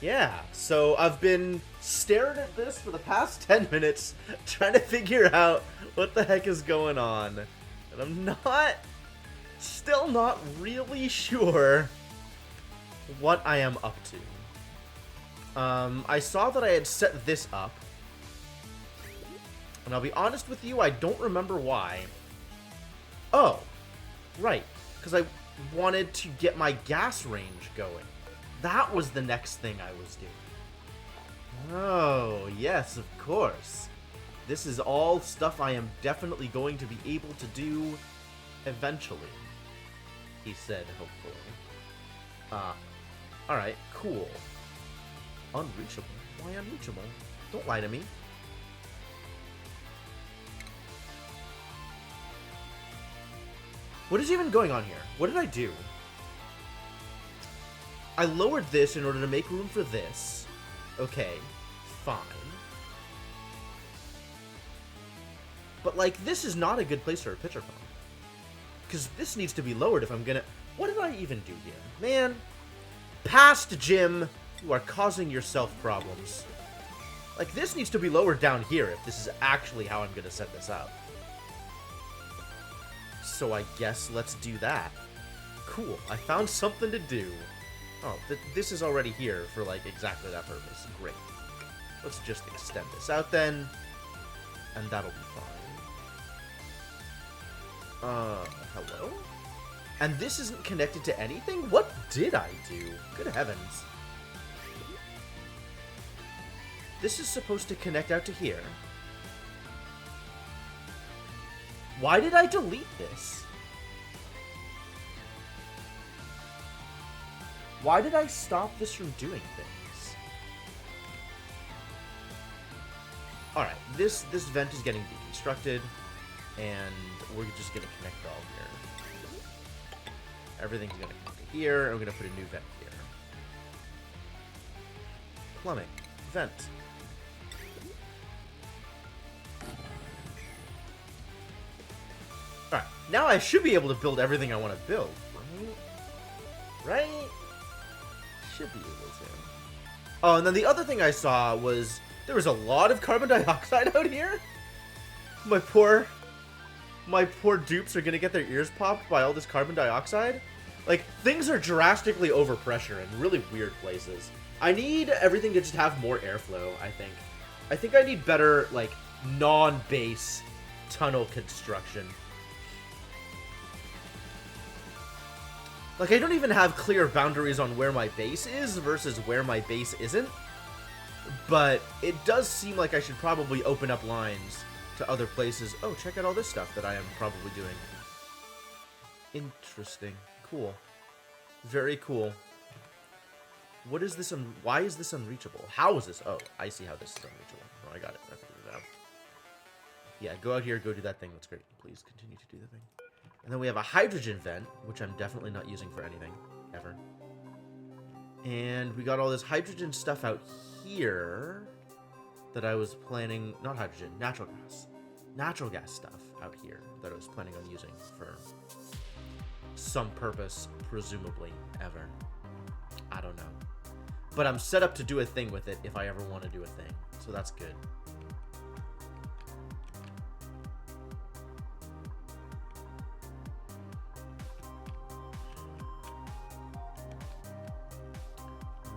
Yeah, so I've been staring at this for the past 10 minutes, trying to figure out what the heck is going on. And I'm still not really sure what I am up to. I saw that I had set this up. And I'll be honest with you, I don't remember why. Oh, right, because I wanted to get my gas range going. That was the next thing I was doing. Oh, yes, of course. This is all stuff I am definitely going to be able to do eventually, he said, hopefully. Alright, cool. Unreachable? Why unreachable? Don't lie to me. What is even going on here? What did I do? I lowered this in order to make room for this. Okay, fine. But, like, this is not a good place for a pitcher pump. Because this needs to be lowered if I'm gonna... What did I even do here? Man, past Jim, you are causing yourself problems. Like, this needs to be lowered down here if this is actually how I'm gonna set this up. So I guess let's do that. Cool, I found something to do. Oh, this is already here for, like, exactly that purpose. Great. Let's just extend this out then, and that'll be fine. Hello? And this isn't connected to anything? What did I do? Good heavens. This is supposed to connect out to here. Why did I delete this? Why did I stop this from doing things? Alright, this vent is getting deconstructed, and we're just going to connect it all here. Everything's going to come to here, and we're going to put a new vent here. Plumbing. Vent. Alright, now I should be able to build everything I want to build, right? Right? Should be able to. Oh, and then the other thing I saw was there was a lot of carbon dioxide out here. My poor dupes are gonna get their ears popped by all this carbon dioxide. Like, things are drastically overpressure in really weird places. I need everything to just have more airflow, I think. I think I need better, like, non-base tunnel construction. Like, I don't even have clear boundaries on where my base is versus where my base isn't. But it does seem like I should probably open up lines to other places. Oh, check out all this stuff that I am probably doing. Interesting. Cool. Very cool. What is this? Why is this unreachable? How is this? Oh, I see how this is unreachable. Oh, I got it. I figured it out. Yeah, go out here, go do that thing. That's great. Please continue to do the thing. And then we have a hydrogen vent, which I'm definitely not using for anything, ever. And we got all this hydrogen stuff out here that I was planning... Not hydrogen, natural gas. Natural gas stuff out here that I was planning on using for some purpose, presumably, ever. I don't know. But I'm set up to do a thing with it if I ever want to do a thing. So that's good.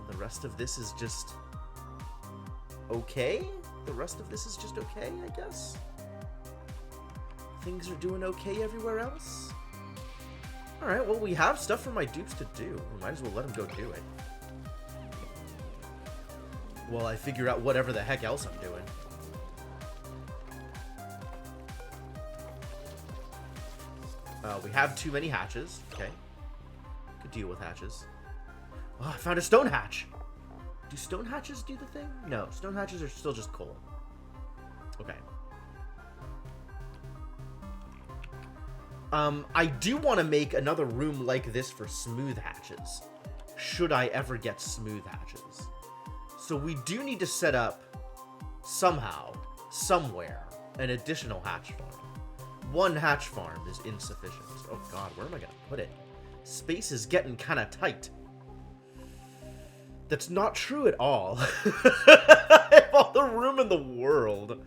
The rest of this is just okay? The rest of this is just okay, I guess? Things are doing okay everywhere else? Alright, well, we have stuff for my dupes to do. We might as well let them go do it. While I figure out whatever the heck else I'm doing. We have too many hatches. Okay. Could deal with hatches. Oh, I found a stone hatch. Do stone hatches do the thing? No, stone hatches are still just coal. Okay. I do want to make another room like this for smooth hatches. Should I ever get smooth hatches. So we do need to set up, somehow, somewhere, an additional hatch farm. One hatch farm is insufficient. Oh god, where am I going to put it? Space is getting kind of tight. That's not true at all. I have all the room in the world.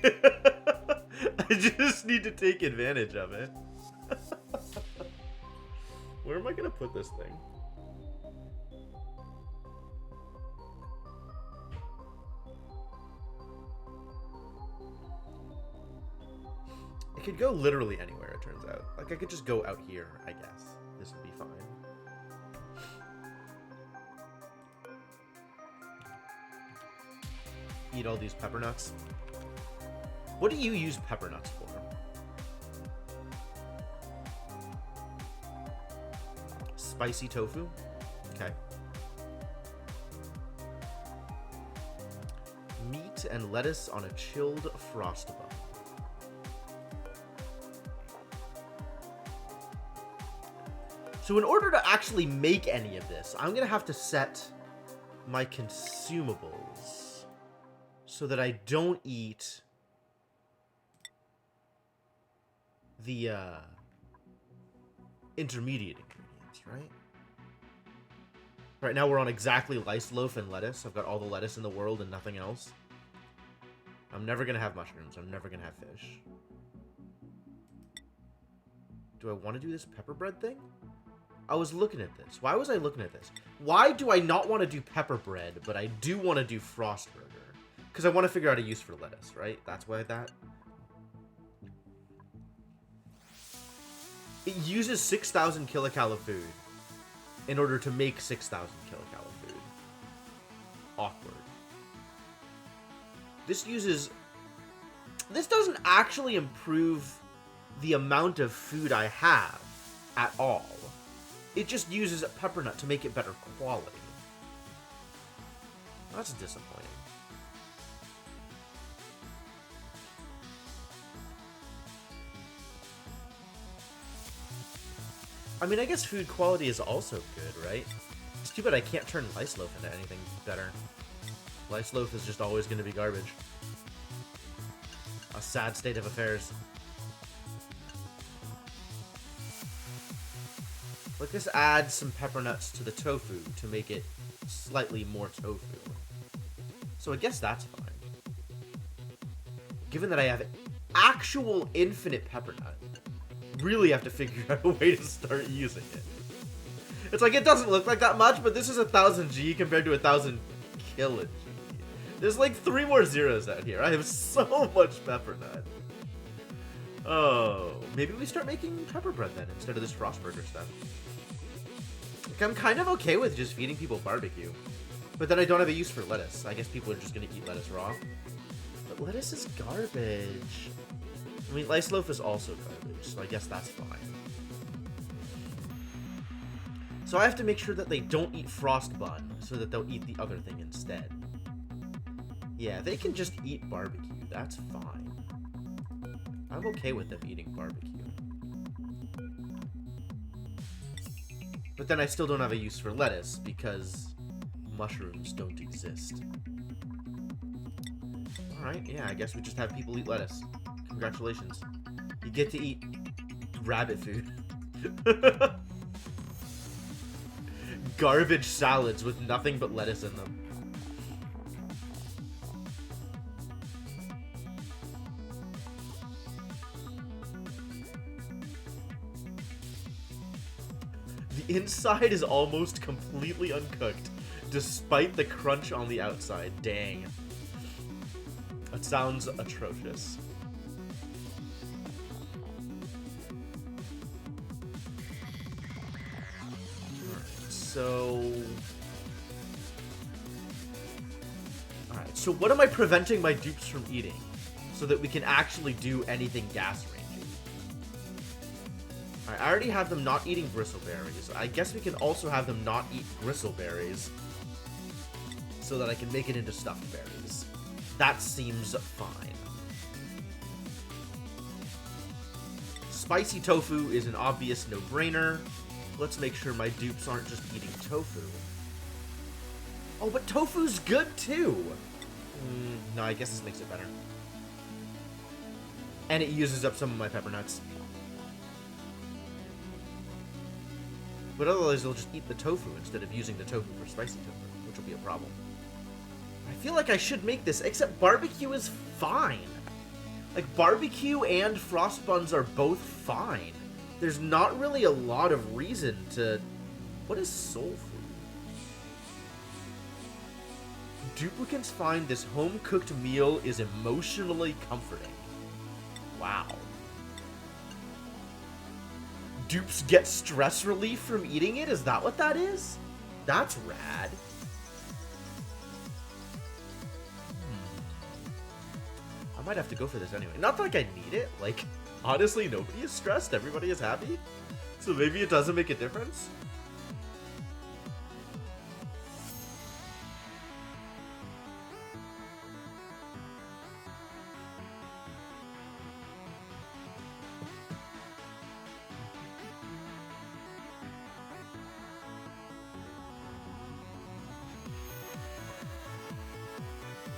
I just need to take advantage of it. Where am I gonna put this thing? It could go literally anywhere, it turns out. Like, I could just go out here, I guess. This would be fine. Eat all these pepper nuts. What do you use pepper nuts for? Spicy tofu? Okay. Meat and lettuce on a chilled frost bun. So in order to actually make any of this, I'm gonna have to set my consumables so that I don't eat the intermediate ingredients, right? Right now we're on exactly lice loaf and lettuce. I've got all the lettuce in the world and nothing else. I'm never gonna have mushrooms. I'm never gonna have fish. Do I want to do this pepper bread thing? I was looking at this. Why was I looking at this? Why do I not want to do pepper bread, but I do want to do frost burger? Because I want to figure out a use for lettuce, right? That's why that. It uses 6,000 kilocal of food in order to make 6,000 kilocal of food. Awkward. This doesn't actually improve the amount of food I have at all. It just uses a pepper nut to make it better quality. That's disappointing. I mean, I guess food quality is also good, right? It's too bad I can't turn lice loaf into anything better. Lice loaf is just always going to be garbage. A sad state of affairs. Like, this adds some pepper nuts to the tofu to make it slightly more tofu. So I guess that's fine. Given that I have actual infinite pepper nut, really have to figure out a way to start using it. It's like, it doesn't look like that much, but this is 1000 G compared to 1000 kg. There's like 3 more zeros out here. I have so much pepper nut. Oh, maybe we start making pepper bread then instead of this frost burger stuff. Like, I'm kind of okay with just feeding people barbecue, but then I don't have a use for lettuce. I guess people are just gonna eat lettuce raw. But lettuce is garbage. I mean, lice loaf is also garbage, so I guess that's fine. So I have to make sure that they don't eat frost bun, so that they'll eat the other thing instead. Yeah, they can just eat barbecue. That's fine. I'm okay with them eating barbecue. But then I still don't have a use for lettuce, because mushrooms don't exist. Alright, yeah, I guess we just have people eat lettuce. Congratulations. You get to eat rabbit food. Garbage salads with nothing but lettuce in them. The inside is almost completely uncooked, despite the crunch on the outside. Dang. That sounds atrocious. Alright, so what am I preventing my dupes from eating so that we can actually do anything gas ranging? Alright, I already have them not eating bristleberries. I guess we can also have them not eat bristleberries so that I can make it into stuffed berries. That seems fine. Spicy tofu is an obvious no-brainer. Let's make sure my dupes aren't just eating tofu. Oh, but tofu's good too! No, I guess this makes it better. And it uses up some of my pepper nuts. But otherwise they'll just eat the tofu instead of using the tofu for spicy tofu, which would be a problem. I feel like I should make this, except barbecue is fine. Like, barbecue and frost buns are both fine. There's not really a lot of reason to... What is soul food? Duplicants find this home-cooked meal is emotionally comforting. Wow. Dupes get stress relief from eating it? Is that what that is? That's rad. I might have to go for this anyway. Not like I need it. Like, honestly, nobody is stressed. Everybody is happy. So maybe it doesn't make a difference.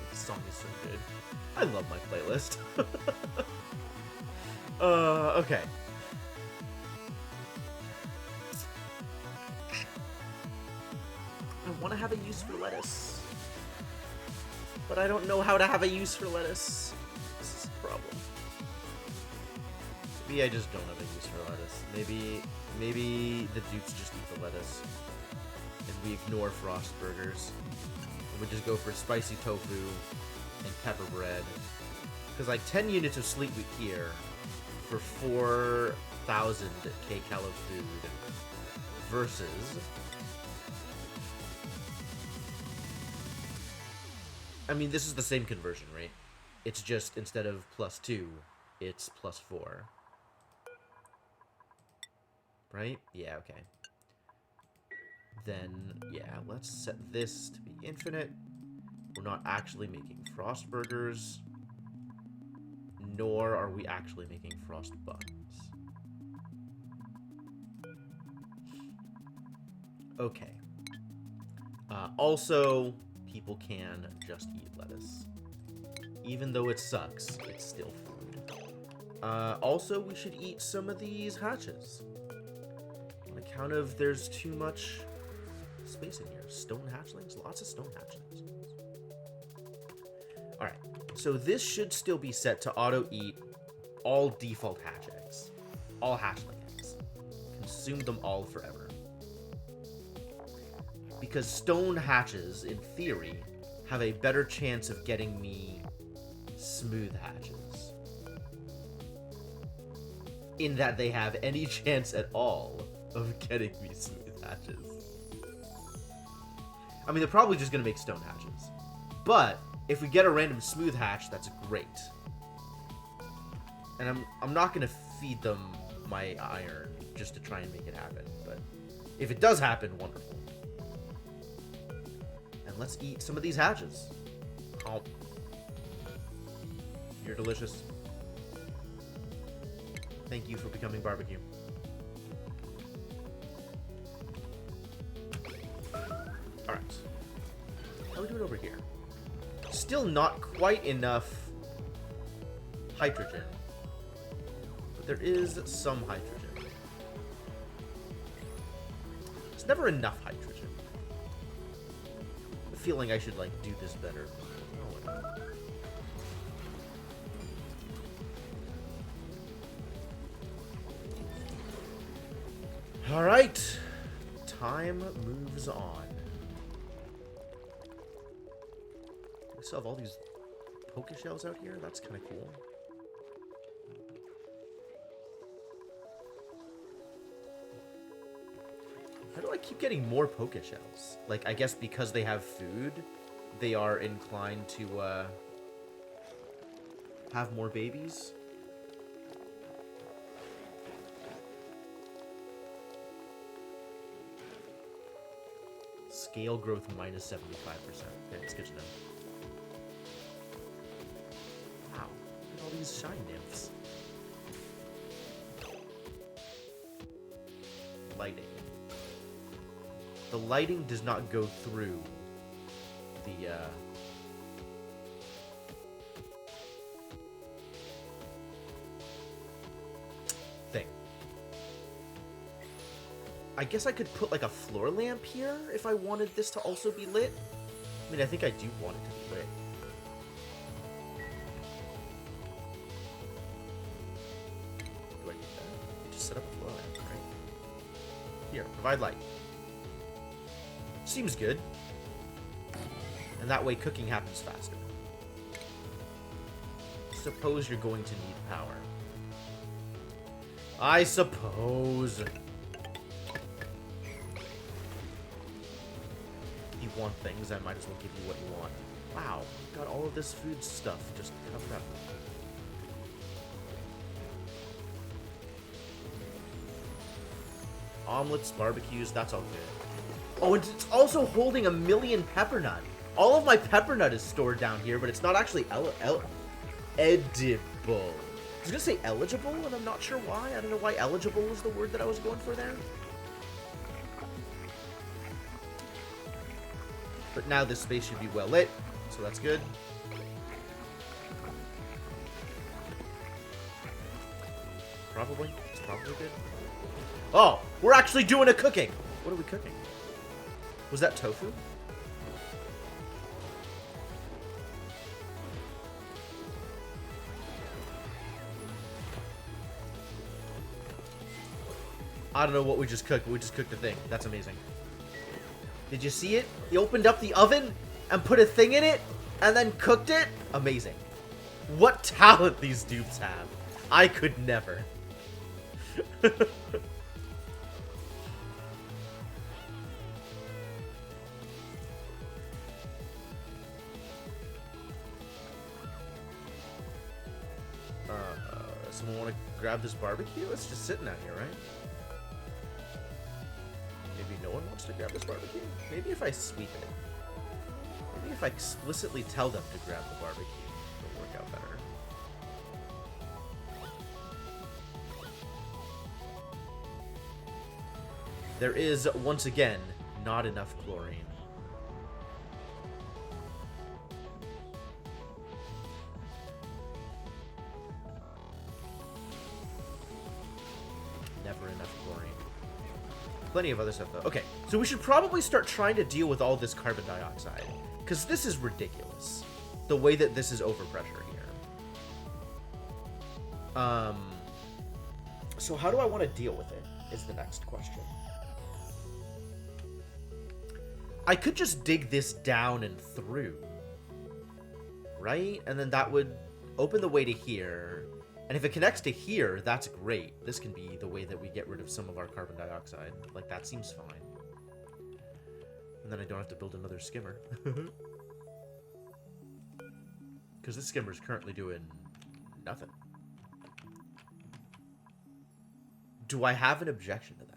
This song is so good. I love my playlist. Okay. I want to have a use for lettuce. But I don't know how to have a use for lettuce. This is a problem. Maybe I just don't have a use for lettuce. Maybe the dupes just eat the lettuce. And we ignore frost burgers. And we just go for spicy tofu and pepper bread. Because like 10 units of sleet wheat here for 4,000 kcal of food versus I mean, this is the same conversion, right? It's just instead of +2, it's +4. Right? Yeah, okay. Then, yeah, let's set this to be infinite. We're not actually making frost burgers, nor are we actually making frost buns. Okay. Also, people can just eat lettuce. Even though it sucks, it's still food. Also, we should eat some of these hatches. On account of there's too much space in here. Stone hatchlings? Lots of stone hatchlings. Alright, so this should still be set to auto-eat all default hatch eggs. All hatchling eggs. Consume them all forever. Because stone hatches, in theory, have a better chance of getting me smooth hatches. In that they have any chance at all of getting me smooth hatches. I mean, they're probably just going to make stone hatches. But if we get a random smooth hatch, that's great. And I'm not going to feed them my iron just to try and make it happen. But if it does happen, wonderful. And let's eat some of these hatches. Oh. You're delicious. Thank you for becoming barbecue. Alright. How are we doing over here? Still not quite enough hydrogen. But there is some hydrogen. It's never enough hydrogen. The feeling I should, like, do this better. Alright. Time moves on. We still have all these poke shells out here? That's kind of cool. How do I keep getting more poke shells? Like, I guess because they have food, they are inclined to, have more babies? Scale growth minus 75%. Okay, that's good to know. Wow, look at all these shine nymphs. Lighting. The lighting does not go through the, thing. I guess I could put, like, a floor lamp here if I wanted this to also be lit. I mean, I think I do want it to be lit. Do I need that? Just set up a flow lamp, right? Here, provide light. Seems good. And that way cooking happens faster. Suppose you're going to need power. I suppose. You want things, I might as well give you what you want. Wow, got all of this food stuff just covered up. Omelets, barbecues, that's all good. Oh, and it's also holding 1,000,000 pepper nut. All of my pepper nut is stored down here, but it's not actually edible. I was gonna say eligible, and I'm not sure why. I don't know why eligible was the word that I was going for there. But now this space should be well lit, so that's good. Probably. It's probably good. Oh, we're actually doing a cooking. What are we cooking? Was that tofu? I don't know what we just cooked, but we just cooked a thing. That's amazing. Did you see it? He opened up the oven and put a thing in it and then cooked it? Amazing. What talent these dupes have. I could never. Someone want to grab this barbecue? It's just sitting out here, right? Maybe no one wants to grab this barbecue? Maybe if I sweep it. Maybe if I explicitly tell them to grab the barbecue, it'll work out better. There is, once again, not enough chlorine. Never enough chlorine. Plenty of other stuff, though. Okay, so we should probably start trying to deal with all this carbon dioxide. Because this is ridiculous. The way that this is overpressure here. So how do I want to deal with it, is the next question. I could just dig this down and through. Right? And then that would open the way to here. And if it connects to here, that's great. This can be the way that we get rid of some of our carbon dioxide. Like, that seems fine. And then I don't have to build another skimmer. Because this skimmer is currently doing nothing. Do I have an objection to that?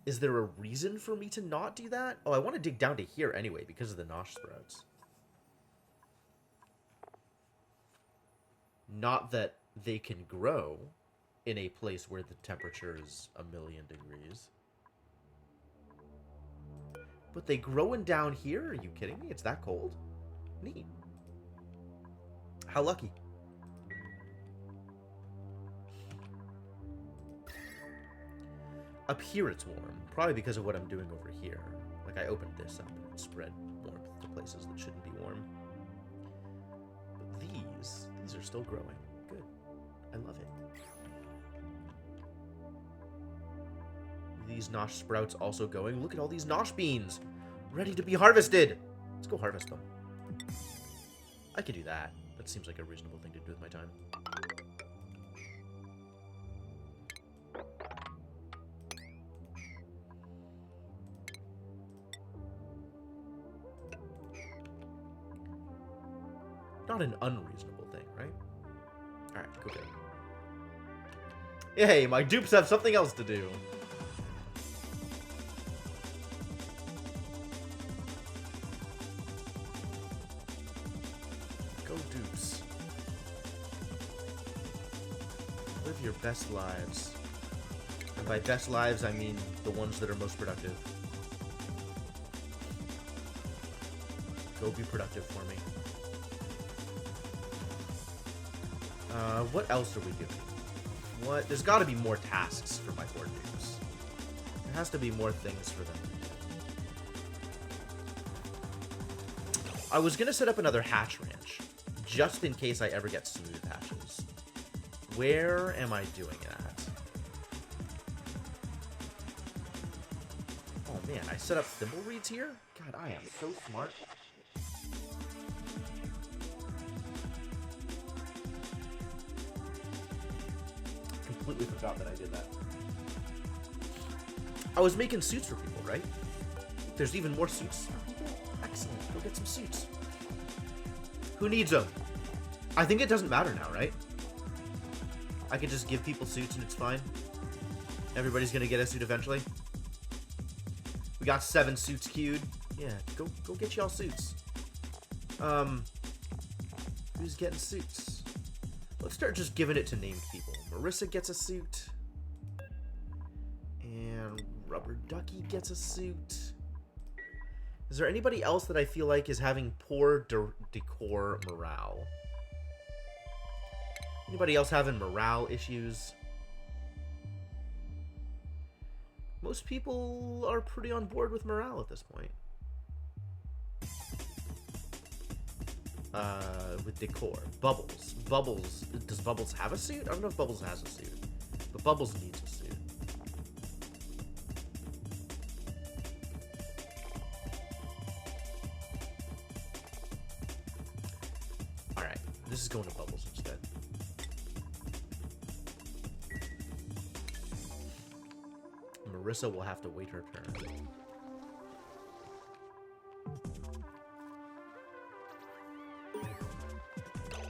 Is there a reason for me to not do that? Oh, I want to dig down to here anyway because of the nosh sprouts. Not that they can grow in a place where the temperature is 1,000,000 degrees. But they growing down here? Are you kidding me? It's that cold? Neat. How lucky. Up here it's warm. Probably because of what I'm doing over here. Like, I opened this up and it spread warmth to places that shouldn't be warm. But these are still growing. Good. I love it. These nosh sprouts also going. Look at all these nosh beans. Ready to be harvested. Let's go harvest them. I could do that. That seems like a reasonable thing to do with my time. Not an unreasonable thing, right? Alright, go get it. Hey, my dupes have something else to do. Go dupes. Live your best lives. And by best lives, I mean the ones that are most productive. Go be productive for me. What else are we doing? What? There's got to be more tasks for my poor dupes. There has to be more things for them I was gonna set up another hatch ranch, just in case I ever get smooth hatches. Where am I doing it at? Oh man, I set up thimble reeds here? God, I am so smart. Completely forgot that I did that. I was making suits for people, right? There's even more suits for people? Excellent. Go get some suits. Who needs them? I think it doesn't matter now, right? I could just give people suits and it's fine. Everybody's gonna get a suit eventually. We got 7 suits queued. Yeah, go get y'all suits. Who's getting suits? Let's start just giving it to named people. Marissa gets a suit. And Rubber Ducky gets a suit. Is there anybody else that I feel like is having poor decor morale? Anybody else having morale issues? Most people are pretty on board with morale at this point. With decor. Bubbles. Bubbles. Does Bubbles have a suit? I don't know if Bubbles has a suit. But Bubbles needs a suit. Alright. This is going to Bubbles instead. Marissa will have to wait her turn.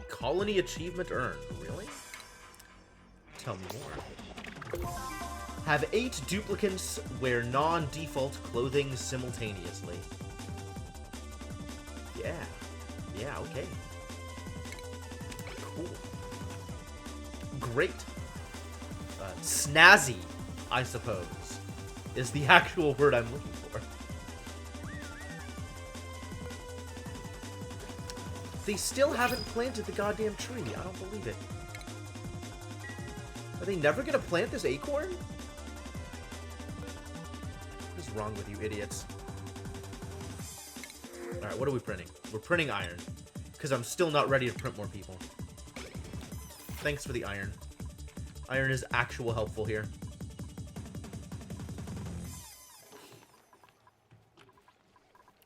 Colony achievement earned. Really? Tell me more. Have 8 duplicants wear non-default clothing simultaneously. Yeah. Yeah, okay. Cool. Great. Snazzy, I suppose, is the actual word I'm looking for. They still haven't planted the goddamn tree. I don't believe it. Are they never gonna plant this acorn? What is wrong with you idiots? Alright, what are we printing? We're printing iron. Because I'm still not ready to print more people. Thanks for the iron. Iron is actual helpful here.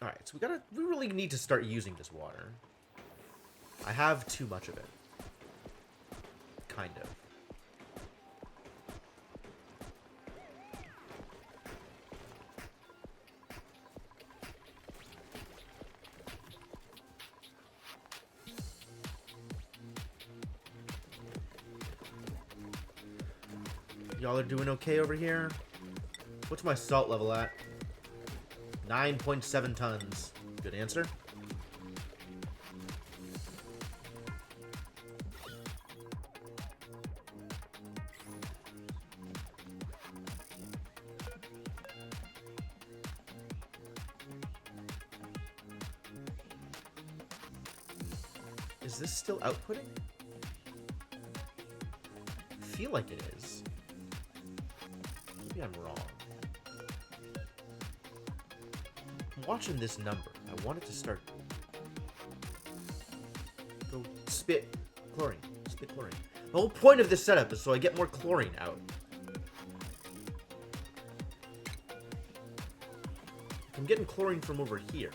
Alright, so we really need to start using this water. I have too much of it. Kind of. Y'all are doing okay over here? What's my salt level at? 9.7 tons. Good answer. Is this still outputting? I feel like it is. Maybe I'm wrong. I'm watching this number. I want it to start. Go spit chlorine. Spit chlorine. The whole point of this setup is so I get more chlorine out. I'm getting chlorine from over here.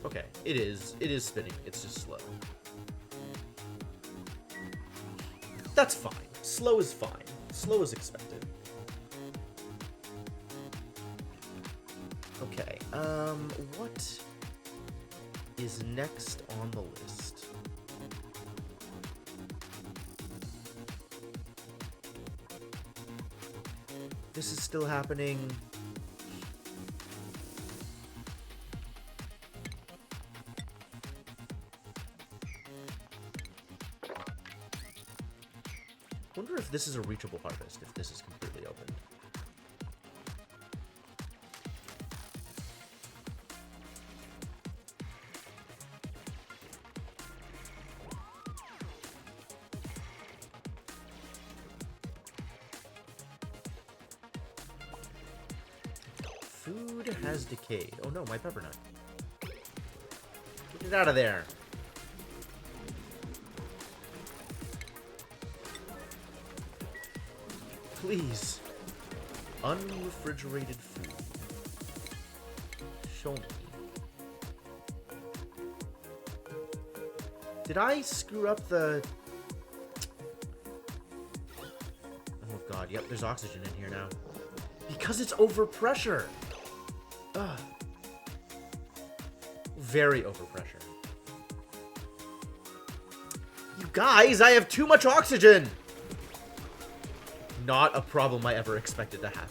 Okay, it is spinning. It's just slow. That's fine. Slow is fine. Slow is expected. Okay, what is next on the list? This is still happening. I wonder if this is a reachable harvest, if this is completely open. Food has decayed. Oh no, my pepper nut. Get it out of there. Please. Unrefrigerated food. Show me. Did I screw up the... Oh god, yep, there's oxygen in here now. Because it's overpressure. Ugh. Very overpressure. You guys, I have too much oxygen! Not a problem I ever expected to happen.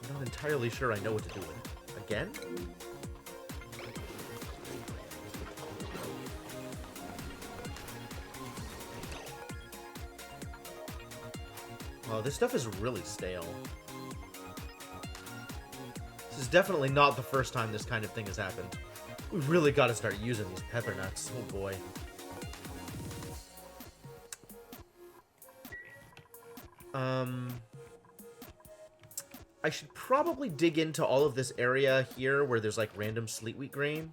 I'm not entirely sure I know what to do with it. Again? Oh, this stuff is really stale. This is definitely not the first time this kind of thing has happened. We really got to start using these pepper nuts. Oh boy. I should probably dig into all of this area here where there's like random sleet wheat grain.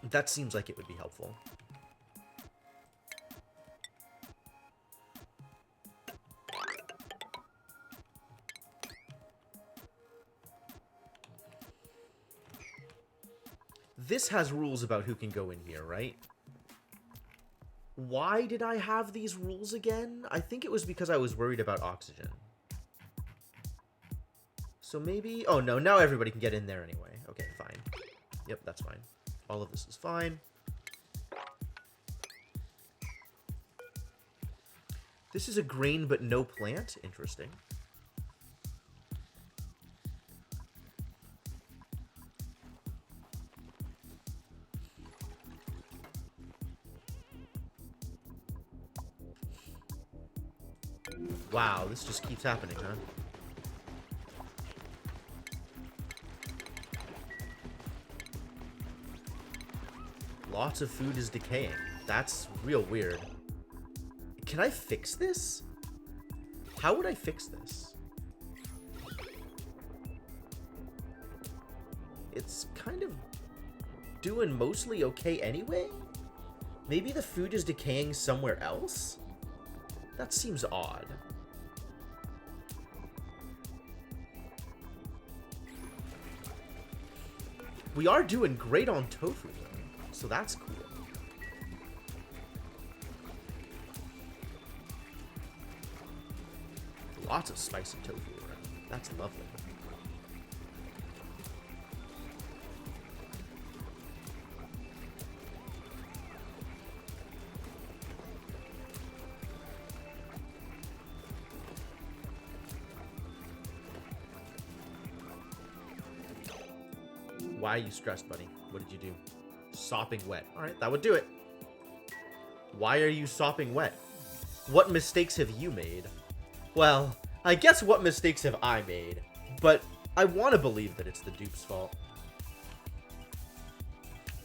That seems like it would be helpful. This has rules about who can go in here, right? Why did I have these rules again? I think it was because I was worried about oxygen. So maybe... Oh, no, now everybody can get in there anyway. Okay, fine. Yep, that's fine. All of this is fine. This is a grain but no plant. Interesting. Wow, this just keeps happening, huh? Lots of food is decaying. That's real weird. Can I fix this? How would I fix this? It's kind of doing mostly okay anyway? Maybe the food is decaying somewhere else? That seems odd. We are doing great on tofu, though, so that's cool. Lots of spicy tofu around. That's lovely. Why are you stressed, buddy? What did you do? Sopping wet. Alright, that would do it. Why are you sopping wet? What mistakes have you made? Well, I guess what mistakes have I made? But I want to believe that it's the dupe's fault.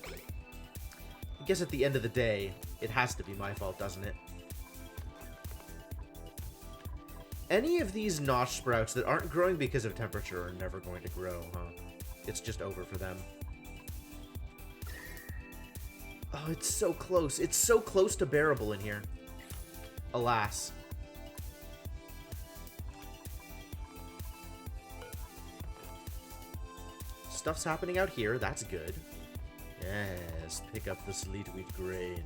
I guess at the end of the day, it has to be my fault, doesn't it? Any of these notch sprouts that aren't growing because of temperature are never going to grow, huh? It's just over for them. Oh, it's so close. It's so close to bearable in here. Alas. Stuff's happening out here. That's good. Yes, pick up the sleet wheat grain.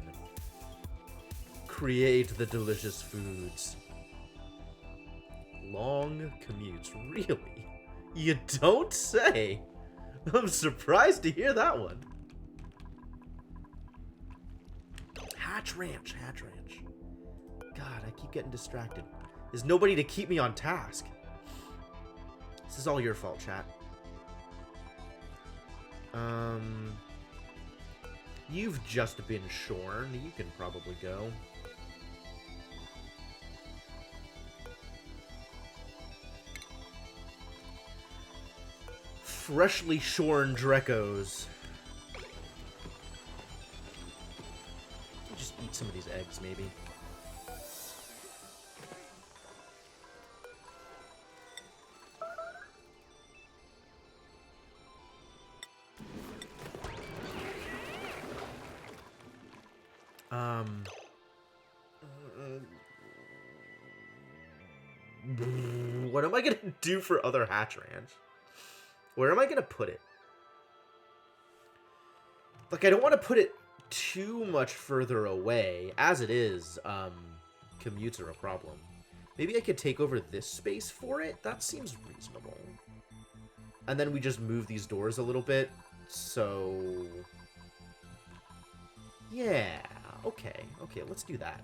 Create the delicious foods. Long commutes. Really? You don't say. I'm surprised to hear that one. Hatch Ranch, Hatch Ranch. God, I keep getting distracted. There's nobody to keep me on task. This is all your fault, chat. You've just been shorn. You can probably go. Freshly shorn Drecos. eat some of these eggs, maybe. What am I gonna do for other hatch ranch? Where am I gonna put it? Like, I don't want to put it too much further away. As it is, commutes are a problem. Maybe I could take over this space for it? That seems reasonable. And then we just move these doors a little bit, so... Yeah, okay, let's do that.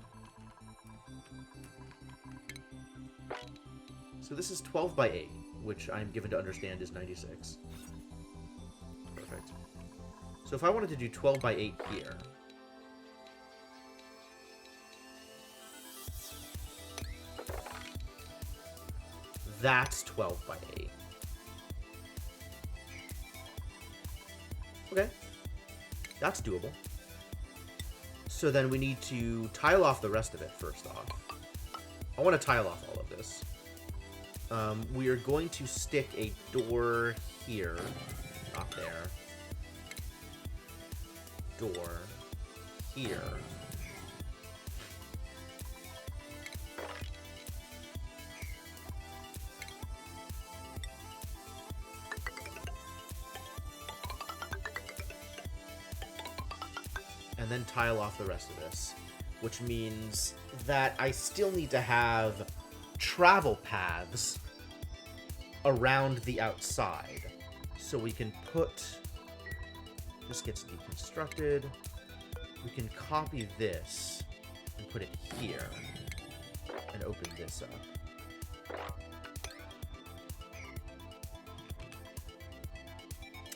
So this is 12 by 8, which I'm given to understand is 96. Perfect. So if I wanted to do 12 by 8 here... That's 12 by 8. Okay. That's doable. So then we need to tile off the rest of it first off. I want to tile off all of this. We are going to stick a door here. Not there. Door here. And then tile off the rest of this, which means that I still need to have travel paths around the outside. So we can put... This gets deconstructed. We can copy this and put it here and open this up.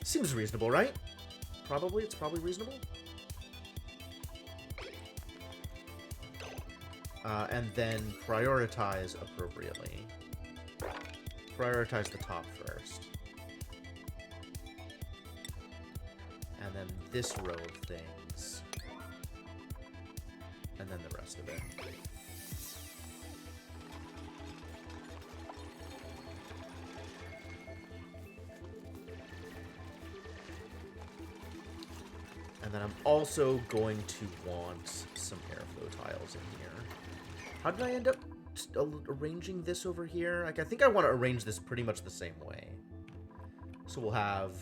Seems reasonable, right? Probably. It's probably reasonable. And then prioritize appropriately. Prioritize the top first. And then this row of things. And then the rest of it. And then I'm also going to want some airflow tiles in here. How did I end up arranging this over here? Like, I think I want to arrange this pretty much the same way. So we'll have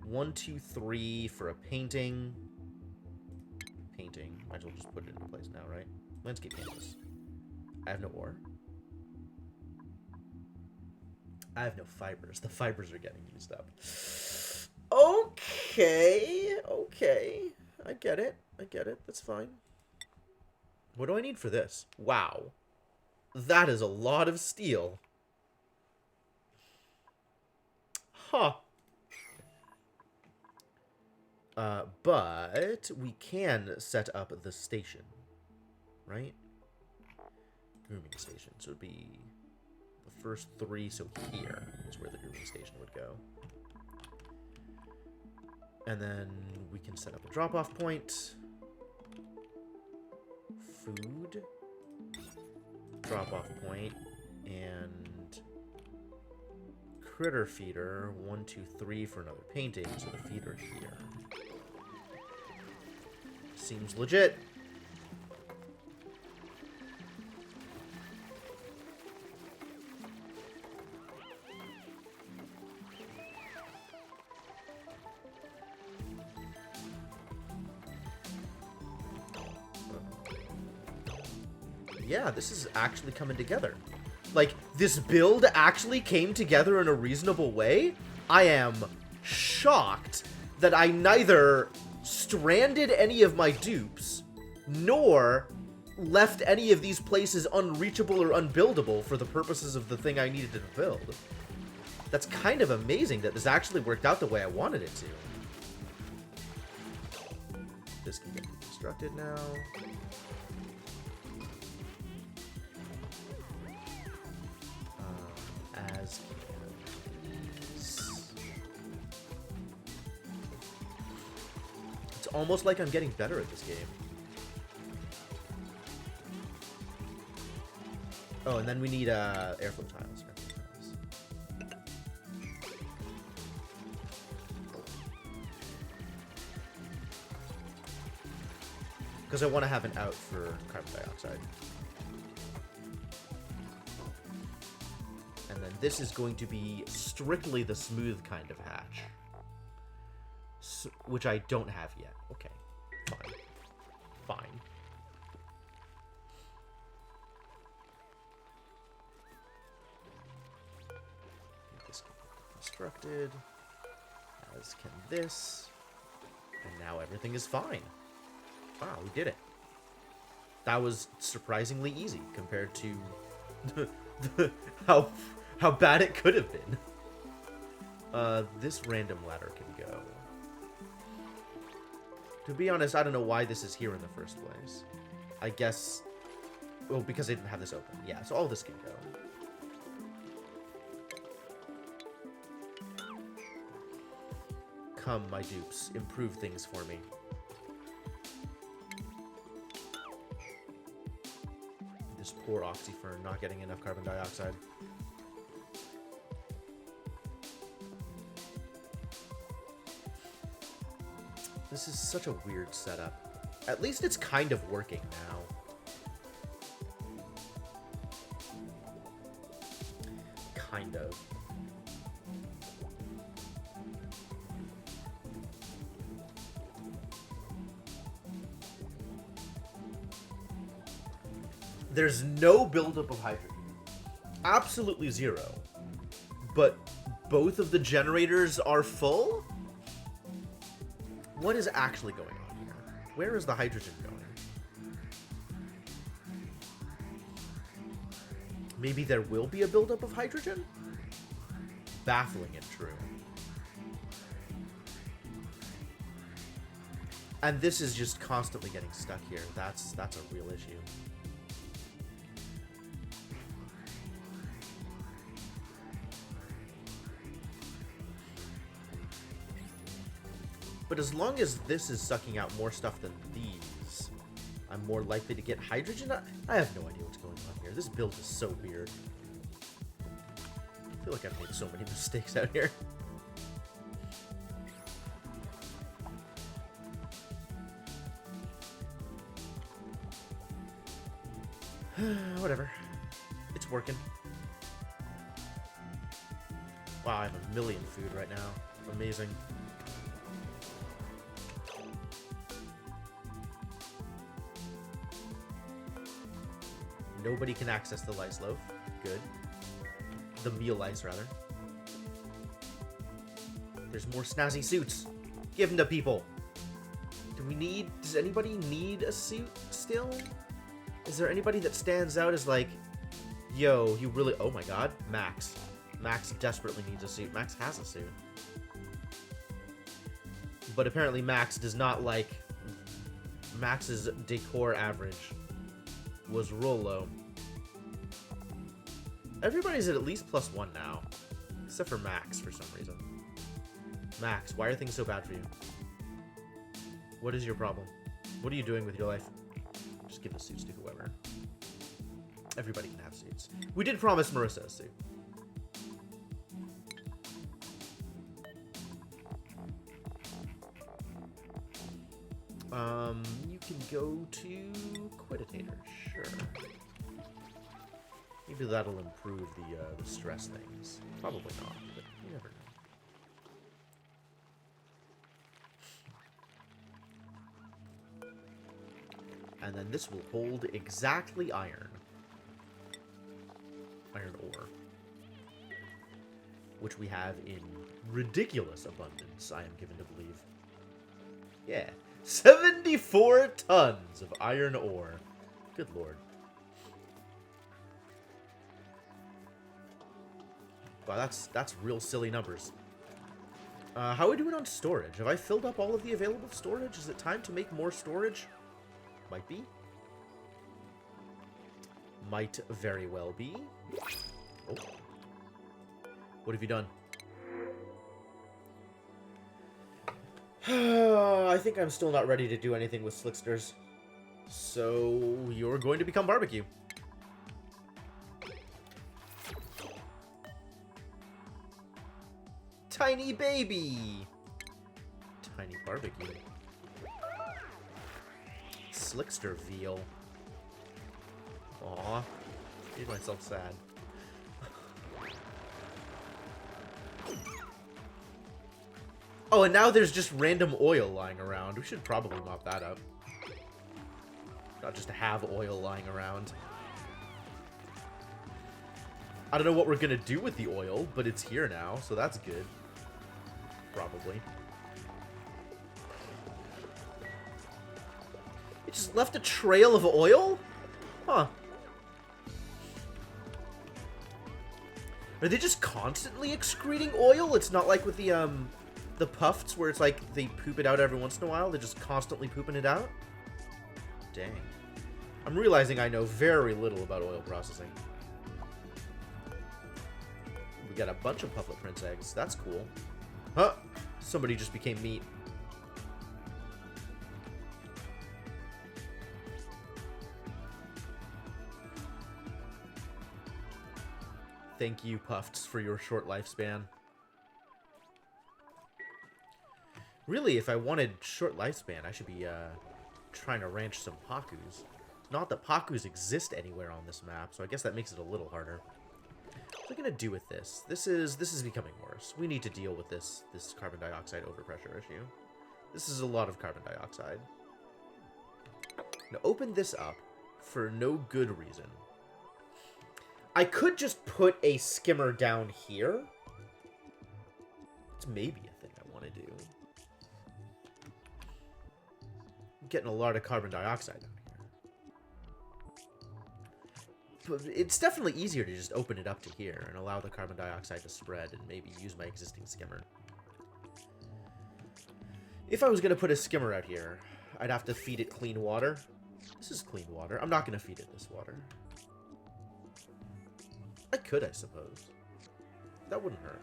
1, 2, 3 for a painting. Painting. Might as well just put it into place now, right? Landscape canvas. I have no ore. I have no fibers. The fibers are getting used up. Okay. I get it. That's fine. What do I need for this? Wow. That is a lot of steel. Huh. But we can set up the station, right? Grooming station. So it would be the first 3, so here is where the grooming station would go. And then we can set up a drop-off point. Food. Drop-off point. And critter feeder. 1, 2, 3 for another painting. So the feeder here. Seems legit. Yeah, this is actually coming together. Like, this build actually came together in a reasonable way. I am shocked that I neither stranded any of my dupes, nor left any of these places unreachable or unbuildable for the purposes of the thing I needed to build. That's kind of amazing that this actually worked out the way I wanted it to. This can get constructed now. As it's almost like I'm getting better at this game. Oh, and then we need airflow tiles. Because I want to have an out for carbon dioxide. And then this is going to be strictly the smooth kind of hatch. Which I don't have yet. Okay. Fine. Fine. This can be constructed. As can this. And now everything is fine. Wow, we did it. That was surprisingly easy compared to how bad it could have been. This random ladder can go. To be honest, I don't know why this is here in the first place. I guess... Well, because I didn't have this open. Yeah, so all this can go. Come, my dupes. Improve things for me. This poor oxyfern not getting enough carbon dioxide. This is such a weird setup. At least it's kind of working now. Kind of. There's no buildup of hydrogen. Absolutely zero. But both of the generators are full? What is actually going on here? Where is the hydrogen going? Maybe there will be a buildup of hydrogen? Baffling and true. And this is just constantly getting stuck here. That's a real issue. But as long as this is sucking out more stuff than these, I'm more likely to get hydrogen. I have no idea what's going on here. This build is so weird. I feel like I've made so many mistakes out here. Whatever. It's working. Wow, I have a million food right now. Amazing. Nobody can access the lice loaf. Good. The meal ice, rather. There's more snazzy suits. Give them to people. Does anybody need a suit still? Is there anybody that stands out as like, yo, you really, oh my god, Max. Max desperately needs a suit. Max has a suit. But apparently Max does not like, Max's decor average was real low. Everybody's at least +1 now. Except for Max, for some reason. Max, why are things so bad for you? What is your problem? What are you doing with your life? Just give the suits to whoever. Everybody can have suits. We did promise Marissa a suit. You can go to Quiditator, sure. Maybe that'll improve the stress things. Probably not, but you never know. And then this will hold exactly iron. Iron ore. Which we have in ridiculous abundance, I am given to believe. Yeah. 74 tons of iron ore. Good lord. Wow, that's real silly numbers. How are we doing on storage? Have I filled up all of the available storage? Is it time to make more storage? Might be. Might very well be. Oh. What have you done? I think I'm still not ready to do anything with Slicksters. So, you're going to become barbecue. Tiny baby! Tiny barbecue. Slickster veal. Aw. Made myself sad. Oh, and now there's just random oil lying around. We should probably mop that up. Not just to have oil lying around. I don't know what we're gonna do with the oil, but it's here now, so that's good. Probably. It just left a trail of oil? Huh. Are they just constantly excreting oil? It's not like with the puffs where it's like they poop it out every once in a while. They're just constantly pooping it out? Dang. I'm realizing I know very little about oil processing. We got a bunch of pufflet prince eggs. That's cool. Huh? Somebody just became meat. Thank you, Puffs, for your short lifespan. Really, if I wanted short lifespan, I should be trying to ranch some Pakus. Not that Pakus exist anywhere on this map, so I guess that makes it a little harder. What am I gonna do with this? This is becoming worse. We need to deal with this carbon dioxide overpressure issue. This is a lot of carbon dioxide. Now open this up for no good reason. I could just put a skimmer down here. It's maybe a thing I want to do. I'm getting a lot of carbon dioxide down here. But it's definitely easier to just open it up to here and allow the carbon dioxide to spread and maybe use my existing skimmer. If I was going to put a skimmer out here, I'd have to feed it clean water. This is clean water. I'm not going to feed it this water. I could, I suppose. That wouldn't hurt.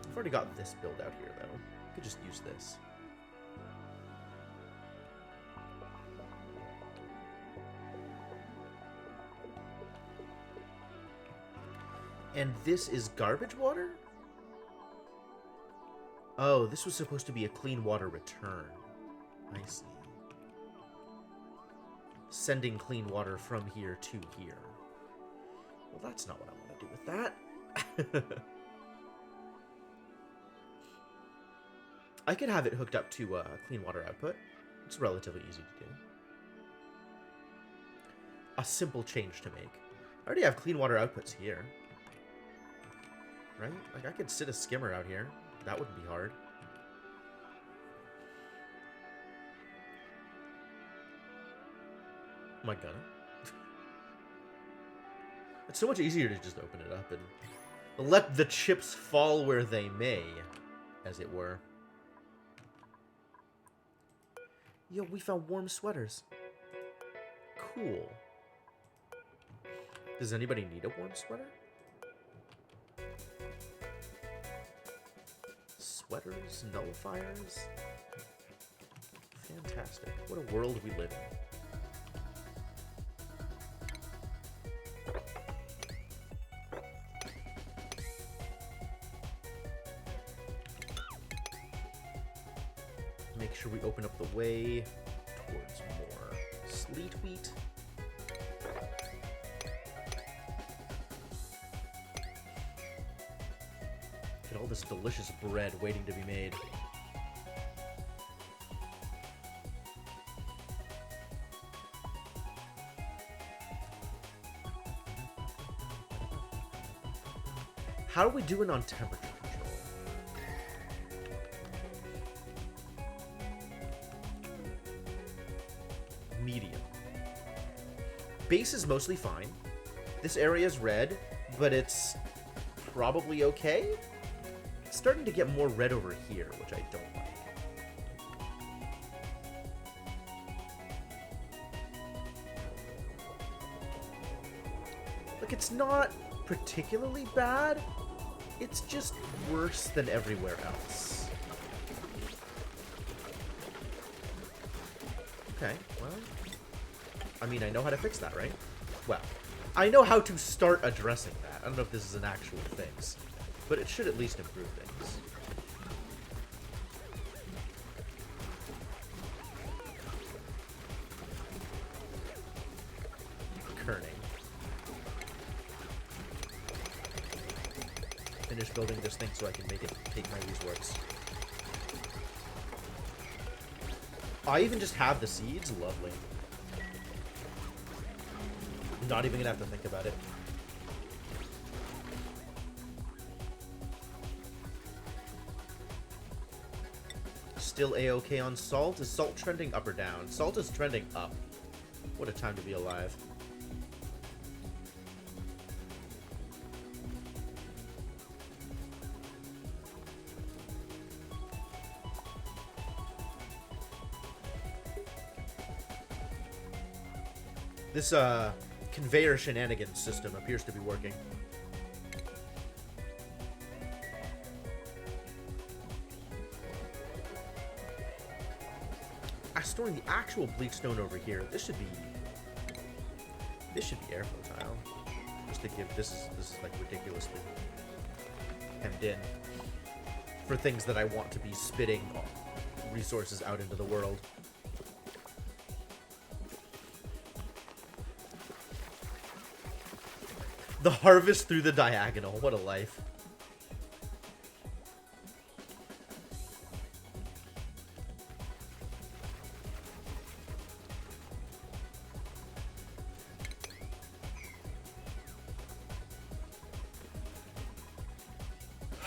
I've already got this build out here, though. I could just use this. And this is garbage water? Oh, this was supposed to be a clean water return. I see. Sending clean water from here to here. Well, that's not what I want to do with that. I could have it hooked up to clean water output. It's relatively easy to do. A simple change to make. I already have clean water outputs here. Right? Like, I could sit a skimmer out here. That wouldn't be hard. Am I gonna? It's so much easier to just open it up and let the chips fall where they may, as it were. Yo, we found warm sweaters. Cool. Does anybody need a warm sweater? Sweaters, nullifiers. Fantastic. What a world we live in. Make sure we open up the way towards more sleet wheat. Get all this delicious bread waiting to be made. How are we doing on temperature control? Medium. Base is mostly fine. This area is red, but it's probably okay. It's starting to get more red over here, which I don't like. Like, it's not particularly bad. It's just worse than everywhere else. Okay, well... I mean, I know how to fix that, right? Well, I know how to start addressing that. I don't know if this is an actual fix, but it should at least improve things. Kerning. Finish building this thing so I can make it take my resorts. I even just have the seeds? Lovely. Not even gonna have to think about it. Still A-okay on salt? Is salt trending up or down? Salt is trending up. What a time to be alive. This, conveyor shenanigans system appears to be working. Storing the actual bleach stone over here. This should be airflow tile. Just to give this is like ridiculously hemmed in for things that I want to be spitting resources out into the world. The harvest through the diagonal. What a life.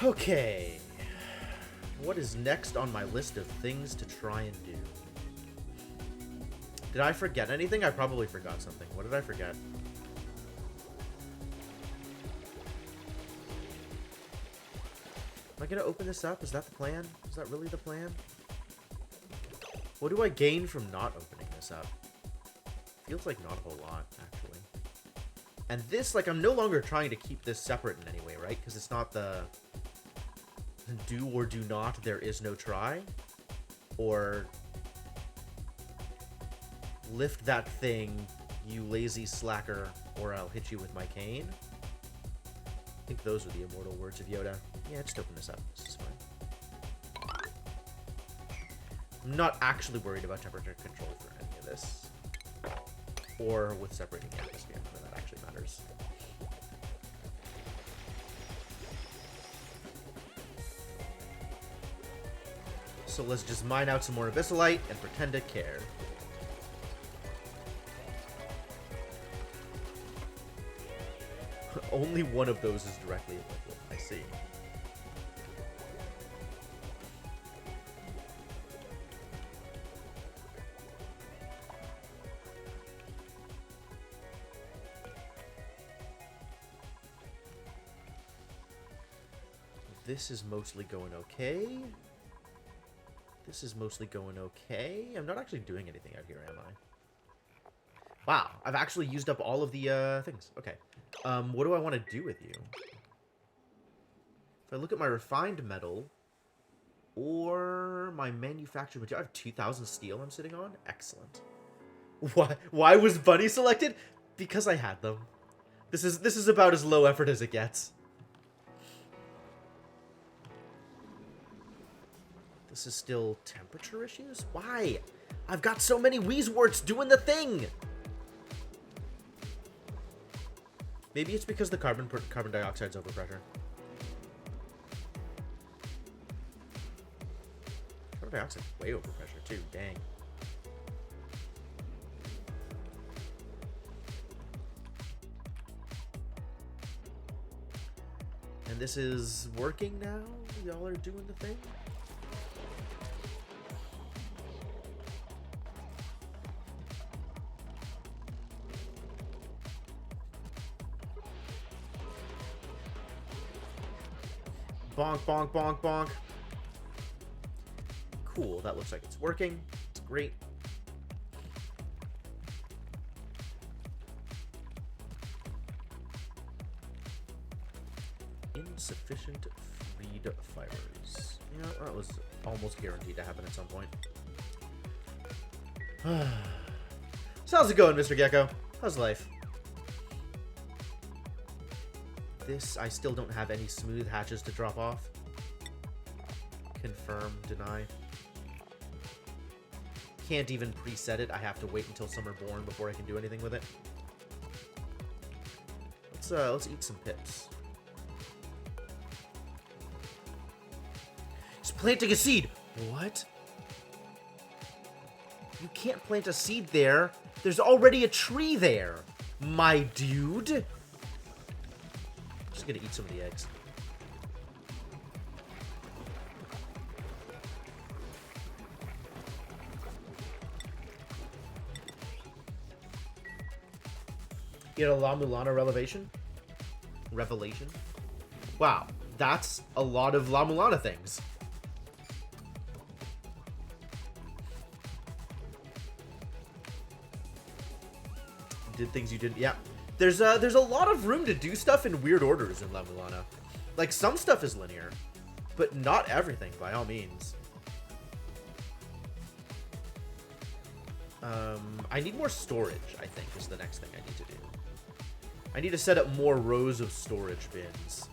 Okay. What is next on my list of things to try and do? Did I forget anything? I probably forgot something. What did I forget? Am I gonna open this up? Is that the plan? Is that really the plan? What do I gain from not opening this up? Feels like not a whole lot, actually. And this, like, I'm no longer trying to keep this separate in any way, right? Because it's not the do or do not, there is no try. Or lift that thing, you lazy slacker, or I'll hit you with my cane. I think those are the immortal words of Yoda. Yeah, just open this up. This is fine. I'm not actually worried about temperature control for any of this. Or with separating the atmosphere, when that actually matters. So let's just mine out some more abyssalite and pretend to care. Only one of those is directly applicable. I see. This is mostly going okay. This is mostly going okay. I'm not actually doing anything out here, am I? Wow, I've actually used up all of the things. Okay. What do I want to do with you? If I look at my refined metal or my manufactured material, I have 2,000 steel I'm sitting on. Excellent. Why was Bunny selected? Because I had them. This is about as low effort as it gets. This is still temperature issues? Why? I've got so many Wheezeworts doing the thing! Maybe it's because the carbon dioxide's overpressure. Carbon dioxide's way overpressure too, dang. And this is working now? Y'all are doing the thing? Bonk, bonk, bonk, bonk. Cool, that looks like it's working. It's great. Insufficient. Efficient freed fibers. Yeah, that was almost guaranteed to happen at some point. So how's it going, Mr. Gecko? How's life? This, I still don't have any smooth hatches to drop off. Confirm, deny. Can't even preset it. I have to wait until some are born before I can do anything with it. Let's eat some pips. He's planting a seed. What? You can't plant a seed there. There's already a tree there, my dude. I'm just gonna eat some of the eggs. You had a La Mulana revelation? Wow, that's a lot of La Mulana things. Did things you didn't. Yeah, there's a lot of room to do stuff in weird orders in La Mulana. Like, some stuff is linear, but not everything by all means. I need more storage, I think, is the next thing I need to do. I need to set up more rows of storage bins.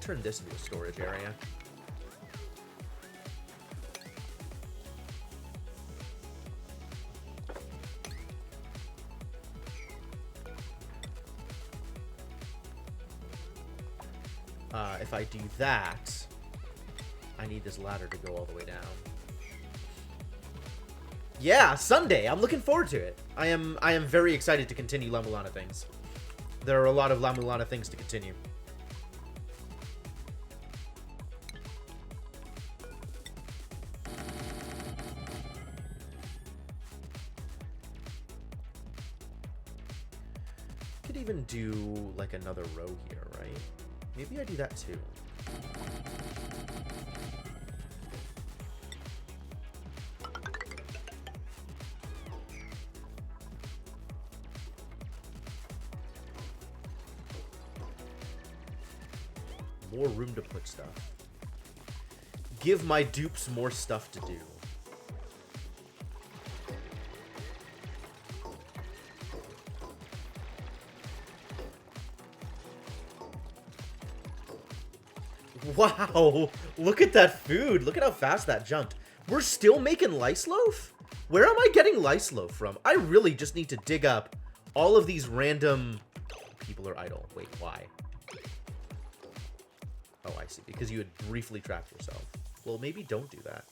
Turn this into a storage area. If I do that, I need this ladder to go all the way down. Yeah, Sunday. I'm looking forward to it. I am very excited to continue La Mulana things. There are a lot of La Mulana things to continue. Could even do like another row here, right? Maybe I do that too. More room to put stuff. Give my dupes more stuff to do. Wow, look at that food. Look at how fast that jumped. We're still making lice loaf? Where am I getting lice loaf from? I really just need to dig up all of these random... People are idle. Wait, why? Oh, I see. Because you had briefly trapped yourself. Well, maybe don't do that.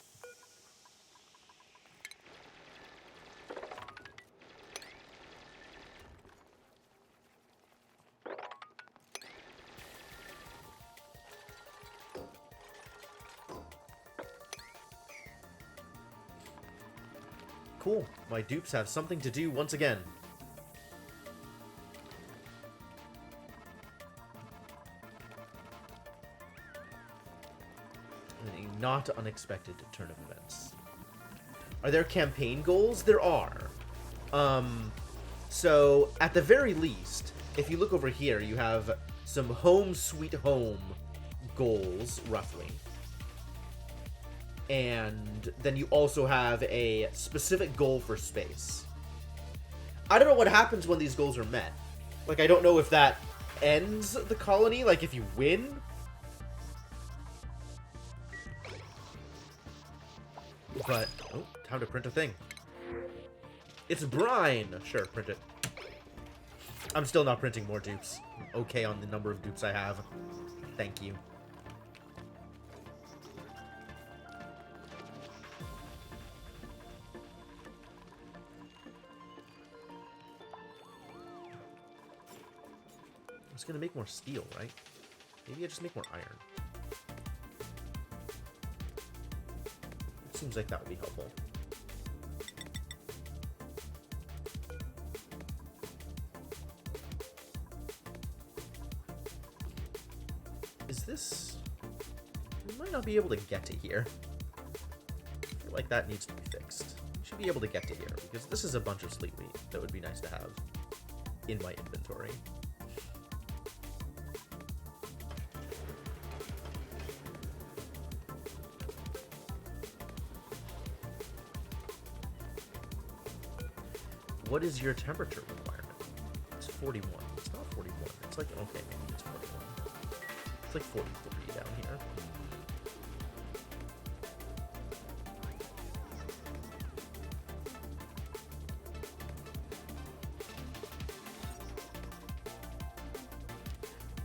Cool. My dupes have something to do once again. And a not unexpected turn of events. Are there campaign goals? There are. So, at the very least, if you look over here, you have some home sweet home goals, roughly. And then you also have a specific goal for space. I don't know what happens when these goals are met. Like, I don't know if that ends the colony, like if you win. But, oh, time to print a thing. It's brine! Sure, print it. I'm still not printing more dupes. I'm okay on the number of dupes I have. Thank you. It's gonna make more steel, right? Maybe I just make more iron. It seems like that would be helpful. Is this... We might not be able to get to here. I feel like that needs to be fixed. We should be able to get to here, because this is a bunch of sleep meat that would be nice to have. in my inventory. What is your temperature requirement? It's 41. It's not 41. It's like, okay, maybe it's 41. It's like 43 down here.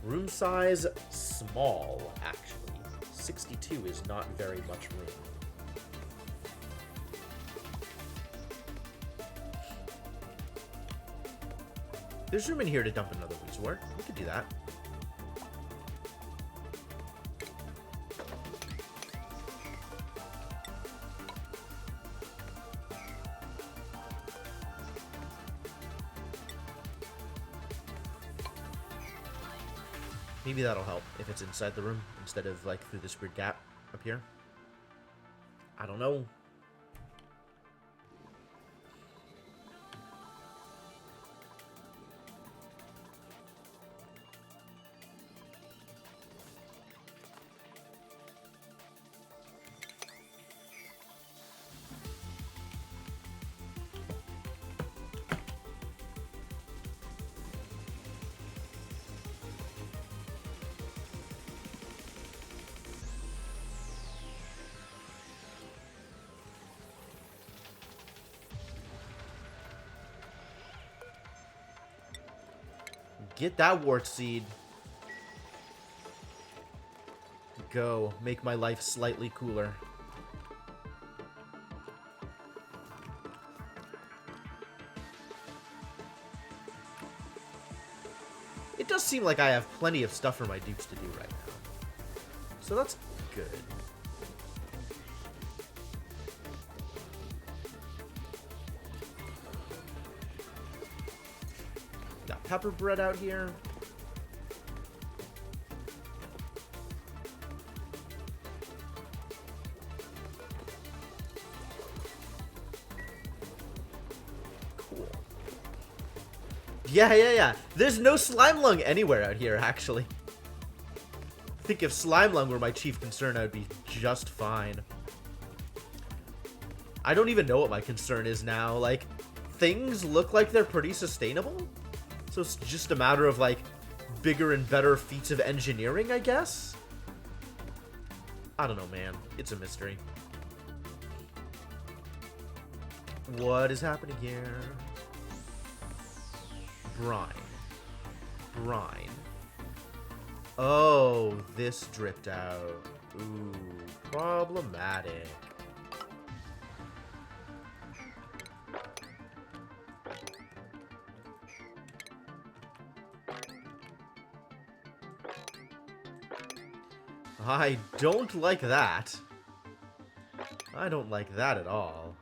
Room size, small, actually. 62 is not very much room. There's room in here to dump another resort. We could do that. Maybe that'll help if it's inside the room instead of like through this weird gap up here. I don't know. Get that wart seed. Go. Make my life slightly cooler. It does seem like I have plenty of stuff for my dupes to do right now. So that's good. Pepper bread out here. Cool. Yeah. There's no slime lung anywhere out here, actually. I think if slime lung were my chief concern, I would be just fine. I don't even know what my concern is now. Like, things look like they're pretty sustainable. So it's just a matter of, like, bigger and better feats of engineering, I guess? I don't know, man. It's a mystery. What is happening here? Brine. Oh, this dripped out. Ooh, problematic. I don't like that. I don't like that at all.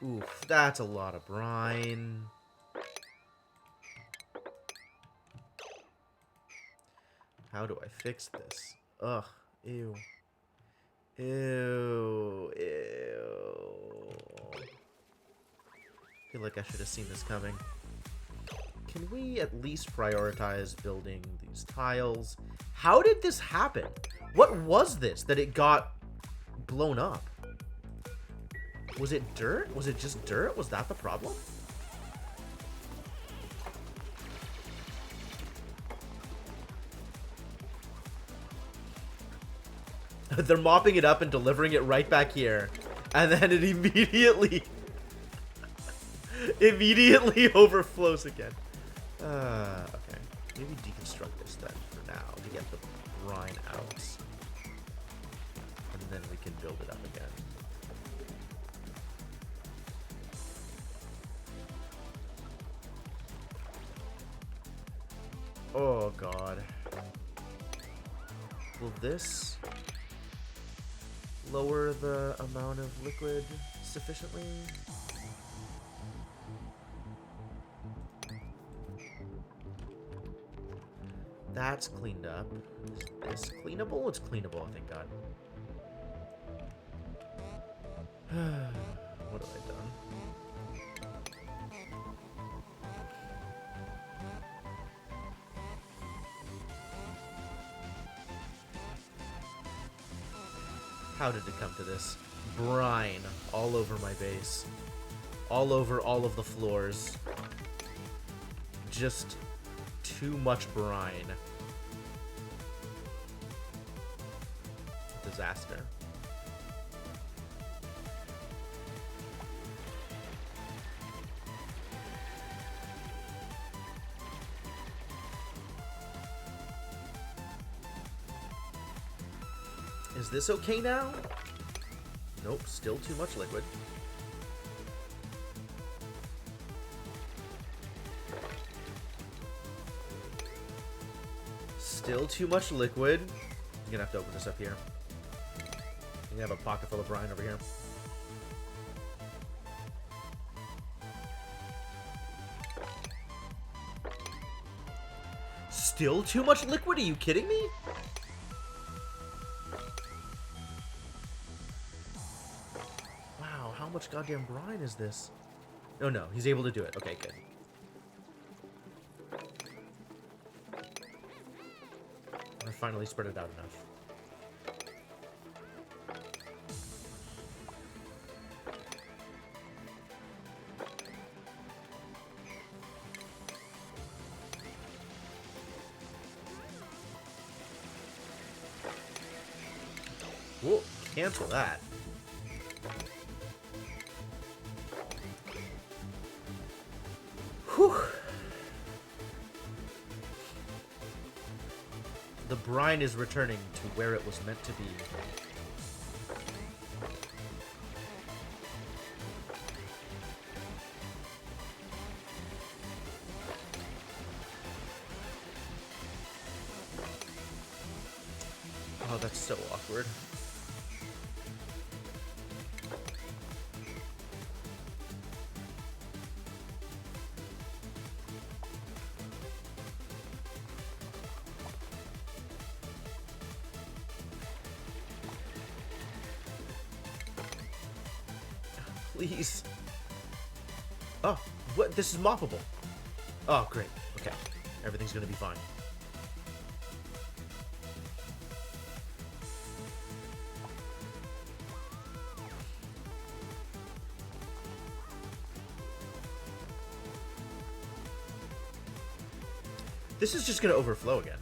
Oof, that's a lot of brine. How do I fix this? Ugh, ew. Ew. I feel like I should have seen this coming. Can we at least prioritize building these tiles? How did this happen? What was this that it got blown up? Was it dirt? Was it just dirt? Was that the problem? They're mopping it up and delivering it right back here. And then it immediately overflows again. Okay. Maybe deconstruct this then for now to get the brine out. And then we can build it up again. Oh god. Will this lower the amount of liquid sufficiently? That's cleaned up. Is this cleanable? It's cleanable, thank god. What have I done? How did it come to this? Brine all over my base. All over all of the floors. Just too much brine. Disaster. Is this okay now? Nope, still too much liquid. Still too much liquid. I'm gonna have to open this up here. You have a pocket full of brine over here. Still too much liquid? Are you kidding me? Wow, how much goddamn brine is this? Oh no, he's able to do it. Okay, good. I finally spread it out enough. Whoa, cancel that. Whew. The brine is returning to where it was meant to be. Oh, that's so awkward. Please. Oh, what? This is moppable. Oh, great. Okay. Everything's gonna be fine. This is just gonna overflow again.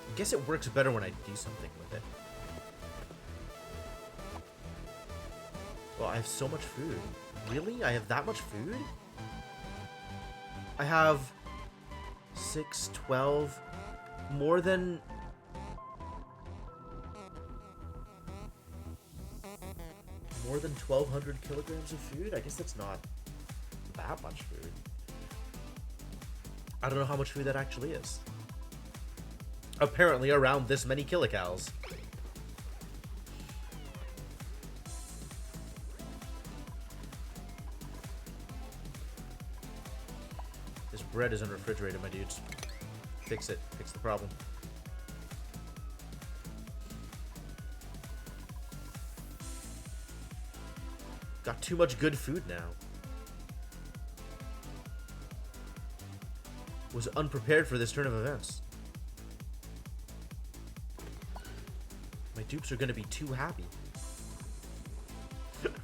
I guess it works better when I do something with it. Well, I have so much food. Really? I have that much food? I have 6, 12, more than... More than 1,200 kilograms of food? I guess that's not that much food. I don't know how much food that actually is. Apparently around this many kilocalories. This bread is unrefrigerated, my dudes. Fix it. Fix the problem. Got too much good food now. Was unprepared for this turn of events. My dupes are gonna be too happy.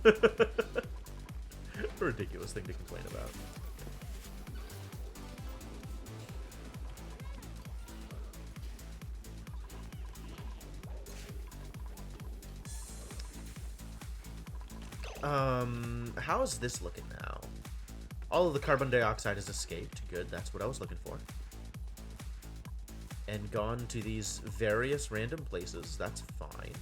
A ridiculous thing to complain about. How is this looking now? All of the carbon dioxide has escaped. Good, that's what I was looking for. And gone to these various random places. That's fine.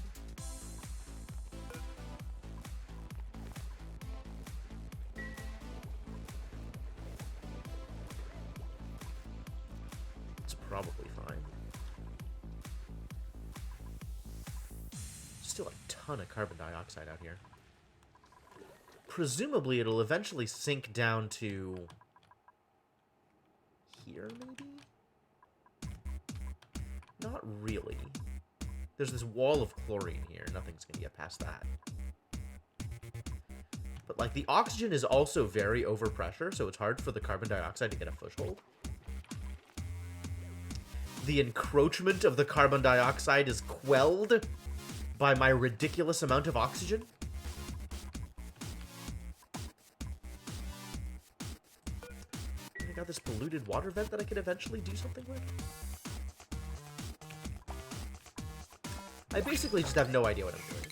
It's probably fine. Still a ton of carbon dioxide out here. presumably it'll eventually sink down to here, maybe? Not really. There's this wall of chlorine here. Nothing's gonna get past that. But, like, the oxygen is also very overpressure, so it's hard for the carbon dioxide to get a foothold. The encroachment of the carbon dioxide is quelled by my ridiculous amount of oxygen. I got this polluted water vent that I could eventually do something with. I basically just have no idea what I'm doing.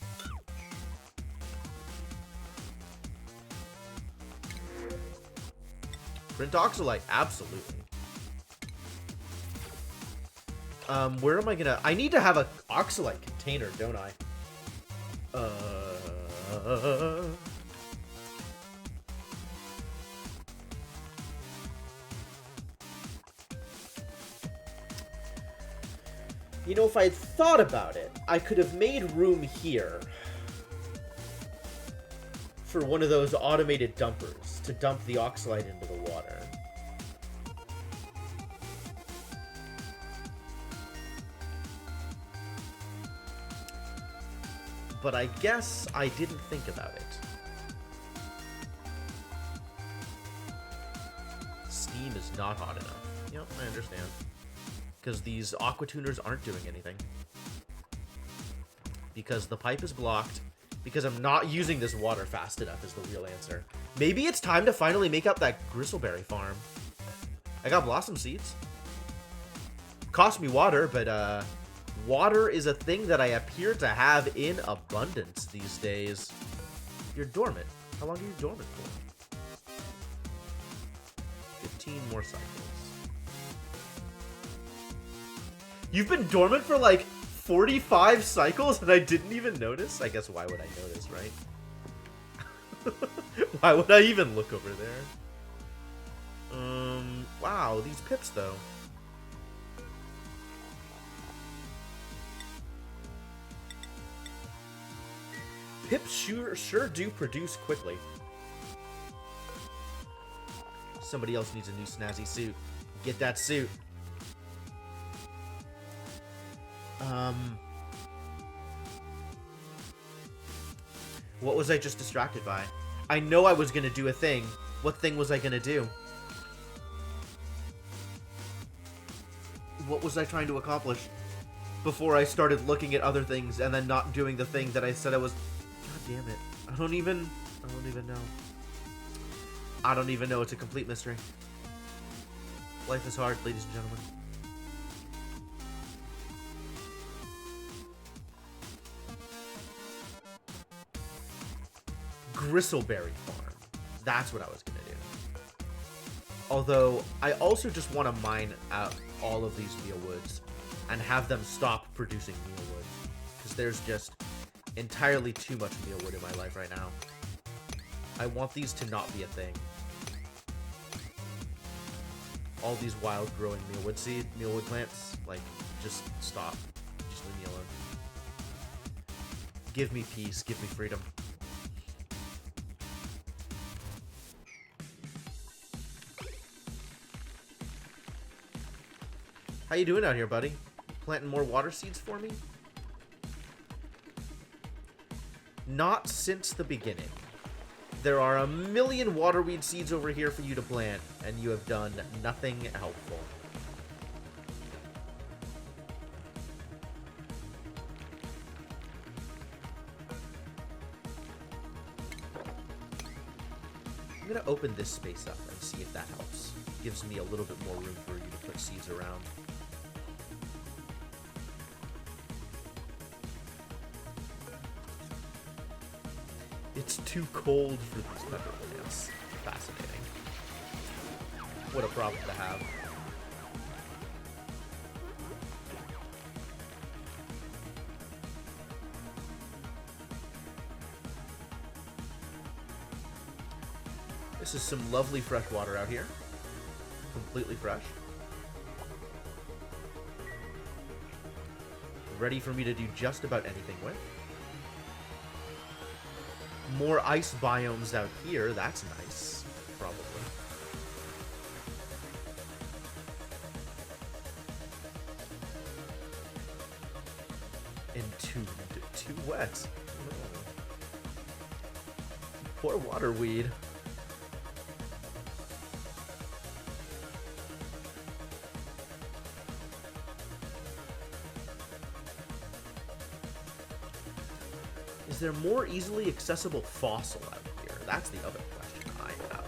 Print oxalite, absolutely. Where am I gonna... I need to have an oxalite container, don't I? You know, if I had thought about it, I could have made room here for one of those automated dumpers to dump the oxalite into the water. But I guess I didn't think about it. Steam is not hot enough. Yep, I understand. Because these aqua tuners aren't doing anything. Because the pipe is blocked. Because I'm not using this water fast enough is the real answer. Maybe it's time to finally make up that gristleberry farm. I got blossom seeds. Cost me water, but water is a thing that I appear to have in abundance these days. You're dormant. How long are you dormant for? 15 more cycles. You've been dormant for like 45 cycles and I didn't even notice? I guess why would I notice, right? Why would I even look over there? Wow, these pips though. Pips sure do produce quickly. Somebody else needs a new snazzy suit. Get that suit. What was I just distracted by? I know I was gonna do a thing. What thing was I gonna do? What was I trying to accomplish before I started looking at other things and then not doing the thing that I said I was... God damn it. I don't even know. I don't even know. It's a complete mystery. Life is hard, ladies and gentlemen. Gristleberry farm. That's what I was gonna do. Although, I also just want to mine out all of these mealwoods and have them stop producing mealwood. Because there's just entirely too much mealwood in my life right now. I want these to not be a thing. All these wild growing mealwood plants, like, just stop. Just leave me alone. Give me peace, give me freedom. How you doing out here, buddy? Planting more water seeds for me? Not since the beginning. There are a million waterweed seeds over here for you to plant, and you have done nothing helpful. I'm gonna open this space up and see if that helps. Gives me a little bit more room for you to put seeds around. It's too cold for these pepper plants. Fascinating. What a problem to have. This is some lovely fresh water out here. Completely fresh. Ready for me to do just about anything with. More ice biomes out here. That's nice. Probably. Entombed. Too wet. No. Poor waterweed. Is there more easily accessible fossil out here? That's the other question I have.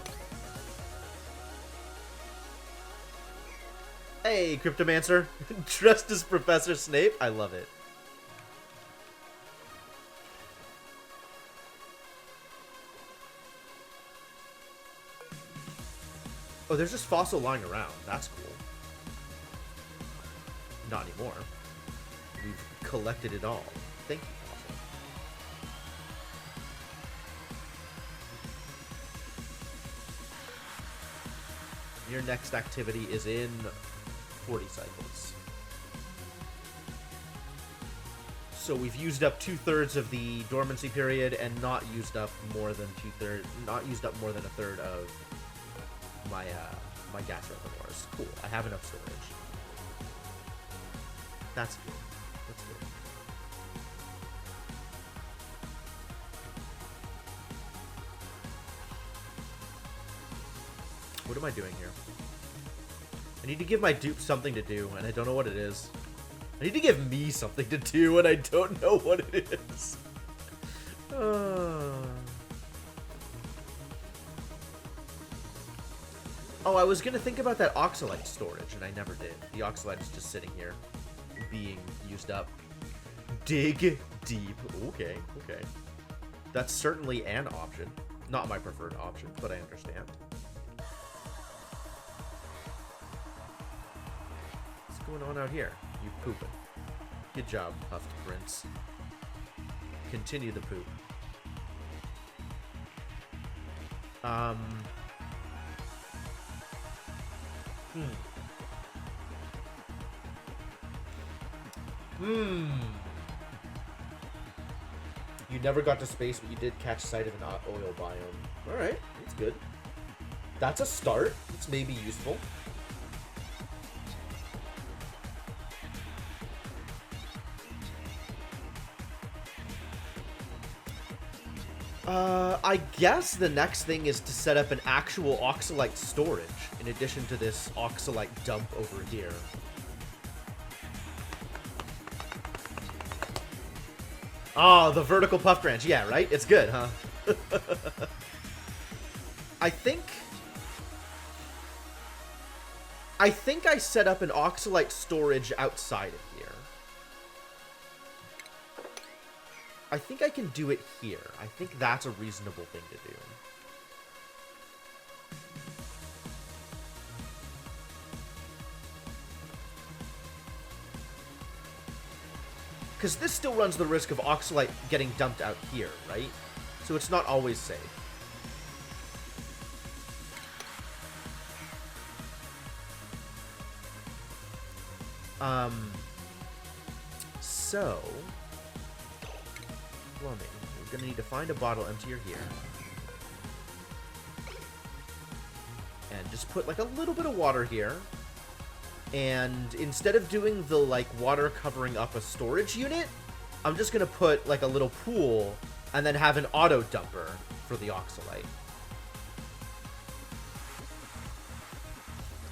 Hey, Cryptomancer. Dressed as Professor Snape. I love it. Oh, there's just fossil lying around. That's cool. Not anymore. We've collected it all. Thank you. Your next activity is in 40 cycles. So we've used up 2/3 of the dormancy period and not used up more than more than a third of my my gas reservoirs. Cool. I have enough storage. That's good. That's good. What am I doing here? I need to give my dupe something to do, and I don't know what it is. I need to give me something to do, and I don't know what it is. Oh, I was gonna think about that oxalite storage, and I never did. The oxalite is just sitting here, being used up. Dig deep. Okay, okay. That's certainly an option. Not my preferred option, but I understand. What's going on out here? You pooping. Good job, Puffed Prince. Continue the poop. You never got to space, but you did catch sight of an oil biome. Alright, that's good. That's a start. It's maybe useful. I guess the next thing is to set up an actual oxalite storage, in addition to this oxalite dump over here. Oh, the vertical puff branch. Yeah, right? It's good, huh? I think I set up an oxalite storage outside of here. I think I can do it here. I think that's a reasonable thing to do. Because this still runs the risk of oxalite getting dumped out here, right? So it's not always safe. So... plumbing. We're going to need to find a bottle emptier here. And just put, like, a little bit of water here. And instead of doing the, like, water covering up a storage unit, I'm just going to put, like, a little pool and then have an auto dumper for the oxalite.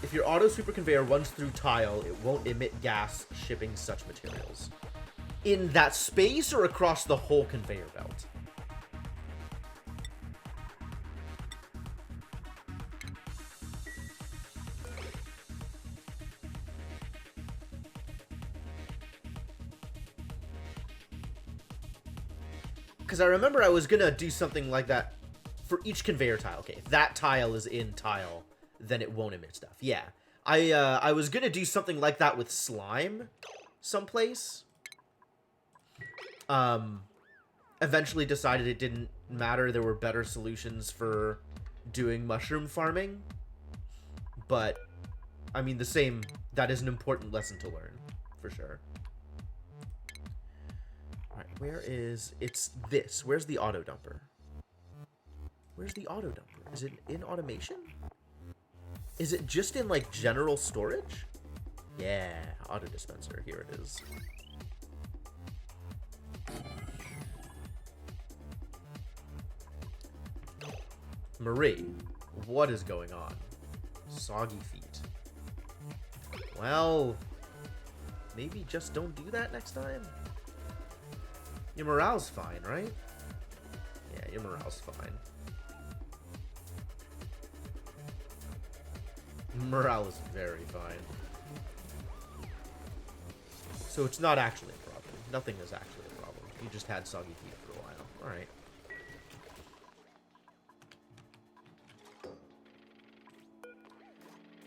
If your auto super conveyor runs through tile, it won't emit gas shipping such materials. In that space or across the whole conveyor belt? Because I remember I was going to do something like that for each conveyor tile. Okay, if that tile is in tile, then it won't emit stuff. Yeah. I was going to do something like that with slime someplace. Eventually decided it didn't matter. There were better solutions for doing mushroom farming. But, I mean, that is an important lesson to learn, for sure. Alright, it's this. Where's the auto dumper? Where's the auto dumper? Is it in automation? Is it just in, like, general storage? Yeah, auto dispenser. Here it is. Marie, what is going on? Soggy feet. Well, maybe just don't do that next time. Your morale's fine, right? Yeah, your morale's fine. Morale is very fine. So it's not actually a problem. Nothing is actually a problem. You just had soggy feet for a while. Alright.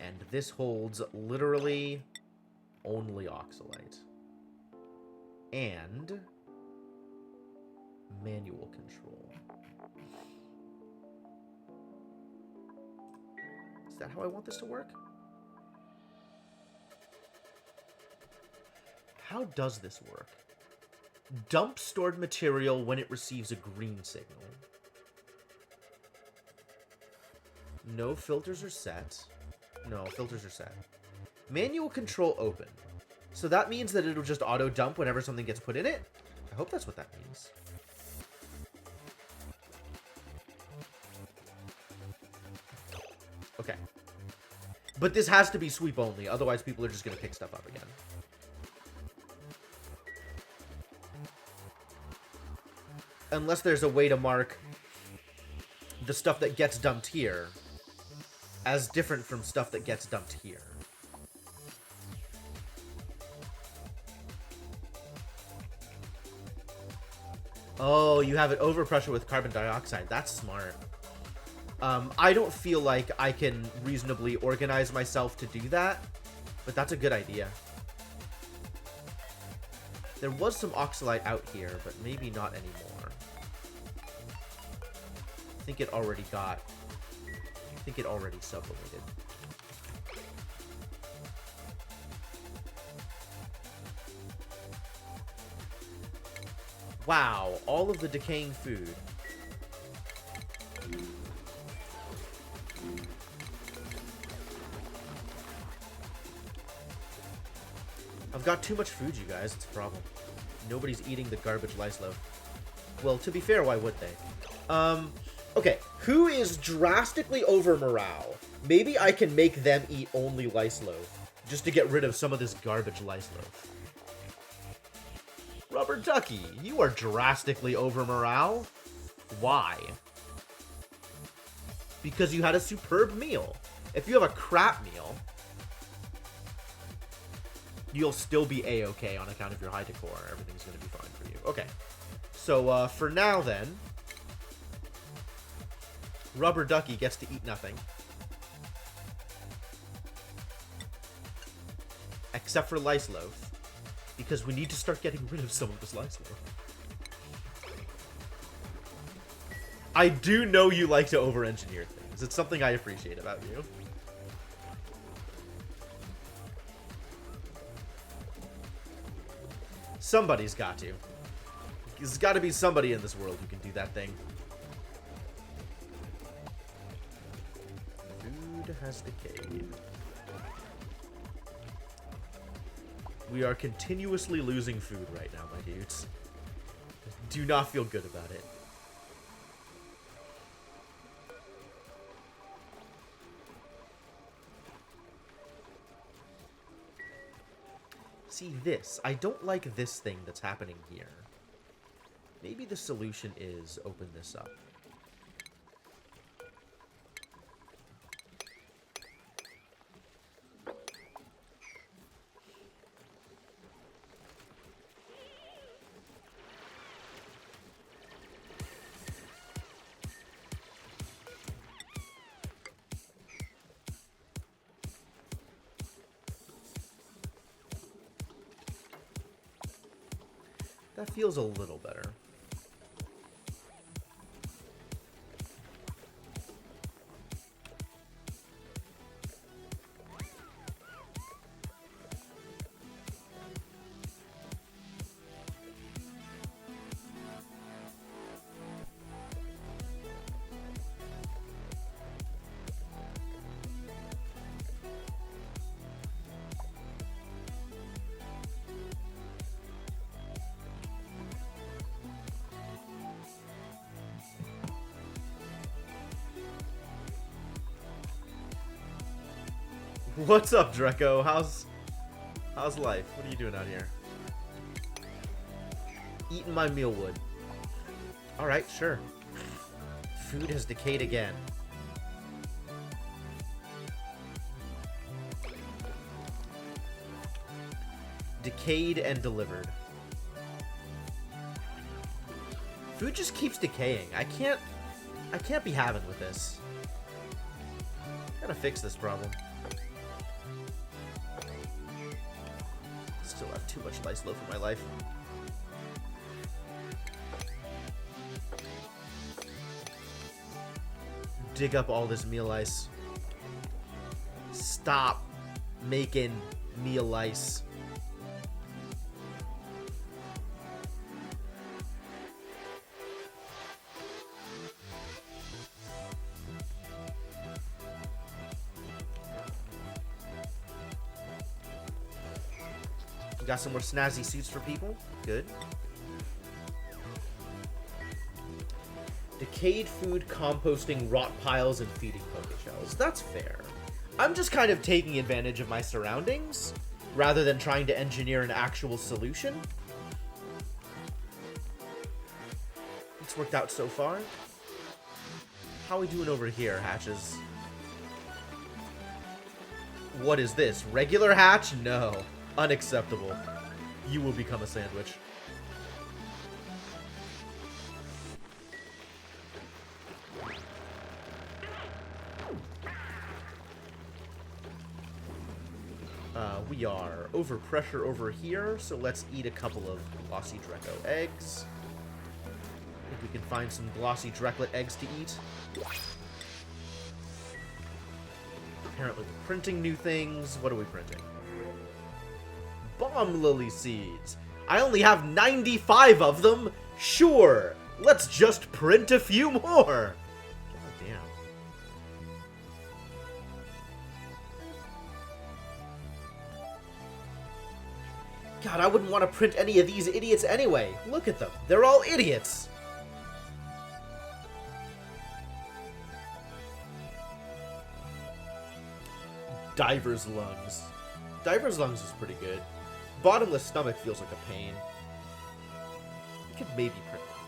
And this holds literally only oxalite. And manual control. Is that how I want this to work? How does this work? Dump stored material when it receives a green signal. No filters are set. No, filters are set. Manual control open. So that means that it'll just auto dump whenever something gets put in it? I hope that's what that means. Okay. But this has to be sweep only, otherwise people are just going to pick stuff up again. Unless there's a way to mark the stuff that gets dumped here as different from stuff that gets dumped here. Oh, you have it overpressure with carbon dioxide. That's smart. I don't feel like I can reasonably organize myself to do that, but that's a good idea. There was some oxalite out here, but maybe not anymore. I think it already sublimated. Wow, all of the decaying food. I've got too much food, you guys. It's a problem. Nobody's eating the garbage lice loaf. Well, to be fair, why would they? Okay. Who is drastically over morale? Maybe I can make them eat only lice loaf, just to get rid of some of this garbage lice loaf. Rubber Ducky, you are drastically over morale. Why? Because you had a superb meal. If you have a crap meal, you'll still be A-okay on account of your high decor. Everything's going to be fine for you. Okay. So, for now, then, Rubber Ducky gets to eat nothing. Except for Lice Loaf. Because we need to start getting rid of some of this Lice Loaf. I do know you like to over-engineer things. It's something I appreciate about you. Somebody's got to. There's got to be somebody in this world who can do that thing. Food has decayed. We are continuously losing food right now, my dudes. Do not feel good about it. See this. I don't like this thing that's happening here. Maybe the solution is open this up. That feels a little better. What's up, Draco? How's life? What are you doing out here? Eating my mealwood. Alright, sure. Food has decayed again. Decayed and delivered. Food just keeps decaying. I can't be having with this. Gotta fix this problem. Still have too much lice loaf in my life. Dig up all this meal ice. Stop making meal ice. Got some more snazzy suits for people. Good. Decayed food, composting, rot piles, and feeding Pokeshells. That's fair. I'm just kind of taking advantage of my surroundings, rather than trying to engineer an actual solution. It's worked out so far. How are we doing over here, hatches? What is this? Regular hatch? No. Unacceptable. You will become a sandwich. We are over pressure over here, so let's eat a couple of glossy Dreco eggs. I think we can find some glossy Dreklet eggs to eat. Apparently we're printing new things. What are we printing? Bomb lily seeds. I only have 95 of them. Sure, let's just print a few more. God damn. God, I wouldn't want to print any of these idiots anyway. Look at them. They're all idiots. Diver's lungs. Diver's lungs is pretty good. Bottomless stomach feels like a pain. We could maybe print one.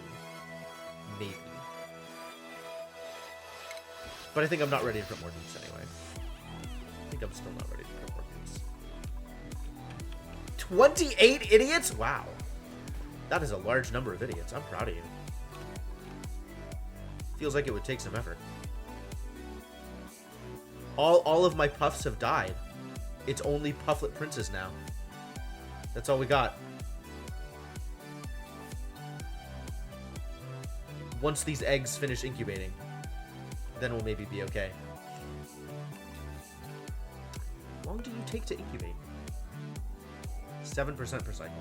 Maybe. But I think I'm not ready to print more dudes anyway. I think I'm still not ready to print more dudes. 28 idiots? Wow. That is a large number of idiots. I'm proud of you. Feels like it would take some effort. All of my puffs have died. It's only Pufflet Princes now. That's all we got. Once these eggs finish incubating, then we'll maybe be okay. How long do you take to incubate? 7% per cycle.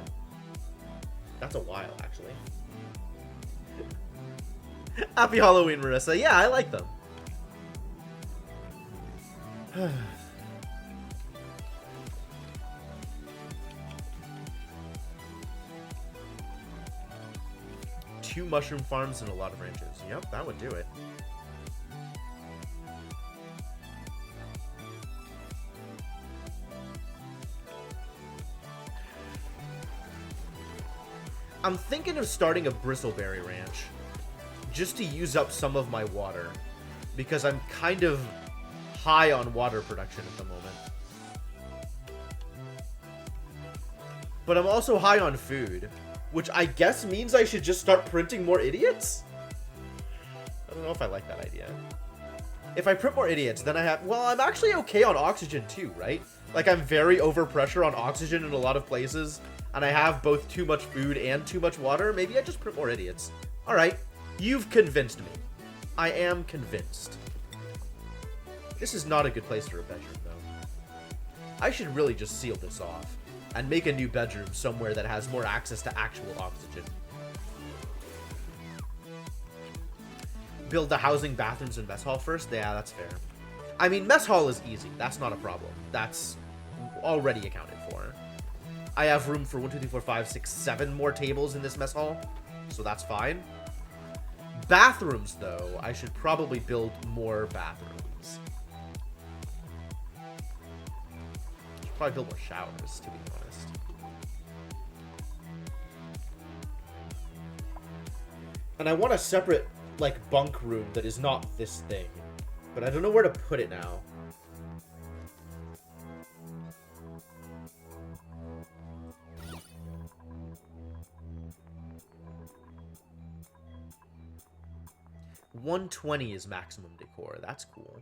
That's a while, actually. Happy Halloween, Marissa. Yeah, I like them. Two mushroom farms and a lot of ranches. Yep, that would do it. I'm thinking of starting a bristleberry ranch just to use up some of my water because I'm kind of high on water production at the moment. But I'm also high on food, which I guess means I should just start printing more idiots? I don't know if I like that idea. If I print more idiots, then I have... Well, I'm actually okay on oxygen too, right? Like, I'm very overpressure on oxygen in a lot of places, and I have both too much food and too much water. Maybe I just print more idiots. Alright, you've convinced me. I am convinced. This is not a good place for a bedroom, though. I should really just seal this off and make a new bedroom somewhere that has more access to actual oxygen. Build the housing, bathrooms, and mess hall first? Yeah, that's fair. I mean, mess hall is easy. That's not a problem. That's already accounted for. I have room for 1, 2, 3, 4, 5, 6, 7 more tables in this mess hall, so that's fine. Bathrooms, though, I should probably build more bathrooms. Probably build more showers, to be honest. And I want a separate, like, bunk room that is not this thing. But I don't know where to put it now. $120 is maximum decor. That's cool.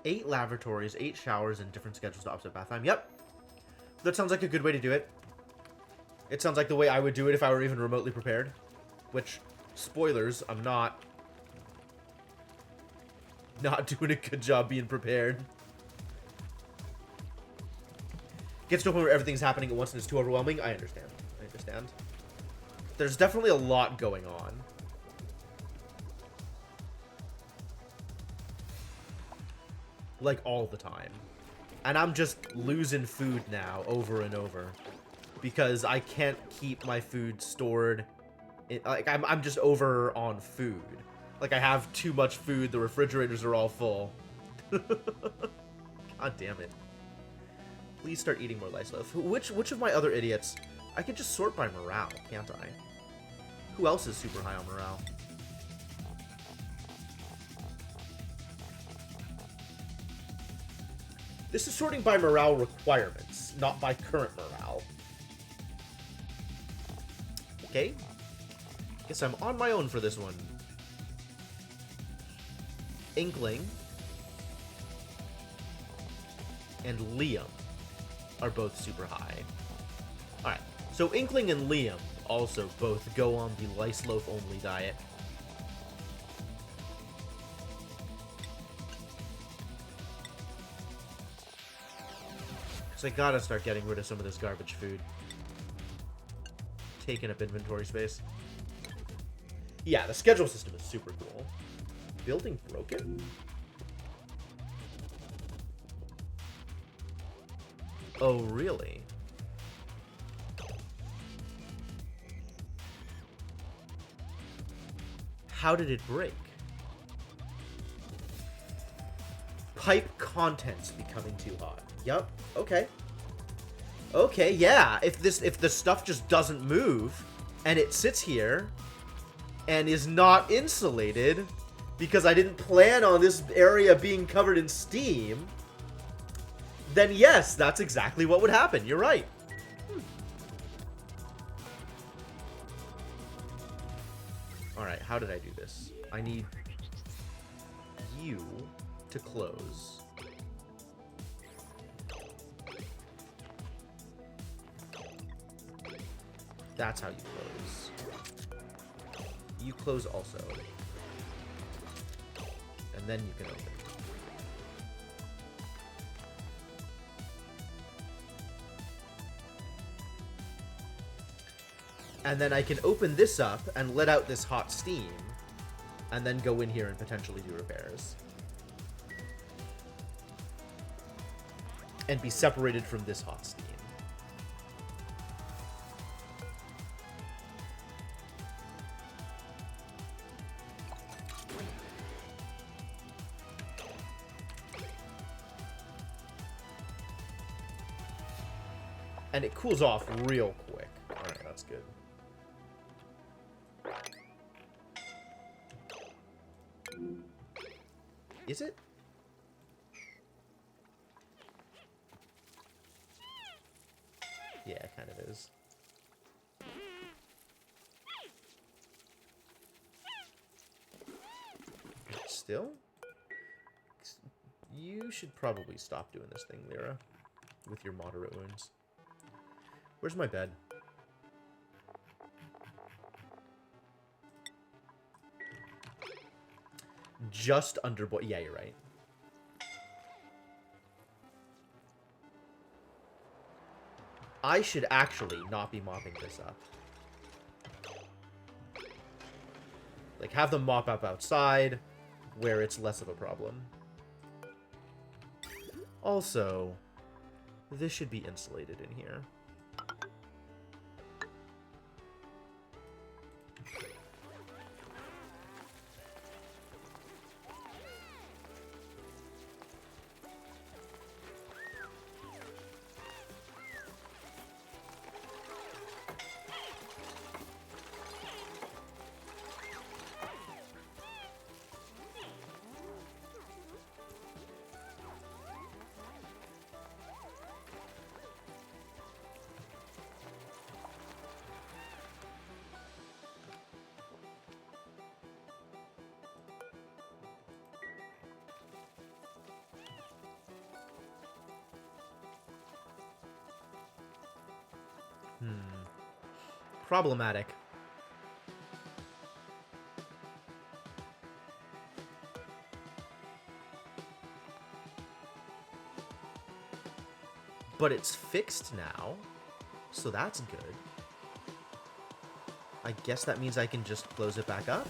Eight lavatories, 8 showers, and different schedules to offset bath time. Yep. That sounds like a good way to do it. It sounds like the way I would do it if I were even remotely prepared. Which, spoilers, I'm not. Not doing a good job being prepared. Gets to a point where everything's happening at once and it's too overwhelming. I understand. I understand. There's definitely a lot going on. Like, all the time. And I'm just losing food now, over and over. Because I can't keep my food stored. Like, I'm just over on food. Like, I have too much food, the refrigerators are all full. God damn it. Please start eating more lice loaf. Which of my other idiots? I could just sort by morale, can't I? Who else is super high on morale? This is sorting by morale requirements, not by current morale. Okay. Guess I'm on my own for this one. Inkling and Liam are both super high. Alright, so Inkling and Liam also both go on the lice loaf only diet. I gotta start getting rid of some of this garbage food. Taking up inventory space. Yeah, the schedule system is super cool. Building broken? Oh, really? How did it break? Pipe contents becoming too hot. Yup. Okay. Okay, yeah. If the stuff just doesn't move and it sits here and is not insulated because I didn't plan on this area being covered in steam, then yes, that's exactly what would happen. You're right. Alright, how did I do this? I need you to close. That's how you close. You close also. And then you can open. And then I can open this up and let out this hot steam. And then go in here and potentially do repairs. And be separated from this hot steam. And it cools off real quick. Alright, that's good. Is it? Yeah, it kind of is. Still? You should probably stop doing this thing, Lyra. With your moderate wounds. Where's my bed? Just under boy. Yeah, you're right. I should actually not be mopping this up. Like, have them mop up outside, where it's less of a problem. Also, this should be insulated in here. Problematic. But it's fixed now, so that's good. I guess that means I can just close it back up.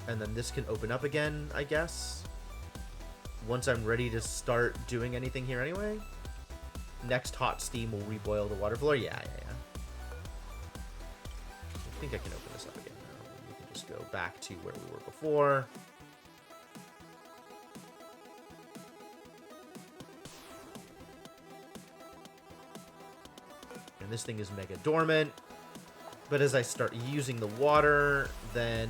And then this can open up again, I guess. Once I'm ready to start doing anything here anyway. Next hot steam will reboil the water floor. Yeah. I think I can open this up again now. We can just go back to where we were before. And this thing is mega dormant. But as I start using the water, then...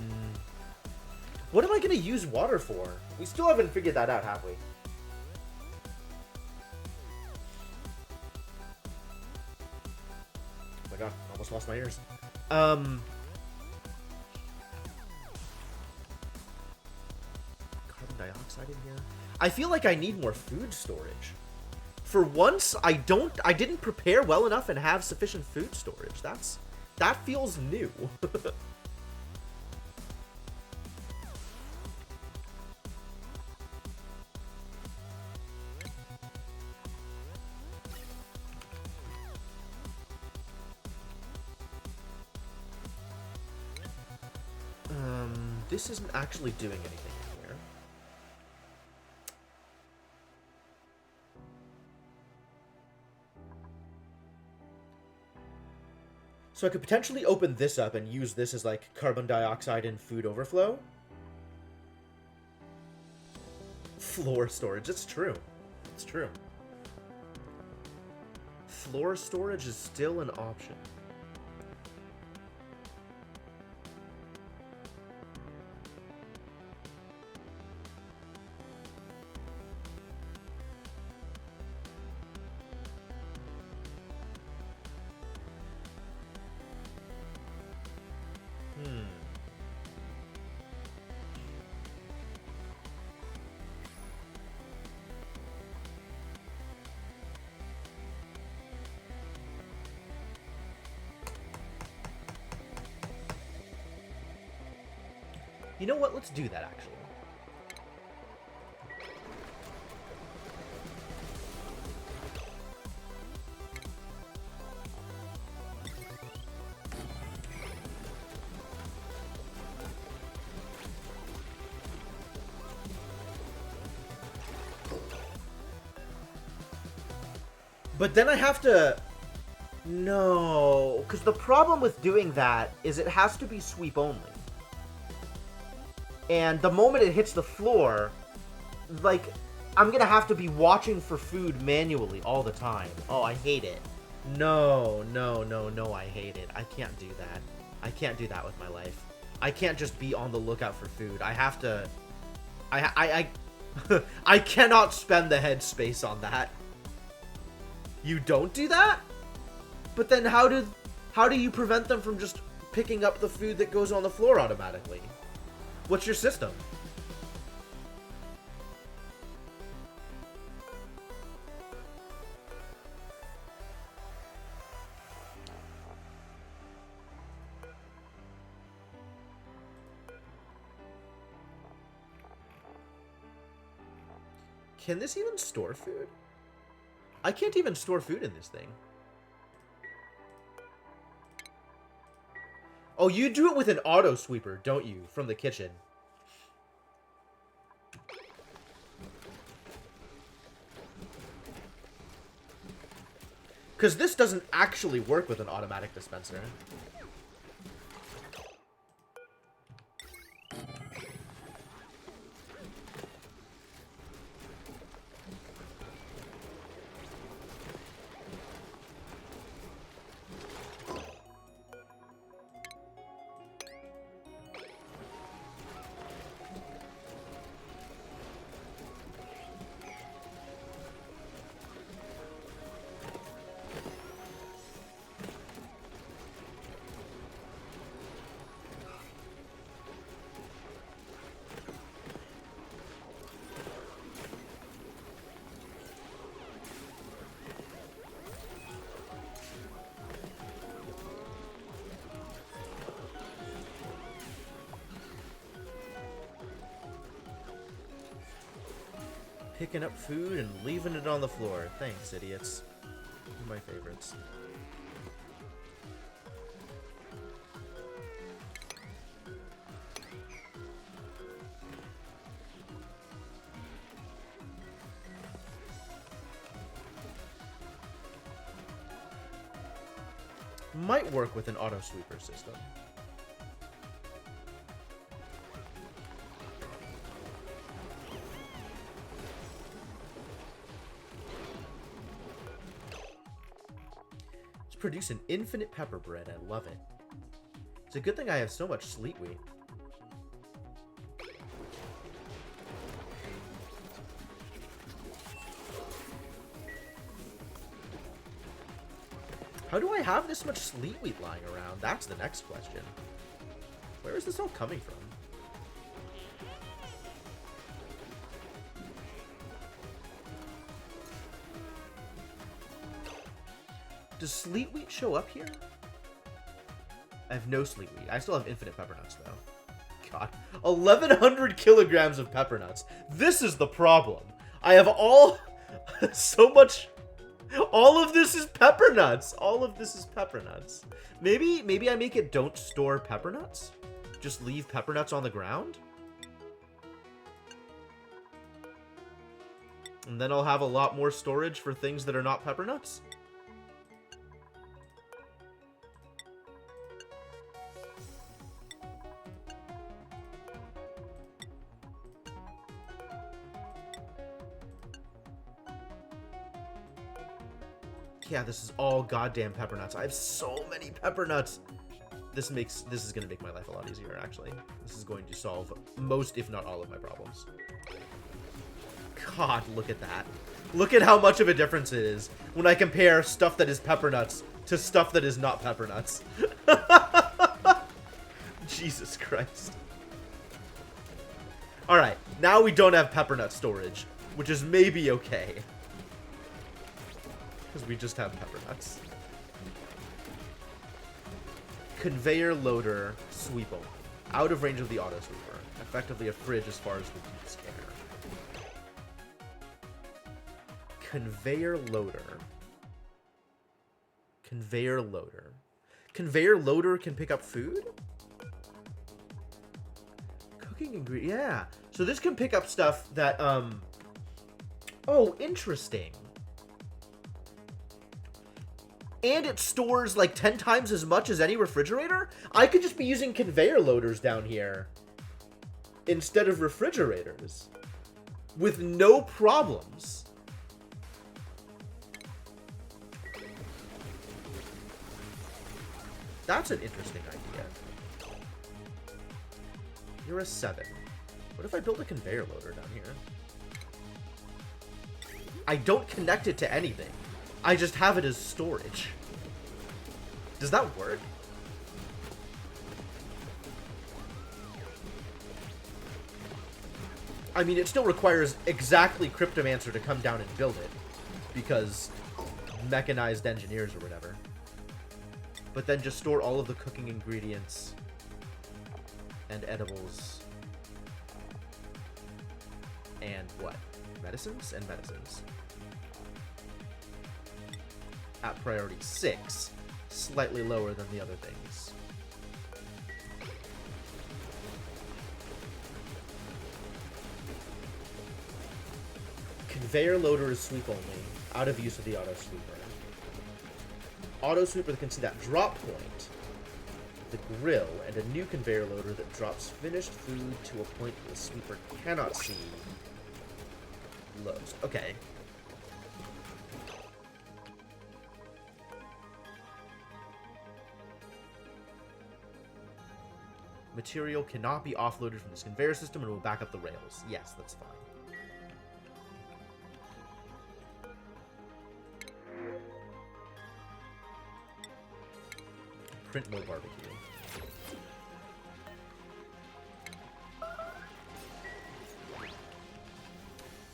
What am I going to use water for? We still haven't figured that out, have we? Oh my god, I almost lost my ears. Carbon dioxide in here. I feel like I need more food storage. For once, I didn't prepare well enough and have sufficient food storage. That feels new. This isn't actually doing anything in here. So I could potentially open this up and use this as like carbon dioxide and food overflow. Floor storage, it's true. It's true. Floor storage is still an option. You know what? Let's do that, actually. But then I have to... No, because the problem with doing that is it has to be sweep only. And the moment it hits the floor, like, I'm gonna have to be watching for food manually all the time. Oh, I hate it. No, I hate it. I can't do that. I can't do that with my life. I can't just be on the lookout for food. I have to... I cannot spend the headspace on that. You don't do that? But then how do you prevent them from just picking up the food that goes on the floor automatically? What's your system? Can this even store food? I can't even store food in this thing. Oh, you do it with an auto sweeper, don't you? From the kitchen. Because this doesn't actually work with an automatic dispenser. Picking up food and leaving it on the floor. Thanks, idiots. You're my favorites. Might work with an auto sweeper system. Produce an infinite pepper bread. I love it. It's a good thing I have so much sleet wheat. How do I have this much sleet wheat lying around? That's the next question. Where is this all coming from? Does sleet wheat show up here? I have no sleet wheat. I still have infinite pepper nuts, though. God. 1,100 kilograms of pepper nuts. This is the problem. I have all... so much... All of this is pepper nuts. All of this is pepper nuts. Maybe I make it don't store pepper nuts? Just leave pepper nuts on the ground? And then I'll have a lot more storage for things that are not pepper nuts? Yeah, this is all goddamn pepper nuts. I have so many pepper nuts. This is gonna make my life a lot easier, actually. This is going to solve most, if not all, of my problems. God, look at that. Look at how much of a difference it is when I compare stuff that is pepper nuts to stuff that is not pepper nuts. Jesus Christ. Alright, now we don't have pepper nut storage, which is maybe okay. Because we just have pepper nuts. Conveyor loader sweeper. Out of range of the auto sweeper. Effectively a fridge as far as the geeks care. Conveyor loader. Conveyor loader. Conveyor loader can pick up food? Cooking ingredient. Yeah. So this can pick up stuff that, Oh, interesting. And it stores like 10 times as much as any refrigerator? I could just be using conveyor loaders down here instead of refrigerators with no problems. That's an interesting idea. You're a 7. What if I build a conveyor loader down here? I don't connect it to anything. I just have it as storage. Does that work? I mean, it still requires exactly Cryptomancer to come down and build it. Because mechanized engineers or whatever. But then just store all of the cooking ingredients and edibles. And what? medicines and medicines. At priority 6, slightly lower than the other things. Conveyor loader is sweep only. Out of use of the auto sweeper. Auto sweeper can see that drop point, the grill, and a new conveyor loader that drops finished food to a point the sweeper cannot see. Loads. Okay. Material cannot be offloaded from this conveyor system and will back up the rails. Yes, that's fine. Print more barbecue.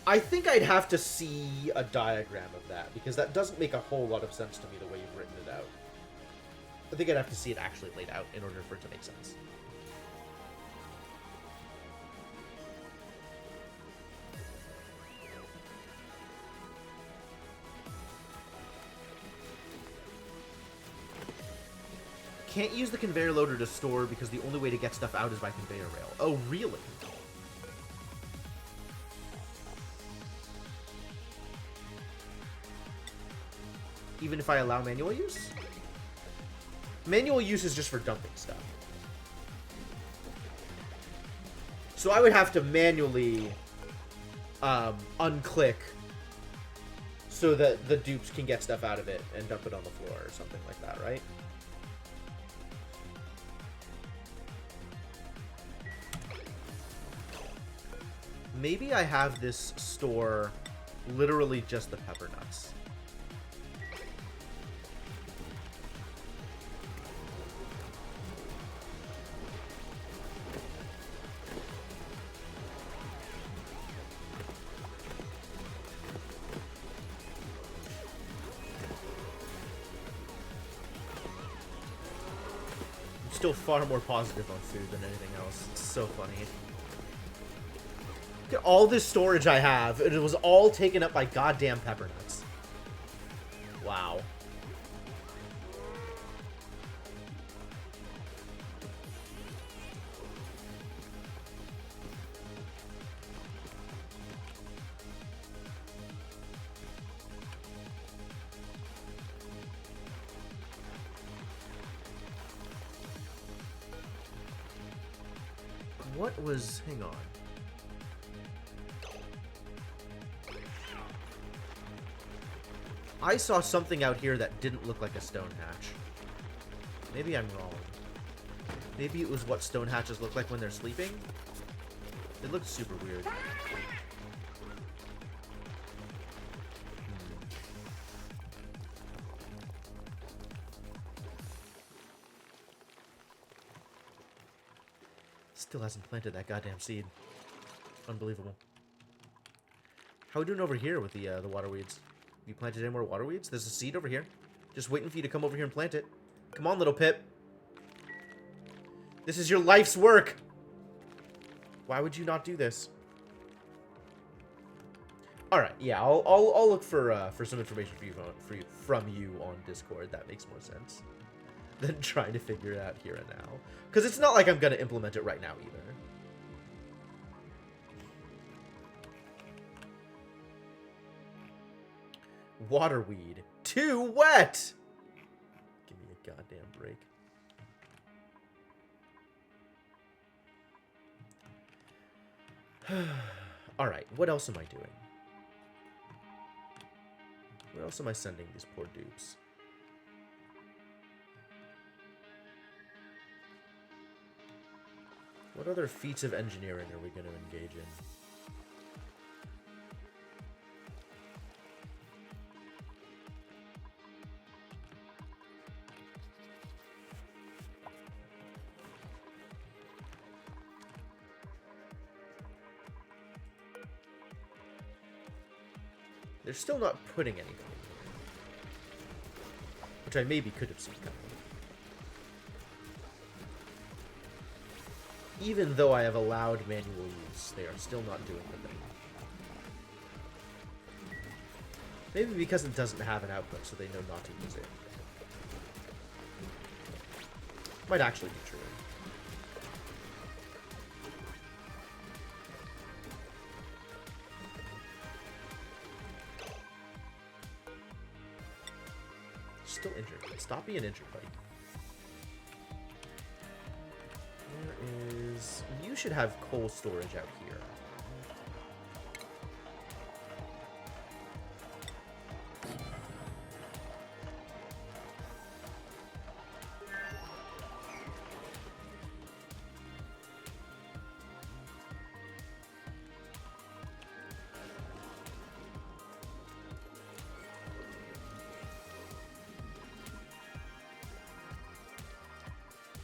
I think I'd have to see a diagram of that, because that doesn't make a whole lot of sense to me the way you've written it out. I think I'd have to see it actually laid out in order for it to make sense. Can't use the conveyor loader to store because the only way to get stuff out is by conveyor rail. Oh, really? Even if I allow manual use? Manual use is just for dumping stuff. So I would have to manually unclick so that the dupes can get stuff out of it and dump it on the floor or something like that, right? Maybe I have this store literally just the pepper nuts. I'm still far more positive on food than anything else. It's so funny. Look at all this storage I have, and it was all taken up by goddamn pepper nuts. Wow. What was... hang on. I saw something out here that didn't look like a stone hatch. Maybe I'm wrong. Maybe it was what stone hatches look like when they're sleeping? It looked super weird. Still hasn't planted that goddamn seed. Unbelievable. How are we doing over here with the water weeds? You planted any more water weeds? There's a seed over here. Just waiting for you to come over here and plant it. Come on, little Pip. This is your life's work. Why would you not do this? All right, yeah, I'll look for some information from you on Discord. That makes more sense than trying to figure it out here and now. Because it's not like I'm gonna implement it right now either. Waterweed. Too wet! Give me a goddamn break. Alright, what else am I doing? Where else am I sending these poor dupes? What other feats of engineering are we going to engage in? They're still not putting anything in here, which I maybe could have seen coming. Even though I have allowed manual use, they are still not doing the thing. Maybe because it doesn't have an output, so they know not to use it. Might actually be true. Still injured. Stop being injured, buddy. Where is... You should have coal storage out here.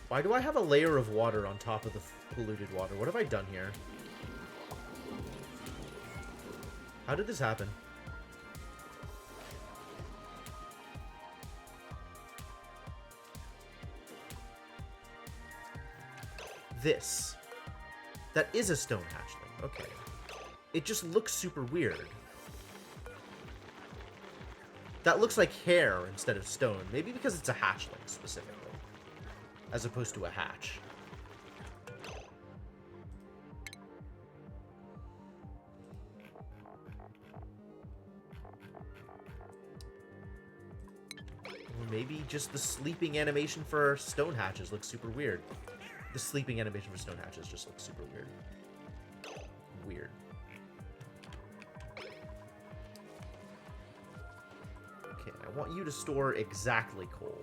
Why do I have a layer of water on top of the polluted water? What have I done here? How did this happen? This. That is a stone hatchling. Okay. It just looks super weird. That looks like hair instead of stone. Maybe because it's a hatchling, specifically. As opposed to a hatch. Or maybe just the sleeping animation for stone hatches looks super weird. The sleeping animation for stone hatches just looks super weird. Weird. Okay, I want you to store exactly coal.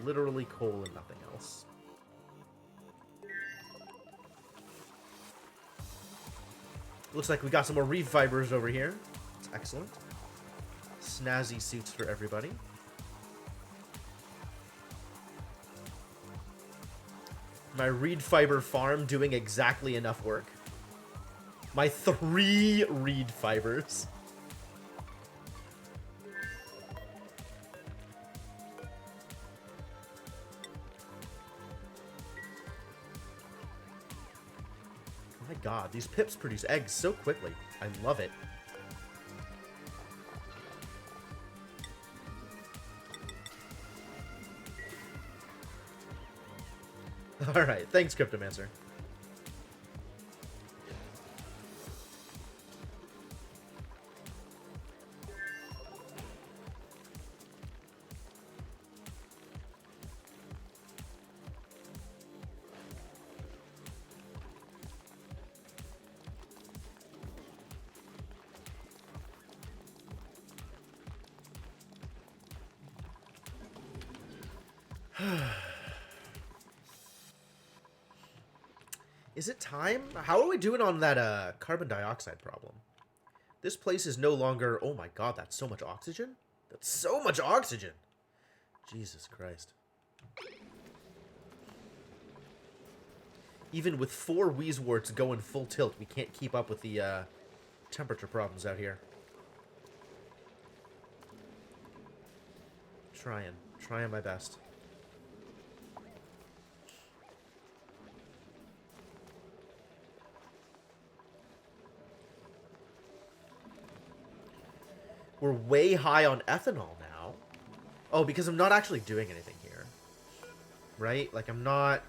Literally coal and nothing else. Looks like we got some more reed fibers over here. It's excellent. Snazzy suits for everybody. My reed fiber farm doing exactly enough work. My 3 reed fibers. My god, these pips produce eggs so quickly. I love it. Alright, thanks, Cryptomancer. Is it time? How are we doing on that carbon dioxide problem? This place is no longer... Oh my god, that's so much oxygen? That's so much oxygen! Jesus Christ. Even with 4 Wheezeworts going full tilt, we can't keep up with the temperature problems out here. Trying my best. We're way high on ethanol now. Oh, because I'm not actually doing anything here. Right? Like, I'm not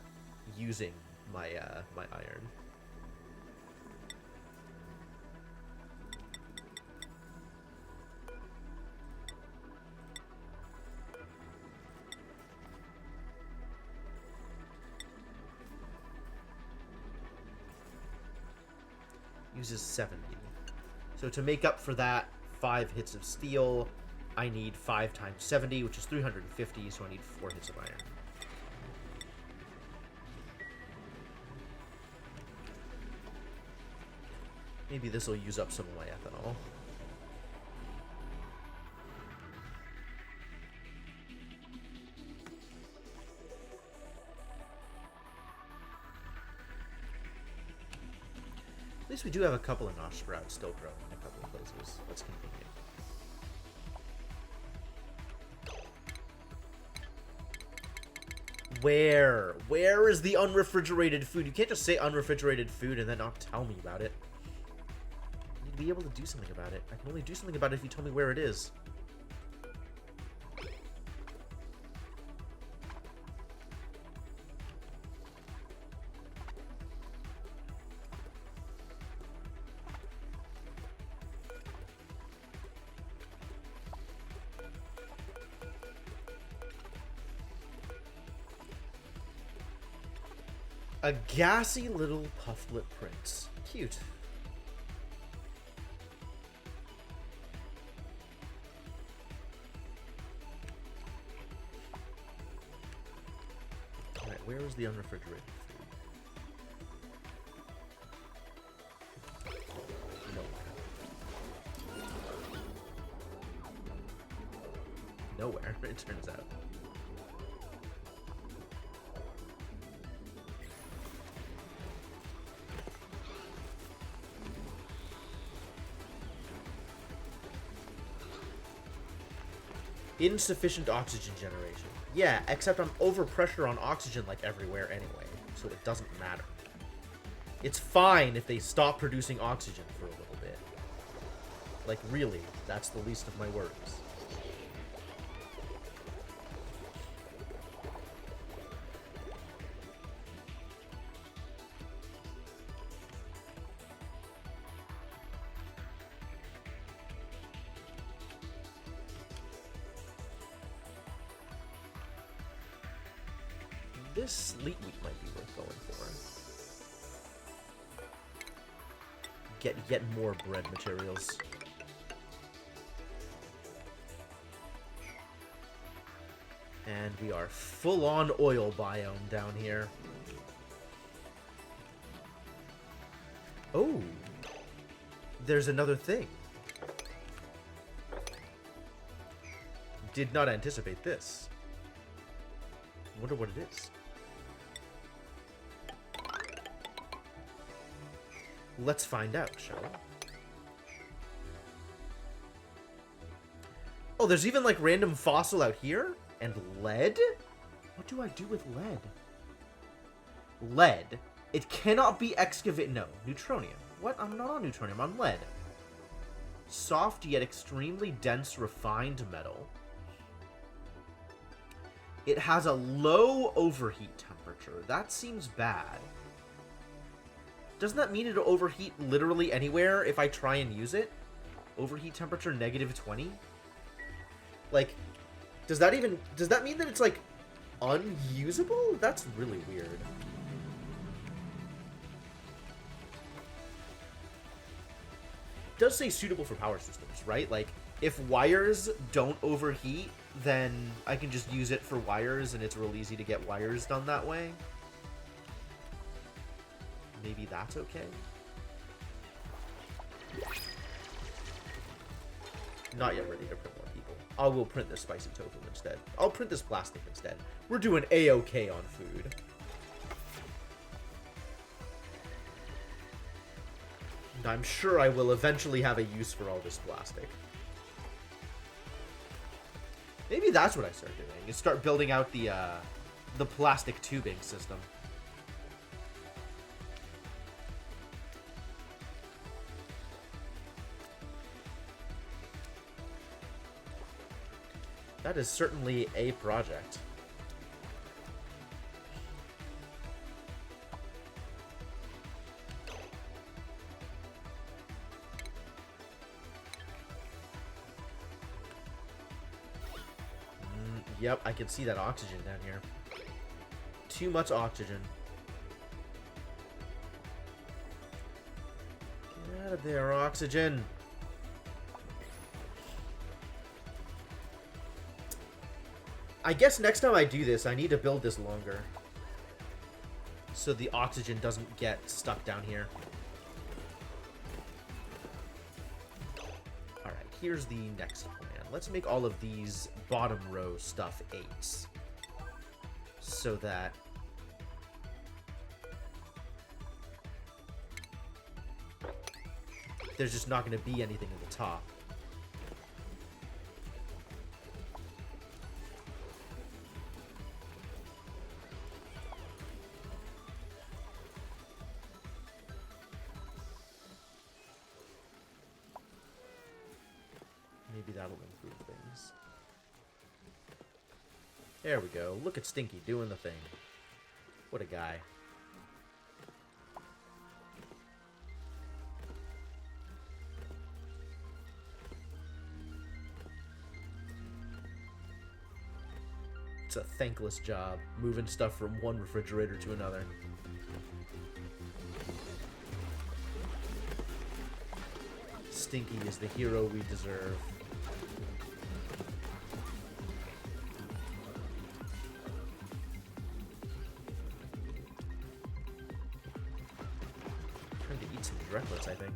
using my, my iron. Uses 70. So to make up for that 5 hits of steel, I need 5 times 70, which is 350, so I need 4 hits of iron. Maybe this will use up some of my ethanol. At least we do have a couple of Nosh sprouts still growing in a couple of places. That's convenient. Where? Where is the unrefrigerated food? You can't just say unrefrigerated food and then not tell me about it. I need to be able to do something about it. I can only do something about it if you tell me where it is. A gassy little pufflet prince. Cute. Alright, where is the unrefrigerated food? Nowhere. Nowhere, it turns out. Insufficient oxygen generation. Yeah, except I'm overpressure on oxygen like everywhere anyway, so it doesn't matter. It's fine if they stop producing oxygen for a little bit. Like, really, that's the least of my worries. This sleet wheat might be worth going for. Get more bread materials. And we are full-on oil biome down here. Oh! There's another thing. Did not anticipate this. Wonder what it is. Let's find out, shall we? Oh, there's even, like, random fossil out here? And lead? What do I do with lead? Lead. It cannot be excavated. No, neutronium. What? I'm not on neutronium. I'm on lead. Soft yet extremely dense refined metal. It has a low overheat temperature. That seems bad. Doesn't that mean it'll overheat literally anywhere if I try and use it? Overheat temperature -20? Like, does that mean that it's, like, unusable? That's really weird. It does say suitable for power systems, right? Like, if wires don't overheat, then I can just use it for wires, and it's real easy to get wires done that way. Maybe that's okay? Not yet ready to print more people. I will print this spicy tofu instead. I'll print this plastic instead. We're doing A-okay on food. And I'm sure I will eventually have a use for all this plastic. Maybe that's what I start doing, is start building out the plastic tubing system. That is certainly a project. Yep, I can see that oxygen down here. Too much oxygen. Get out of there, oxygen. I guess next time I do this, I need to build this longer. So the oxygen doesn't get stuck down here. Alright, here's the next plan. Let's make all of these bottom row stuff 8s. So that... there's just not going to be anything at the top. Maybe that'll improve things. There we go. Look at Stinky doing the thing. What a guy. It's a thankless job, moving stuff from one refrigerator to another. Stinky is the hero we deserve. Trying to eat some directlets, I think.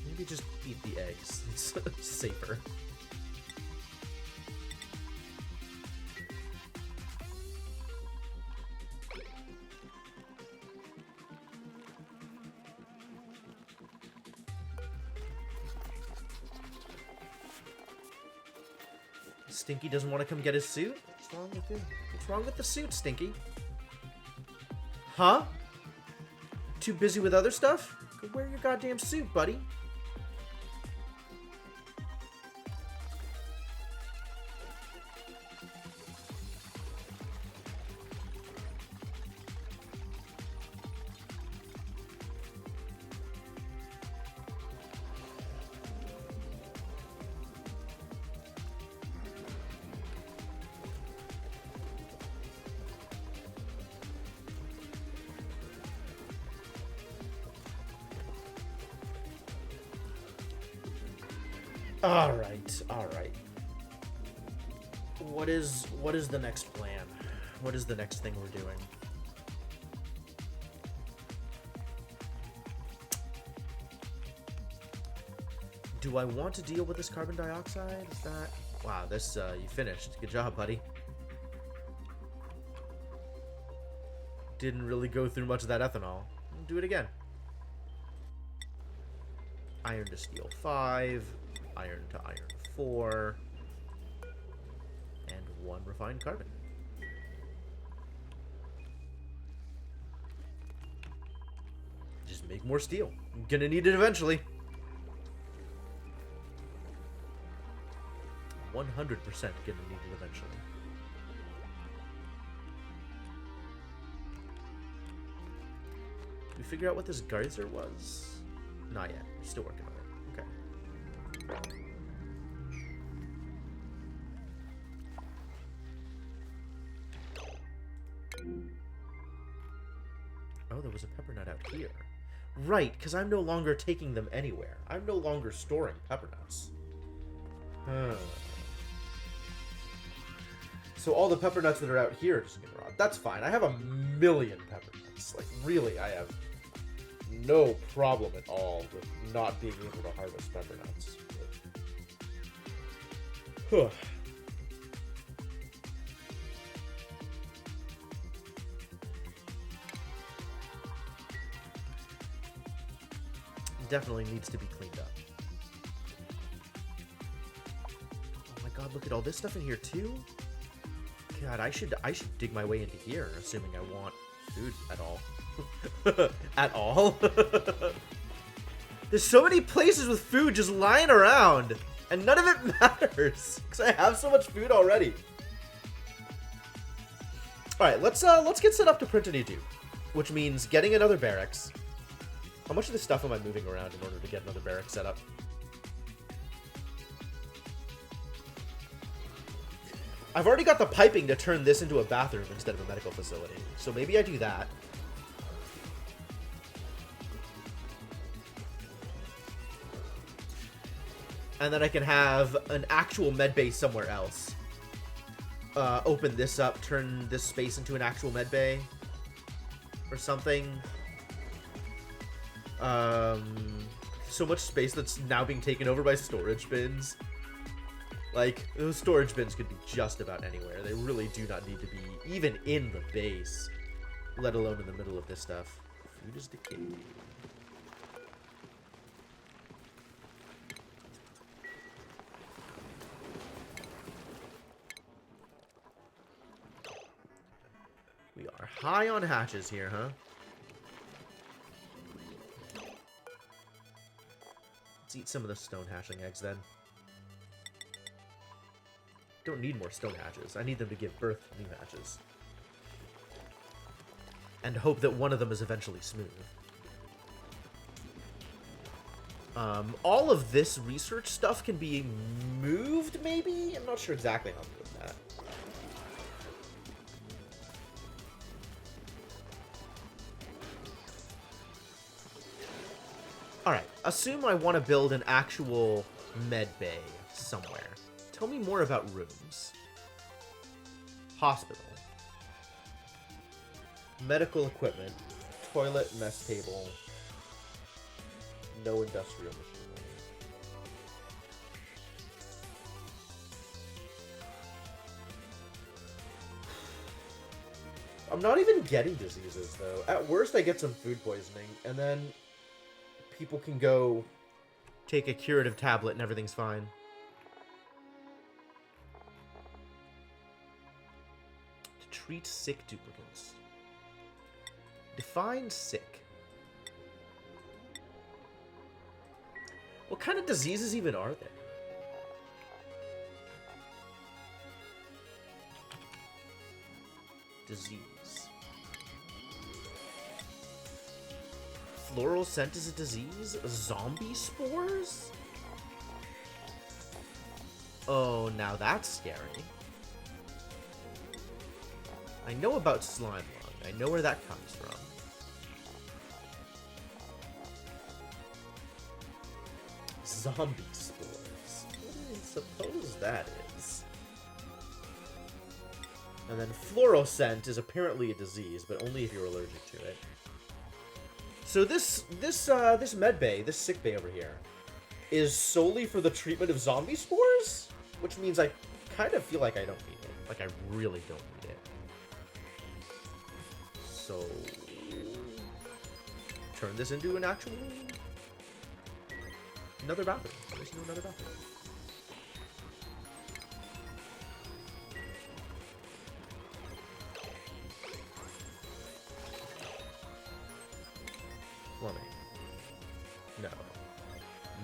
Maybe just eat the eggs. It's safer. Stinky doesn't want to come get his suit? What's wrong with you? What's wrong with the suit, Stinky? Huh? Too busy with other stuff? Go wear your goddamn suit, buddy. Alright. What is the next plan? What is the next thing we're doing? Do I want to deal with this carbon dioxide? Is that... Wow, this, you finished. Good job, buddy. Didn't really go through much of that ethanol. Do it again. Iron to steel 5. Iron to iron 4, and 1 refined carbon. Just make more steel. I'm gonna need it eventually. 100% gonna need it eventually. Did we figure out what this geyser was? Not yet. We're still working on it. Okay. Oh, there was a pepper nut out here. Right, because I'm no longer taking them anywhere. I'm no longer storing pepper nuts. So all the pepper nuts that are out here are just getting robbed. That's fine. I have a million pepper nuts. Like, really, I have no problem at all with not being able to harvest pepper nuts. Huh. Definitely needs to be cleaned up. Oh my god, look at all this stuff in here too. God, I should dig my way into here, assuming I want food at all. At all? There's so many places with food just lying around, and none of it matters because I have so much food already. All right, let's get set up to print a new tube, which means getting another barracks. How much of this stuff am I moving around in order to get another barracks set up? I've already got the piping to turn this into a bathroom instead of a medical facility, so maybe I do that. And then I can have an actual med bay somewhere else. Open this up, turn this space into an actual med bay. Or something. So much space that's now being taken over by storage bins. Like, those storage bins could be just about anywhere. They really do not need to be even in the base, let alone in the middle of this stuff. Food is decaying. We are High on hatches here, huh? Let's eat some of the stone hatchling eggs, then. Don't need more stone hatches. I need them to give birth to new hatches. And hope that one of them is eventually smooth. All of this research stuff can be moved, maybe? I'm not sure exactly how I'm doing that. Alright, assume I want to build an actual med bay somewhere. Tell me more about rooms. Hospital. Medical equipment. Toilet, mess table. No industrial machinery. I'm not even getting diseases, though. At worst, I get some food poisoning, and then people can go take a curative tablet and everything's fine. To treat sick duplicants. Define sick. What kind of diseases even are there? Disease. Floral scent is a disease? Zombie spores? Oh, now that's scary. I know about slime lung. I know where that comes from. Zombie spores. What do you suppose that is? And then fluorescent is apparently a disease, but only if you're allergic to it. So this med bay, this sick bay over here, is solely for the treatment of zombie spores? Which means I kind of feel like I don't need it. Like I really don't need it. So turn this into an actual another bathroom. There's another bathroom. Plumbing. No.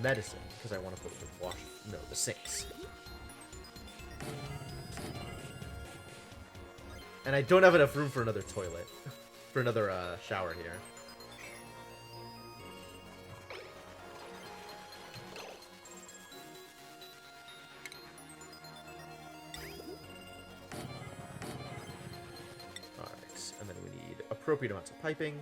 Medicine, because I want to put the wash. No, the sinks. And I don't have enough room for another toilet. For another shower here. Alright, and then we need appropriate amounts of piping.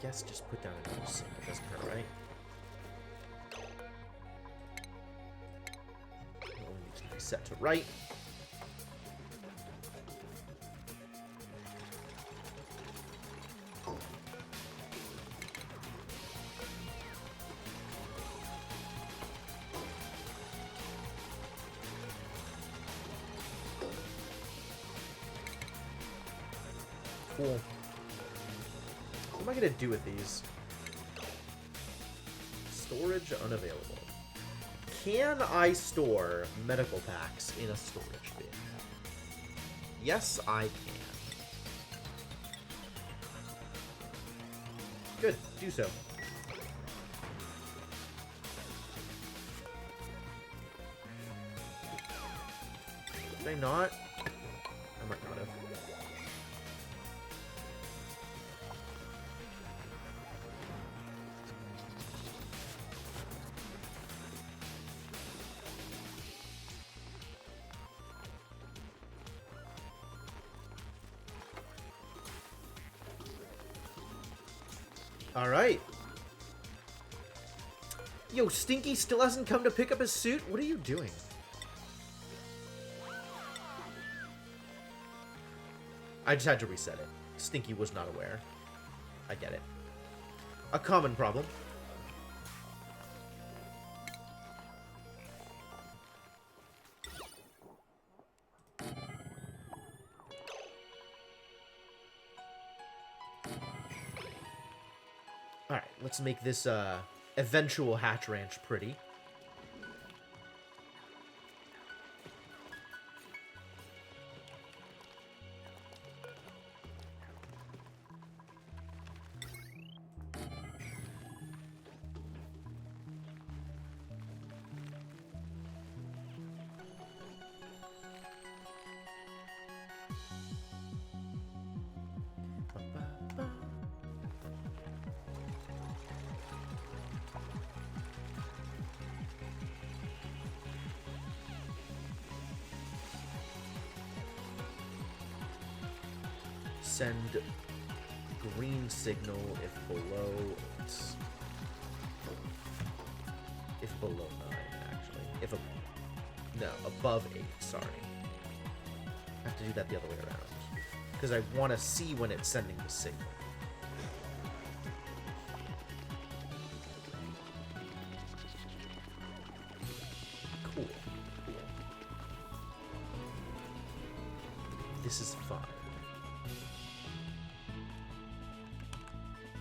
Guess just put down another sink. It doesn't hurt, right? Well, we need to be set to right. Cool. What am I gonna do with these? Storage unavailable. Can I store medical packs in a storage bin? Yes, I can. Good, do so. Did I not? I might not have. Alright. Yo, Stinky still hasn't come to pick up his suit? What are you doing? I just had to reset it. Stinky was not aware. I get it. A common problem. Alright, let's make this eventual hatch ranch pretty. Send green signal if below 8. If below 9, actually. No, above 8, sorry. I have to do that the other way around. Because I want to see when it's sending the signal. Cool. This is fine.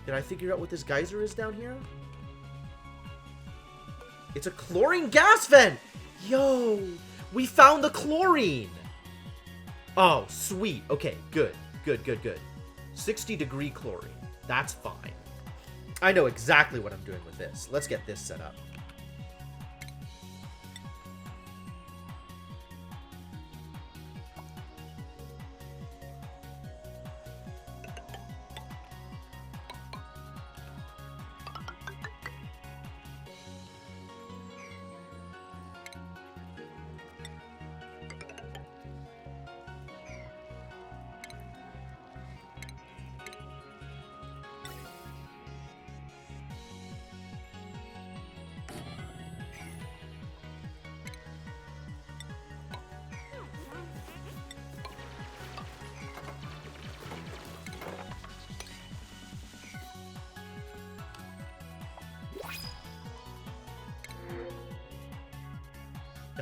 Did I figure out what this geyser is down here? It's a chlorine gas vent! Yo! We found the chlorine! Oh, sweet. Okay, good. Good, good, good. 60-degree chlorine. That's fine. I know exactly what I'm doing with this. Let's get this set up.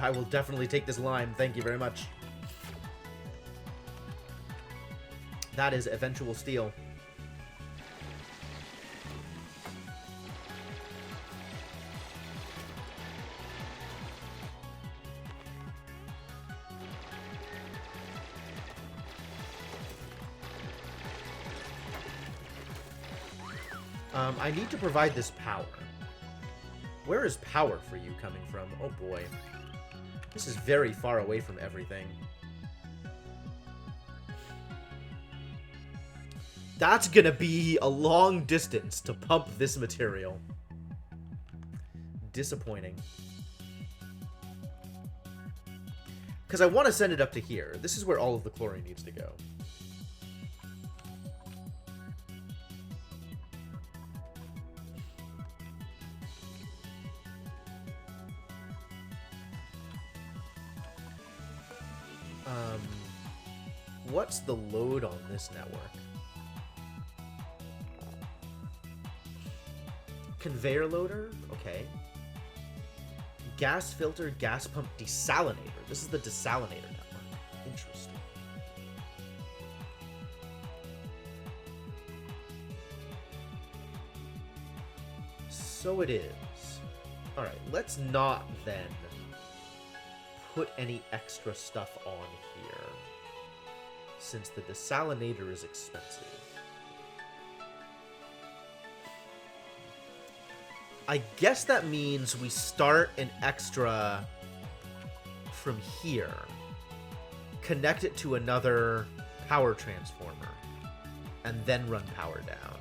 I will definitely take this lime. Thank you very much. That is eventual steel. I need to provide this power. Where is power for you coming from? Oh boy. This is very far away from everything. That's gonna be a long distance to pump this material. Disappointing. Because I want to send it up to here. This is where all of the chlorine needs to go. What's the load on this network? Conveyor loader? Okay. Gas filter, gas pump, desalinator. This is the desalinator network. Interesting. So it is. Alright, let's not then put any extra stuff on here, since the desalinator is expensive. I guess that means we start an extra from here, connect it to another power transformer, and then run power down.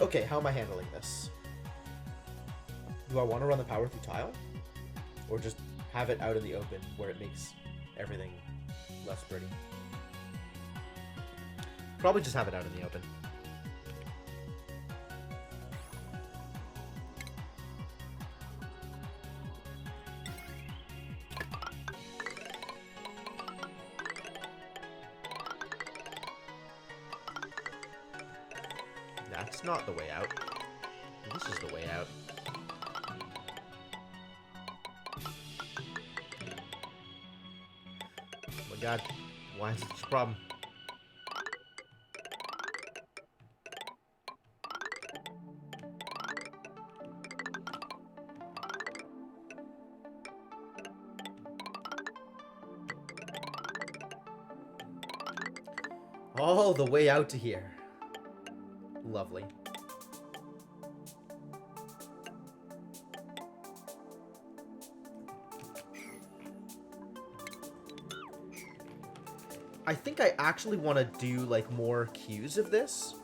Okay, how am I handling this? Do I want to run the power through tile? Or just have it out in the open where it makes everything less pretty? Probably just have it out in the open. That's not the way out. This is the way out. God. Why is it such a problem? All the way out to here. Lovely. I think I actually want to do, like, more queues of this.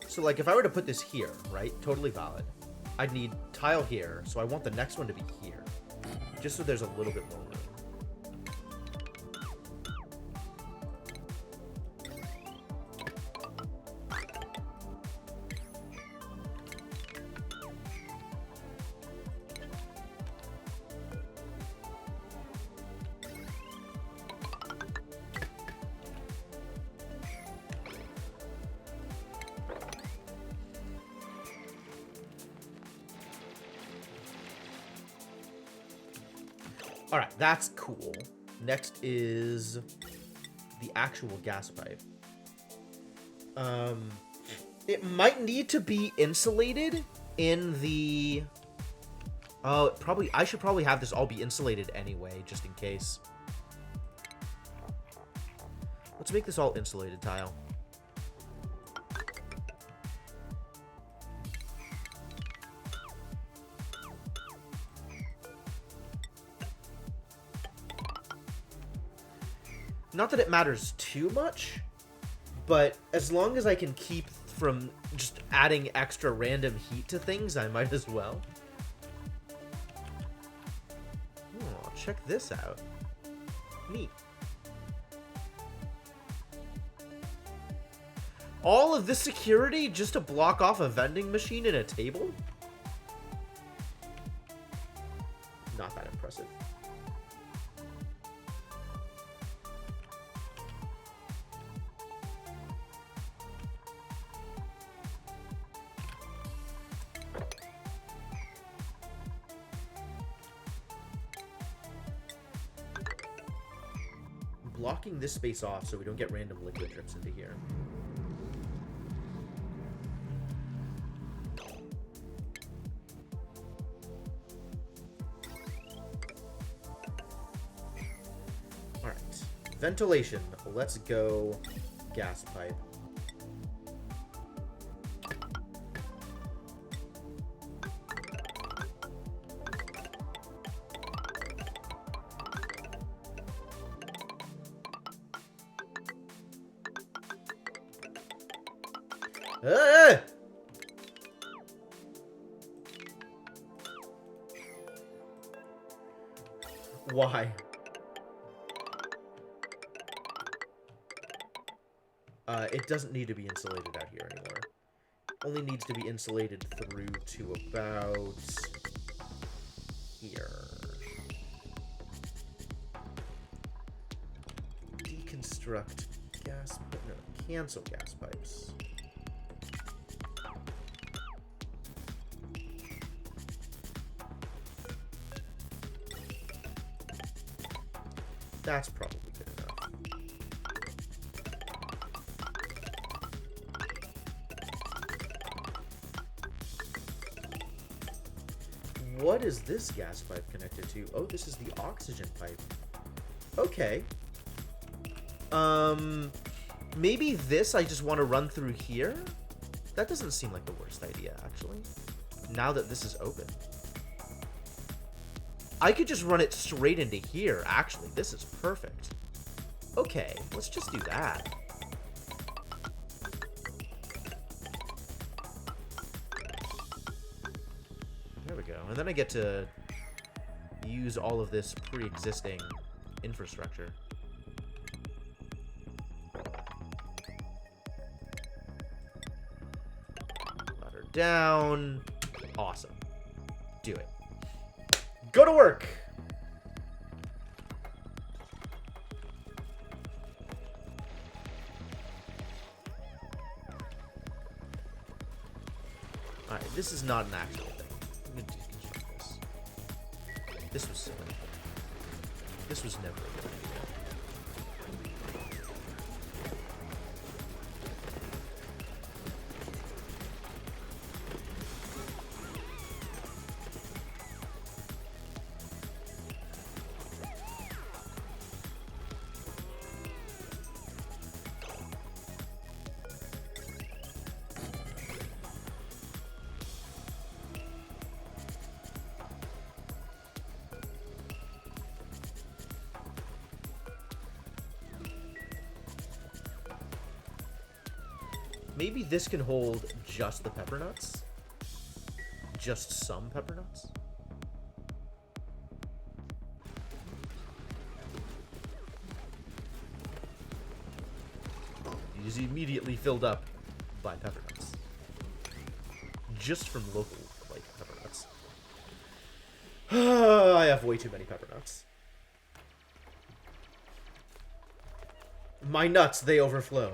So, like, if I were to put this here, right? Totally valid. I'd need tile here, so I want the next one to be here. Just so there's a little bit more room. Alright, that's cool. Next is the actual gas pipe. It might need to be insulated in the... Oh, I should probably have this all be insulated anyway, just in case. Let's make this all insulated tile. Not that it matters too much, but as long as I can keep from just adding extra random heat to things, I might as well. Oh, check this out. Neat. All of this security just to block off a vending machine and a table? Not that impressive. Blocking this space off so we don't get random liquid drips into here. Alright. Ventilation. Let's go gas pipe. Why? It doesn't need to be insulated out here anymore. Only needs to be insulated through to about here. Deconstruct gas, no, cancel gas pipes. That's probably good enough. What is this gas pipe connected to? Oh, this is the oxygen pipe. Okay. Maybe this I just want to run through here? That doesn't seem like the worst idea, actually. Now that this is open. I could just run it straight into here, actually. This is perfect. Okay, let's just do that. There we go. And then I get to use all of this pre-existing infrastructure. Ladder down. Awesome. Do it. Go to work! Alright, this is not an actual thing. I'm gonna deconstruct this. This was silly. This was never a good idea. Maybe this can hold just the pepper nuts? Just some pepper nuts? It is immediately filled up by pepper nuts. Just from local, like, pepper nuts. I have way too many pepper nuts. My nuts, they overflow.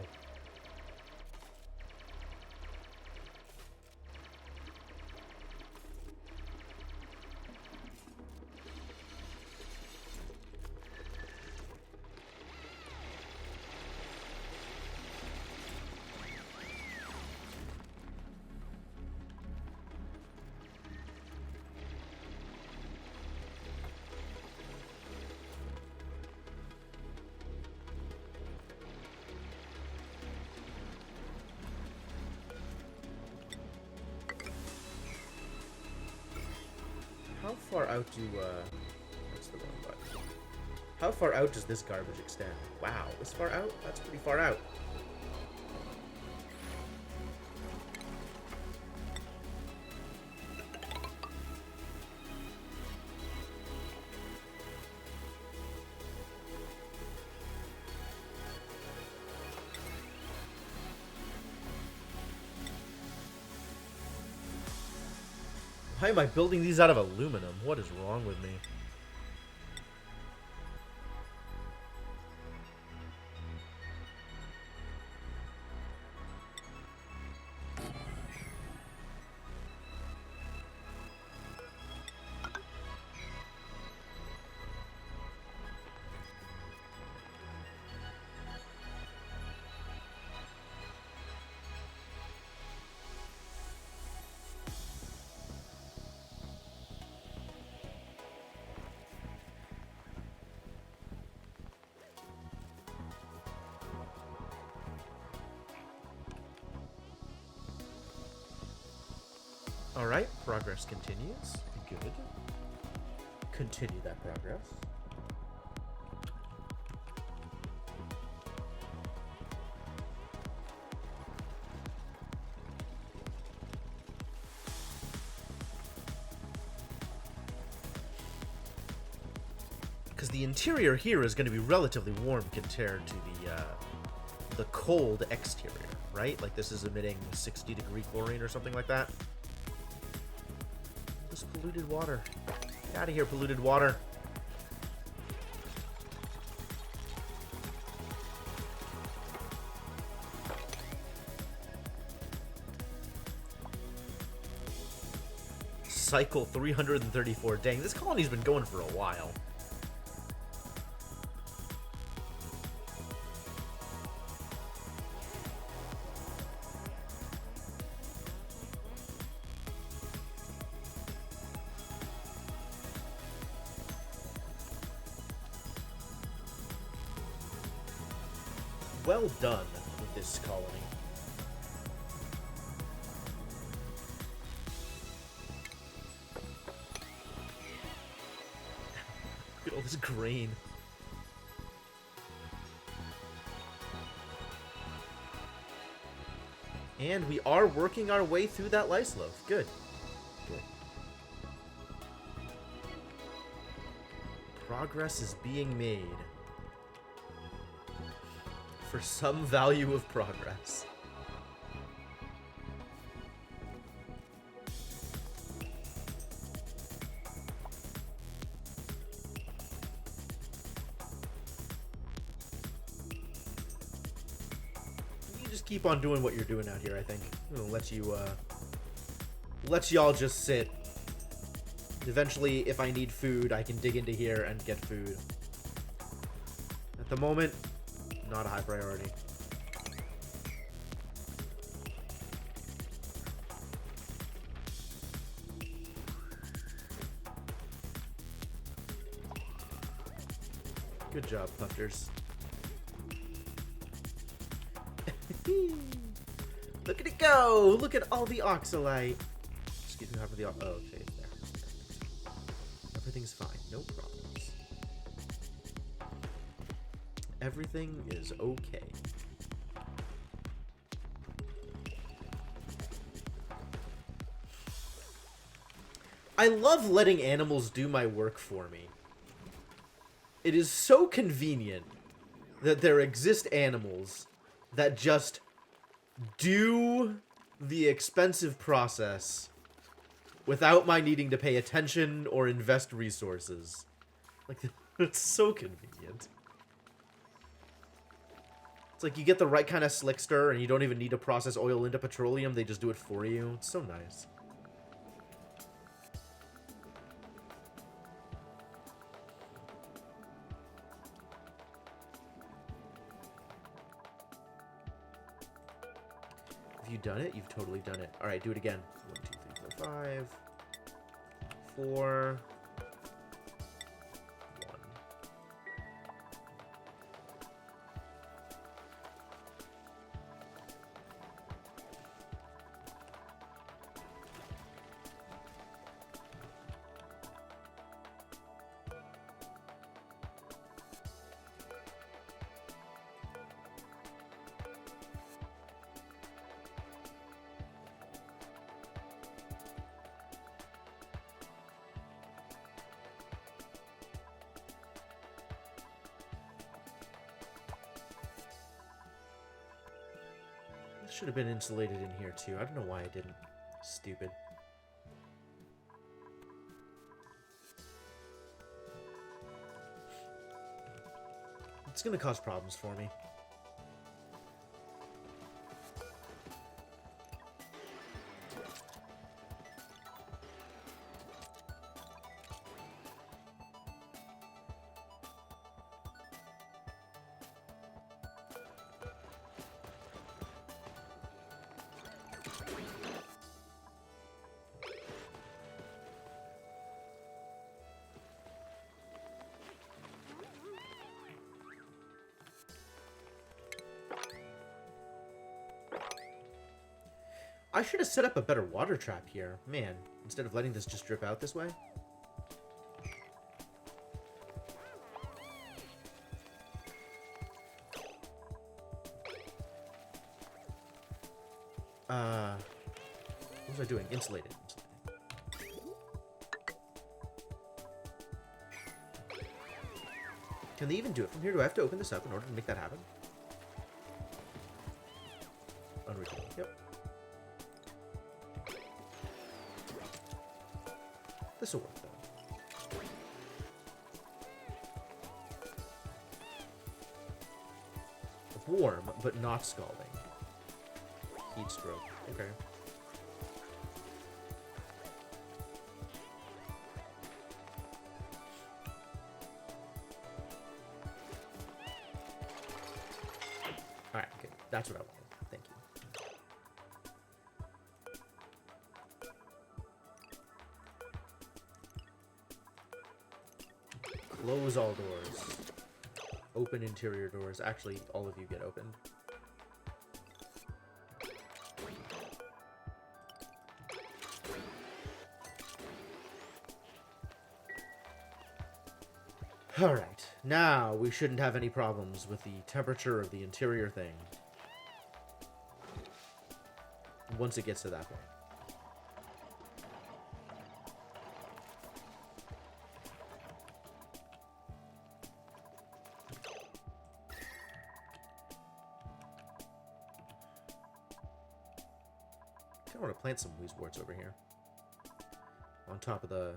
How far out do, that's the wrong button. How far out does this garbage extend? Wow, this far out? That's pretty far out. Why am I building these out of aluminum? What is wrong with me? Alright, progress continues. Good. Continue that progress. Because the interior here is going to be relatively warm compared to the cold exterior, right? Like this is emitting 60-degree chlorine or something like that. This polluted water. Get out of here, polluted water. Cycle 334. Dang, this colony's been going for a while. Well done with this colony. Look at all this grain. And we are working our way through that lice loaf. Good. Good. Progress is being made. For some value of progress. You just keep on doing what you're doing out here, I think. It'll let y'all just sit. Eventually, if I need food, I can dig into here and get food. At the moment, not a high priority. Good job, hunters. Look at it go! Look at all the oxalite. Excuse me, half of the oh, okay, there. Everything's fine, no problems. Everything is okay. I love letting animals do my work for me. It is so convenient that there exist animals that just do the expensive process without my needing to pay attention or invest resources. Like, it's so convenient. It's like you get the right kind of slick stir and you don't even need to process oil into petroleum, they just do it for you. It's so nice. Have you done it? You've totally done it. Alright, do it again. 1, 2, 3, 4, 5. 4. 1. Should have been insulated in here too. I don't know why I didn't. Stupid. It's gonna cause problems for me. I should have set up a better water trap here. Man, instead of letting this just drip out this way. What was I doing? Insulated. Can they even do it from here? Do I have to open this up in order to make that happen? Unreachable. Yep. This will work, though. Warm, but not scalding. Heat stroke. Okay. Alright, okay. That's what I wanted. Thank you. Close all doors. Open interior doors. Actually, all of you get opened. Alright, now we shouldn't have any problems with the temperature of the interior thing. Once it gets to that point. I want to plant some weezeworts over here. On top of the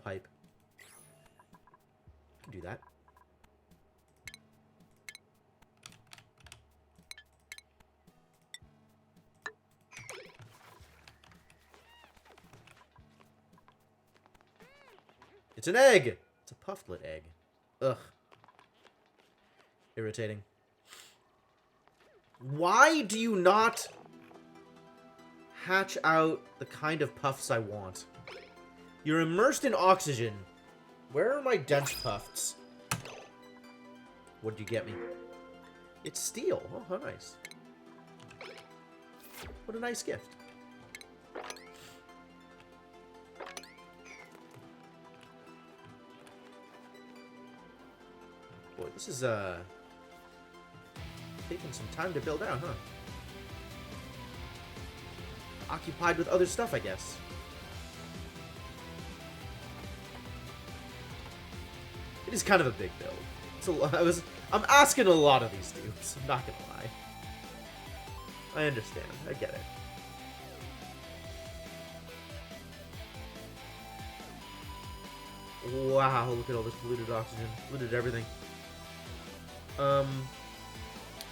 pipe. Can do that. It's an egg! It's a pufflet egg. Ugh. Irritating. Why do you not hatch out the kind of puffs I want? You're immersed in oxygen. Where are my dense puffs? What did you get me? It's steel. Oh, how nice. What a nice gift. Boy, this is, taking some time to build out, huh? Occupied with other stuff, I guess. It is kind of a big build. I'm asking a lot of these dudes. I'm not gonna lie. I understand. I get it. Wow, look at all this polluted oxygen. Polluted everything. How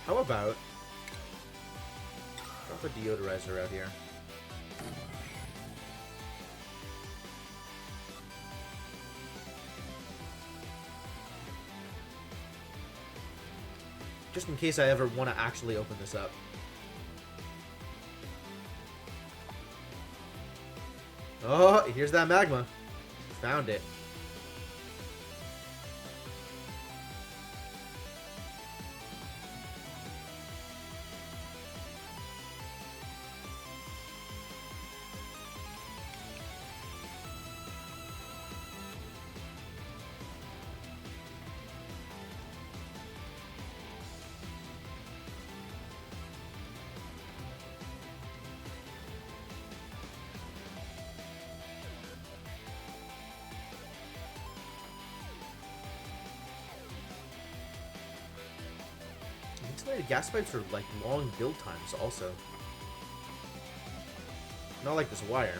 about drop a deodorizer out here? Just in case I ever want to actually open this up. Oh, here's that magma. Found it. Insulated gas pipes are like long build times also. Not like this wire.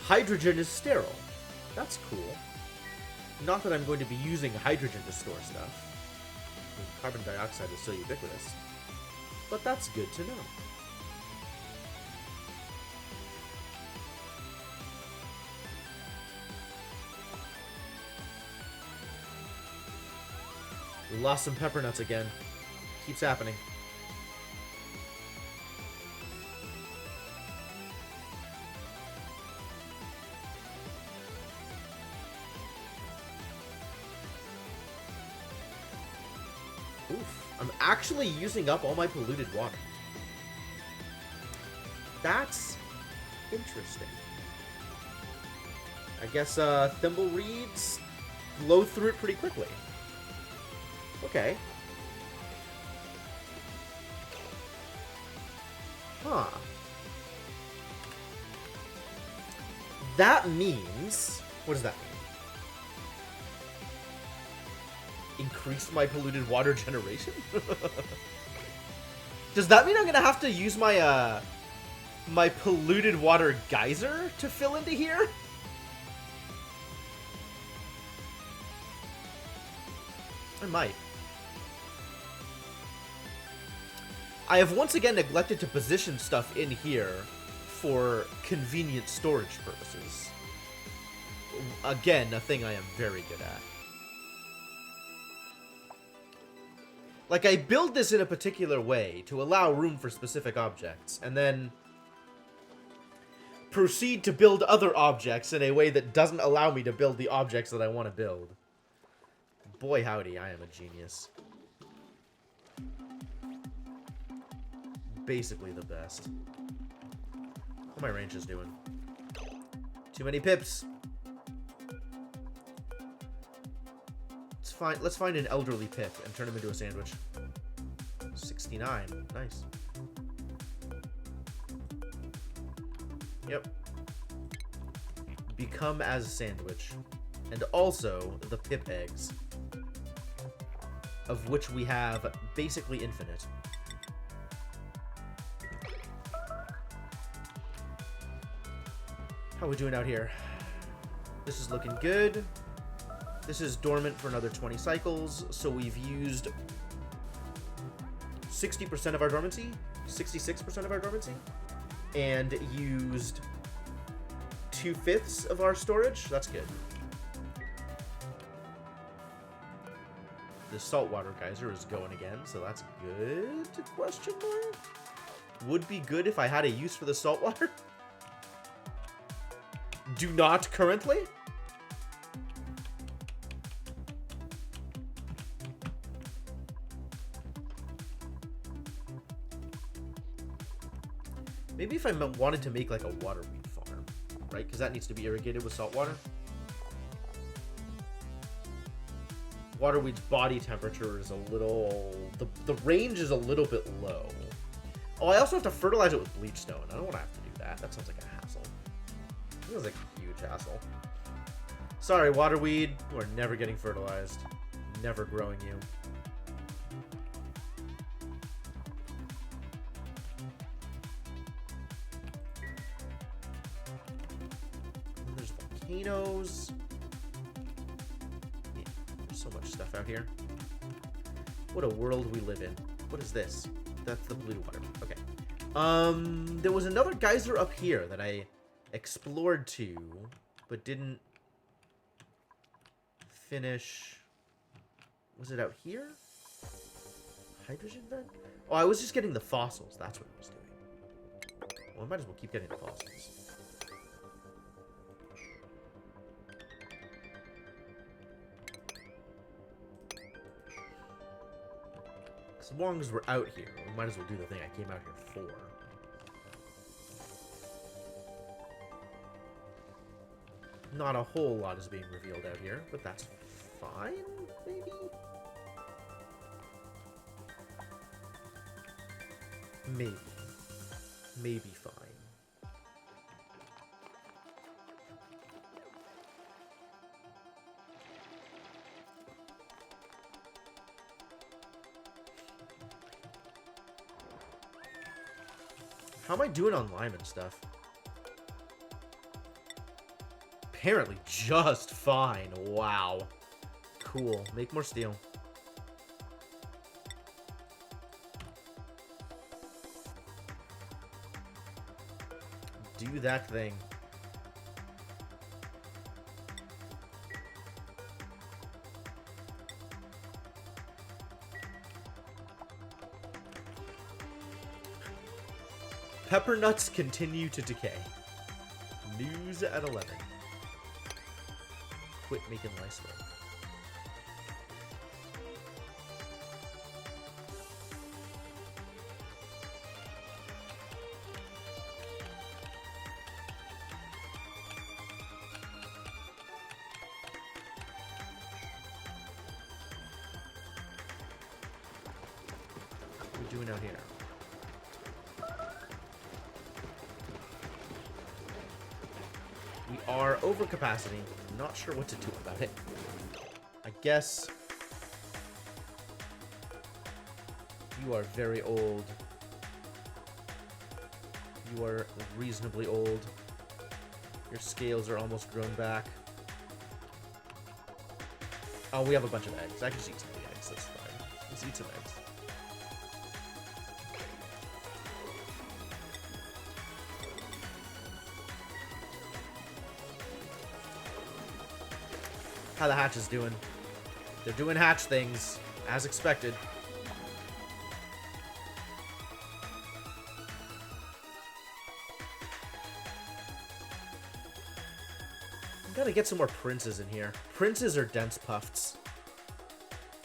Hydrogen is sterile. That's cool. Not that I'm going to be using hydrogen to store stuff. I mean, carbon dioxide is so ubiquitous. But that's good to know. We lost some pepper nuts again. Keeps happening. Oof. I'm actually using up all my polluted water. That's interesting. I guess thimble reeds blow through it pretty quickly. Okay. Huh. That means... What does that mean? Increase my polluted water generation? Does that mean I'm gonna have to use my my polluted water geyser to fill into here? I might. I have once again neglected to position stuff in here for convenient storage purposes. Again, a thing I am very good at. Like, I build this in a particular way to allow room for specific objects, and then proceed to build other objects in a way that doesn't allow me to build the objects that I want to build. Boy, howdy, I am a genius. Basically the best. What are my ranges doing? Too many pips. Let's find an elderly pip and turn him into a sandwich. 69. Nice. Yep. Become as a sandwich. And also the pip eggs. Of which we have basically infinite. How are we doing out here? This is looking good. This is dormant for another 20 cycles, so we've used 60% of our dormancy, 66% of our dormancy, and used 2/5 of our storage. That's good. The saltwater geyser is going again, so that's good, question mark? Would be good if I had a use for the saltwater. Do not currently. Maybe if I wanted to make like a waterweed farm, right? Because that needs to be irrigated with salt water. Waterweed's body temperature is a little... The range is a little bit low. Oh, I also have to fertilize it with bleach stone. I don't want to have to do that. That sounds like a hassle. That sounds like a huge hassle. Sorry, waterweed. You are never getting fertilized. Never growing you. And there's volcanoes. Yeah, there's so much stuff out here. What a world we live in. What is this? That's the blue water. Okay. There was another geyser up here that I explored to, but didn't finish. Was it out here? Hydrogen vent? Oh, I was just getting the fossils. That's what I was doing. Well, I might as well keep getting the fossils. As long as we're out here, we might as well do the thing I came out here for. Not a whole lot is being revealed out here, but that's fine, maybe? Maybe. Maybe fine. How am I doing on lime and stuff? Apparently just fine. Wow. Cool. Make more steel. Do that thing. Pepper nuts continue to decay. News at 11. Quit making lice work. What are we doing out here? We are over capacity. Not sure what to do about it. I guess you are very old. You are reasonably old. Your scales are almost grown back. Oh, we have a bunch of eggs. I can just eat some of the eggs. That's fine. Let's eat some eggs. How the hatch is doing. They're doing hatch things, as expected. Gotta get some more princes in here. Princes are dense puffs.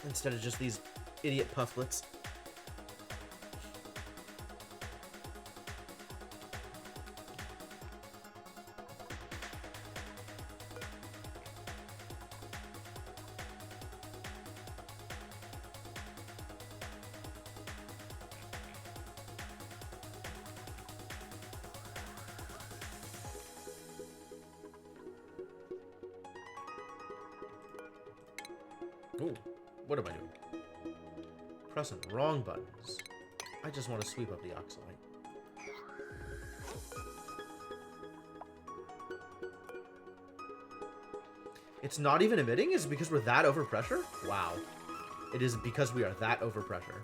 Instead of just these idiot pufflets. Ooh, what am I doing? Pressing the wrong buttons. I just want to sweep up the oxalate. It's not even emitting? Is it because we're that overpressure? Wow. It is because we are that overpressure.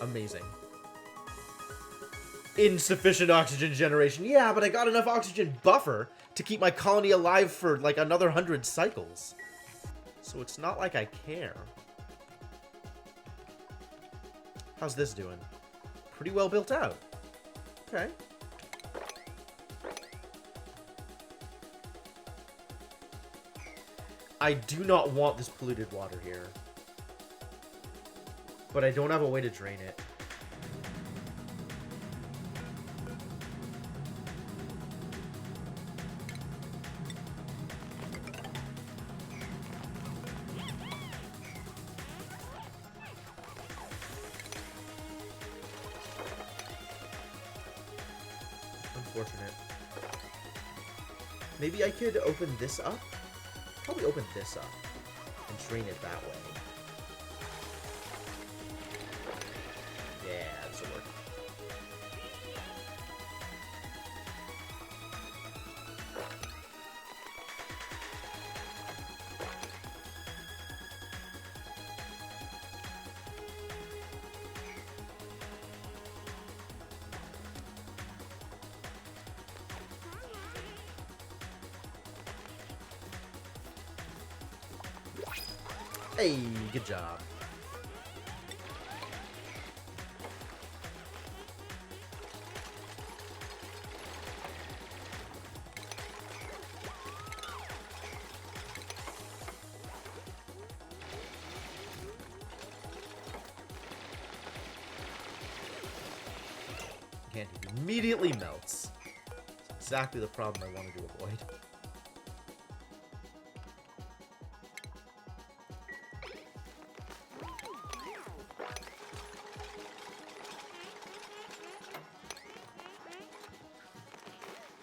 Amazing. Insufficient oxygen generation. Yeah, but I got enough oxygen buffer to keep my colony alive for like another 100 cycles. So it's not like I care. How's this doing? Pretty well built out. Okay. I do not want this polluted water here. But I don't have a way to drain it. unfortunate. Maybe I could open this up? Probably open this up and drain it that way. Yeah, this will work. Hey, good job. Can't immediately melts. It's exactly the problem I wanted to avoid.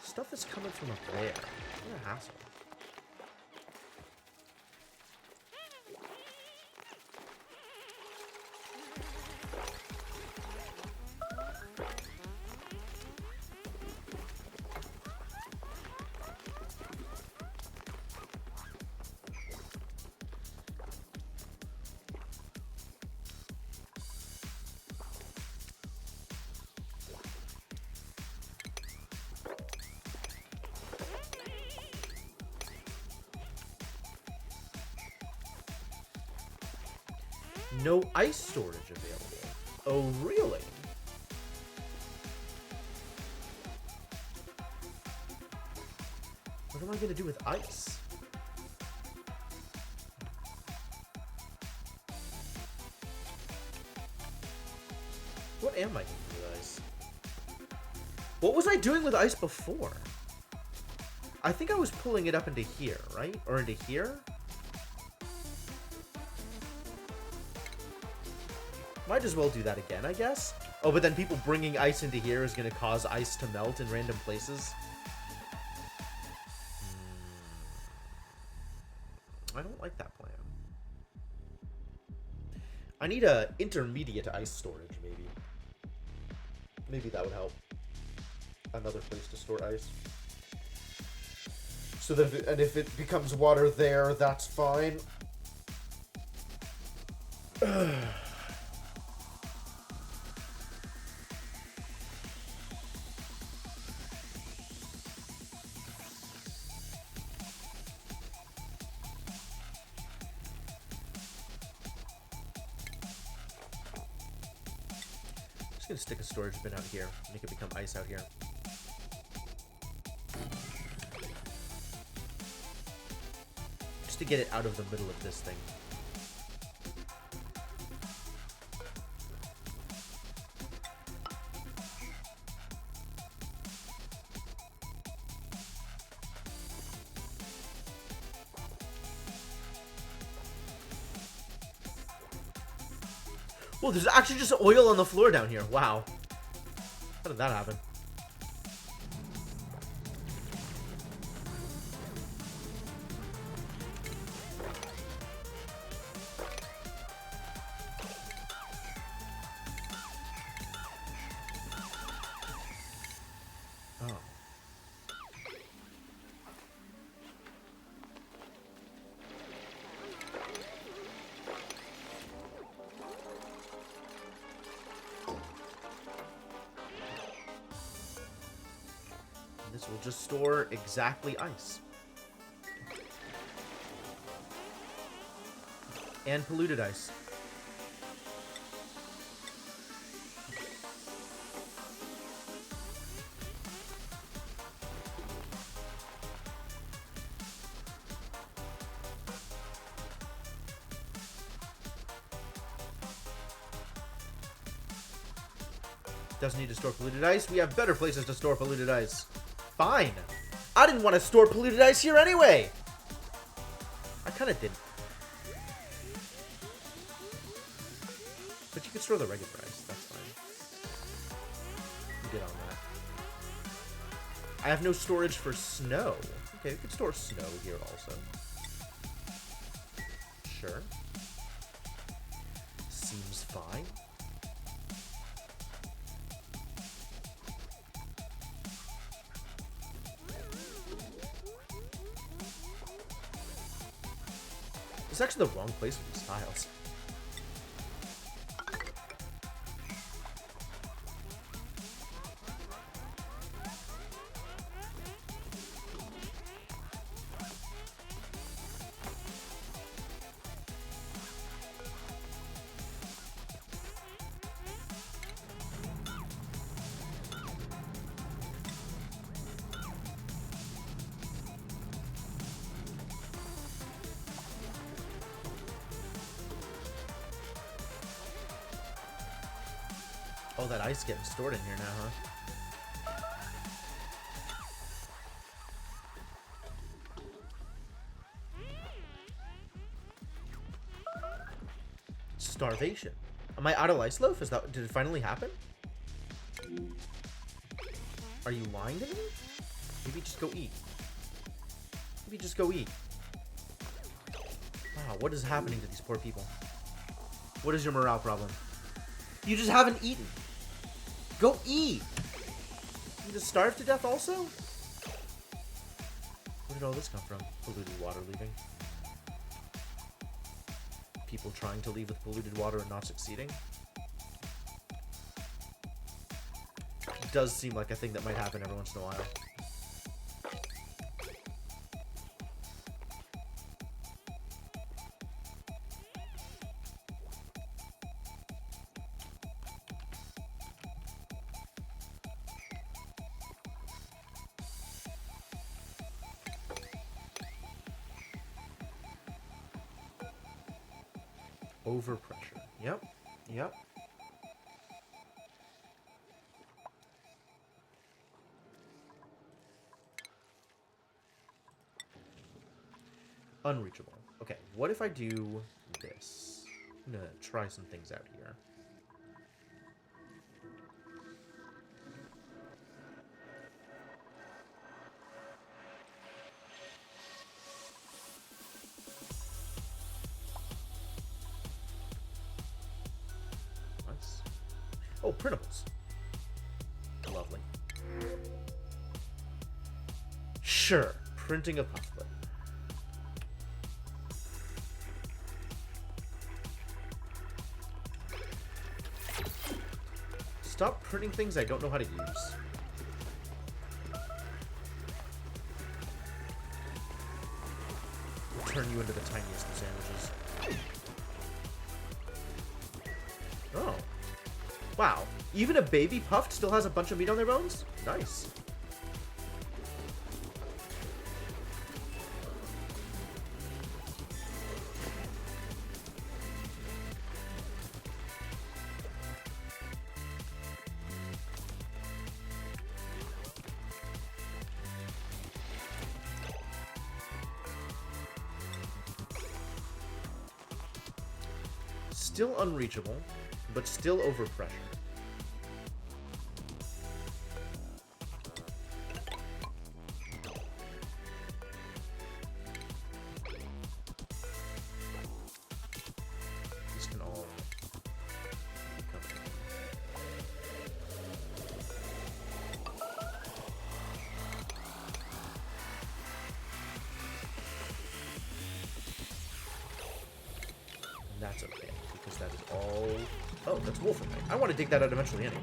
Stuff is coming from up there. What a hassle. No ice storage available. Oh, really? What am I going to do with ice? What am I going to do with ice? What was I doing with ice before? I think I was pulling it up into here, right? Or into here? Might as well do that again, I guess. Oh, but then people bringing ice into here is going to cause ice to melt in random places. I don't like that plan. I need a intermediate ice storage, maybe. Maybe that would help. Another place to store ice. So that if it becomes water there, that's fine. Gonna stick a storage bin out here, make it become ice out here. Just to get it out of the middle of this thing. Well, there's actually just oil on the floor down here. Wow. How did that happen? Oh. This will just store exactly ice. And polluted ice. Doesn't need to store polluted ice. We have better places to store polluted ice. Fine. I didn't want to store polluted ice here anyway. I kind of did. But you could store the regular ice. That's fine. You get on that. I have no storage for snow. Okay, we could store snow here also. Sure. Seems fine. It's actually the wrong place for these tiles. Oh, that ice getting stored in here now, huh? Starvation. Am I out of ice loaf? Did it finally happen? Are you lying to me? Maybe just go eat. Maybe just go eat. Wow, what is happening to these poor people? What is your morale problem? You just haven't eaten. Go eat! You just starve to death also? Where did all this come from? Polluted water leaving. People trying to leave with polluted water and not succeeding. It does seem like a thing that might happen every once in a while. Overpressure. Yep. Yep. Unreachable. Okay, what if I do this? I'm gonna try some things out here. Nice. Oh, printables. Lovely. Sure, printing a pufflet. Stop printing things I don't know how to use. I'll turn you into the tiniest of sandwiches. Oh. Wow. Even a baby puffed still has a bunch of meat on their bones? Nice. Still unreachable, but still overpressure. These can all come in. And that's okay, because that is all... Oh, that's wolframite. I want to dig that out eventually anyway.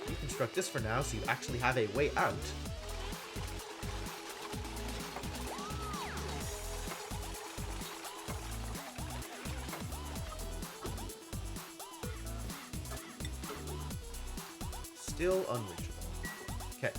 Deconstruct this for now so you actually have a way out. Still unreachable. Okay.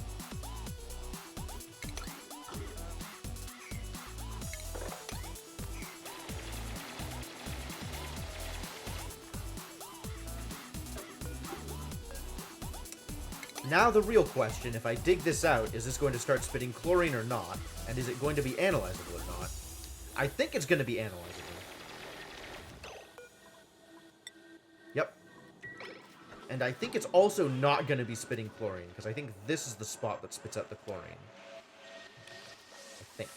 Now the real question, if I dig this out, is this going to start spitting chlorine or not? And is it going to be analyzable or not? I think it's going to be analyzable. Yep. And I think it's also not going to be spitting chlorine, because I think this is the spot that spits out the chlorine. I think.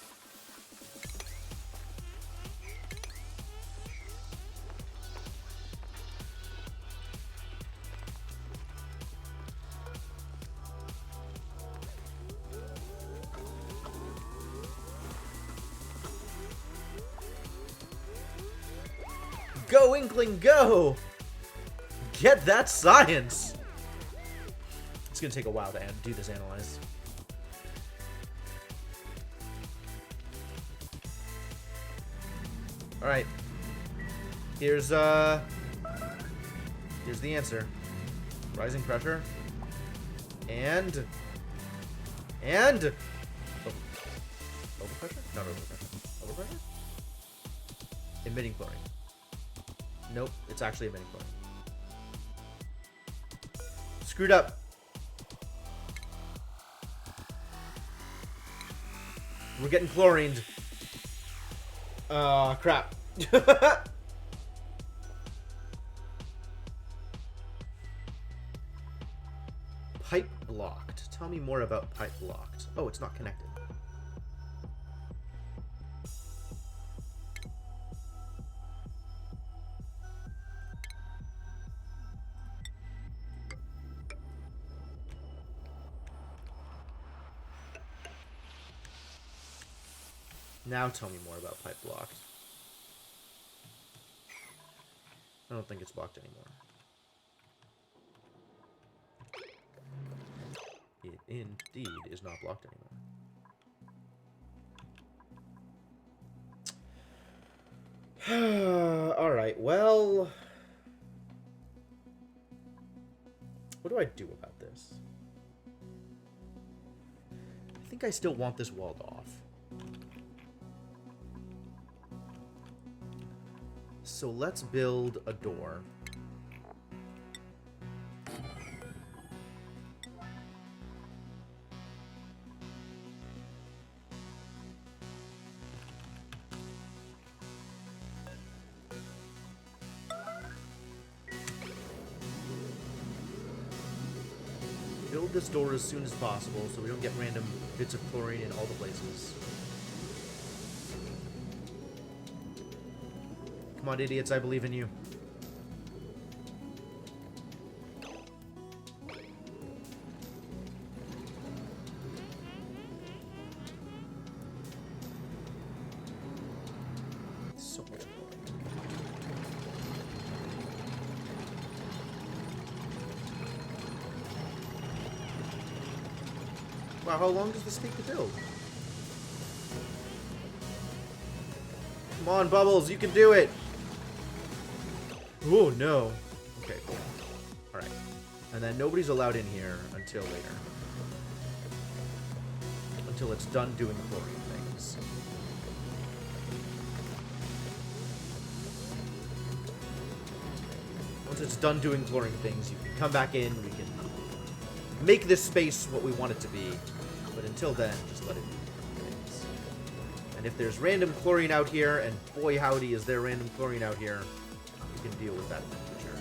Go, Inkling, go! Get that science! It's gonna take a while to do this analyze. Alright. Here's the answer. Rising pressure. And... Overpressure? Not overpressure. Overpressure? Emitting chlorine. Nope, it's actually emitting chlorine. Screwed up. We're getting chlorined. Crap. Pipe blocked. Tell me more about pipe blocked. Oh, it's not connected. Now tell me more about pipe blocked. I don't think it's blocked anymore. It indeed is not blocked anymore. Alright, well... What do I do about this? I think I still want this walled off. So let's build a door. Build this door as soon as possible so we don't get random bits of chlorine in all the places. Come on, idiots, I believe in you. So much chlorine. Wow, how long does this take to build? Come on, Bubbles, you can do it! Oh, no. Okay, cool. Alright. And then nobody's allowed in here until later. Until it's done doing chlorine things. Once it's done doing chlorine things, you can come back in, we can make this space what we want it to be. But until then, just let it do things. And if there's random chlorine out here, and boy howdy is there random chlorine out here, can deal with that in the future.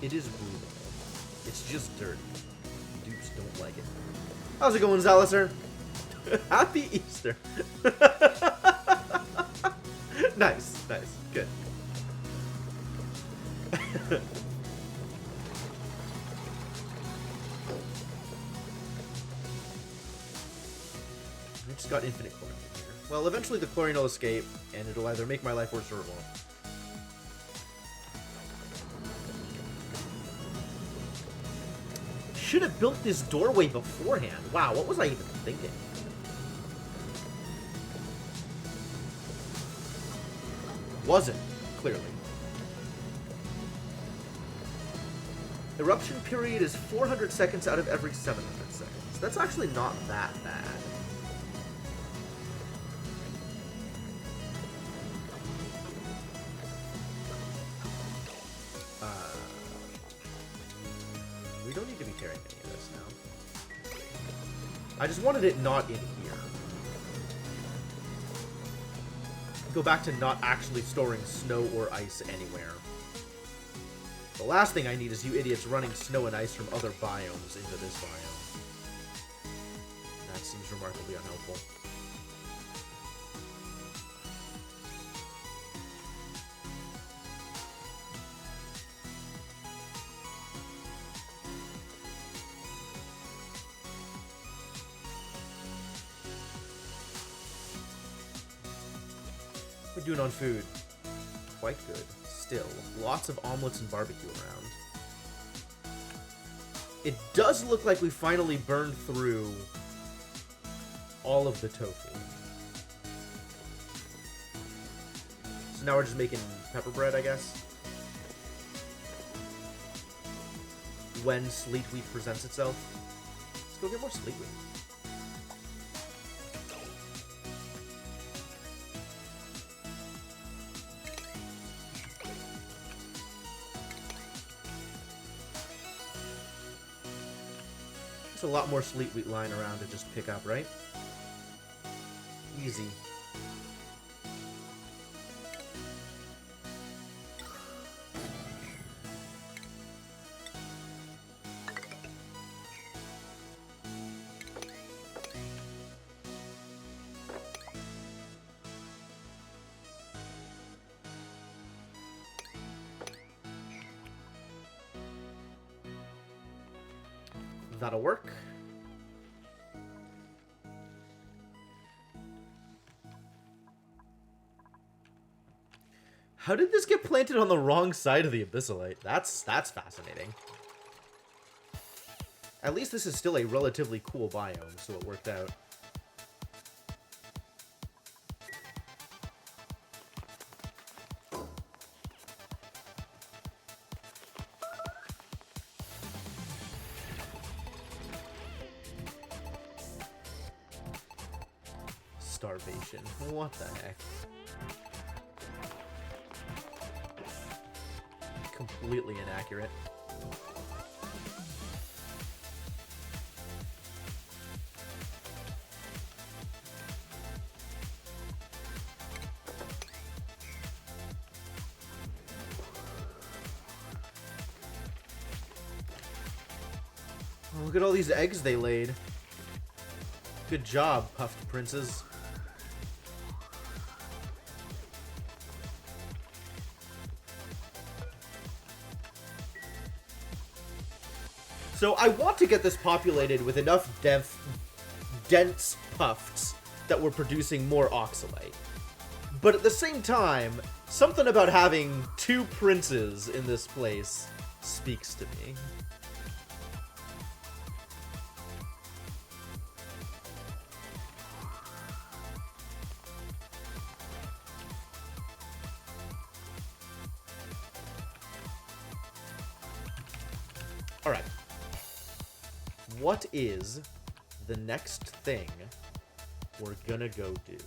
It is brutal. It's just dirty. Dupes don't like it. How's it going, Zaliser? Happy Easter. Nice, nice, good. Just got infinite chlorine in here. Well, eventually the chlorine will escape, and it'll either make my life worse or it won't. Should have built this doorway beforehand. Wow, what was I even thinking? Wasn't, clearly. Eruption period is 400 seconds out of every 700 seconds. That's actually not that bad. don't need to be carrying any of this now. I just wanted it not in here. Go back to not actually storing snow or ice anywhere. The last thing I need is you idiots running snow and ice from other biomes into this biome. That seems remarkably unhelpful. What are we doing on food? Quite good. Still, lots of omelets and barbecue around. It does look like we finally burned through all of the tofu. So now we're just making pepper bread, I guess. When sleet wheat presents itself. Let's go get more sleet wheat. There's a lot more sleet wheat lying around to just pick up, right? Easy. That'll work. How did this get planted on the wrong side of the Abyssalite? That's fascinating. At least this is still a relatively cool biome, so it worked out. Starvation. What the heck? Completely inaccurate. Oh, look at all these eggs they laid. Good job, puffed princes. So I want to get this populated with enough dense puffs that we're producing more oxalite. But at the same time, something about having two princes in this place speaks to me. Alright. What is the next thing we're gonna go do?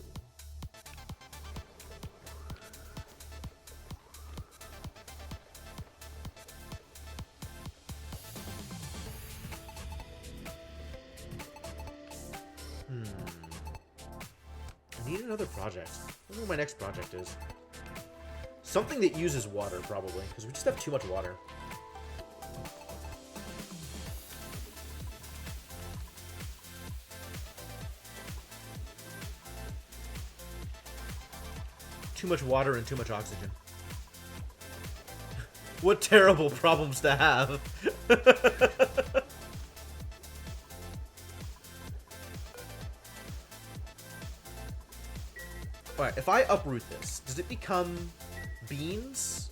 I need another project. I don't know what my next project is. Something that uses water, probably, because we just have too much water. Too much water and too much oxygen. What terrible problems to have. Alright, if I uproot this, does it become beans?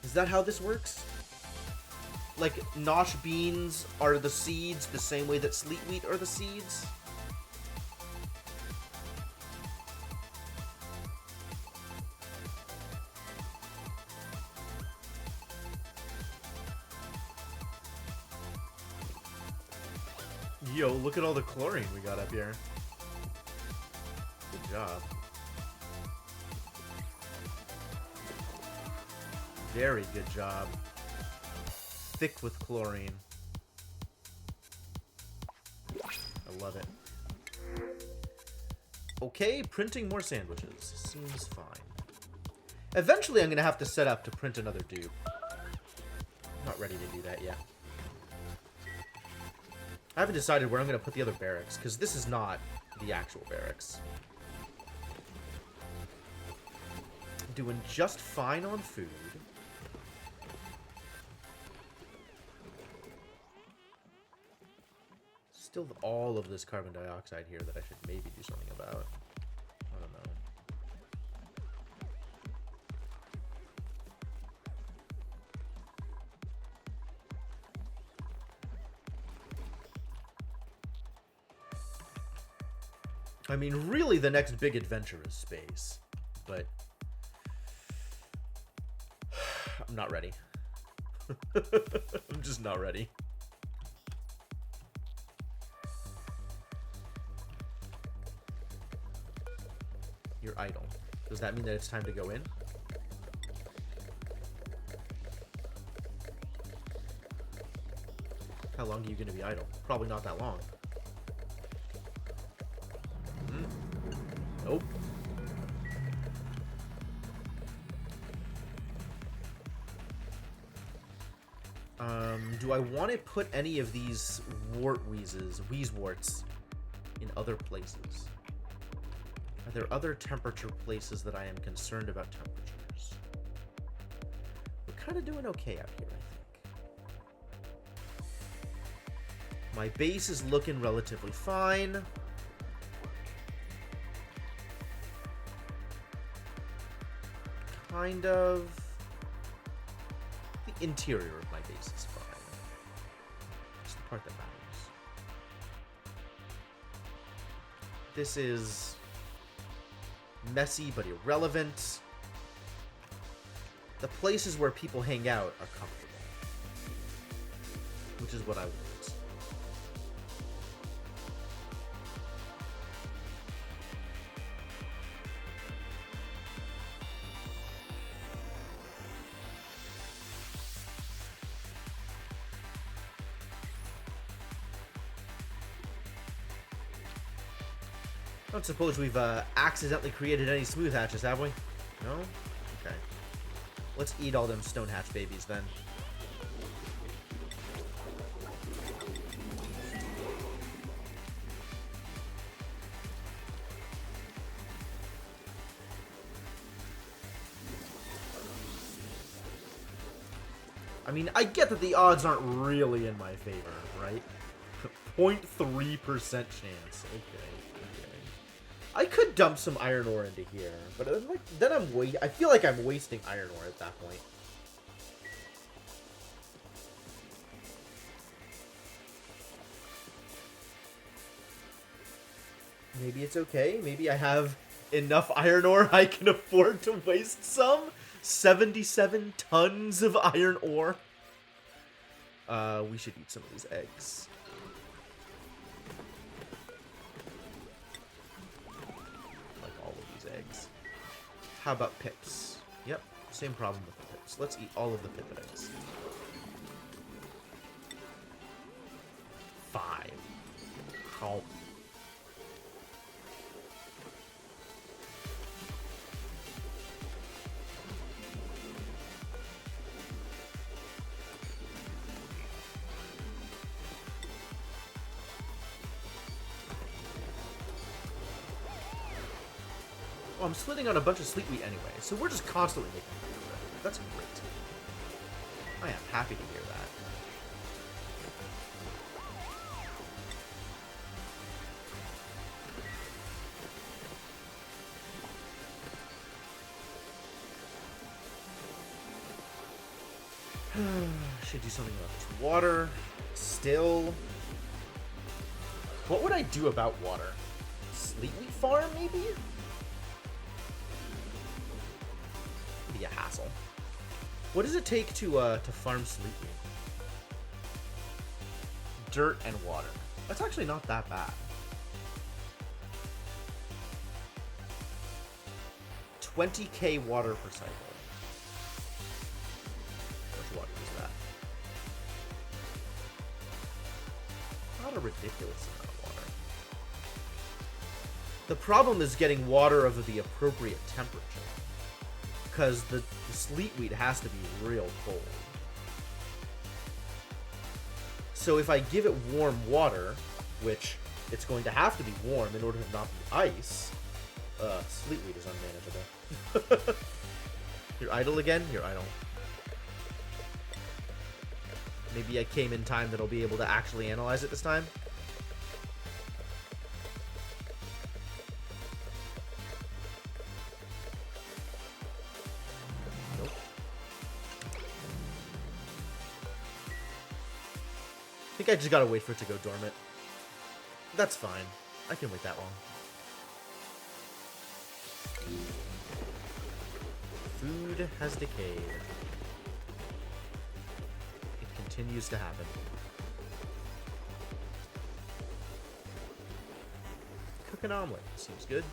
Is that how this works? Like, nosh beans are the seeds the same way that sleet wheat are the seeds? Yo, look at all the chlorine we got up here. Good job. Very good job. thick with chlorine. I love it. Okay, printing more sandwiches. Seems fine. Eventually, I'm going to have to set up to print another dupe. I'm not ready to do that yet. I haven't decided where I'm going to put the other barracks, because this is not the actual barracks. Doing just fine on food. Still all of this carbon dioxide here that I should maybe do something about. I don't know. I mean, really, the next big adventure is space, but I'm not ready. I'm just not ready. You're idle. Does that mean that it's time to go in? How long are you going to be idle? Probably not that long. Nope. Do I want to put any of these wheezeworts in other places? Are there other temperature places that I am concerned about temperatures? We're kind of doing okay out here, I think. My base is looking relatively fine. Kind of. The interior of my base is fine. It's the part that matters. This is messy but irrelevant. The places where people hang out are comfortable, which is what I want. I don't suppose we've accidentally created any smooth hatches, have we? No? Okay. Let's eat all them stone hatch babies then. I mean, I get that the odds aren't really in my favor, right? 0.3% chance. Okay. I could dump some iron ore into here, but then I feel like I'm wasting iron ore at that point. Maybe it's okay. Maybe I have enough iron ore I can afford to waste some. 77 tons of iron ore. We should eat some of these eggs. Eggs. How about pips? Yep, same problem with the pips. Let's eat all of the pip eggs. 5. Oh. Well, I'm splitting on a bunch of sleep wheat anyway, so we're just constantly making food. That's great. I am happy to hear that. Should do something about this water. Still. What would I do about water? Sleep wheat farm, maybe? Be a hassle. What does it take to farm sleep wheat? Dirt and water. That's actually not that bad. 20k water per cycle. How much water is that? a ridiculous amount of water. The problem is getting water of the appropriate temperature. Because the sleet wheat has to be real cold. So if I give it warm water, which it's going to have to be warm in order to not be ice, sleet wheat is unmanageable. You're idle again? You're idle. Maybe I came in time that I'll be able to actually analyze it this time. Nope. I think I just gotta wait for it to go dormant. That's fine. I can wait that long. Food has decayed. Continues to happen. Cook an omelet. Seems good.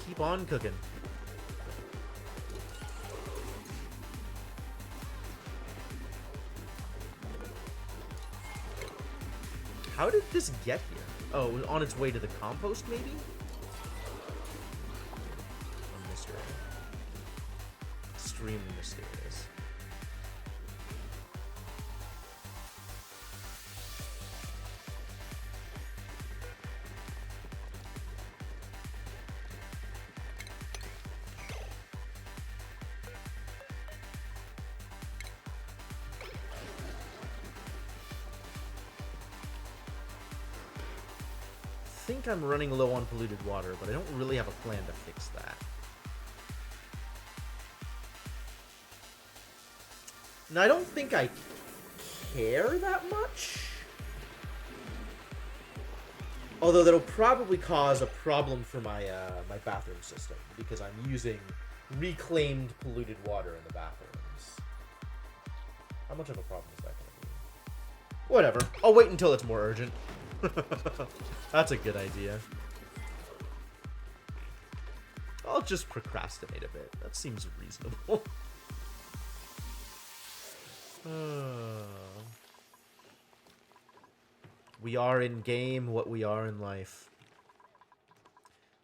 Keep on cooking. How did this get here? Oh, it was on its way to the compost, maybe? A mystery. Extremely mysterious. I think I'm running low on polluted water, but I don't really have a plan to fix that. And I don't think I care that much. Although that'll probably cause a problem for my my bathroom system, because I'm using reclaimed polluted water in the bathrooms. How much of a problem is that going to be? Whatever. I'll wait until it's more urgent. That's a good idea. I'll just procrastinate a bit. That seems reasonable. We are in game what we are in life.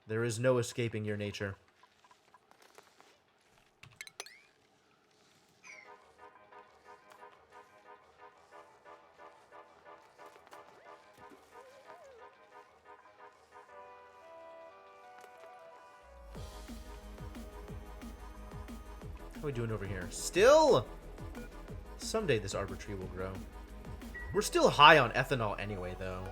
There is no escaping your nature. How are we doing over here? Still? Someday this arbor tree will grow. We're still high on ethanol anyway, though.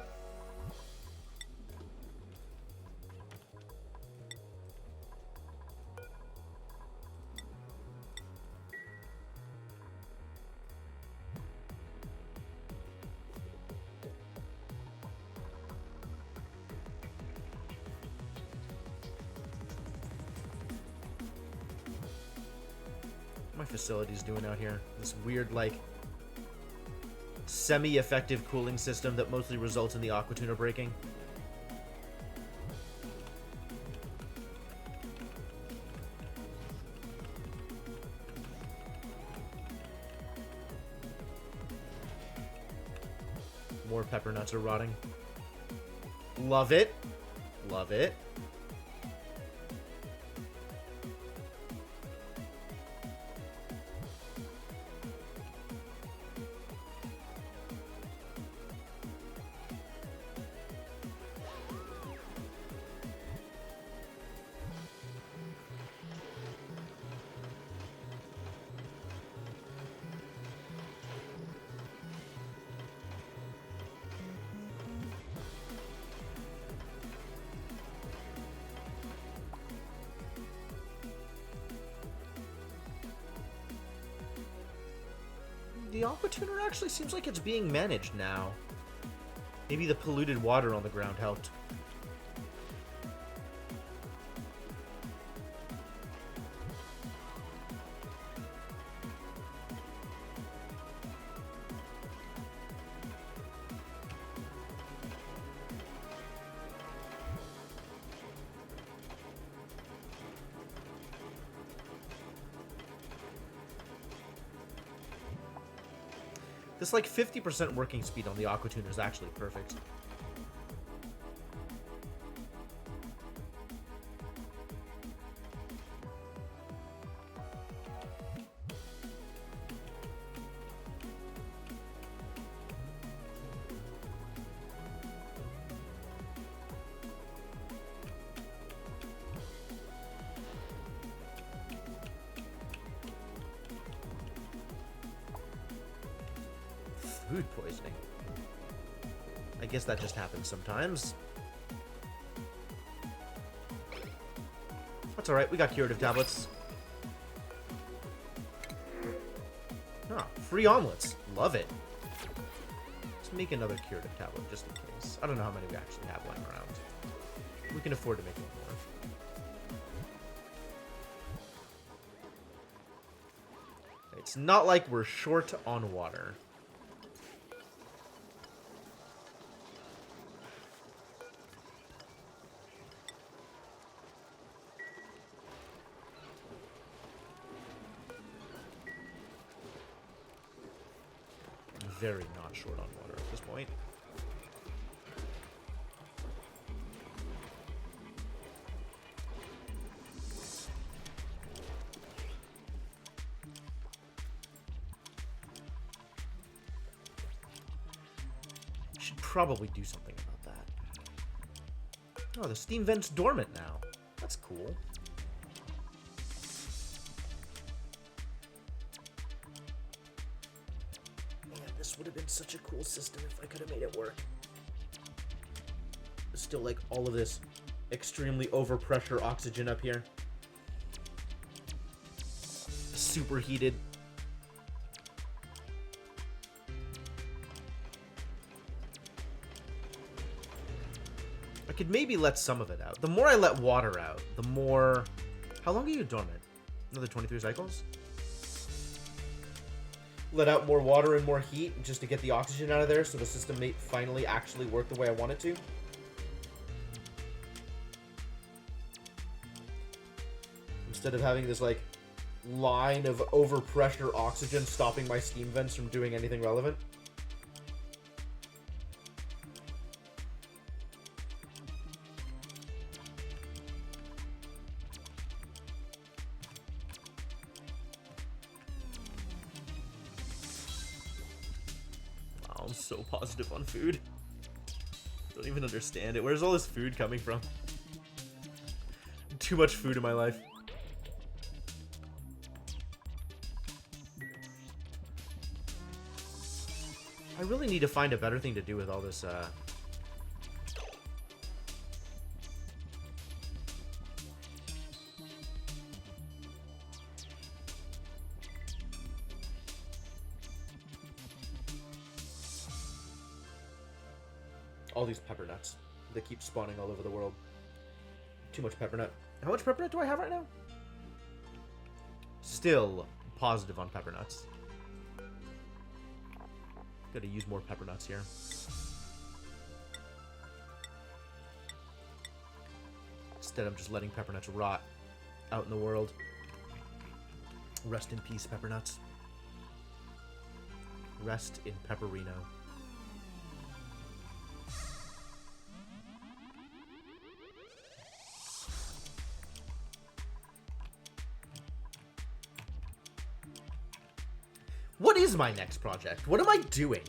My facility's doing out here. This weird, like, semi-effective cooling system that mostly results in the aqua tuna breaking. More pepper nuts are rotting. Love it. Love it. The aqua tuner actually seems like it's being managed now. Maybe the polluted water on the ground helped. This like 50% working speed on the Aqua Tuner is actually perfect. Food poisoning. I guess that just happens sometimes. That's alright, we got curative tablets. Ah, free omelets. Love it. Let's make another curative tablet just in case. I don't know how many we actually have lying around. We can afford to make one more. It's not like we're short on water. Very not short on water at this point. Should probably do something about that. Oh, the steam vent's dormant now. That's cool. This would have been such a cool system if I could have made it work. Still, like, all of this extremely overpressure oxygen up here. Superheated. I could maybe let some of it out. The more I let water out, the more... How long are you dormant? Another 23 cycles? Let out more water and more heat just to get the oxygen out of there so the system may finally actually work the way I want it to. Instead of having this, like, line of overpressure oxygen stopping my steam vents from doing anything relevant. I'm so positive on food. Don't even understand it. Where's all this food coming from? Too much food in my life. I really need to find a better thing to do with all this, all these pepper nuts. They keep spawning all over the world. Too much pepper nut. How much pepper nut do I have right now? Still positive on pepper nuts. Gotta use more pepper nuts here. Instead, I'm just letting pepper nuts rot out in the world. Rest in peace, pepper nuts. Rest in pepperino. What is my next project? What am I doing?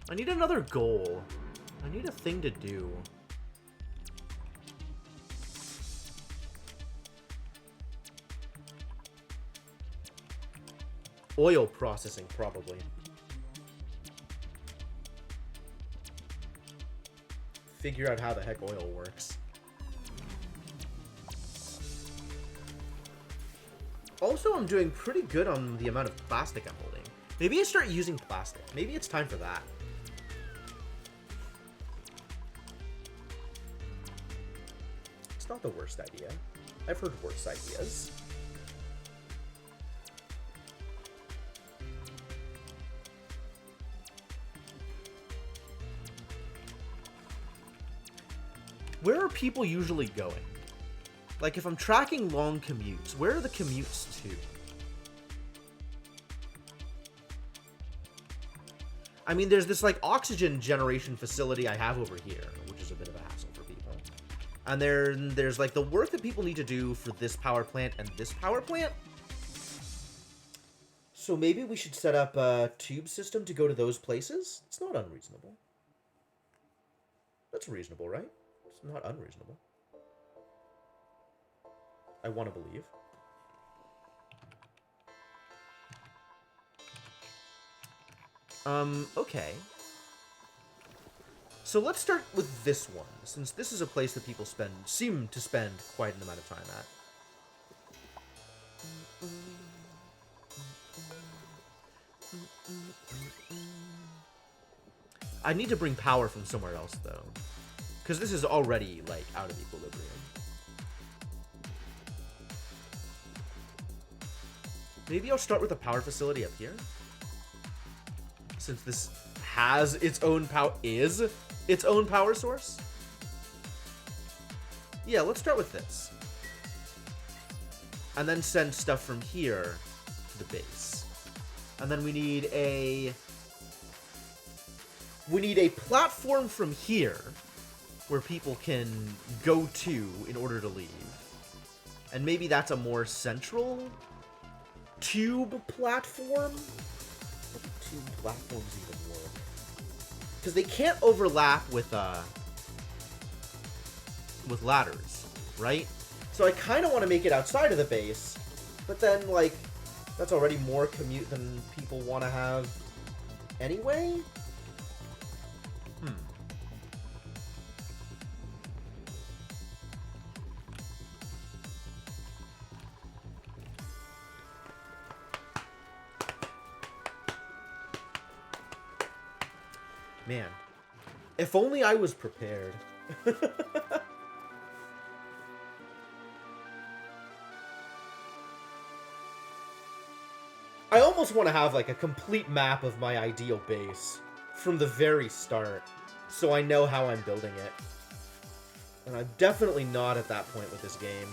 I need another goal. I need a thing to do. Oil processing, probably. Figure out how the heck oil works. Also, I'm doing pretty good on the amount of plastic I'm holding. Maybe I start using plastic. Maybe it's time for that. It's not the worst idea. I've heard worse ideas. Where are people usually going? Like, if I'm tracking long commutes, where are the commutes to? I mean, there's this, like, oxygen generation facility I have over here, which is a bit of a hassle for people. And there's, like, the work that people need to do for this power plant and this power plant. So maybe we should set up a tube system to go to those places? It's not unreasonable. That's reasonable, right? It's not unreasonable. I want to believe. Okay. So let's start with this one, since this is a place that people seem to spend quite an amount of time at. I need to bring power from somewhere else, though. Because this is already, like, out of equilibrium. Maybe I'll start with a power facility up here. Since this has its own its own power source. Yeah, let's start with this. And then send stuff from here to the base. And then we need a platform from here where people can go to in order to leave. And maybe that's a more central tube platform? What do tube platforms even work? Because they can't overlap with ladders, right? So I kind of want to make it outside of the base, but then, like, that's already more commute than people want to have anyway? Man, if only I was prepared. I almost want to have, like, a complete map of my ideal base from the very start, so I know how I'm building it. And I'm definitely not at that point with this game.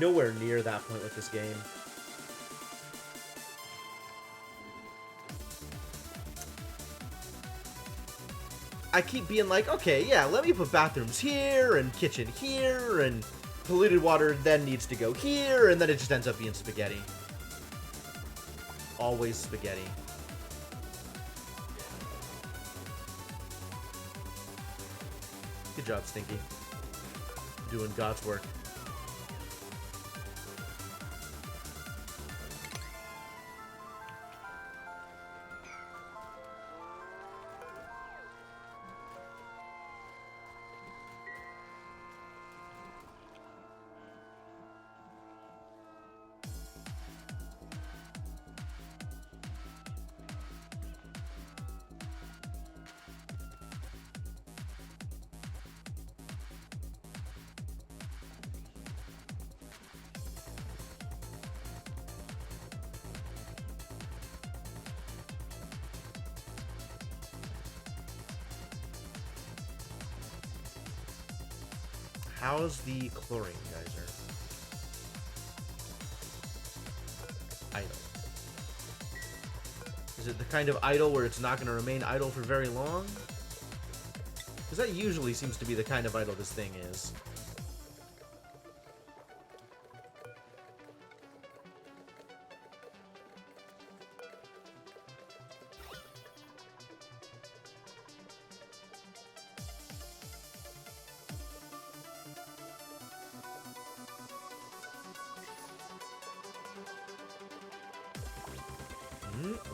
Nowhere near that point with this game. I keep being like, okay, yeah, let me put bathrooms here, and kitchen here, and polluted water then needs to go here, and then it just ends up being spaghetti. Always spaghetti. Good job, Stinky. Doing God's work. How's the chlorine geyser? Idle. Is it the kind of idle where it's not going to remain idle for very long? Because that usually seems to be the kind of idle this thing is.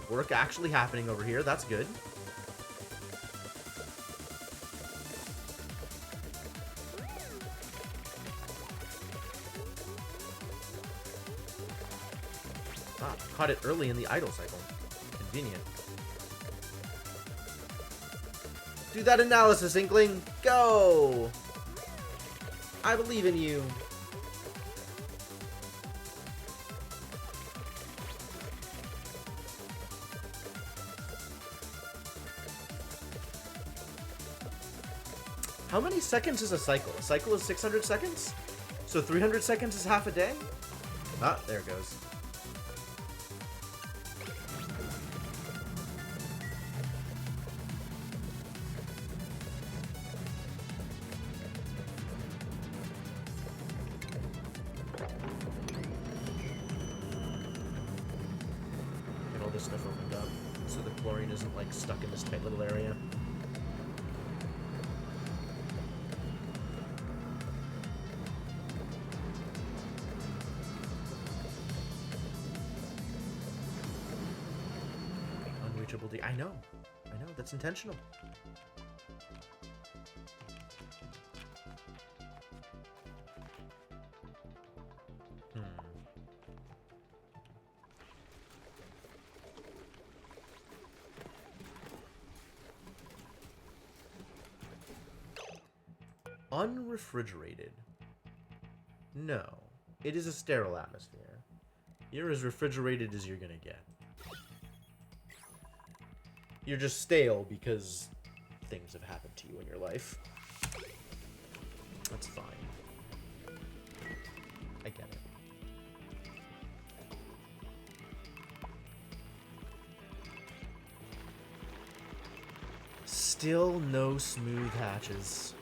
Work actually happening over here. That's good. Ah, caught it early in the idle cycle. Convenient. Do that analysis, Inkling. Go! I believe in you. How many seconds is a cycle? A cycle is 600 seconds? So 300 seconds is half a day? Ah, there it goes. this stuff opened up, so the chlorine isn't like stuck in this tight little area. Unreachable D. I know, that's intentional. Unrefrigerated. No. It is a sterile atmosphere. You're as refrigerated as you're gonna get. You're just stale because things have happened to you in your life. That's fine. I get it. Still no smooth hatches.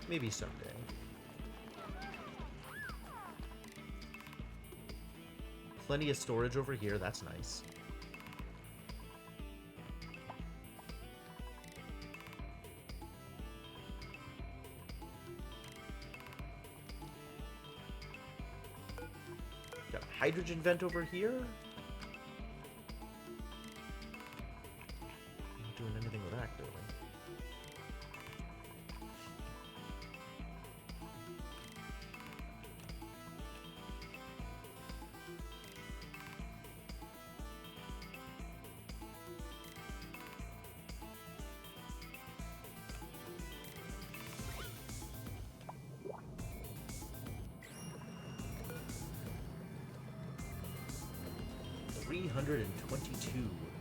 Maybe someday. Plenty of storage over here, that's nice. Got a hydrogen vent over here. Not doing anything with that, clearly.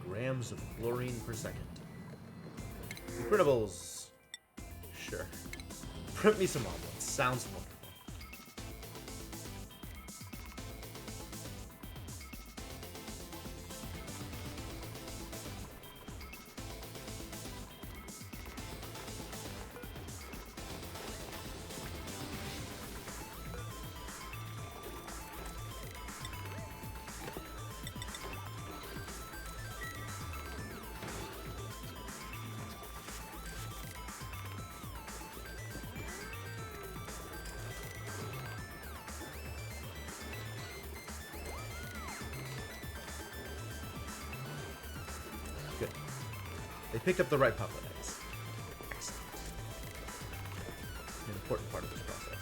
Grams of chlorine per second. Printables. Sure. Print me some omelets. Sounds wonderful. Good. They picked up the right puppet eggs. Excellent. An important part of this process.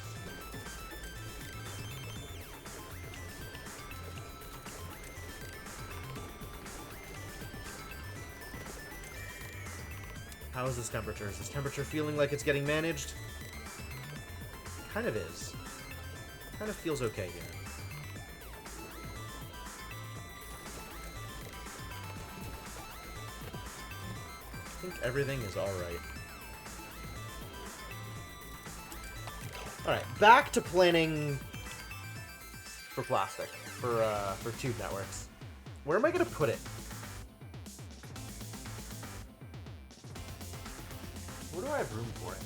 How is this temperature? Is this temperature feeling like it's getting managed? Kind of is. Kind of feels okay here. I think everything is alright. Alright, back to planning for plastic, for tube networks. Where am I going to put it? Where do I have room for it?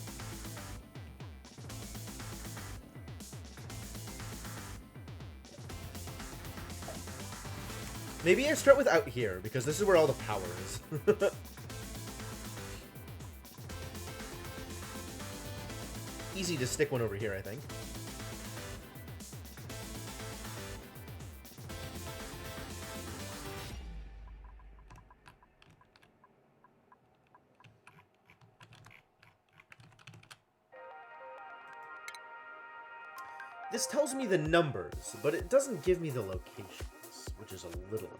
Maybe I start with out here, because this is where all the power is. Easy to stick one over here, I think. This tells me the numbers, but it doesn't give me the locations, which is a little annoying.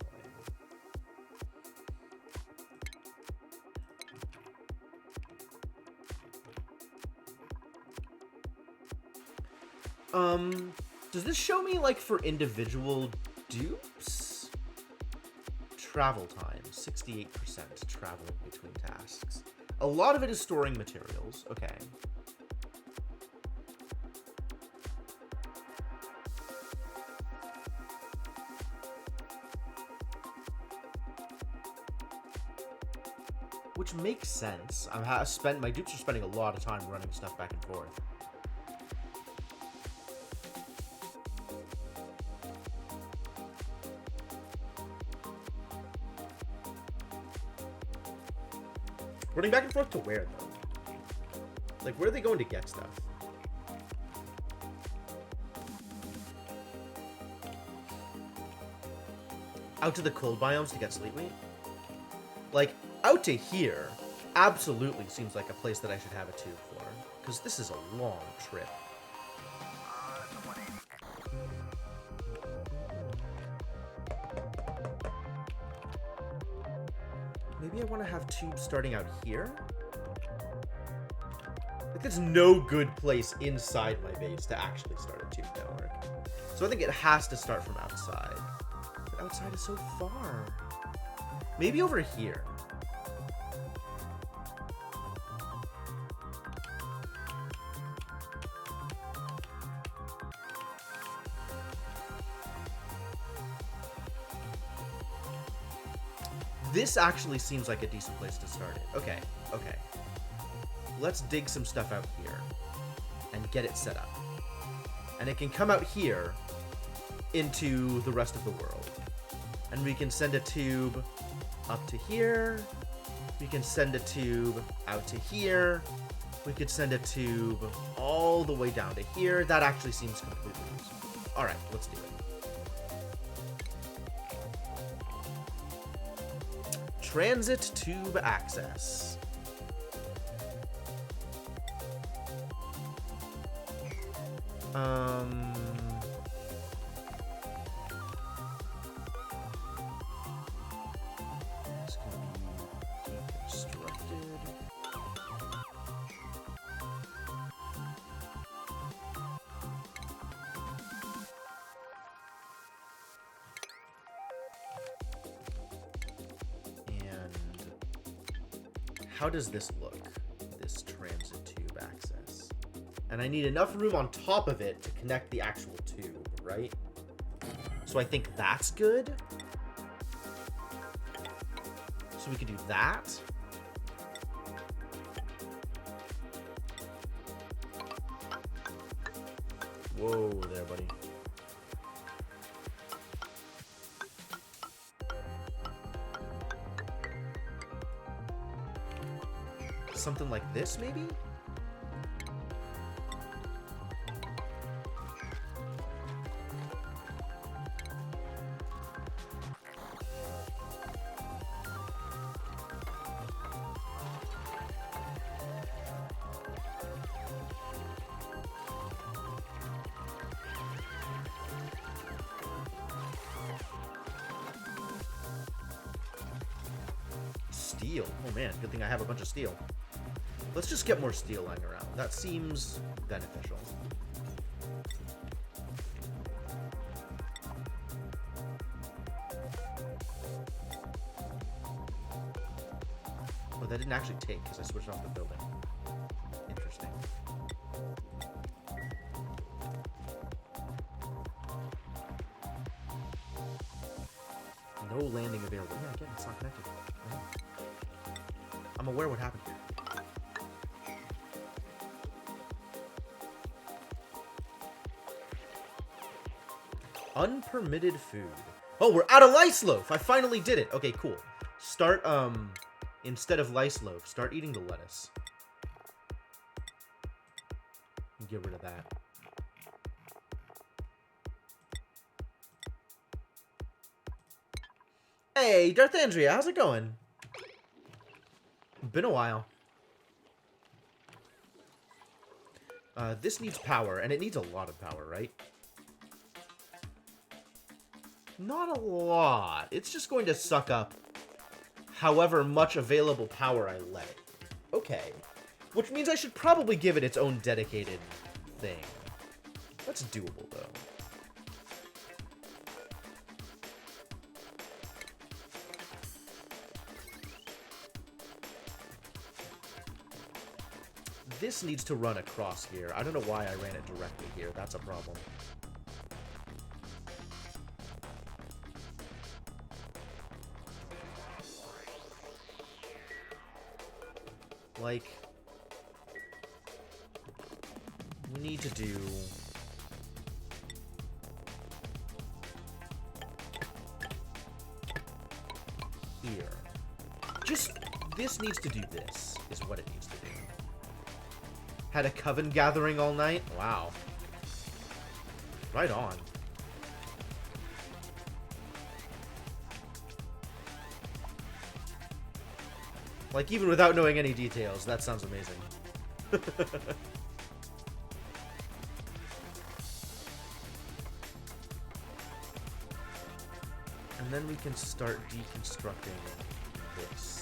Does this show me, like, for individual dupes? Travel time, 68% traveling between tasks. A lot of it is storing materials, okay. Which makes sense. My dupes are spending a lot of time running stuff back and forth. Running back and forth to where, though? Like, where are they going to get stuff? Out to the cold biomes to get sleep meat? Like, out to here absolutely seems like a place that I should have a tube for. Because this is a long trip. Maybe I want to have tubes starting out here? Like, there's no good place inside my base to actually start a tube network. So I think it has to start from outside. But outside is so far. Maybe over here. This actually seems like a decent place to start it. Okay, okay. Let's dig some stuff out here and get it set up. And it can come out here into the rest of the world. And we can send a tube up to here. We can send a tube out to here. We could send a tube all the way down to here. That actually seems completely reasonable. All right, let's do it. Transit tube access. It's gonna be deconstructed. How does this look, this transit tube access? And I need enough room on top of it to connect the actual tube, right? So I think that's good. So we could do that. Whoa there, buddy. Something like this, maybe? Steel. Oh man, good thing I have a bunch of steel. Let's just get more steel lying around. That seems beneficial. Oh, that didn't actually take because I switched off the building. Interesting. No landing available. Yeah, again, it's not connected. I'm aware what happened here. Unpermitted food. Oh, we're out of lice loaf. I finally did it. Okay, cool. Start, instead of lice loaf, start eating the lettuce. Get rid of that. Hey, Darth Andrea, how's it going? Been a while. This needs power, and it needs a lot of power, right? Not a lot. It's just going to suck up however much available power I let it. Okay. Which means I should probably give it its own dedicated thing. That's doable, though. This needs to run across here. I don't know why I ran it directly here. That's a problem. Like, we need to do here. Just this needs to do this, is what it needs to do. Had a coven gathering all night? Wow. Right on. Like, even without knowing any details, that sounds amazing. And then we can start deconstructing this.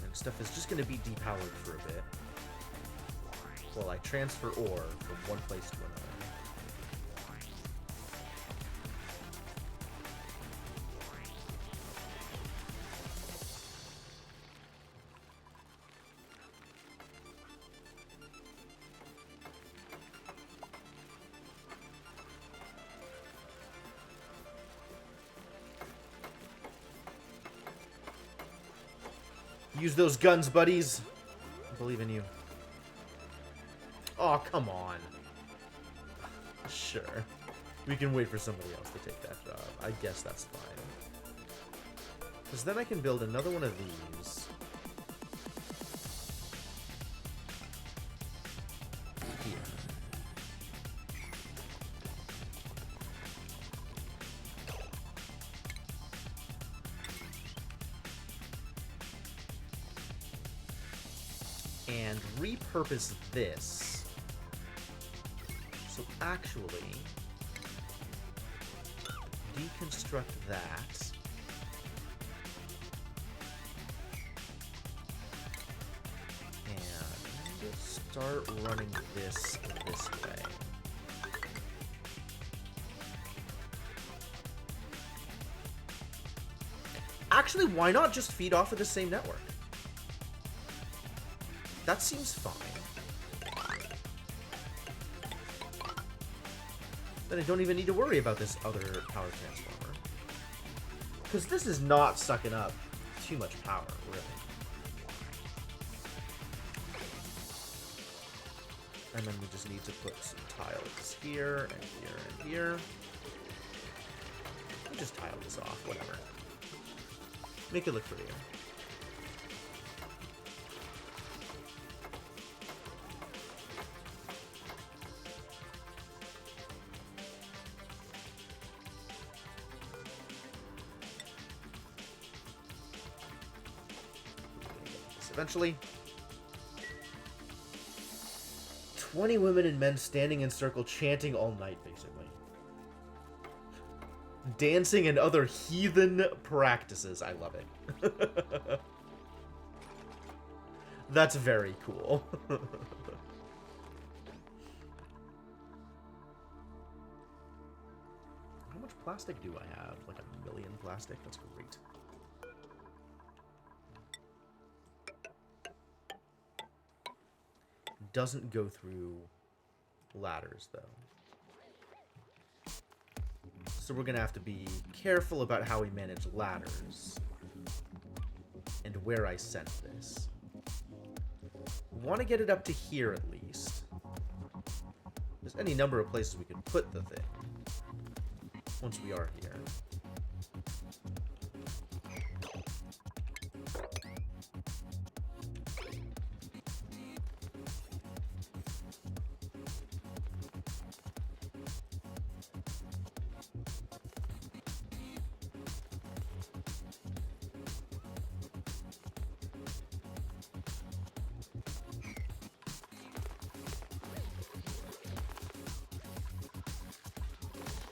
And stuff is just going to be depowered for a bit while I transfer ore from one place to another. Use those guns, buddies. I believe in you. Oh, come on. Sure. We can wait for somebody else to take that job. I guess that's fine. Because then I can build another one of these. Here. And repurpose this. So actually, deconstruct that. And start running this way. Actually, why not just feed off of the same network? That seems fine. Then I don't even need to worry about this other power transformer. Because this is not sucking up too much power, really. And then we just need to put some tiles here, and here, and here. We'll just tile this off, whatever. Make it look prettier. Eventually. 20 women and men standing in circle chanting all night, basically. Dancing and other heathen practices. I love it. That's very cool. How much plastic do I have? Like 1,000,000 plastic? That's great. Doesn't go through ladders, though. So we're going to have to be careful about how we manage ladders and where I send this. We want to get it up to here at least. There's any number of places we could put the thing once we are here.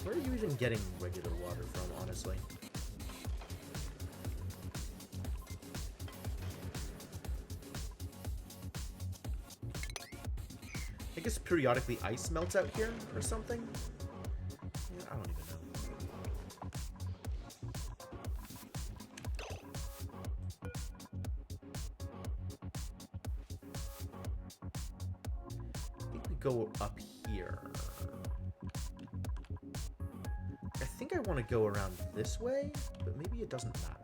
Where are you even getting regular water from, honestly? I guess periodically ice melts out here or something? Yeah, I don't even know. I think we go up here. I think I want to go around this way, but maybe it doesn't matter.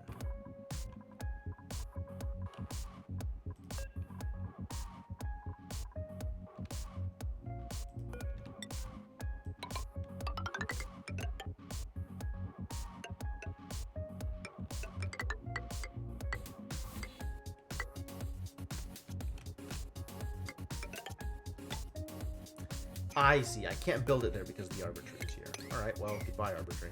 I see. I can't build it there because the Arbor Tree is here. Alright, well, goodbye, Arbor Tree.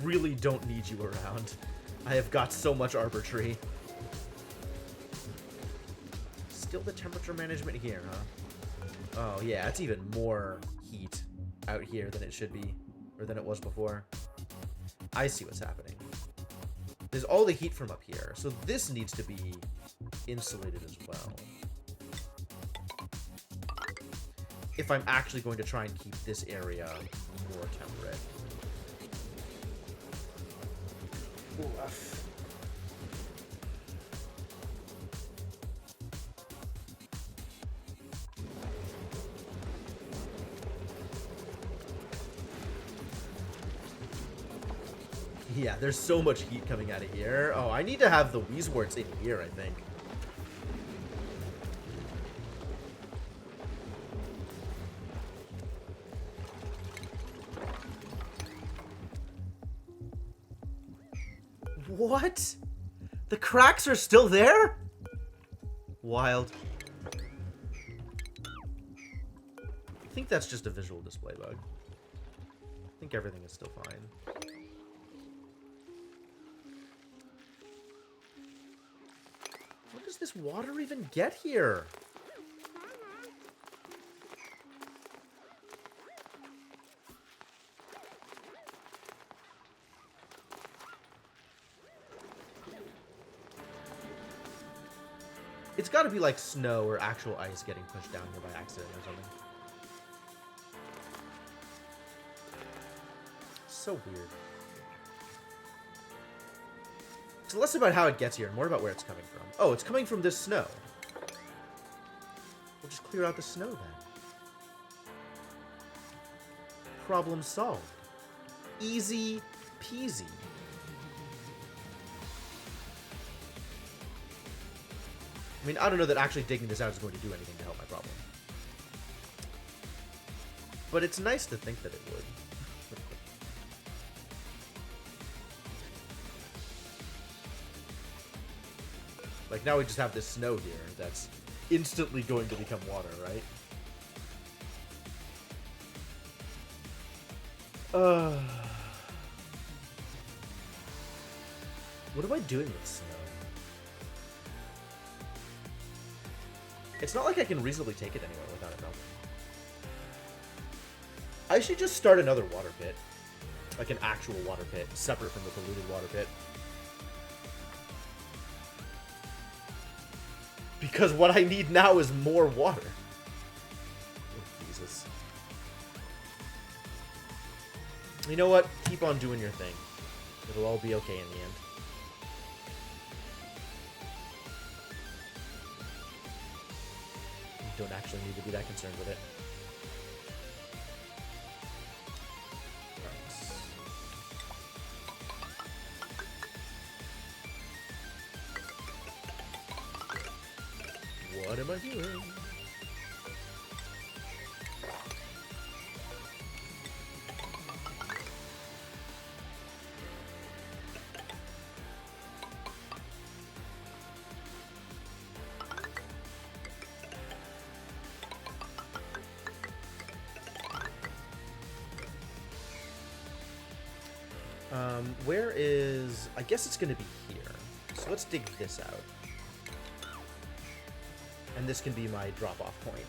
Really don't need you around. I have got so much Arbor Tree. Still the temperature management here, huh? Oh, yeah, it's even more heat out here than it should be. Or than it was before. I see what's happening. There's all the heat from up here, so this needs to be insulated as well. If I'm actually going to try and keep this area more temperate. Oof. Yeah, there's so much heat coming out of here. Oh, I need to have the Wheezeworts in here, I think. What? The cracks are still there? Wild. I think that's just a visual display bug. I think everything is still fine. What does this water even get here? It's got to be like snow or actual ice getting pushed down here by accident or something. So weird. It's less about how it gets here and more about where it's coming from. Oh, it's coming from this snow. We'll just clear out the snow then. Problem solved. Easy peasy. I mean, I don't know that actually digging this out is going to do anything to help my problem. But it's nice to think that it would. Like, now we just have this snow here that's instantly going to become water, right? What am I doing with snow? It's not like I can reasonably take it anywhere without it melting. I should just start another water pit. Like an actual water pit, separate from the polluted water pit. Because what I need now is more water. Oh, Jesus. You know what? Keep on doing your thing. It'll all be okay in the end. You don't actually need to be that concerned with it. What am I doing? Where is... I guess it's going to be here. So let's dig this out. And this can be my drop-off point.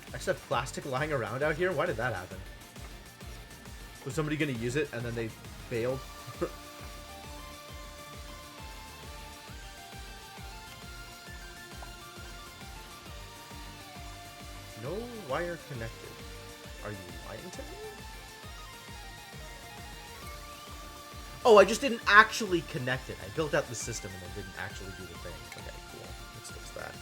I just have plastic lying around out here? Why did that happen? Was somebody gonna use it and then they failed? No wire connected. Are you lying to me? Oh, I just didn't actually connect it. I built out the system and then didn't actually do the thing. Okay, cool. Let's fix that.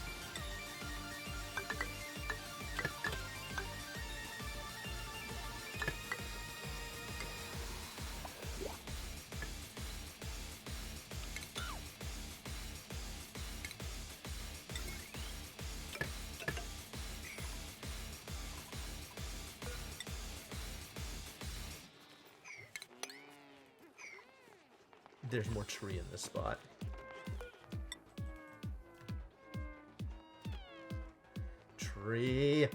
There's more tree in this spot. Tree.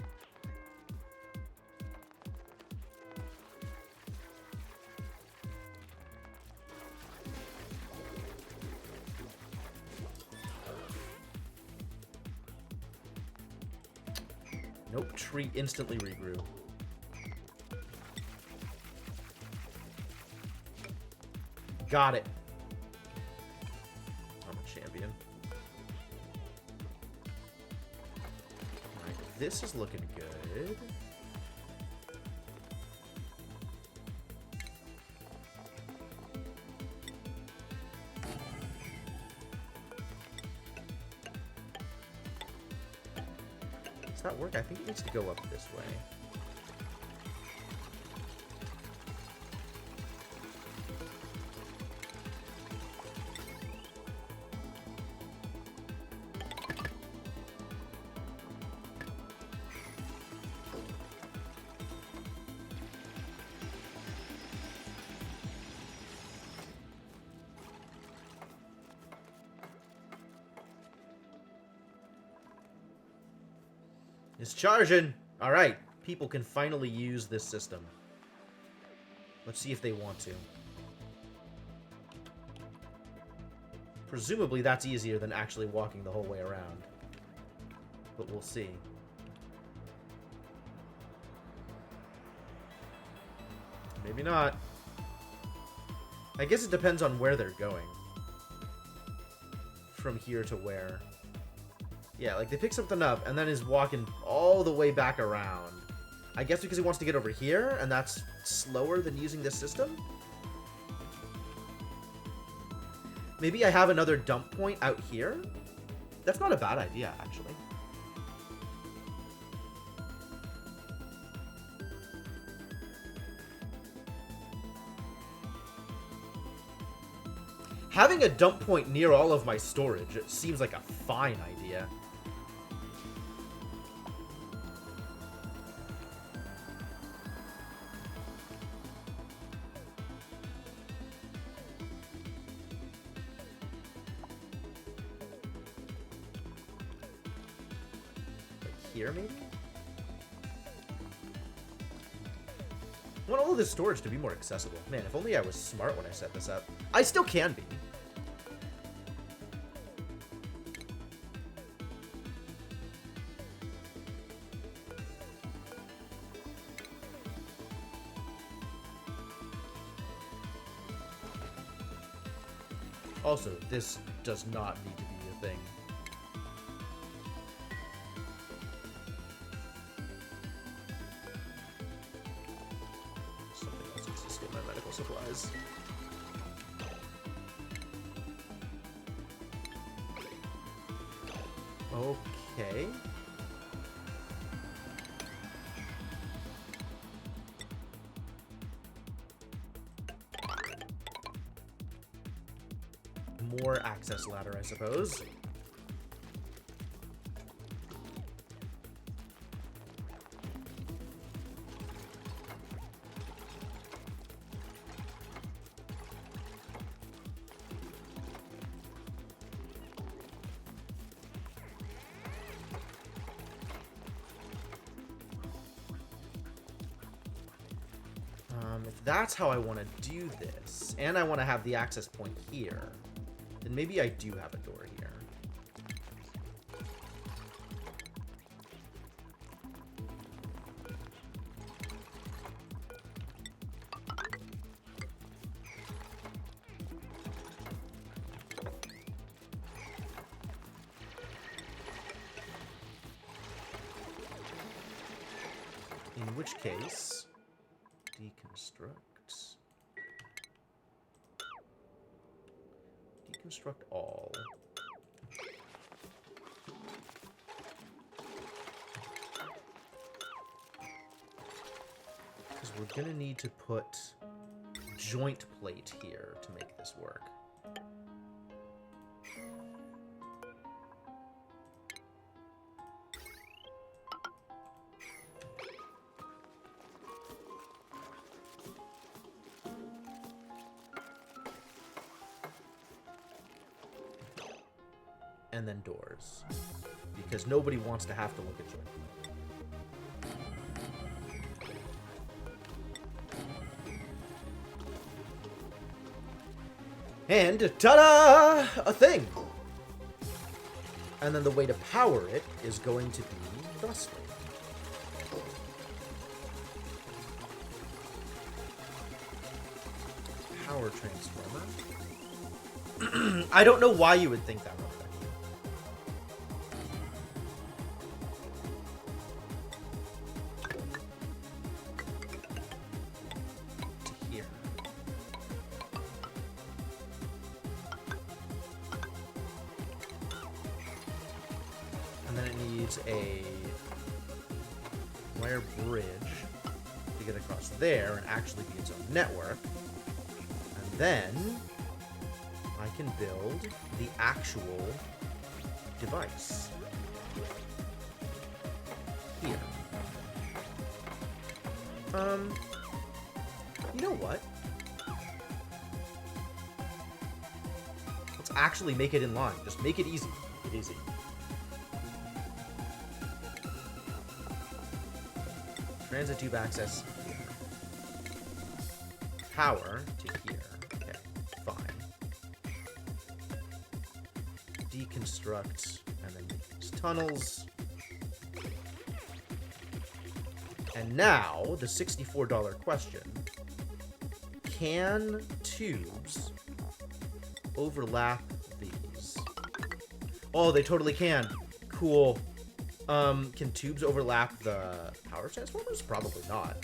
Nope, tree instantly regrew. Got it. I'm a champion. Alright, this is looking good. Does that work? I think it needs to go up this way. It's charging! Alright, people can finally use this system. Let's see if they want to. Presumably that's easier than actually walking the whole way around. But we'll see. Maybe not. I guess it depends on where they're going. From here to where. Yeah, like they pick something up and then is walking all the way back around. I guess because he wants to get over here, and that's slower than using this system? Maybe I have another dump point out here? That's not a bad idea, actually. Having a dump point near all of my storage, it seems like a fine idea. Here, maybe? I want all of this storage to be more accessible. Man, if only I was smart when I set this up. I still can be. Also, this does not need to be a thing. Something else needs to skip my medical supplies. Okay. More access ladder, I suppose. If that's how I want to do this, and I want to have the access point here, then maybe I do have a door here. In which case, deconstruct. Deconstruct all. Because we're gonna need to put joint plate here to make this work. and then doors. Because nobody wants to have to look at joint. And ta-da! A thing! And then the way to power it is going to be thusly. Power transformer. I don't know why you would think that would affect you. To here. And then it needs a wire bridge to get across there and actually be its own network. And then I can build the actual device here. You know what? Let's actually make it in line. Just make it easy. Make it easy. Transit tube access here. Power to here. Okay, fine. Deconstruct, and then make these tunnels. And now, the $64 question. Can tubes overlap these? Oh, they totally can. Cool. Can tubes overlap the power transformers? Probably not.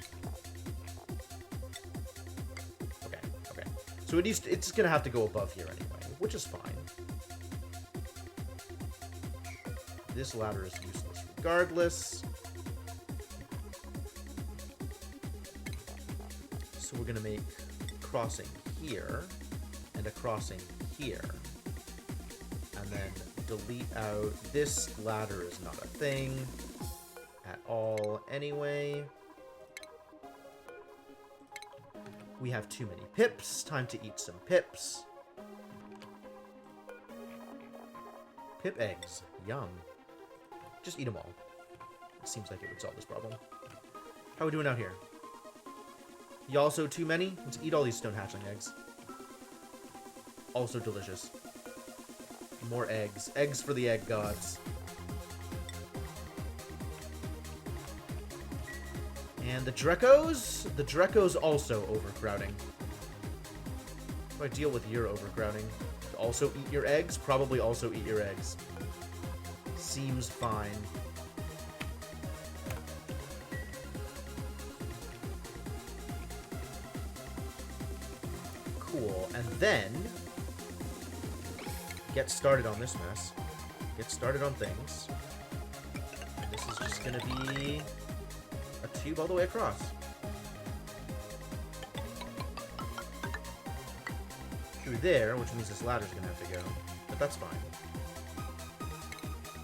Okay, okay. So it's gonna have to go above here anyway, which is fine. This ladder is useless regardless. So we're gonna make a crossing here and a crossing here. And then delete out this ladder is not a thing at all anyway. We have too many pips. Time to eat some pips. Pip eggs. Yum. Just eat them all. It seems like it would solve this problem. How are we doing out here? You also too many? Let's eat all these stone hatchling eggs. Also delicious. More eggs. Eggs for the egg gods. And the Drekos? The Drekos also overcrowding. How do I deal with your overcrowding? Also eat your eggs? Probably also eat your eggs. Seems fine. Cool. And then get started on this mess. Get started on things. This is just gonna be a tube all the way across. Through there, which means this ladder's gonna have to go. But that's fine.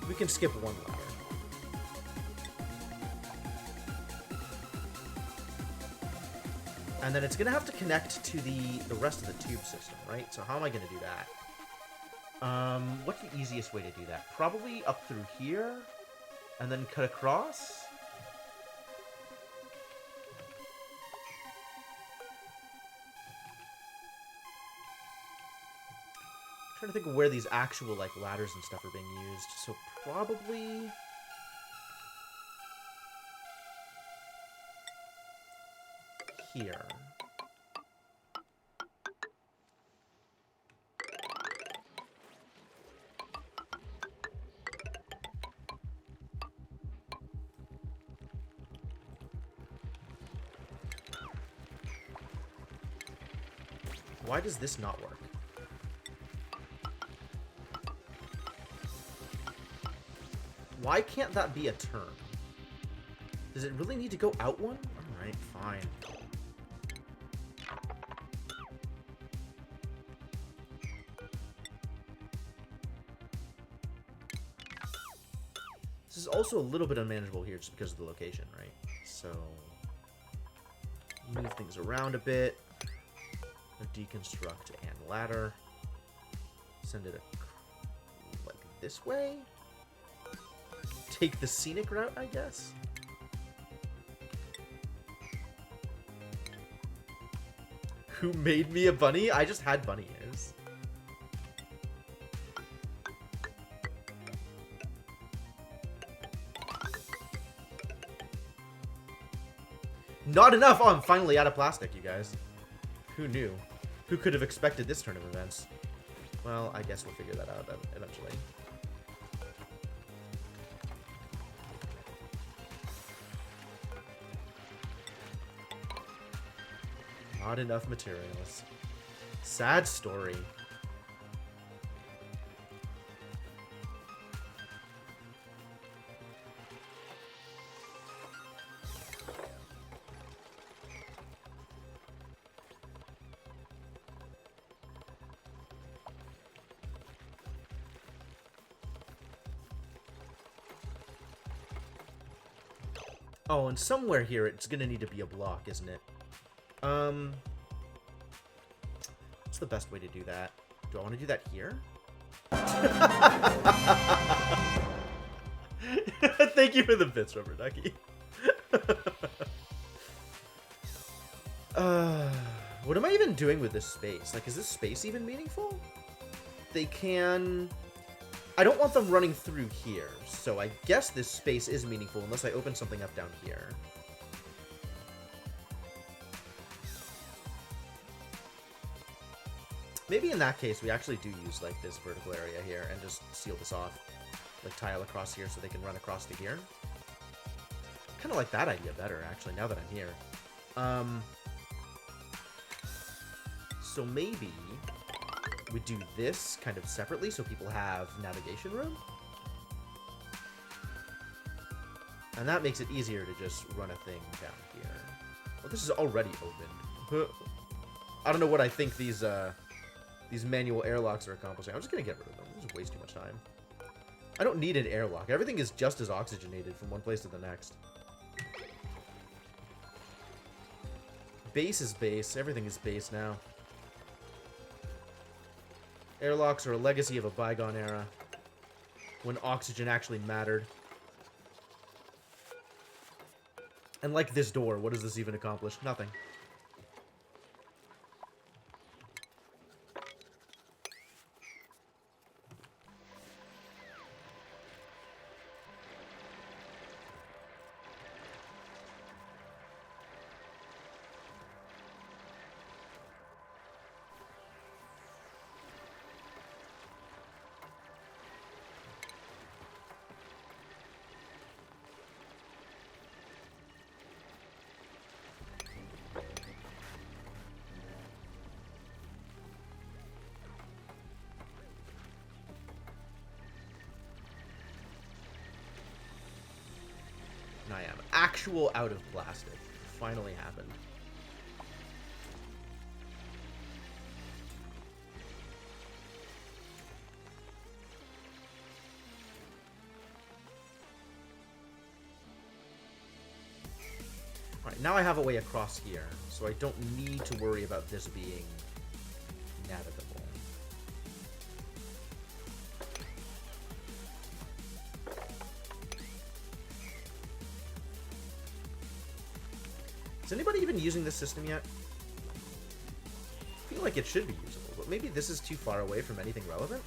We can skip one ladder. And then it's gonna have to connect to the rest of the tube system, right? So how am I gonna do that? What's the easiest way to do that? Probably up through here, and then cut across? I'm trying to think of where these actual, like, ladders and stuff are being used. So probably here. Why does this not work? Why can't that be a turn? Does it really need to go out one? Alright, fine. This is also a little bit unmanageable here just because of the location, right? So, move things around a bit. Deconstruct and ladder. Send it like this way? Take the scenic route, I guess? Who made me a bunny? I just had bunny ears. Not enough! Oh, I'm finally out of plastic, you guys. Who knew? Who could have expected this turn of events? Well, I guess we'll figure that out eventually. Not enough materials. Sad story. Oh, and somewhere here it's gonna need to be a block, isn't it? What's the best way to do that? Do I want to do that here? Thank you for the bits, Rubber Ducky. What am I even doing with this space? Like, is this space even meaningful? They can... I don't want them running through here, so I guess this space is meaningful unless I open something up down here. Maybe in that case, we actually do use, like, this vertical area here and just seal this off. Like, tile across here so they can run across to here. Kind of like that idea better, actually, now that I'm here. So maybe we do this kind of separately so people have navigation room. And that makes it easier to just run a thing down here. Well, this is already opened. I don't know what I think these manual airlocks are accomplishing. I'm just going to get rid of them. This is waste too much time. I don't need an airlock. Everything is just as oxygenated from one place to the next. Base is base. Everything is base now. Airlocks are a legacy of a bygone era, when oxygen actually mattered. And like this door, what does this even accomplish? Nothing. I am actual out of plastic. Finally happened. Alright, now I have a way across here, so I don't need to worry about this being navigable. Is anybody even using this system yet? I feel like it should be usable, but maybe this is too far away from anything relevant?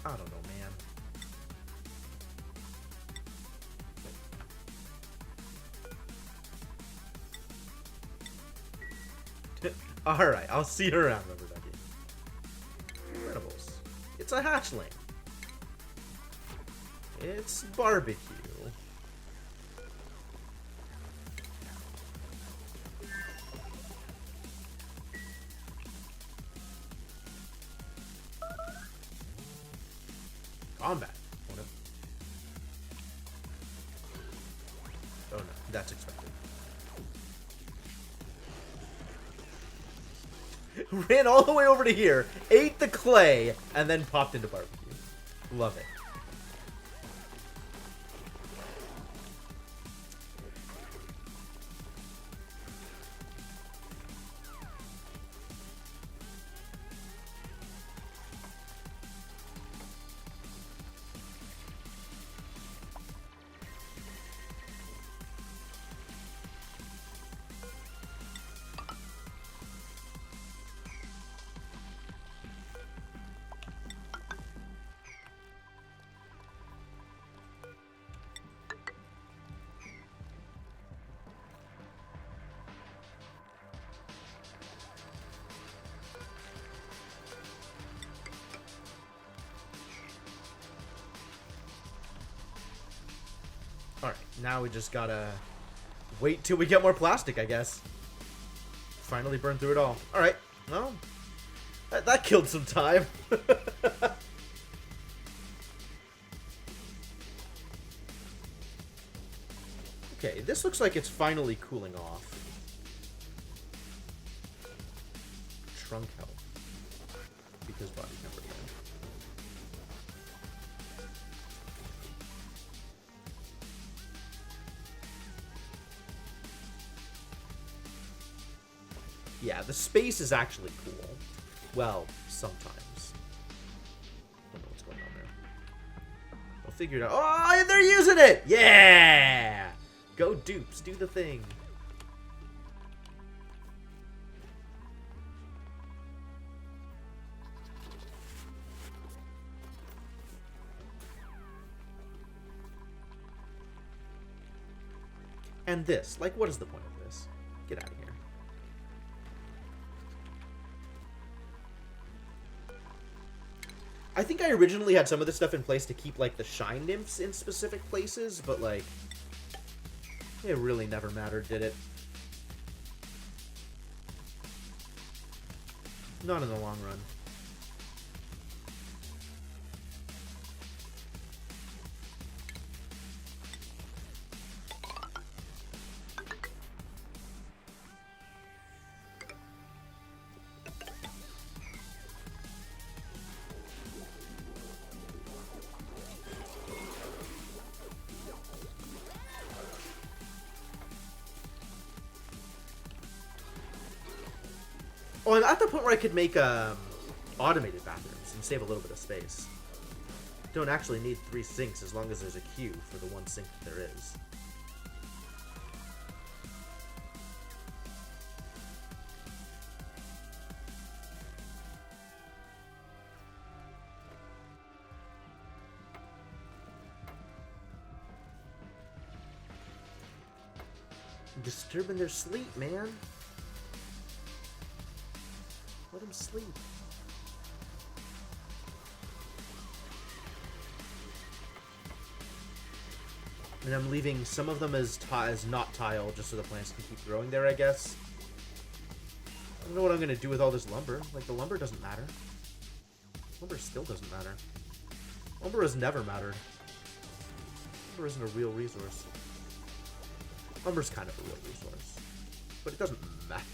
I don't know, man. Alright, I'll see you around, Rubber Ducky. Incredibles. It's a hatchling. It's barbecue. Combat. Oh no. Oh no, that's expected. Ran all the way over to here, ate the clay, and then popped into barbecue. Love it. Alright, now we just gotta wait till we get more plastic, I guess. Finally burn through it all. Alright, well, that killed some time. Okay, this looks like it's finally cooling off. Trunk health. Because body temperature. Yeah, the space is actually cool. Well, sometimes. Don't know what's going on there. I'll figure it out. Oh, they're using it! Yeah! Go dupes, do the thing. And this, like, what is the point of this? Get out of here. I think I originally had some of this stuff in place to keep, like, the shine nymphs in specific places, but, like, it really never mattered, did it? Not in the long run. Oh, I'm at the point where I could make automated bathrooms and save a little bit of space. Don't actually need 3 sinks as long as there's a queue for the 1 sink that there is. I'm disturbing their sleep, man. Let them sleep. And I'm leaving some of them as not tile, just so the plants can keep growing there, I guess. I don't know what I'm going to do with all this lumber. Like, the lumber doesn't matter. Lumber still doesn't matter. Lumber has never mattered. Lumber isn't a real resource. Lumber's kind of a real resource. But it doesn't matter.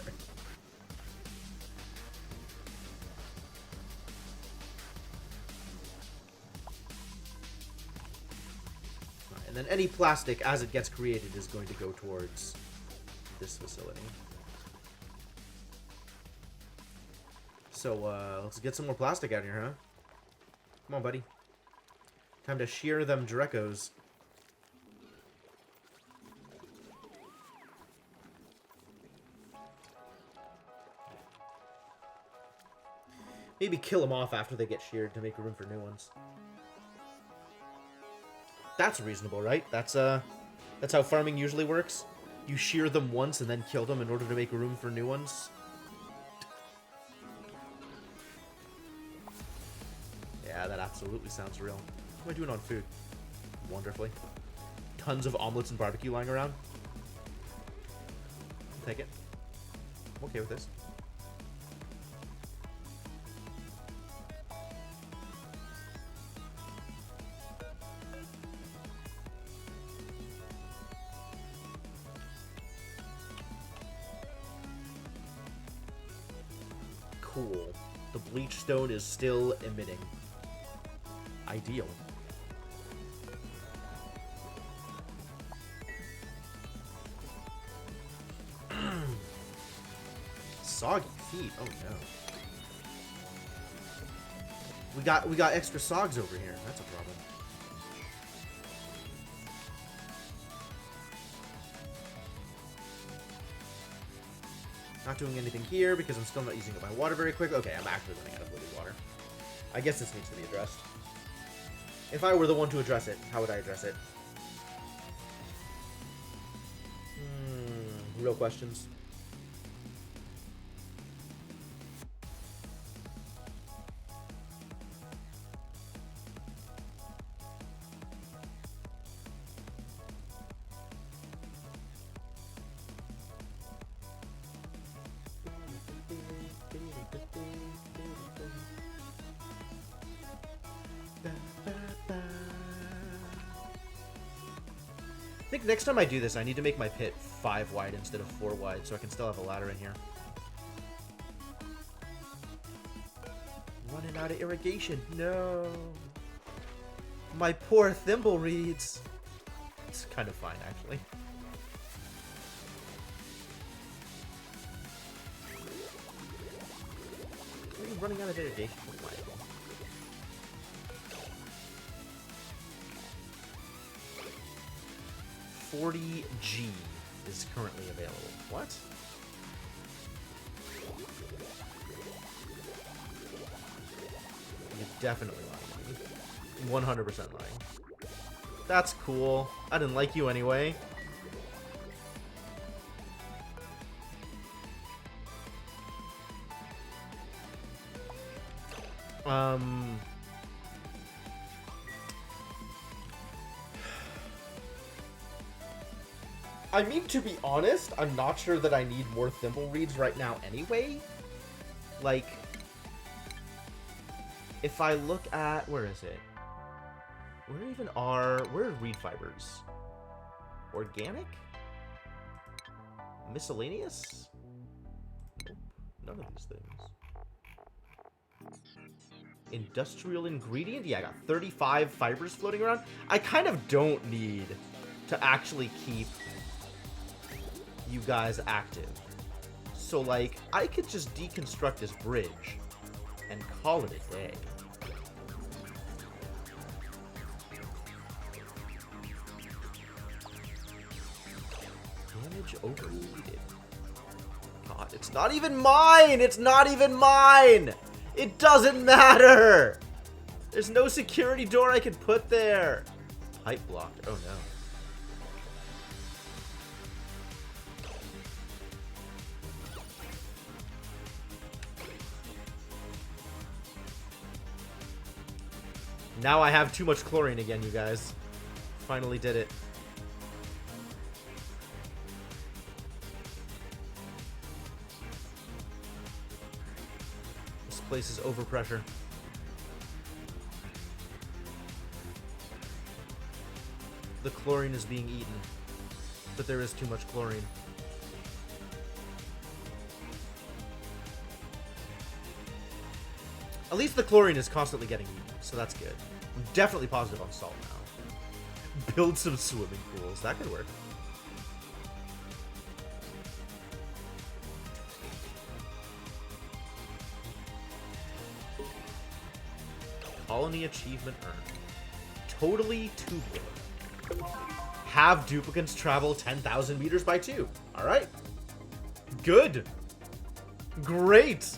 And then any plastic, as it gets created, is going to go towards this facility. So, let's get some more plastic out here, huh? Come on, buddy. Time to shear them Drecos. Maybe kill them off after they get sheared to make room for new ones. That's reasonable, right? That's how farming usually works. You shear them once and then kill them in order to make room for new ones. Yeah, that absolutely sounds real. What am I doing on food? Wonderfully. Tons of omelets and barbecue lying around. I'll take it. I'm okay with this. Cool. The bleach stone is still emitting. Ideal. Soggy feet. Oh no. We got extra sogs over here. That's a problem. Not doing anything here because I'm still not using up my water very quick. Okay, I'm actually running out of liquid water. I guess this needs to be addressed. If I were the one to address it, how would I address it? Real questions. I think next time I do this, I need to make my pit 5 wide instead of 4 wide, so I can still have a ladder in here. Running out of irrigation. No. My poor thimble reeds. It's kind of fine, actually. Are you running out of irrigation? Why? 40G is currently available. What? You're definitely lying to me. 100% lying. That's cool. I didn't like you anyway. I mean, to be honest, I'm not sure that I need more thimble reeds right now anyway. Like, if I look at... Where is it? Where are reed fibers? Organic? Miscellaneous? Nope. None of these things. Industrial ingredient? Yeah, I got 35 fibers floating around. I kind of don't need to actually keep you guys active. So, like, I could just deconstruct this bridge and call it a day. Damage overheated. God, it's not even mine! It's not even mine! It doesn't matter! There's no security door I can put there. Pipe blocked. Oh no. Now I have too much chlorine again, you guys. Finally did it. This place is overpressure. The chlorine is being eaten. But there is too much chlorine. At least the chlorine is constantly getting eaten, so that's good. I'm definitely positive on salt now. Build some swimming pools. That could work. Colony achievement earned. Totally tubular. Have duplicants travel 10,000 meters by 2. Alright. Good. Great.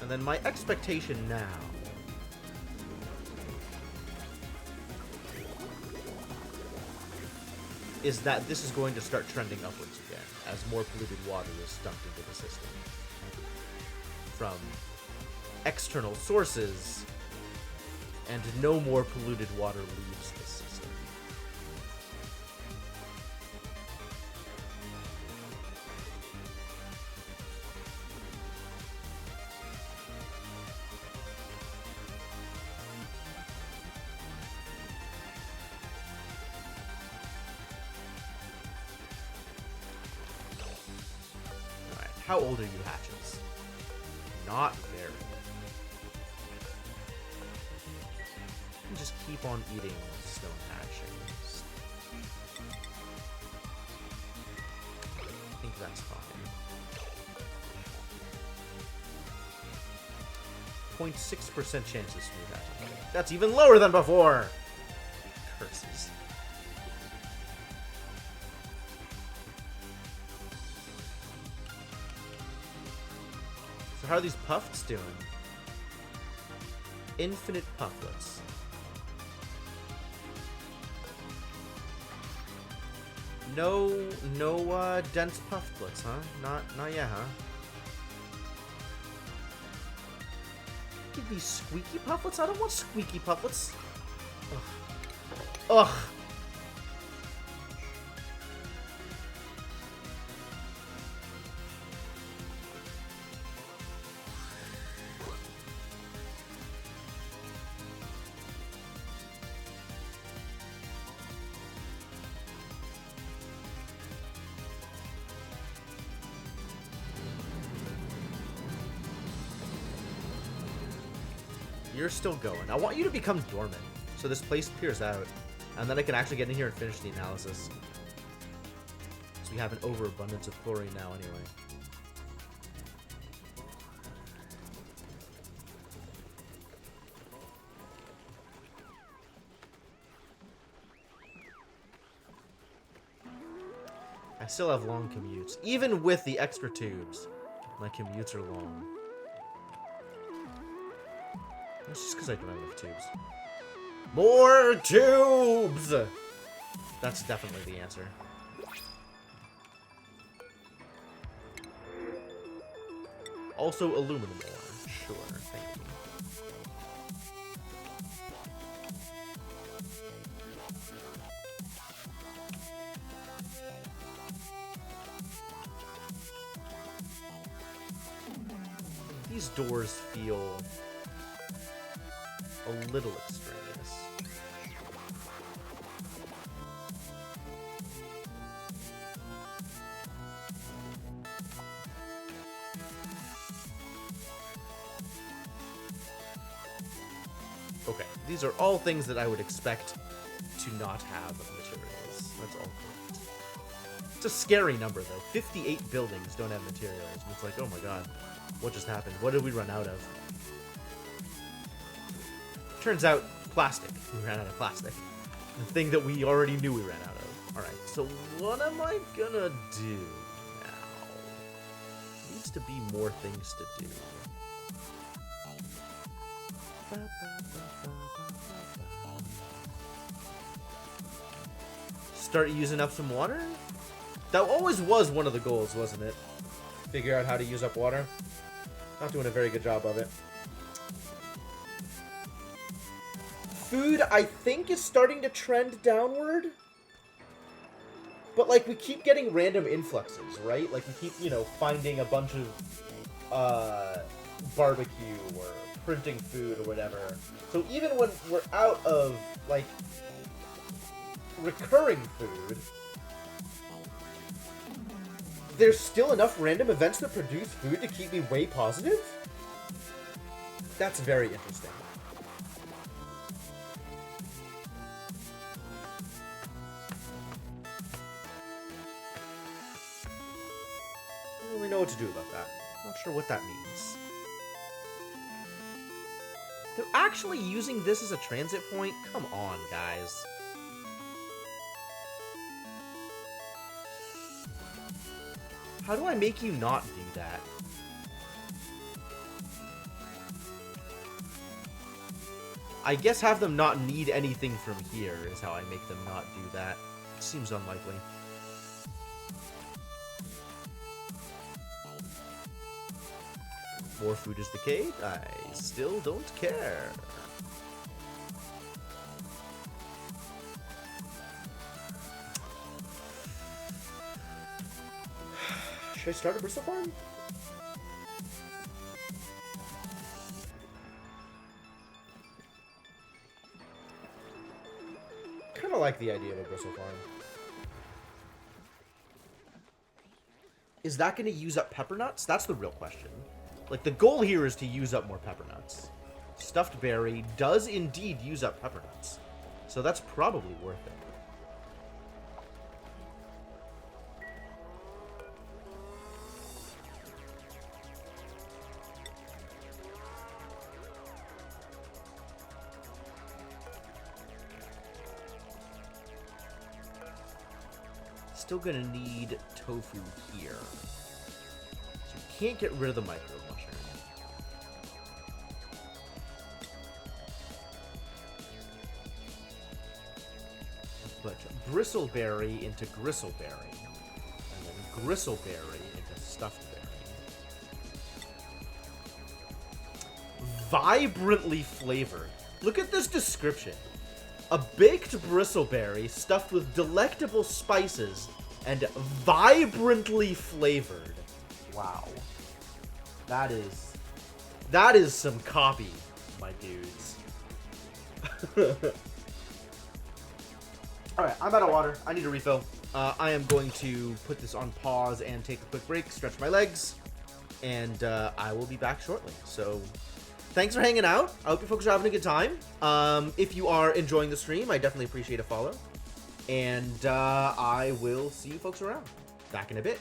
And then my expectation now is that this is going to start trending upwards again as more polluted water is dumped into the system from external sources and no more polluted water leaves the system. How old are you, hatches? Not very. You just keep on eating stone hatchings. I think that's fine. 0.6% chance of smooth hatching. That's even lower than before! Curses. How are these puffs doing? Infinite pufflets. No dense pufflets, huh? Not yet, huh? Give me squeaky pufflets? I don't want squeaky pufflets. Ugh. Ugh. You're still going. I want you to become dormant, so this place clears out, and then I can actually get in here and finish the analysis. So we have an overabundance of chlorine now anyway. I still have long commutes. Even with the extra tubes, my commutes are long. It's just because I don't have enough tubes. More tubes! That's definitely the answer. Also aluminum ore. Sure, thank you. These doors feel a little extraneous. Okay, these are all things that I would expect to not have materials. That's all correct. It's a scary number, though. 58 buildings don't have materials. And it's like, oh my god, what just happened? What did we run out of? Turns out, plastic. We ran out of plastic. The thing that we already knew we ran out of. Alright, so what am I gonna do now? Needs to be more things to do. Start using up some water? That always was one of the goals, wasn't it? Figure out how to use up water. Not doing a very good job of it. Food, I think, is starting to trend downward. But, like, we keep getting random influxes, right? Like, we keep, you know, finding a bunch of barbecue or printing food or whatever. So even when we're out of, like, recurring food, there's still enough random events that produce food to keep me way positive? That's very interesting. I don't really know what to do about that. I'm not sure what that means. They're actually using this as a transit point? Come on, guys. How do I make you not do that? I guess have them not need anything from here is how I make them not do that. Seems unlikely. More food is decayed? I still don't care. Should I start a bristle farm? Kind of like the idea of a bristle farm. Is that going to use up pepper nuts? That's the real question. Like, the goal here is to use up more pepper nuts. Stuffed berry does indeed use up pepper nuts. So that's probably worth it. Still gonna need tofu here. So we can't get rid of the micro mushroom. But bristleberry into gristleberry. And then gristleberry into stuffed berry. Vibrantly flavored. Look at this description. A baked bristleberry stuffed with delectable spices and vibrantly flavored. Wow. That is some copy, my dudes. Alright, I'm out of water. I need a refill. I am going to put this on pause and take a quick break, stretch my legs, and I will be back shortly. So, thanks for hanging out. I hope you folks are having a good time. If you are enjoying the stream, I definitely appreciate a follow. And I will see you folks around. Back in a bit.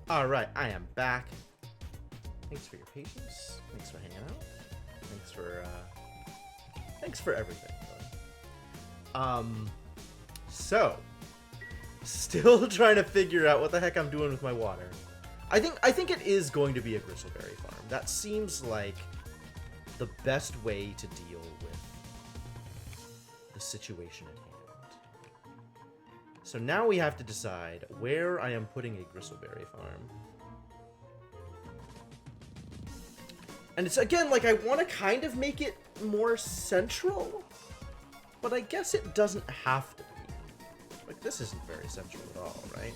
Alright, I am back. Thanks for your patience. Thanks for hanging out. Thanks for everything. So, still trying to figure out what the heck I'm doing with my water. I think it is going to be a gristleberry farm. That seems like the best way to deal with the situation at hand. So now we have to decide where I am putting a gristleberry farm. And it's, again, like, I want to kind of make it more central, but I guess it doesn't have to be. Like, this isn't very central at all, right?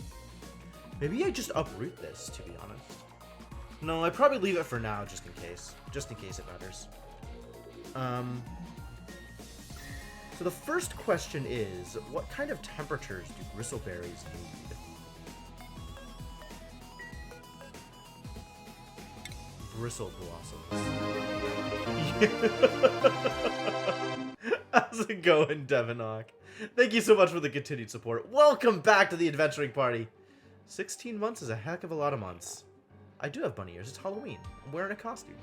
Maybe I just uproot this, to be honest. No, I'd probably leave it for now, just in case. Just in case it matters. So the first question is, what kind of temperatures do gristleberries need? Bristle blossoms. How's it going, Devonok? Thank you so much for the continued support. Welcome back to the adventuring party. 16 months is a heck of a lot of months. I do have bunny ears. It's Halloween. I'm wearing a costume.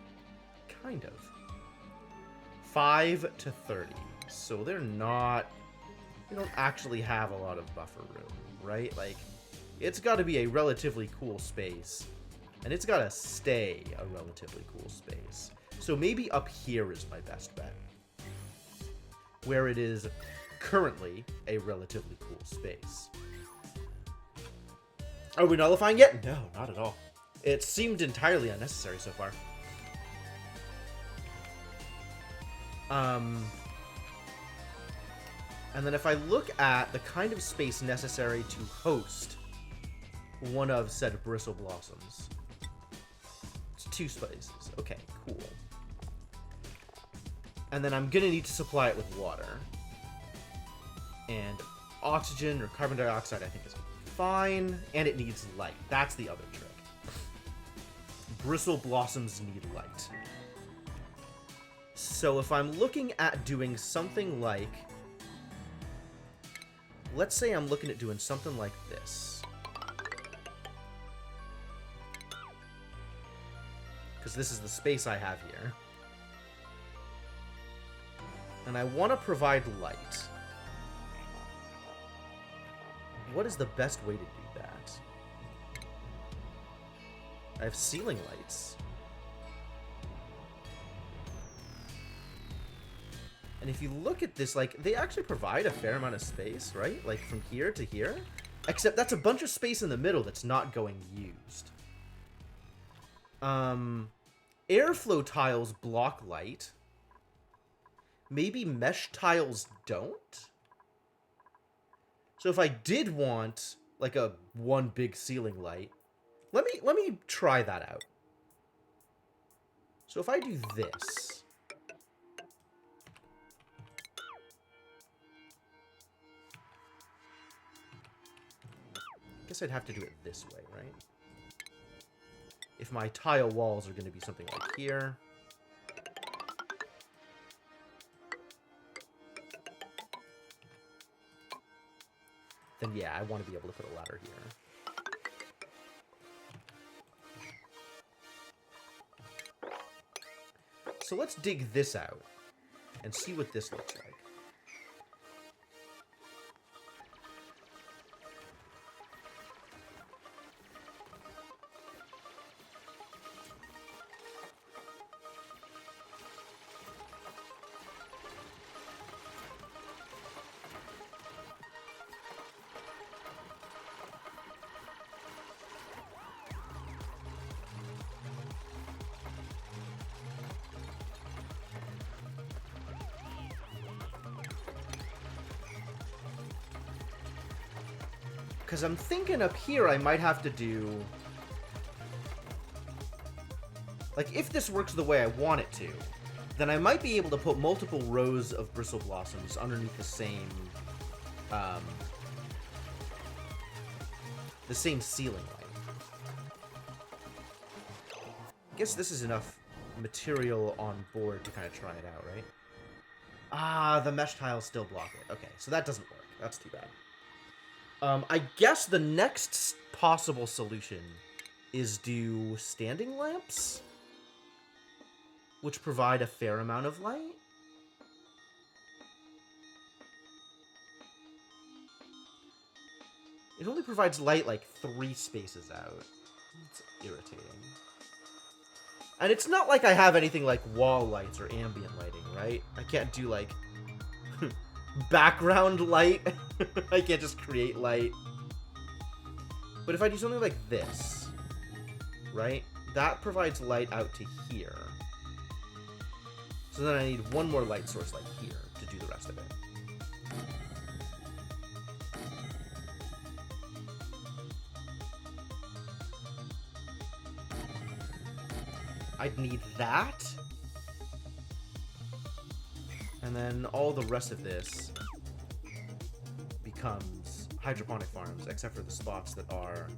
Kind of. 5 to 30. So they're not... They don't actually have a lot of buffer room, right? Like, it's got to be a relatively cool space. And it's got to stay a relatively cool space. So maybe up here is my best bet. Where it is currently a relatively cool space. Are we nullifying yet? No, not at all. It seemed entirely unnecessary so far. And then if I look at the kind of space necessary to host one of said bristle blossoms, it's 2 spaces. Okay, cool. And then I'm gonna need to supply it with water. And oxygen or carbon dioxide I think is fine. And it needs light. That's the other trick. Bristle blossoms need light. So if I'm looking at doing something like... Let's say I'm looking at doing something like this. Because this is the space I have here. And I want to provide light. What is the best way to do that? I have ceiling lights. And if you look at this, like, they actually provide a fair amount of space, right? Like, from here to here. Except that's a bunch of space in the middle that's not going used. Airflow tiles block light. Maybe mesh tiles don't? So if I did want, like, a one big ceiling light, let me try that out. So if I do this... I guess I'd have to do it this way, right? If my tile walls are going to be something like here. Then yeah, I want to be able to put a ladder here. So let's dig this out and see what this looks like. Because I'm thinking up here I might have to do... Like, if this works the way I want it to, then I might be able to put multiple rows of bristle blossoms underneath the same ceiling light. I guess this is enough material on board to kind of try it out, right? Ah, the mesh tiles still block it. Okay, so that doesn't work. That's too bad. I guess the next possible solution is do standing lamps, which provide a fair amount of light. It only provides light like 3 spaces out. It's irritating. And it's not like I have anything like wall lights or ambient lighting, right? I can't do like background light. I can't just create light. But if I do something like this, right? That provides light out to here. So then I need one more light source like here to do the rest of it. I'd need that. And then all the rest of this becomes hydroponic farms, except for the spots that are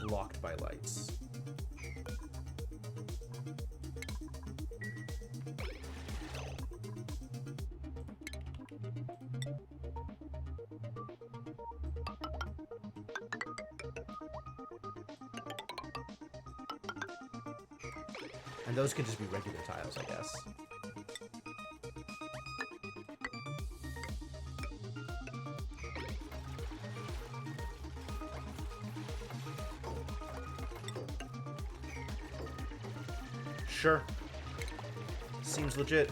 blocked by lights. And those can just be regular tiles, I guess. Sure. Seems legit.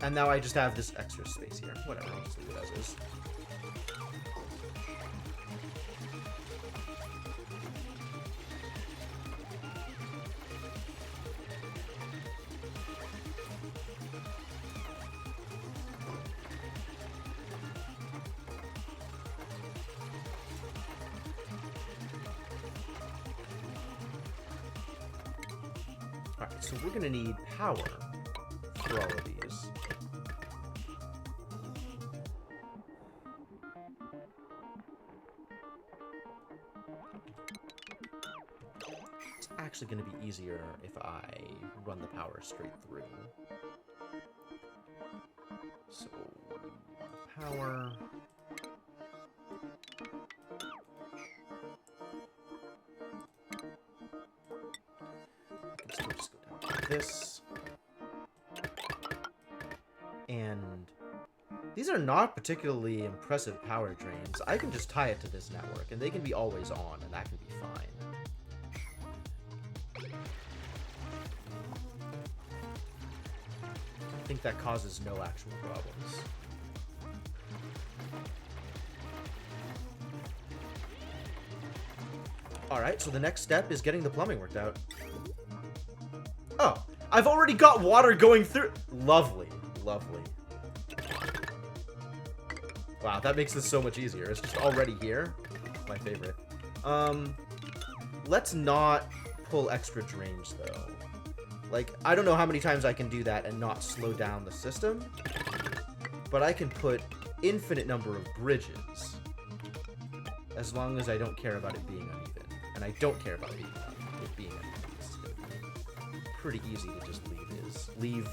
And now I just have this extra space here. Whatever, I'll just leave it as is. Alright, so we're gonna need power for all of these. It's actually gonna be easier if I run the power straight through. So, power... So just go down like this. And these are not particularly impressive power drains. I can just tie it to this network, and they can be always on, and that can be fine. I think that causes no actual problems. Alright, so the next step is getting the plumbing worked out. Oh, I've already got water going through. Lovely, lovely. Wow, that makes this so much easier. It's just already here. My favorite. Let's not pull extra drains, though. Like, I don't know how many times I can do that and not slow down the system. But I can put infinite number of bridges. As long as I don't care about it being uneven. And I don't care about it being uneven. It's gonna be pretty easy to just leave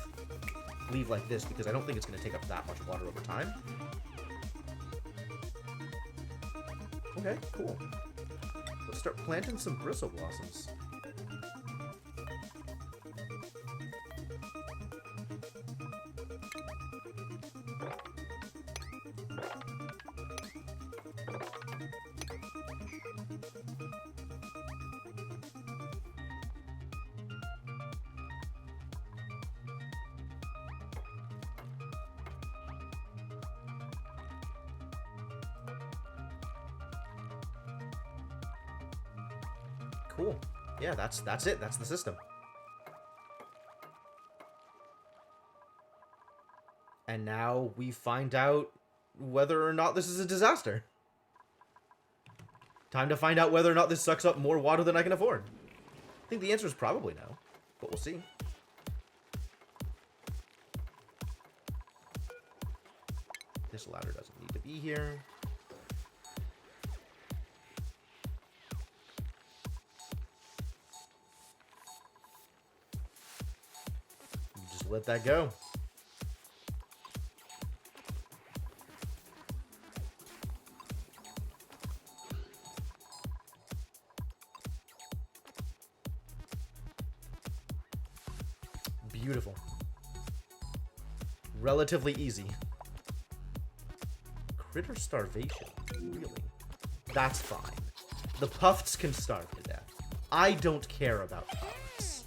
like this, because I don't think it's going to take up that much water over time. Okay, cool. Let's start planting some bristle blossoms. Cool. Yeah, that's it. That's the system. And now we find out whether or not this is a disaster. Time to find out whether or not this sucks up more water than I can afford. I think the answer is probably no, but we'll see. This ladder doesn't need to be here. Just let that go. Beautiful. Relatively easy. Critter starvation? Really? That's fine. The puffs can starve to death. I don't care about puffs.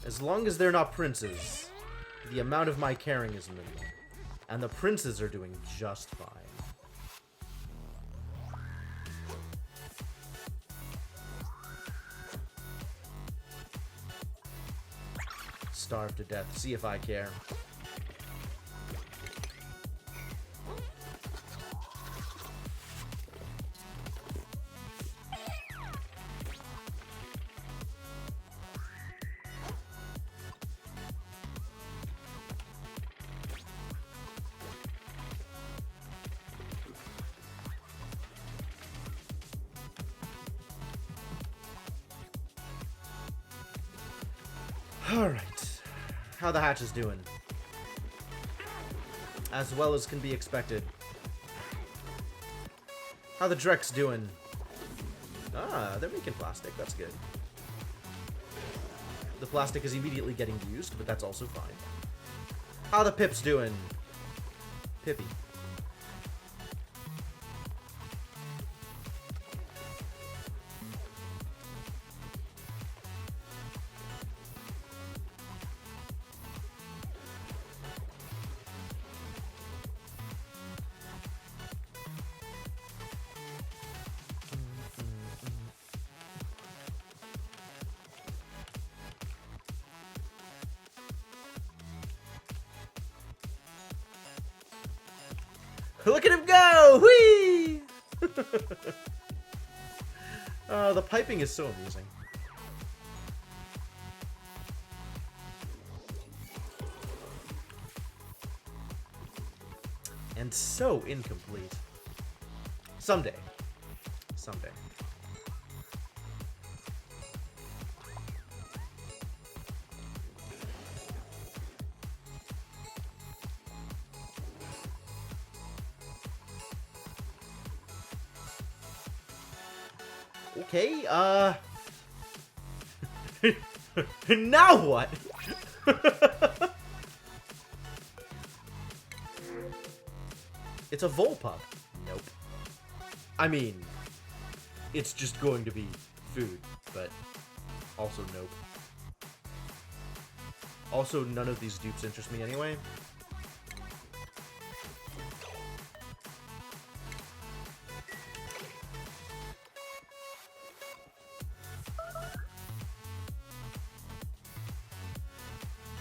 As long as they're not princes, the amount of my caring is minimal. And the princes are doing just fine. Starve to death. See if I care. Alright. How the hatch is doing? As well as can be expected. How the Drek's doing? Ah, they're making plastic. That's good. The plastic is immediately getting used, but that's also fine. How the Pips doing? Pippy. Look at him go! Whee! The piping is so amusing. And so incomplete. Someday. Someday. Okay, now what? It's a Volpup. Nope. I mean, it's just going to be food, but also nope. Also, none of these dupes interest me anyway.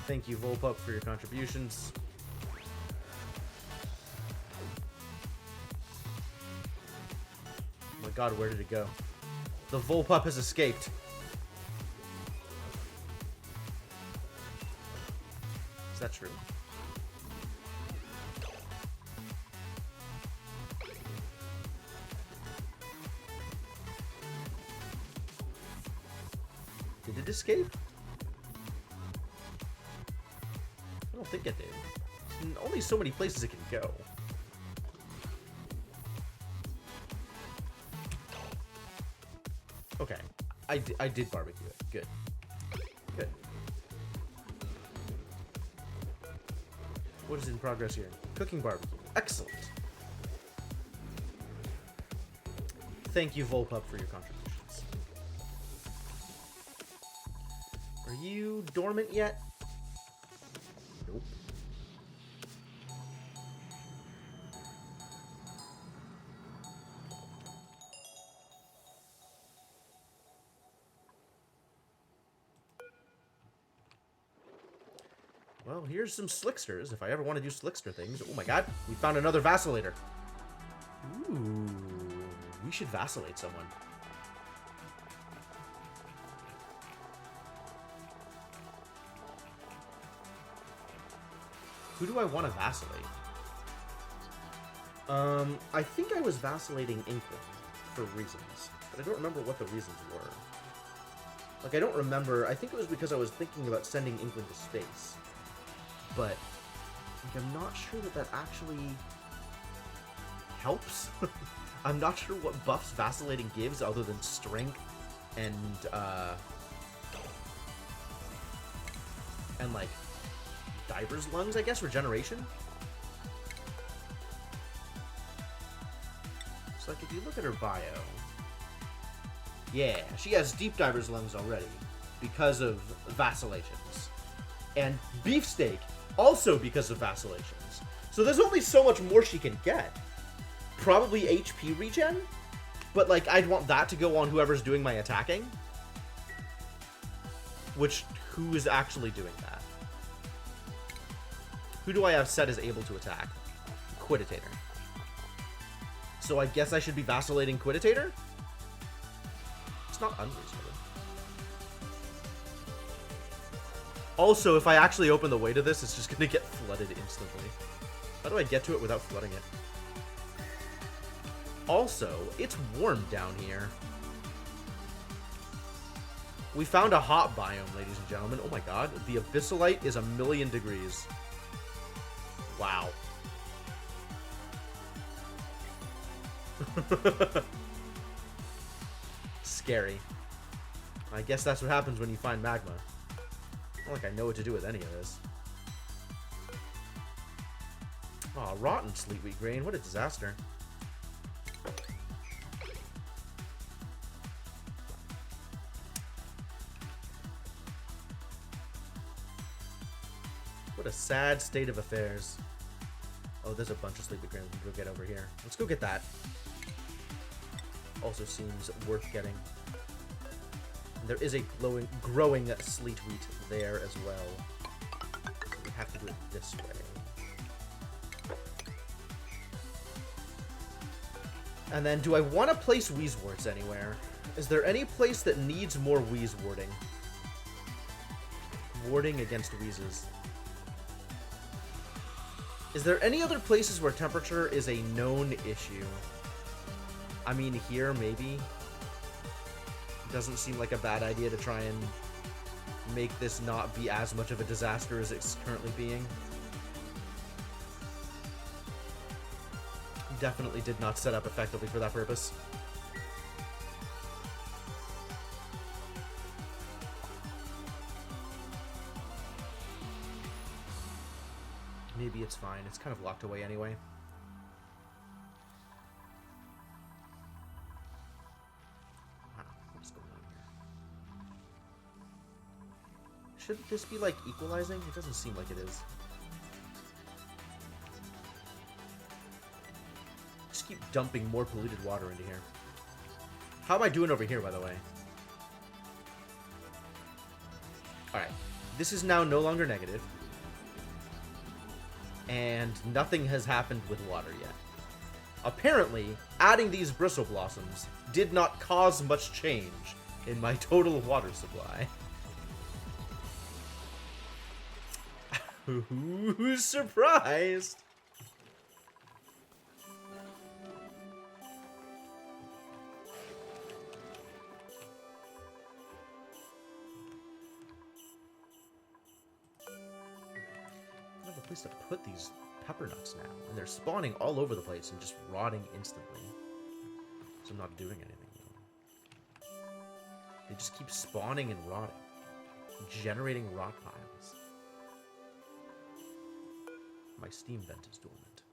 Thank you, Volpup, for your contributions. Oh my god, where did it go? The Volpup has escaped. Is that true? Did it escape? I don't think it did. There's only so many places it can go. Okay. I did barbecue it. Good. Good. What is in progress here? Cooking barbecue. Excellent. Thank you, Volpup, for your contributions. Are you dormant yet? Nope. Well, here's some Slicksters, if I ever want to do Slickster things. Oh my god, we found another Vacillator. Ooh, we should vacillate someone. Who do I want to vacillate? I think I was vacillating Inkling for reasons, but I don't remember what the reasons were. Like, I don't remember. I think it was because I was thinking about sending Inkling to space. But like, I'm not sure that that actually helps. I'm not sure what buffs Vacillating gives other than strength and like Diver's Lungs, I guess, regeneration. So like if you look at her bio, yeah, she has Deep Diver's Lungs already because of Vacillations. And Beefsteak also because of Vacillations. So there's only so much more she can get. Probably HP regen, but like I'd want that to go on whoever's doing my attacking. Which, who is actually doing that? Who do I have set as able to attack? Quiditator. So I guess I should be Vacillating Quiditator? It's not unreasonable. Also, if I actually open the way to this, it's just gonna get flooded instantly. How do I get to it without flooding it? Also, it's warm down here. We found a hot biome, ladies and gentlemen. Oh my god, the Abyssalite is 1,000,000 degrees. Wow. Scary. I guess that's what happens when you find magma. Not like I know what to do with any of this. Aw, rotten sleet wheat grain. What a disaster. What a sad state of affairs. Oh, there's a bunch of sleepy grain we can go get over here. Let's go get that. Also seems worth getting. And there is a growing sleet wheat there as well. So we have to do it this way. And then, do I want to place Wheezeworts anywhere? Is there any place that needs more Wheeze warding? Warding against Wheezes. Is there any other places where temperature is a known issue? I mean, here, maybe. Doesn't seem like a bad idea to try and make this not be as much of a disaster as it's currently being. Definitely did not set up effectively for that purpose. Maybe it's fine. It's kind of locked away anyway. Wow, what's going on here? Shouldn't this be, like, equalizing? It doesn't seem like it is. Just keep dumping more polluted water into here. How am I doing over here, by the way? Alright. This is now no longer negative. And nothing has happened with water yet. Apparently, adding these bristle blossoms did not cause much change in my total water supply. Who's surprised? To put these pepper nuts now, and they're spawning all over the place and just rotting instantly. So I'm not doing anything with them. They just keep spawning and rotting, generating rot piles. My steam vent is dormant.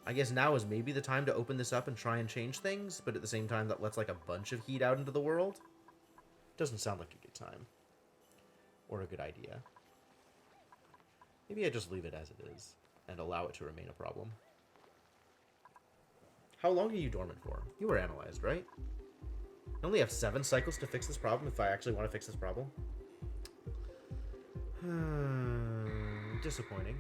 I guess now is maybe the time to open this up and try and change things, but at the same time that lets like a bunch of heat out into the world. Doesn't sound like a good time. Or a good idea. Maybe I just leave it as it is, and allow it to remain a problem. How long are you dormant for? You were analyzed, right? I only have 7 cycles to fix this problem if I actually want to fix this problem. Disappointing.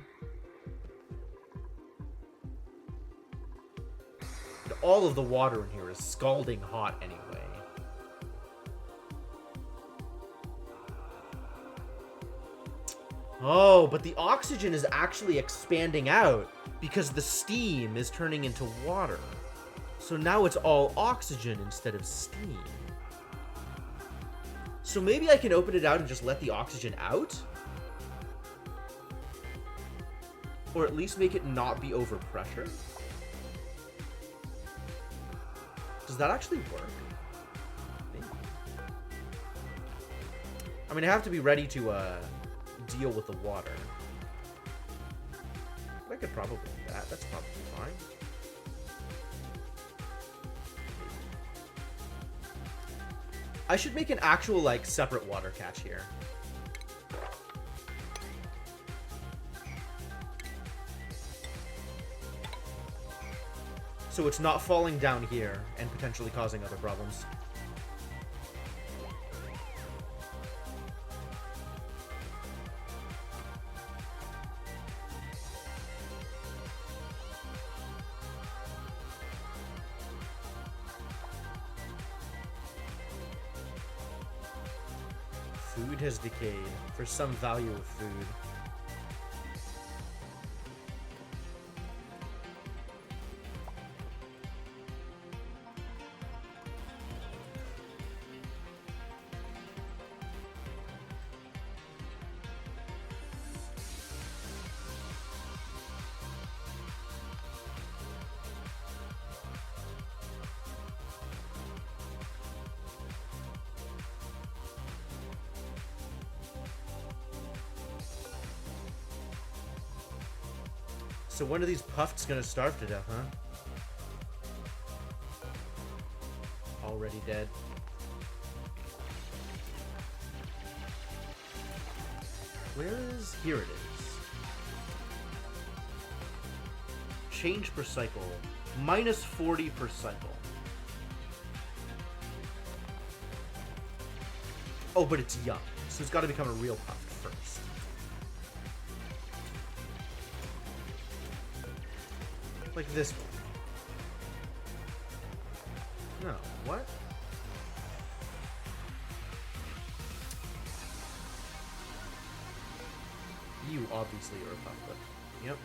And all of the water in here is scalding hot anyway. Oh, but the oxygen is actually expanding out because the steam is turning into water. So now it's all oxygen instead of steam. So maybe I can open it out and just let the oxygen out? Or at least make it not be overpressure? Does that actually work? Maybe. I mean, I have to be ready to deal with the water. I could probably do that. That's probably fine. I should make an actual, like, separate water catch here. So it's not falling down here and potentially causing other problems. Food has decayed for some value of food. So one of these puffs gonna starve to death, huh? Already dead. Where is... Here it is. Change per cycle. Minus 40 per cycle. Oh, but it's young. So it's got to become a real puff first. Like this one. No, what? You obviously are a puff, but yep.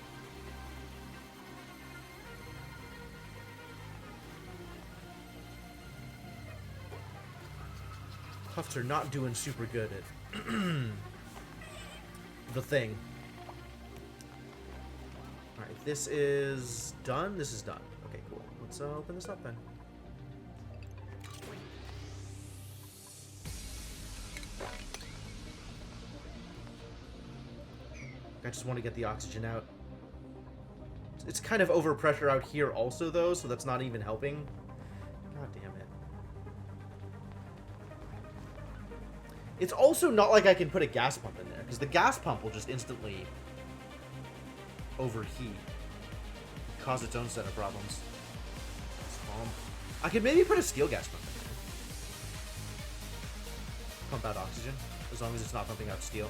Puffs are not doing super good at the thing. Alright, this is done. This is done. Okay, cool. Let's open this up then. I just want to get the oxygen out. It's kind of overpressure out here also, though, so that's not even helping. God damn it. It's also not like I can put a gas pump in there, because the gas pump will just instantly overheat. Cause its own set of problems. I could maybe put a steel gas pump in there. Pump out oxygen, as long as it's not pumping out steam.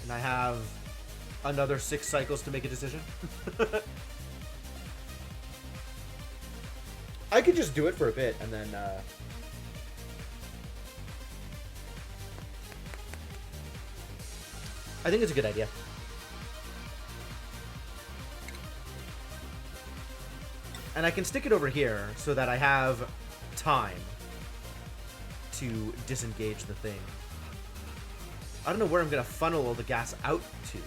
And I have another 6 cycles to make a decision. I could just do it for a bit and then I think it's a good idea. And I can stick it over here so that I have time to disengage the thing. I don't know where I'm gonna funnel all the gas out to.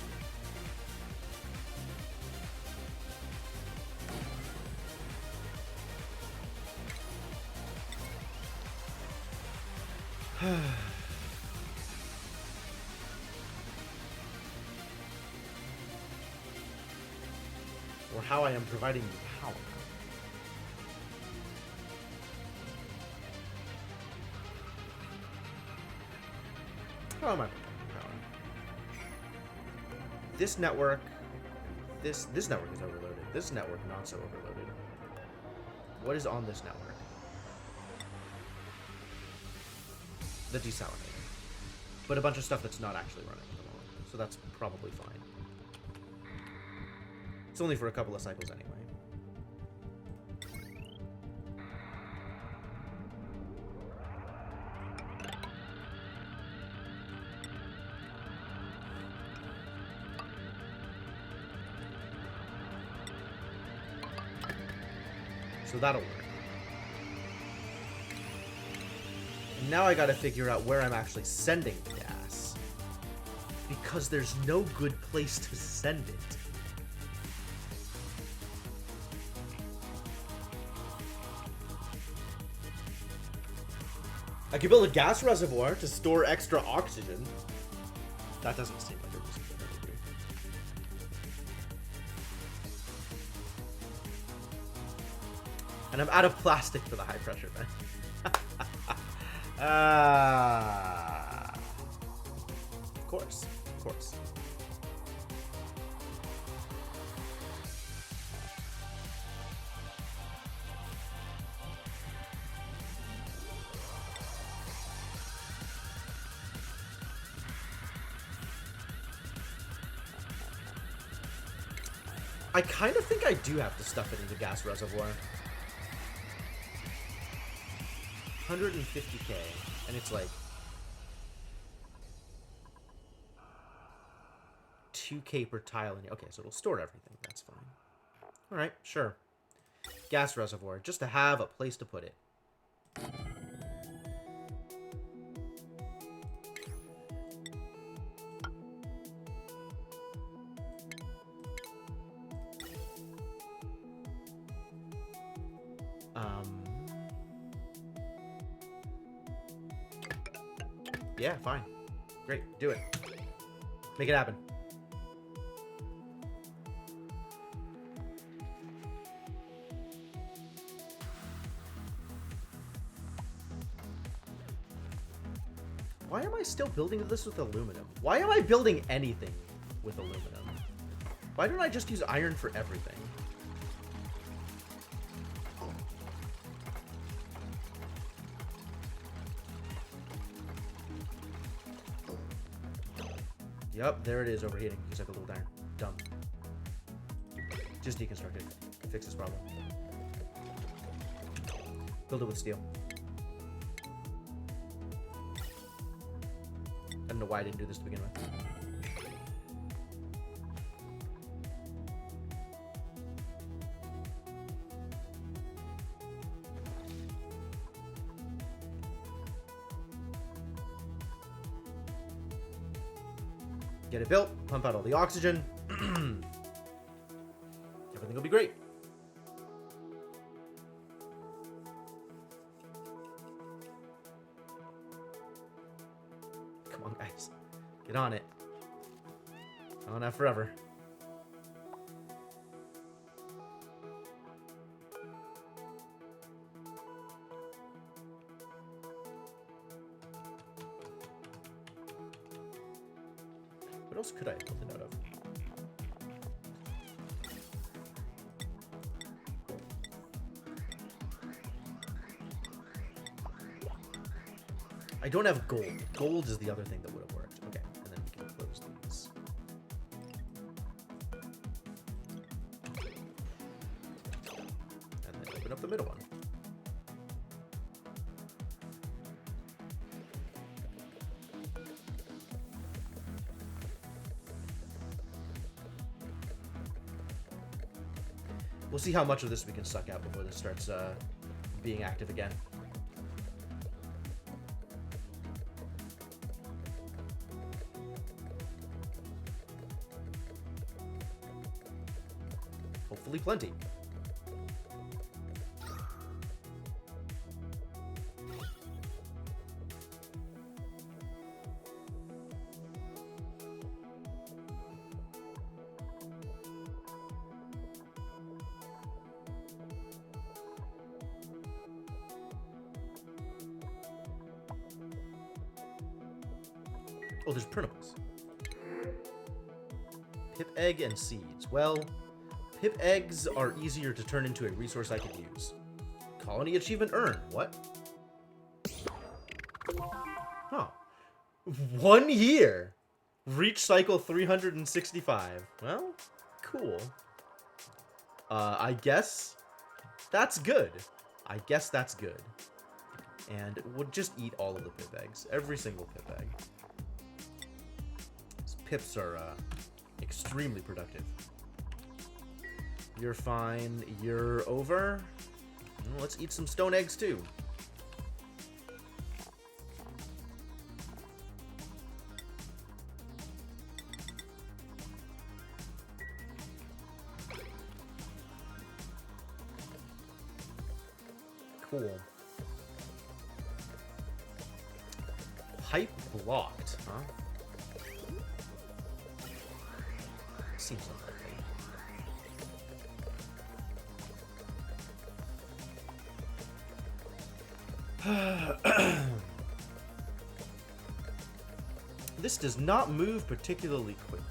Or how I am providing you power. How am I providing power? This network, this network is overloaded. This network not so overloaded. What is on this network? The desalinator. But a bunch of stuff that's not actually running at the moment. So that's probably fine. It's only for a couple of cycles anyway. So that'll work. And now I gotta figure out where I'm actually sending the gas. because there's no good place to send it. I could build a gas reservoir to store extra oxygen. That doesn't seem like a reasonable thing to do. And I'm out of plastic for the high pressure vent. Of course, of course. I kind of think I do have to stuff it in the gas reservoir. 150k, and it's like 2k per tile. Okay, so it'll store everything. That's fine. All right, sure. Gas reservoir, just to have a place to put it. Yeah, fine. Great, do it. Make it happen. Why am I still building this with aluminum? Why am I building anything with aluminum? Why don't I just use iron for everything? Yep, there it is, overheating. He's like a little darn dumb. Just deconstruct it. Fix this problem. Build it with steel. I don't know why I didn't do this to begin with. Get it built, pump out all the oxygen. Everything will be great. Come on, guys. Get on it. I don't have forever. What else could I have built it out of? I don't have gold. Gold is the other thing that would have worked. Okay, and then we can close these. And then open up the middle one. We'll see how much of this we can suck out before this starts being active again. Hopefully plenty. Oh, there's printables. Pip egg and seeds. Well, pip eggs are easier to turn into a resource I could use. Colony achievement earned. What? Huh. 1 year. Reach cycle 365. Well, cool. I guess that's good. I guess that's good. And we'll just eat all of the pip eggs. Every single pip egg. Pips are extremely productive. You're fine. You're over. Well, let's eat some stone eggs too. Cool. Pipe blocked, huh? Seems unlikely. This does not move particularly quickly.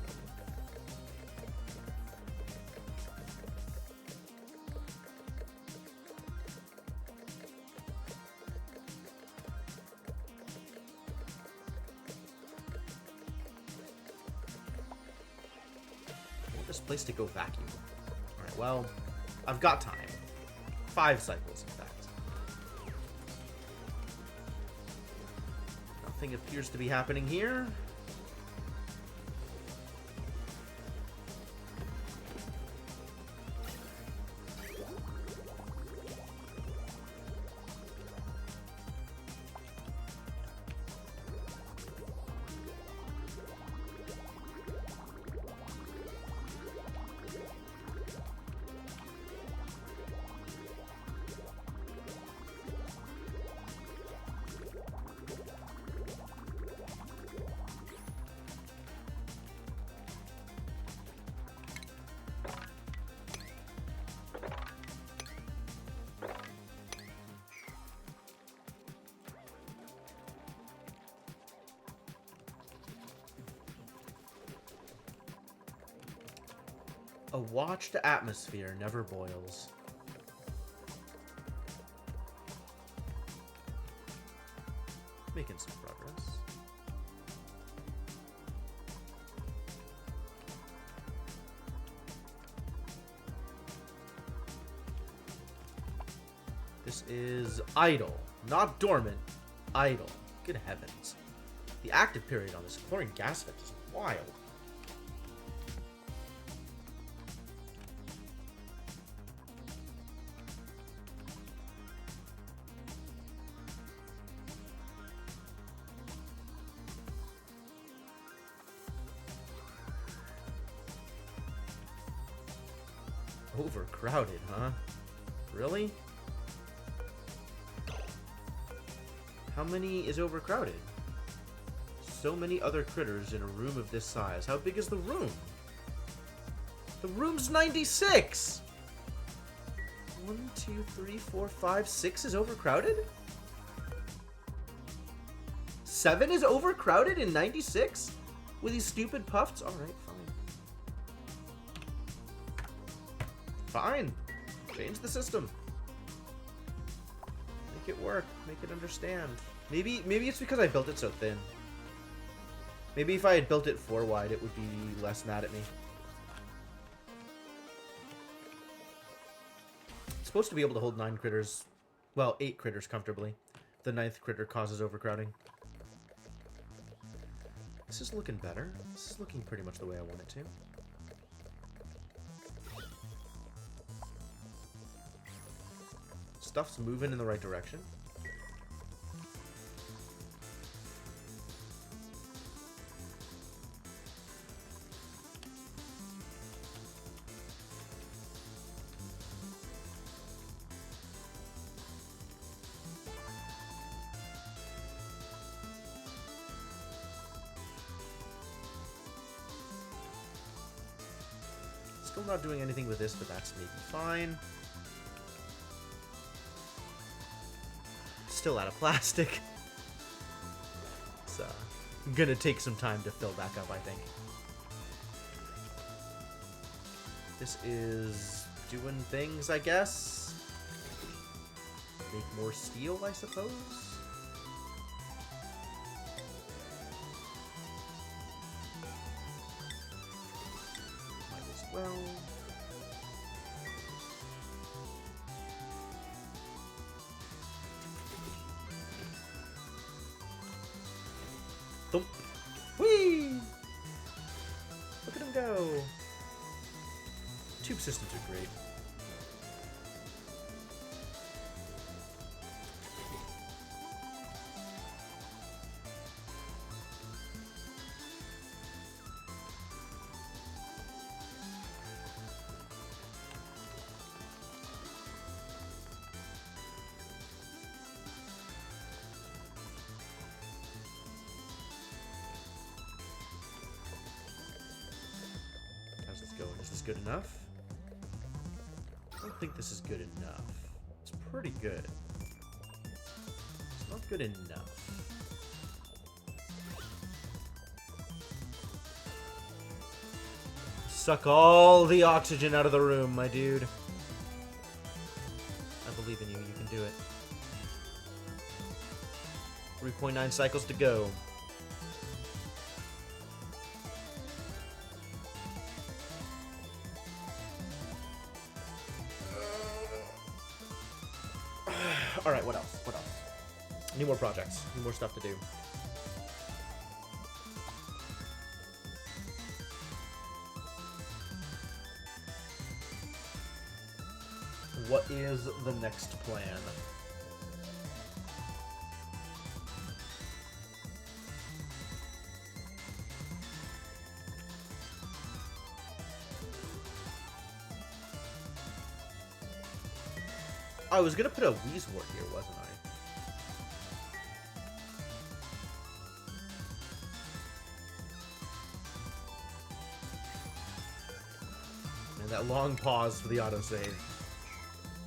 I want this place to go vacuum. Alright, well, I've got time. 5 cycles, in fact. Nothing appears to be happening here. A watched atmosphere never boils. Making some progress. This is idle, not dormant. Idle. Good heavens. The active period on this chlorine gas vent is wild. Overcrowded, huh? Really? How many is overcrowded? So many other critters in a room of this size. How big is the room? The room's 96! 1, 2, 3, 4, 5, 6 is overcrowded? 7 is overcrowded in 96? With these stupid puffs? Alright, fine. Fine. Change the system. Make it work. Make it understand. Maybe it's because I built it so thin. Maybe if I had built it 4 wide, it would be less mad at me. It's supposed to be able to hold 9 critters. Well, 8 critters comfortably. The 9th critter causes overcrowding. This is looking better. This is looking pretty much the way I want it to. Stuff's moving in the right direction. Still not doing anything with this, but that's maybe fine. Still out of plastic. It's gonna take some time to fill back up, I think. This is doing things, I guess. Make more steel, I suppose. Might as well. Thump. Whee! Look at him go. Tube systems are great. good enough. I don't think this is good enough. It's pretty good. It's not good enough. Suck all the oxygen out of the room, my dude. I believe in you. You can do it. 3.9 cycles to go. Alright, what else? What else? Need more projects. Need more stuff to do. What is the next plan? I was gonna put a Weezwort here, wasn't I? And that long pause for the autosave.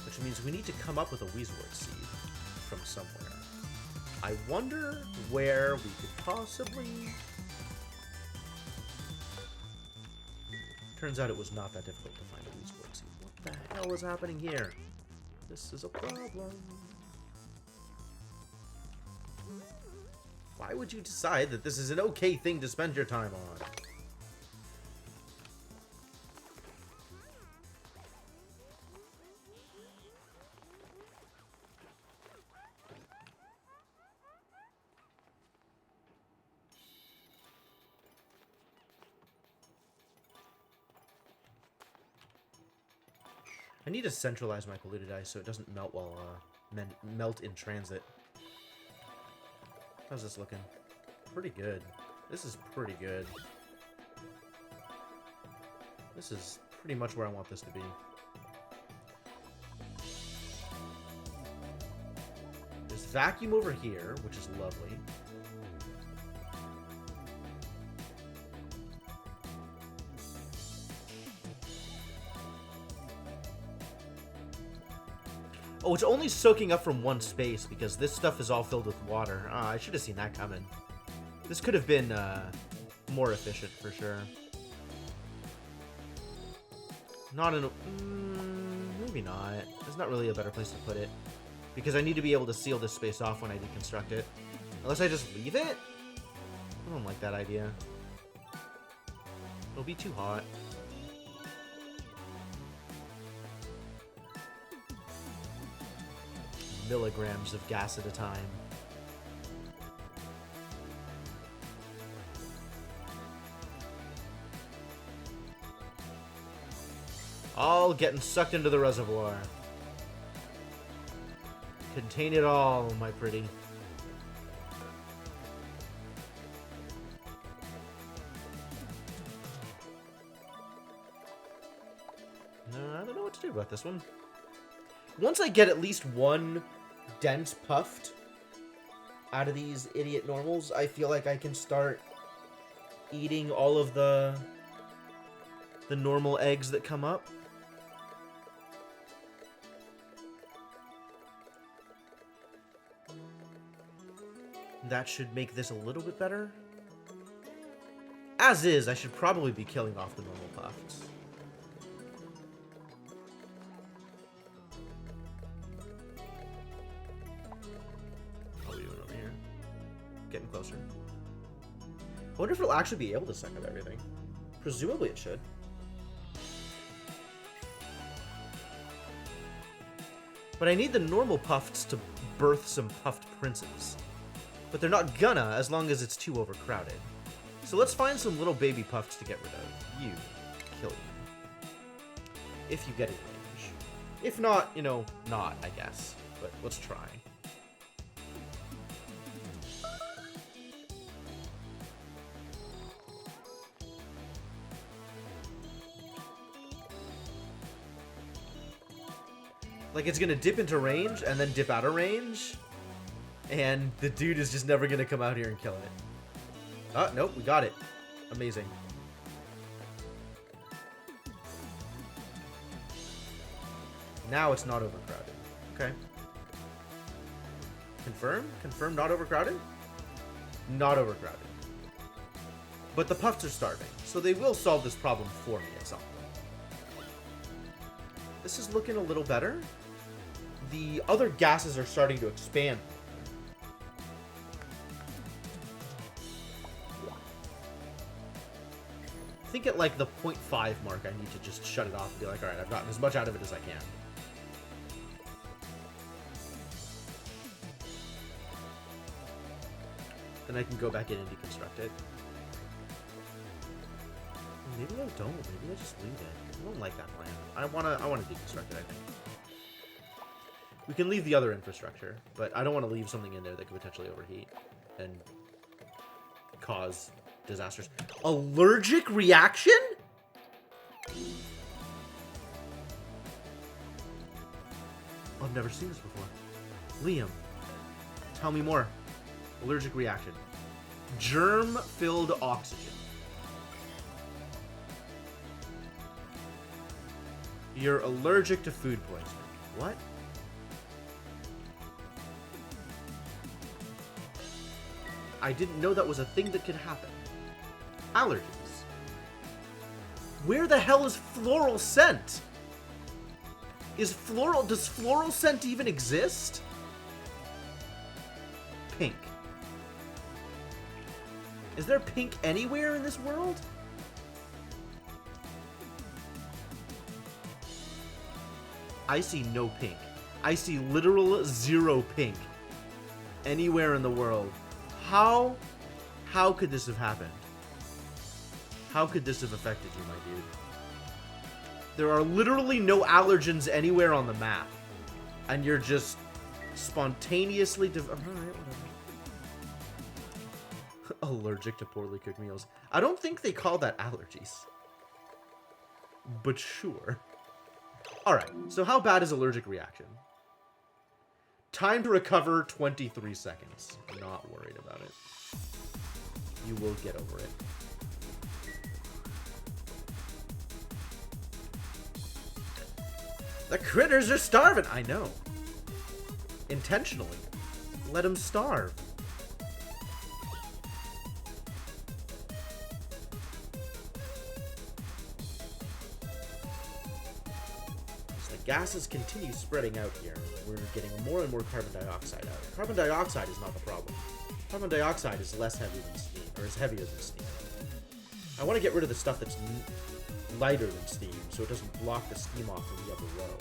Which means we need to come up with a Weezwort seed from somewhere. I wonder where we could possibly... Turns out it was not that difficult to find a Weezwort seed. What the hell is happening here? This is a problem. Why would you decide that this is an okay thing to spend your time on? I need to centralize my polluted ice so it doesn't melt while melt in transit. How's this looking? Pretty good. This is pretty good. This is pretty much where I want this to be. There's vacuum over here, which is lovely. Oh, it's only soaking up from one space because this stuff is all filled with water. Ah, I should have seen that coming. This could have been more efficient for sure. Not in a... maybe not. There's not really a better place to put it. Because I need to be able to seal this space off when I deconstruct it. Unless I just leave it? I don't like that idea. It'll be too hot. Milligrams of gas at a time. All getting sucked into the reservoir. Contain it all, my pretty. No, I don't know what to do about this one. Once I get at least one dense puffed out of these idiot normals, I feel like I can start eating all of the normal eggs that come up. That should make this a little bit better. As is, I should probably be killing off the normal puffs. I'll leave it over here. Getting closer. I wonder if it'll actually be able to suck up everything. Presumably it should. But I need the normal puffs to birth some puffed princes. But they're not gonna as long as it's too overcrowded. So let's find some little baby puffs to get rid of. You. Kill you. If you get in range. If not, you know, not, I guess. But let's try. Like, it's gonna dip into range and then dip out of range. And the dude is just never gonna come out here and kill it. Oh, nope, we got it. Amazing. Now it's not overcrowded. Okay. Confirm? Confirm not overcrowded? Not overcrowded. But the puffs are starving, so they will solve this problem for me at some point. This is looking a little better. The other gases are starting to expand. I think at like the 0.5 mark, I need to just shut it off and be like, alright, I've gotten as much out of it as I can. Then I can go back in and deconstruct it. Maybe I don't. Maybe I just leave it. I don't like that plan. I wanna deconstruct it, I think. We can leave the other infrastructure, but I don't want to leave something in there that could potentially overheat and cause disasters. Allergic reaction? I've never seen this before. Liam, tell me more. Allergic reaction. Germ-filled oxygen. You're allergic to food poisoning. What? I didn't know that was a thing that could happen. Allergies. Where the hell is floral scent? Does floral scent even exist? Pink. Is there pink anywhere in this world? I see no pink. I see literal zero pink anywhere in the world. How could this have happened? How could this have affected you, my dude? There are literally no allergens anywhere on the map. And you're just spontaneously... Alright, whatever. Allergic to poorly cooked meals. I don't think they call that allergies. But sure. Alright, so how bad is allergic reaction? Time to recover, 23 seconds. Not worried about it. You will get over it. The critters are starving! I know. Intentionally. Let them starve. Gases continue spreading out here. We're getting more and more carbon dioxide out. Carbon dioxide is not the problem. Carbon dioxide is less heavy than steam, or is heavier than steam. I want to get rid of the stuff that's lighter than steam, so it doesn't block the steam off in the upper row.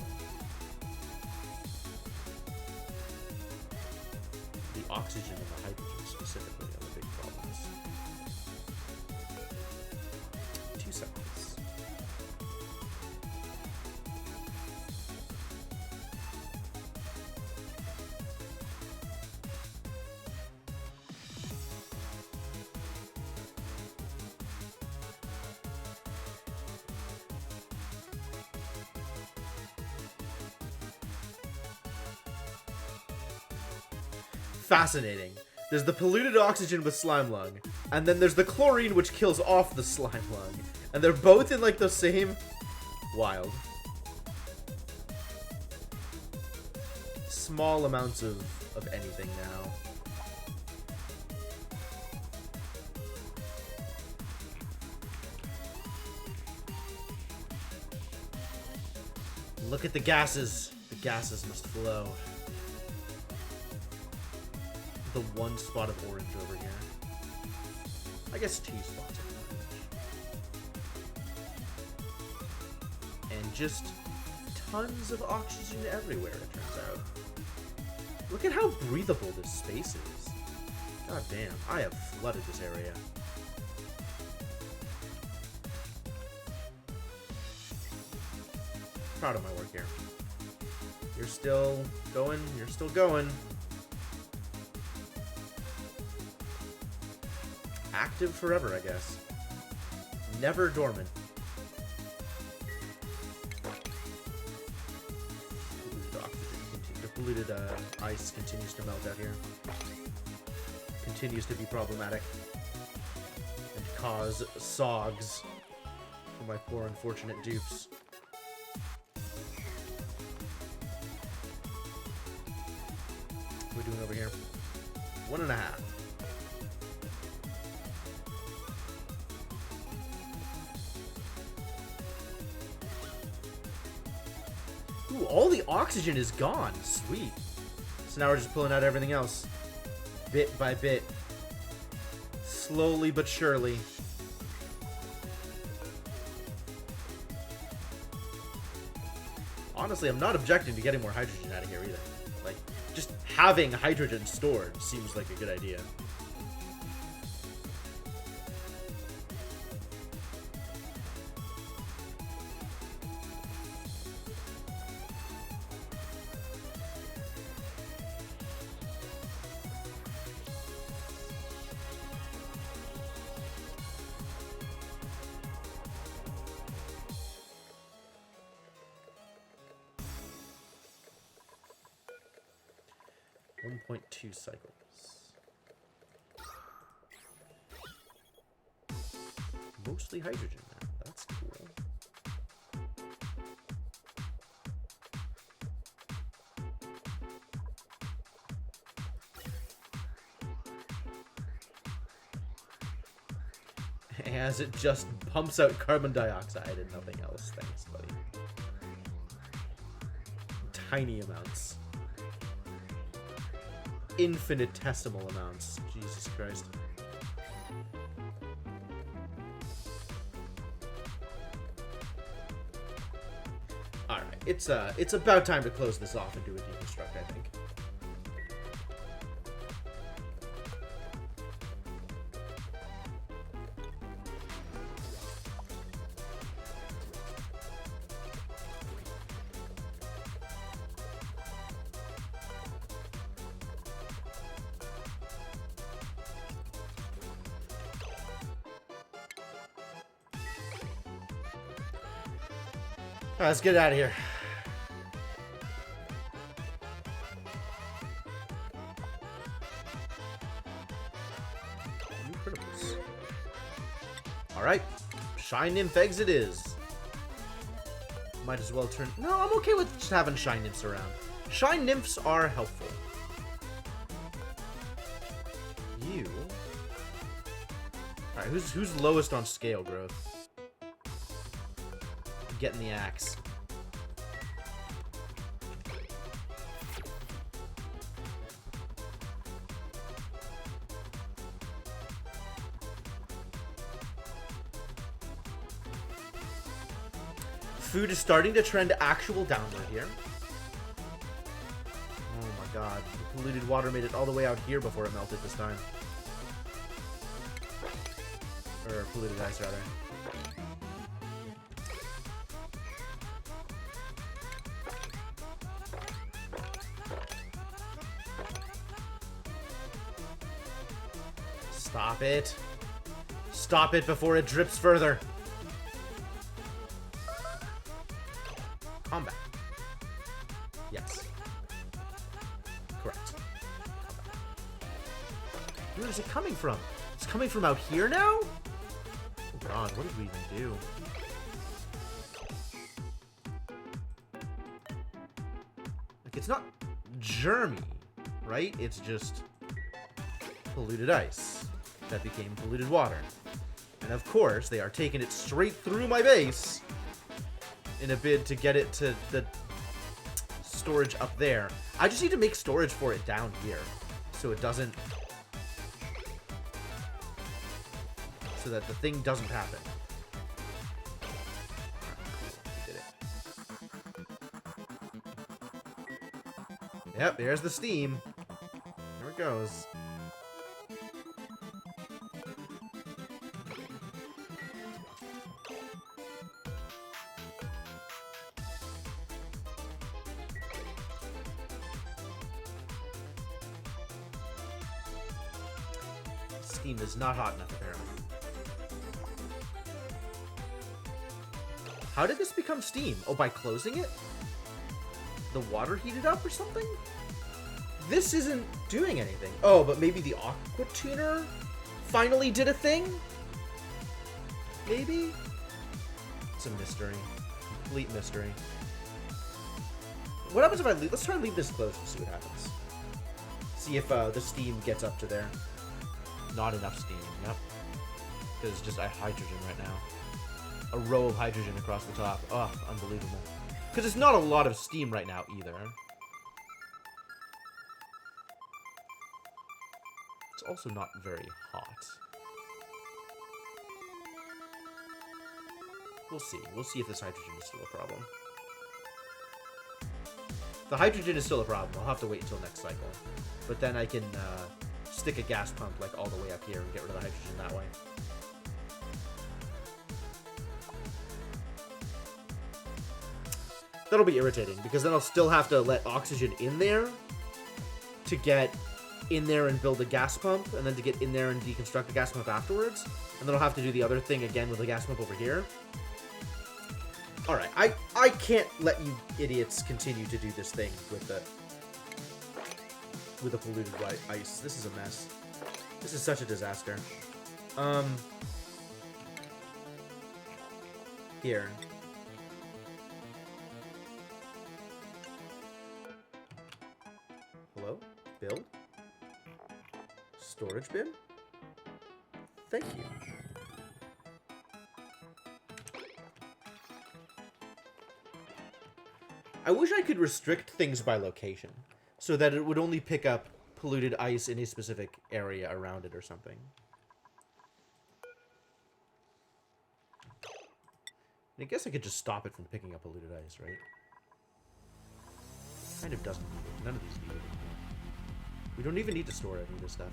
The oxygen and the hydrogen specifically are the big problems. 2 seconds. Fascinating. There's the polluted oxygen with slime lung, and then there's the chlorine which kills off the slime lung, and they're both in like the same... Wild. Small amounts of anything now. Look at the gases. The gases must flow. The one spot of orange over here. I guess 2 spots of orange. And just tons of oxygen everywhere, it turns out. Look at how breathable this space is. God damn, I have flooded this area. Proud of my work here. You're still going, you're still going. Active forever, I guess. Never dormant. Polluted oxygen. The polluted ice continues to melt out here. Continues to be problematic. And cause sogs for my poor unfortunate dupes. What are we doing over here? 1.5. Ooh, all the oxygen is gone. Sweet. So now we're just pulling out everything else. Bit by bit. Slowly but surely. Honestly, I'm not objecting to getting more hydrogen out of here either. Like, just having hydrogen stored seems like a good idea. .2 cycles. Mostly hydrogen now. That's cool. As it just pumps out carbon dioxide and nothing else. Thanks, buddy. Tiny amounts. Infinitesimal amounts. Jesus Christ. Alright, it's about time to close this off and do a deconstruct, I think. Alright, let's get out of here. New criticals. Alright. Shine Nymph eggs it is. Might as well turn... No, I'm okay with just having Shine Nymphs around. Shine Nymphs are helpful. You... Alright, who's lowest on scale growth? Getting the axe. Food is starting to trend actual downward here. Oh my god. The polluted water made it all the way out here before it melted this time. Or polluted ice, rather. Stop it. Stop it before it drips further. Combat. Yes. Correct. Combat. Where is it coming from? It's coming from out here now? Oh god, what did we even do? Like, it's not germy, right? It's just polluted ice that became polluted water. And of course, they are taking it straight through my base in a bid to get it to the storage up there. I just need to make storage for it down here so it doesn't... so that the thing doesn't happen. We did it. Yep, there's the steam. There it goes. Steam is not hot enough, apparently. How did this become steam? Oh, by closing it? The water heated up or something? This isn't doing anything. Oh, but maybe the aqua tuner finally did a thing? Maybe? It's a mystery. Complete mystery. What happens if I leave? Let's try and leave this closed and see what happens. See if the steam gets up to there. Not enough steam, yep. Because it's just hydrogen right now. A row of hydrogen across the top. Oh, unbelievable. Because it's not a lot of steam right now either. It's also not very hot. We'll see. We'll see if this hydrogen is still a problem. The hydrogen is still a problem. I'll have to wait until next cycle. But then I can stick a gas pump like all the way up here and get rid of the hydrogen that way. That'll be irritating, because then I'll still have to let oxygen in there to get in there and build a gas pump, and then to get in there and deconstruct the gas pump afterwards. And then I'll have to do the other thing again with the gas pump over here. Alright, I can't let you idiots continue to do this thing with the polluted ice. This is a mess. This is such a disaster. Here. Hello? Build? Storage bin? Thank you. I wish I could restrict things by location, so that it would only pick up polluted ice in a specific area around it or something. I guess I could just stop it from picking up polluted ice, right? Kind of doesn't need it. None of these need it. We don't even need to store any of this stuff.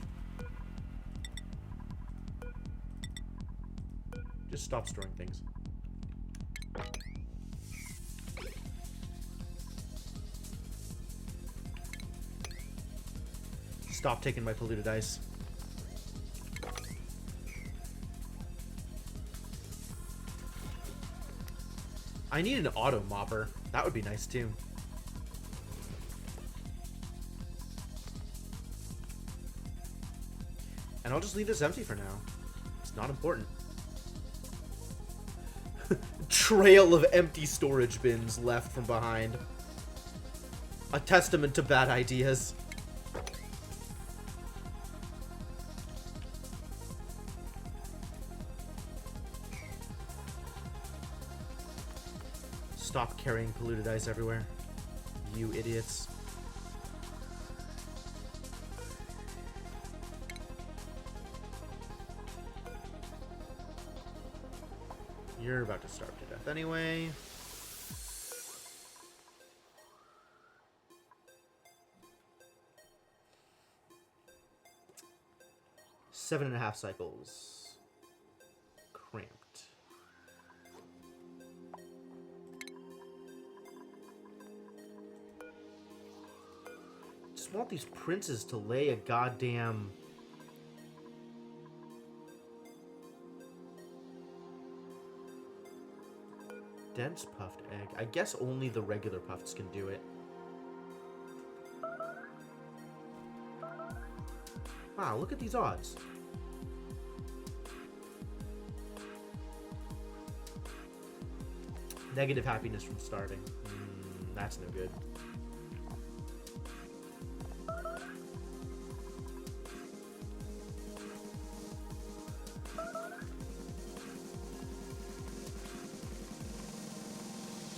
Just stop storing things. Stop taking my polluted ice. I need an auto mopper. That would be nice too. And I'll just leave this empty for now. It's not important. Trail of empty storage bins left from behind. A testament to bad ideas. Stop carrying polluted ice everywhere, you idiots. You're about to starve to death anyway. Seven and a half cycles. Cramped. Just want these princes to lay a goddamn... dense puffed egg. I guess only the regular puffs can do it. Wow, look at these odds. Negative happiness from starving. That's no good.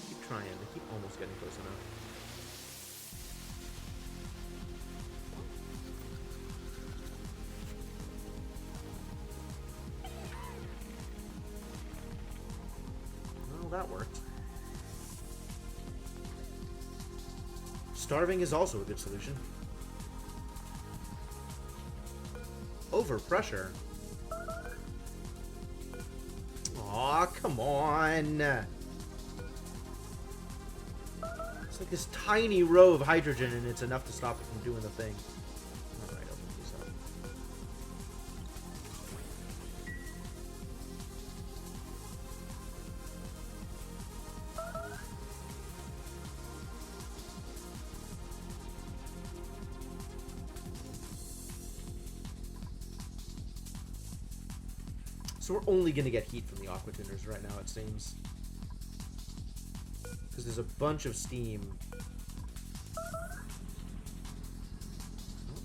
Keep trying. They keep almost getting close enough. That worked. Starving is also a good solution. Overpressure. Aw, come on. It's like this tiny row of hydrogen and it's enough to stop it from doing the thing. Alright, open these up. So we're only going to get heat from the aqua tuners right now, it seems. Because there's a bunch of steam. Oh,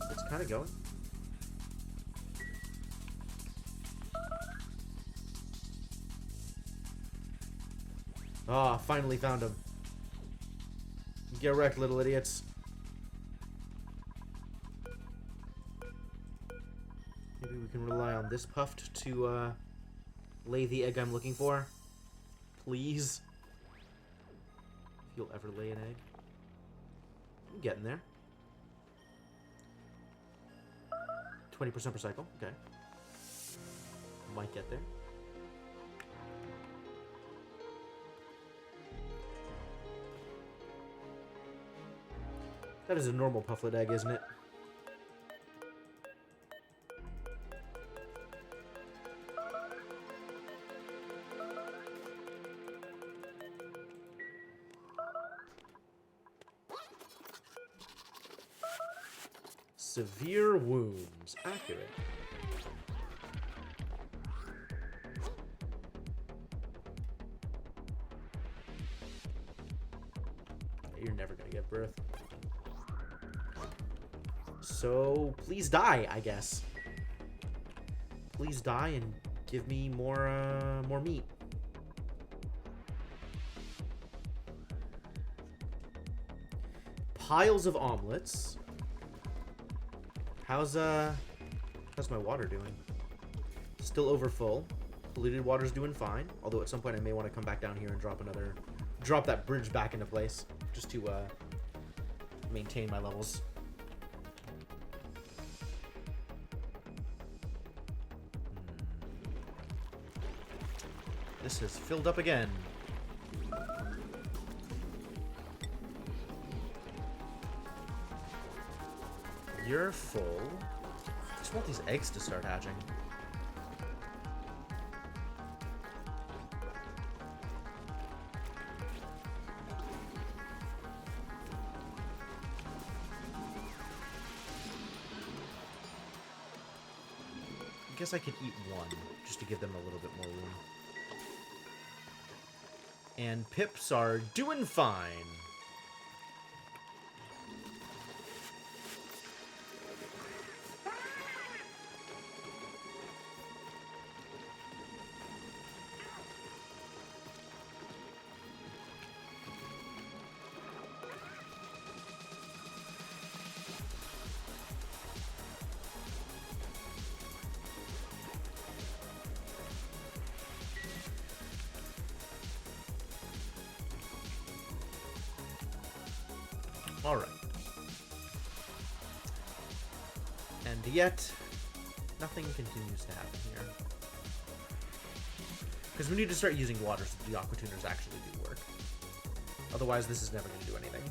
it's kind of going. Ah, finally found him. Get wrecked, little idiots. Maybe we can rely on this Puffed to lay the egg I'm looking for. Please. If you'll ever lay an egg. I'm getting there. 20% per cycle. Okay. Might get there. That is a normal pufflet egg, isn't it? Severe wounds. Accurate. You're never gonna get birth. So, please die, I guess. Please die and give me more meat. Piles of omelets. How's my water doing? Still over full. Polluted water's doing fine. Although at some point I may want to come back down here and drop that bridge back into place. Just to, maintain my levels. This has filled up again. You're full. I just want these eggs to start hatching. I guess I could eat one, just to give them a little bit more room. And pips are doing fine. Alright. And yet, nothing continues to happen here. Because we need to start using water so the aqua tuners actually do work. Otherwise, this is never going to do anything.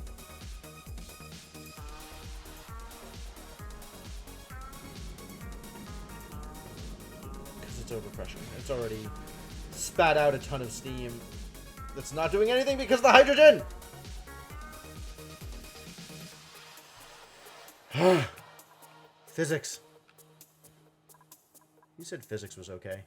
Because it's overpressured. It's already spat out a ton of steam. That's not doing anything because of the hydrogen! Physics. You said physics was okay.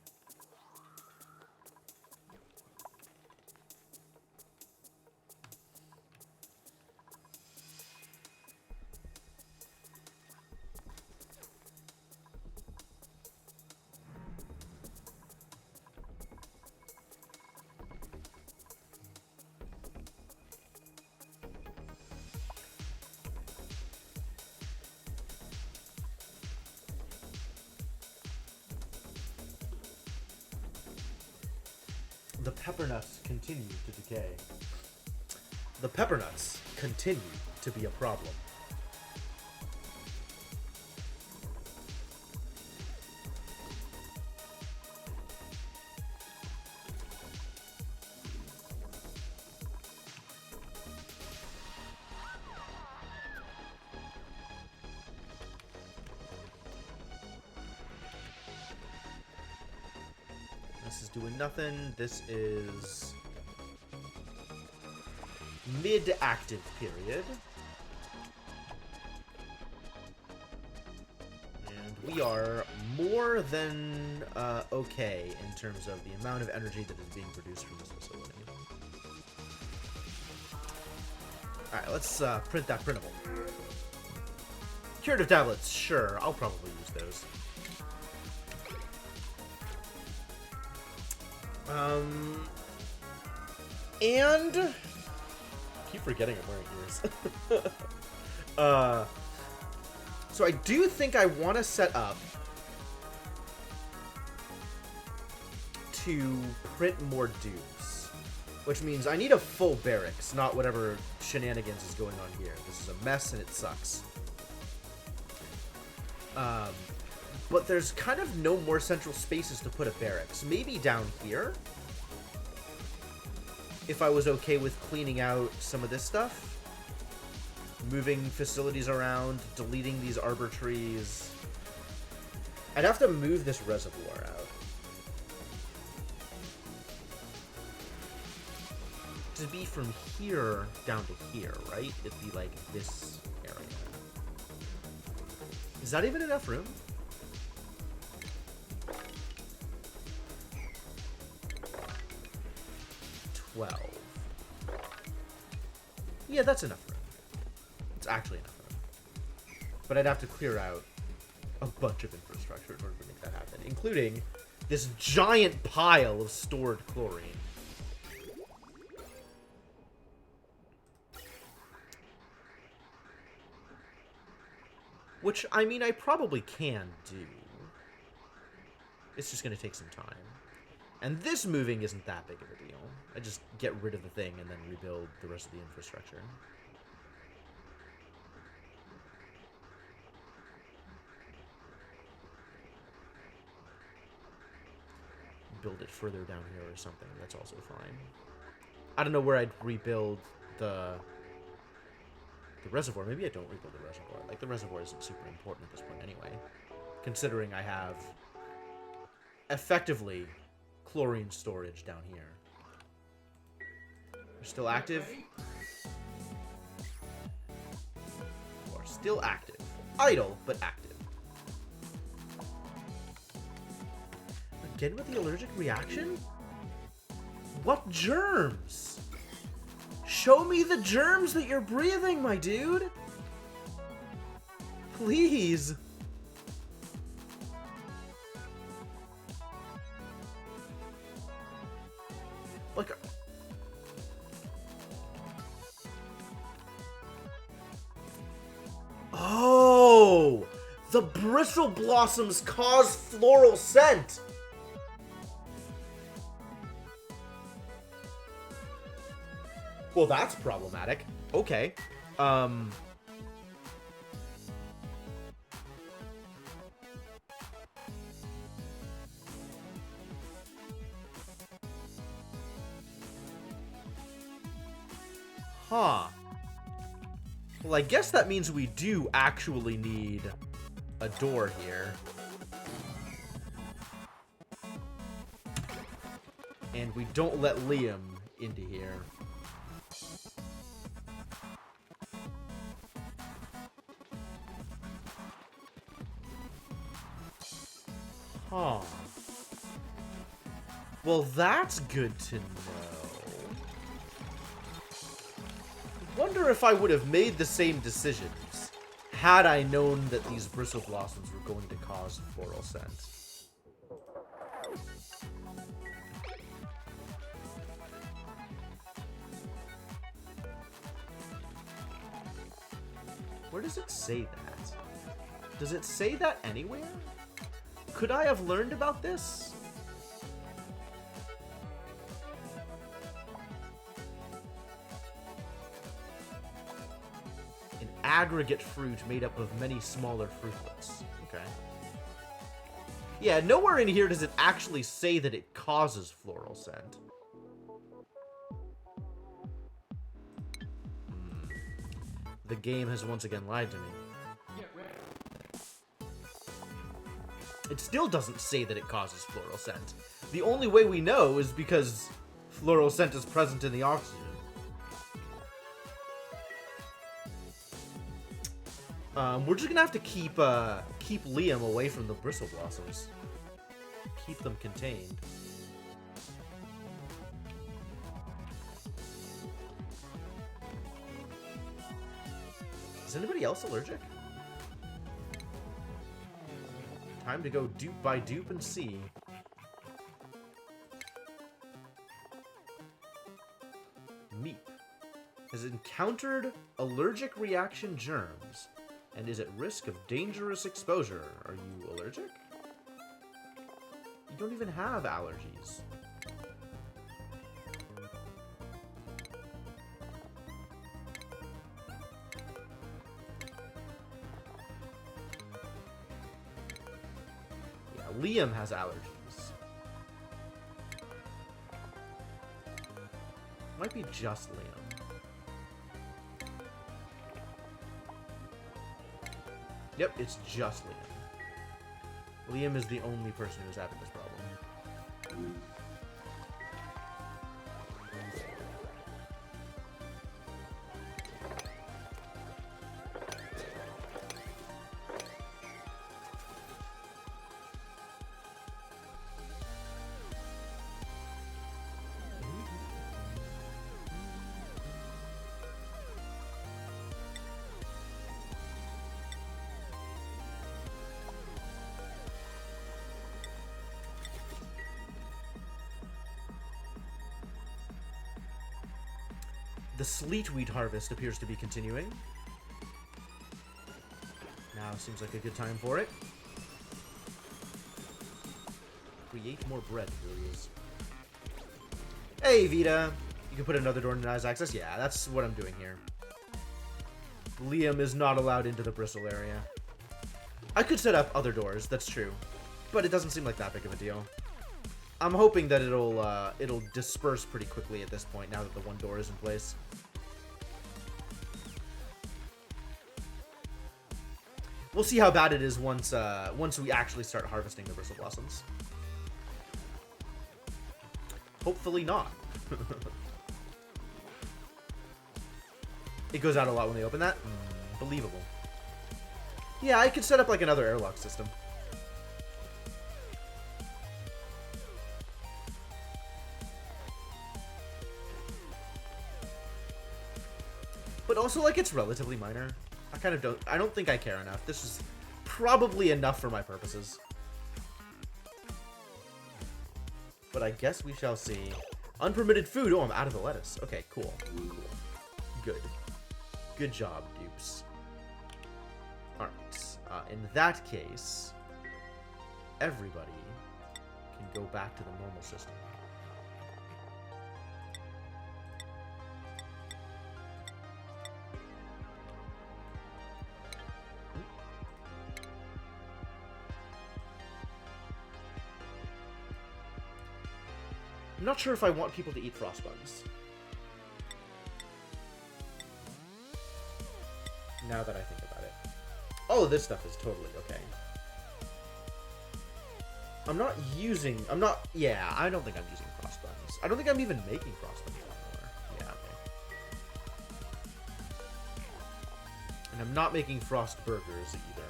The pepper nuts continue to decay. The pepper nuts continue to be a problem. This is doing nothing. This is mid-active period. And we are more than okay in terms of the amount of energy that is being produced from this facility. Alright, let's print that printable. Curative tablets, sure. I'll probably use those. And I keep forgetting I'm wearing ears. So I do think I want to set up to print more dudes, which means I need a full barracks, not whatever shenanigans is going on here. This is a mess and it sucks. But there's kind of no more central spaces to put a barracks. Maybe down here, if I was okay with cleaning out some of this stuff, moving facilities around, deleting these arbor trees. I'd have to move this reservoir out. To be from here down to here, right? It'd be like this area. Is that even enough room? Yeah, that's enough room. It's actually enough room. But I'd have to clear out a bunch of infrastructure in order to make that happen, including this giant pile of stored chlorine. Which, I mean, I probably can do. It's just going to take some time. And this moving isn't that big of a deal. I just get rid of the thing and then rebuild the rest of the infrastructure. Build it further down here or something. That's also fine. I don't know where I'd rebuild the reservoir. Maybe I don't rebuild the reservoir. Like, the reservoir isn't super important at this point anyway. Considering I have effectively chlorine storage down here. You're still active? You are still active. Idle, but active. Again with the allergic reaction? What germs? Show me the germs that you're breathing, my dude! Please! Like... Oh! The bristle blossoms cause floral scent! Well, that's problematic. Okay. Huh. Well, I guess that means we do actually need a door here. And we don't let Liam into here. Huh. Well, that's good to know. Wonder if I would have made the same decisions had I known that these bristle blossoms were going to cause floral scent. Where does it say that? Does it say that anywhere? Could I have learned about this? An aggregate fruit made up of many smaller fruitlets. Okay. Yeah, nowhere in here does it actually say that it causes floral scent. The game has once again lied to me. It still doesn't say that it causes floral scent. The only way we know is because floral scent is present in the oxygen. We're just gonna have to keep Liam away from the bristle blossoms. Keep them contained. Is anybody else allergic? Time to go dupe by dupe and see. Meep has encountered allergic reaction germs and is at risk of dangerous exposure. Are you allergic? You don't even have allergies. Yeah, Liam has allergies. Might be just Liam. Yep, it's just Liam. Liam is the only person who's having this problem. The sleetweed harvest appears to be continuing. Now seems like a good time for it. Create more bread, please. Hey, Vita! You can put another door in denies access? Yeah, that's what I'm doing here. Liam is not allowed into the bristle area. I could set up other doors, that's true. But it doesn't seem like that big of a deal. I'm hoping that it'll disperse pretty quickly at this point, now that the one door is in place. We'll see how bad it is once we actually start harvesting the bristle blossoms. Hopefully not. It goes out a lot when they open that? Believable. Yeah, I could set up like another airlock system. But also, like, it's relatively minor. I don't think I care enough. This is probably enough for my purposes. But I guess we shall see. Unpermitted food. Oh, I'm out of the lettuce. Okay, cool. Cool. Good. Good job, dupes. Alright. In that case, everybody can go back to the normal system. I'm not sure if I want people to eat frost buns. Now that I think about it. All of this stuff is totally okay. Yeah, I don't think I'm using frost buns. I don't think I'm even making frost buns anymore. Yeah, okay. And I'm not making frost burgers either.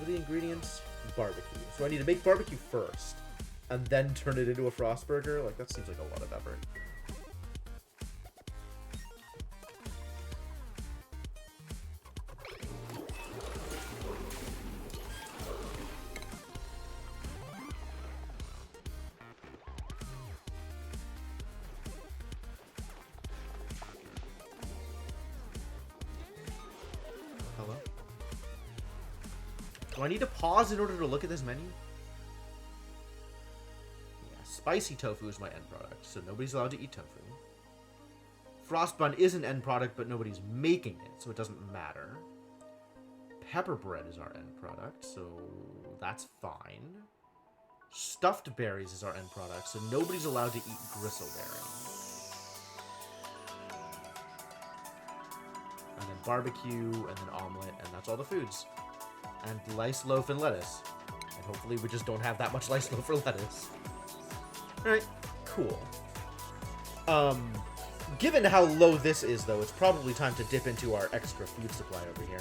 The ingredients, barbecue. So I need to make barbecue first and then turn it into a frost burger. Like, that seems like a lot of effort. Hello? Do I need to pause in order to look at this menu? Yeah, spicy tofu is my end product, so nobody's allowed to eat tofu. Frost bun is an end product, but nobody's making it, so it doesn't matter. Pepper bread is our end product, so that's fine. Stuffed berries is our end product, so nobody's allowed to eat gristleberry. And then barbecue, and then omelet, and that's all the foods. And lice loaf and lettuce. And hopefully we just don't have that much lice loaf or lettuce. Alright, cool. Given how low this is, though, it's probably time to dip into our extra food supply over here.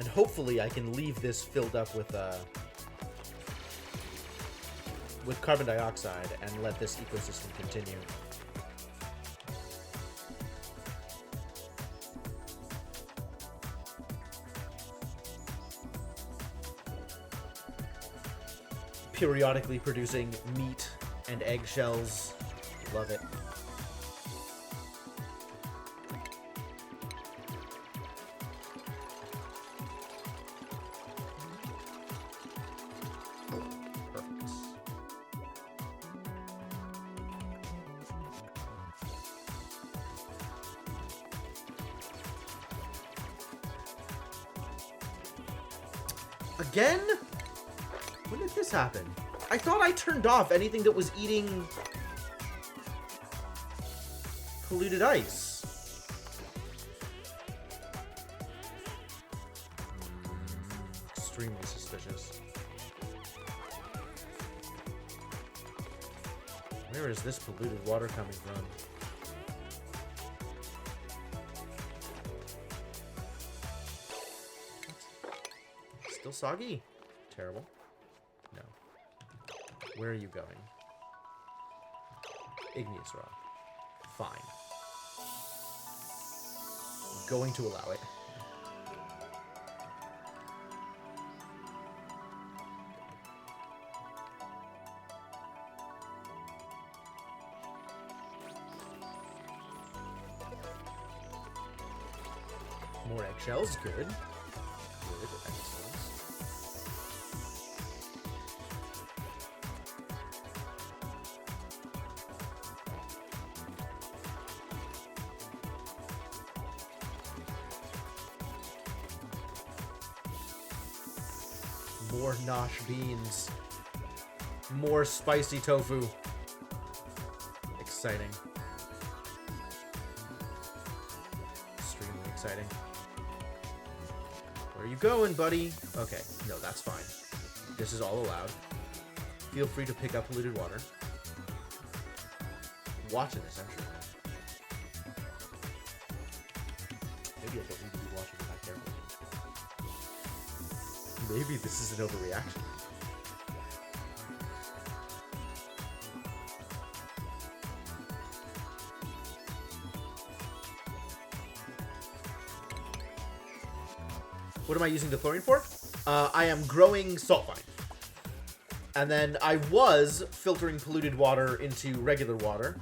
And hopefully I can leave this filled up with carbon dioxide and let this ecosystem continue. Periodically producing meat and eggshells. Love it. Again? When did this happen? I thought I turned off anything that was eating polluted ice. Extremely suspicious. Where is this polluted water coming from? Still soggy? Terrible. No. Where are you going? Igneous rock. Fine. I'm going to allow it. More eggshells, good. Good, excellent. More nosh beans. More spicy tofu. Exciting. Extremely exciting. Where are you going, buddy? Okay, no, that's fine. This is all allowed. Feel free to pick up polluted water. Watching this, I'm sure. Maybe I don't need to be watching it that carefully. Maybe this is an overreaction. What am I using the chlorine for? I am growing salt vine. And then I was filtering polluted water into regular water,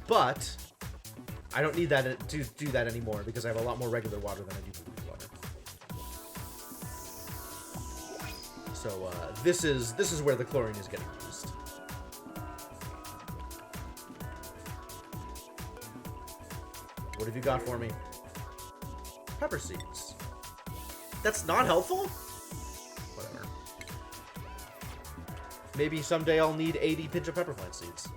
but I don't need that to do that anymore because I have a lot more regular water than I do polluted water. So this is where the chlorine is getting used. What have you got for me? Pepper seeds. That's not helpful? Whatever. Maybe someday I'll need 80 pinch of pepper plant seeds.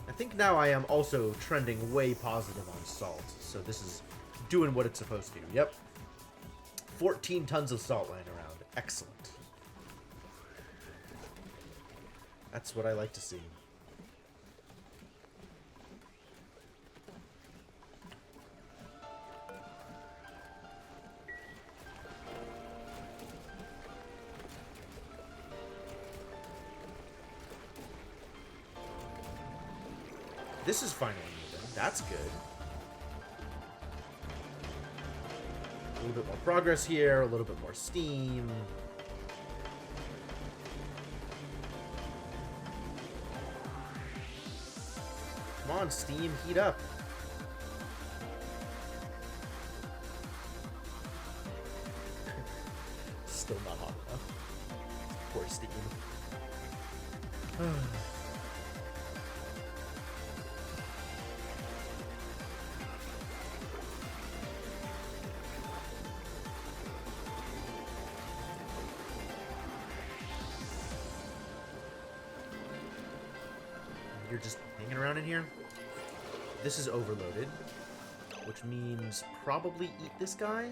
I think now I am also trending way positive on salt, so this is doing what it's supposed to. Yep. 14 tons of salt lying around. Excellent. That's what I like to see. This is finally moving. That's good. A little bit more progress here, a little bit more steam. Come on, steam, heat up. Still not hot enough. Poor steam. You're just hanging around in here? This is overloaded, which means probably eat this guy?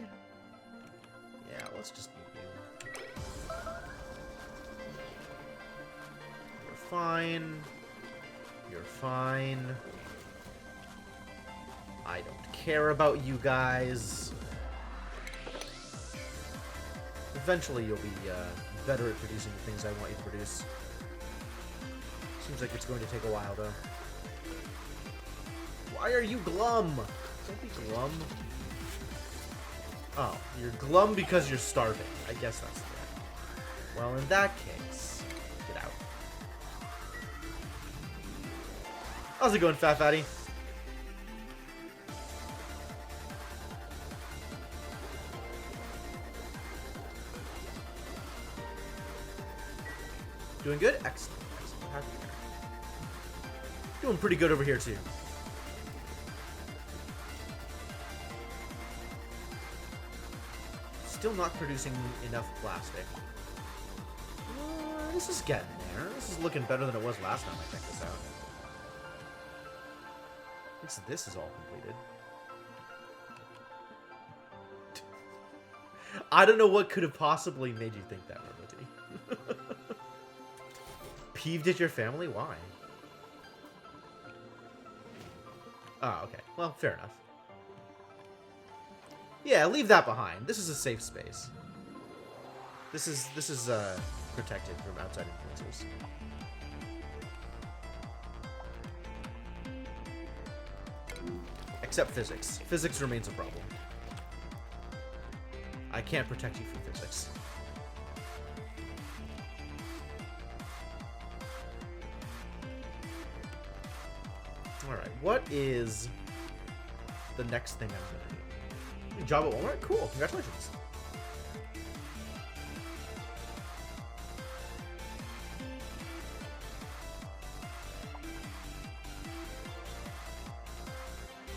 Yeah, let's just eat you. You're fine. You're fine. I don't care about you guys. Eventually you'll be better at producing the things I want you to produce. Seems like it's going to take a while, though. Why are you glum? Don't be glum. Oh, you're glum because you're starving. I guess that's it. Well, in that case, get out. How's it going, Fat Fatty? Doing good? Excellent. Excellent. Happy to hear. Doing pretty good over here, too. Still not producing enough plastic. This is getting there. This is looking better than it was last time I checked this out. At least this is all completed. I don't know what could have possibly made you think that, Roboty. Peeved at your family? Why? Oh, okay. Well, fair enough. Yeah, leave that behind. This is a safe space. This is protected from outside influences. Except physics. Physics remains a problem. I can't protect you from physics. Alright, what is the next thing I'm gonna do? Job at Walmart? Cool, congratulations.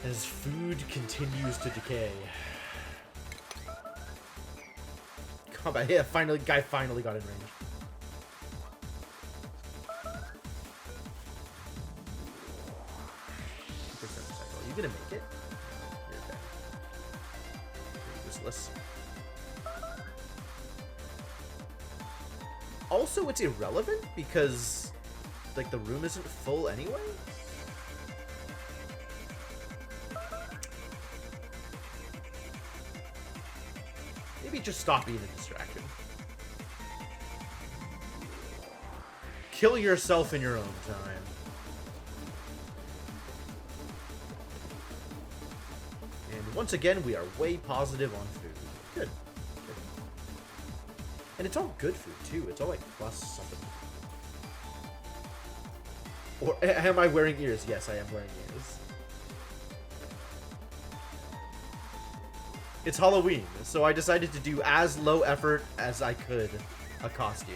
As food continues to decay. Combat, yeah, guy finally got in range. Are you gonna make it? You're dead. You're useless. Also, it's irrelevant because, like, the room isn't full anyway? Maybe just stop being a distraction. Kill yourself in your own time. And once again, we are way positive on food. Good. Good. And it's all good food, too. It's all, like, plus something. Or, am I wearing ears? Yes, I am wearing ears. It's Halloween, so I decided to do as low effort as I could a costume.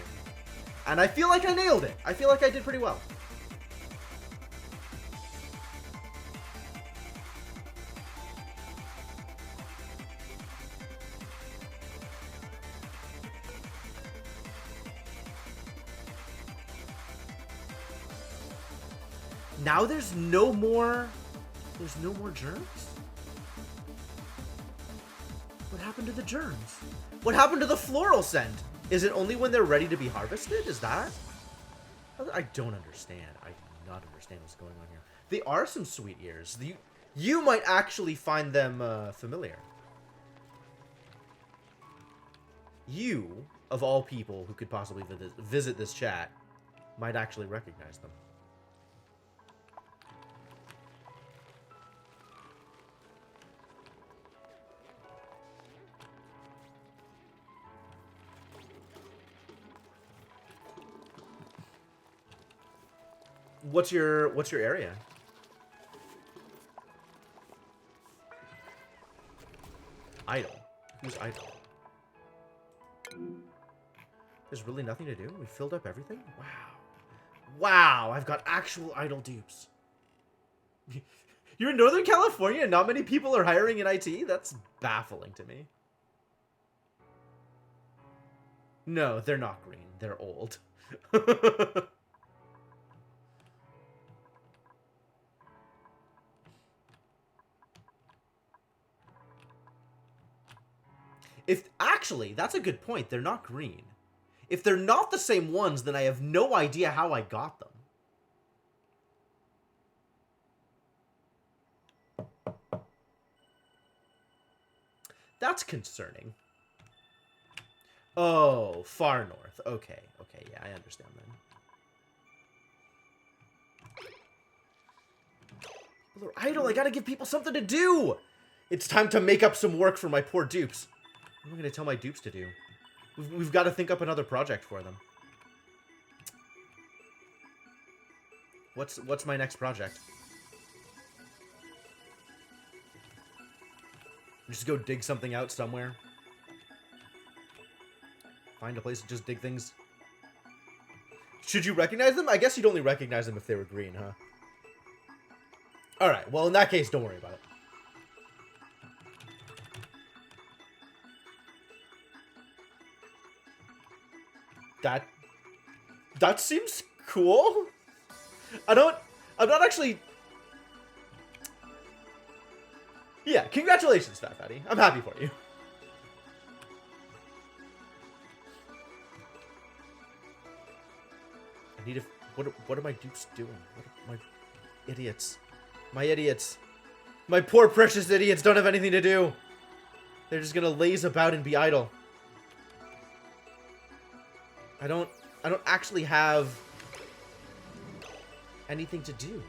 And I feel like I nailed it. I feel like I did pretty well. Now there's no more germs? What happened to the germs? What happened to the floral scent? Is it only when they're ready to be harvested? Is that? I don't understand. I do not understand what's going on here. They are some sweet ears. You might actually find them familiar. You, of all people who could possibly visit this chat, might actually recognize them. What's your area? Idle. Who's idle? There's really nothing to do? We filled up everything? Wow. Wow, I've got actual idle dupes. You're in Northern California and not many people are hiring in IT? That's baffling to me. No, they're not green. They're old. Actually, that's a good point. They're not green. If they're not the same ones, then I have no idea how I got them. That's concerning. Oh, far north. Okay, okay, yeah, I understand then. People are idle. I gotta give people something to do. It's time to make up some work for my poor dupes. What am I gonna tell my dupes to do? We've got to think up another project for them. What's my next project? Just go dig something out somewhere. Find a place to just dig things. Should you recognize them? I guess you'd only recognize them if they were green, huh? Alright, well in that case, don't worry about it. That seems cool. I'm not actually... Yeah, congratulations, Fat Fatty. I'm happy for you. I need to... What are my dupes doing? What are my idiots? My idiots. My poor precious idiots don't have anything to do. They're just gonna laze about and be idle. I don't actually have anything to do.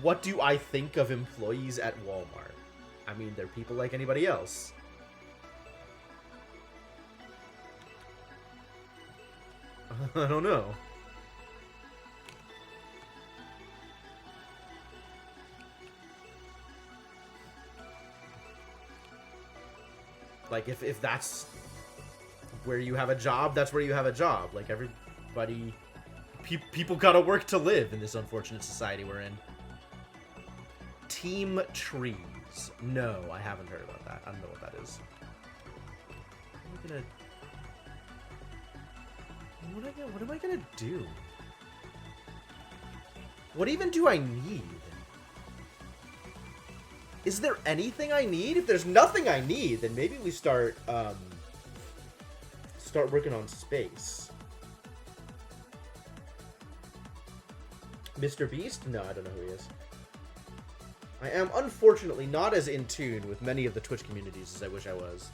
What do I think of employees at Walmart? I mean, they're people like anybody else. I don't know. Like, if that's where you have a job, that's where you have a job. Like, everybody... people gotta work to live in this unfortunate society we're in. Team trees. No, I haven't heard about that. I don't know what that is. What am I gonna do? What even do I need? Is there anything I need? If there's nothing I need, then maybe we start working on space. Mr. Beast? No, I don't know who he is. I am unfortunately not as in tune with many of the Twitch communities as I wish I was.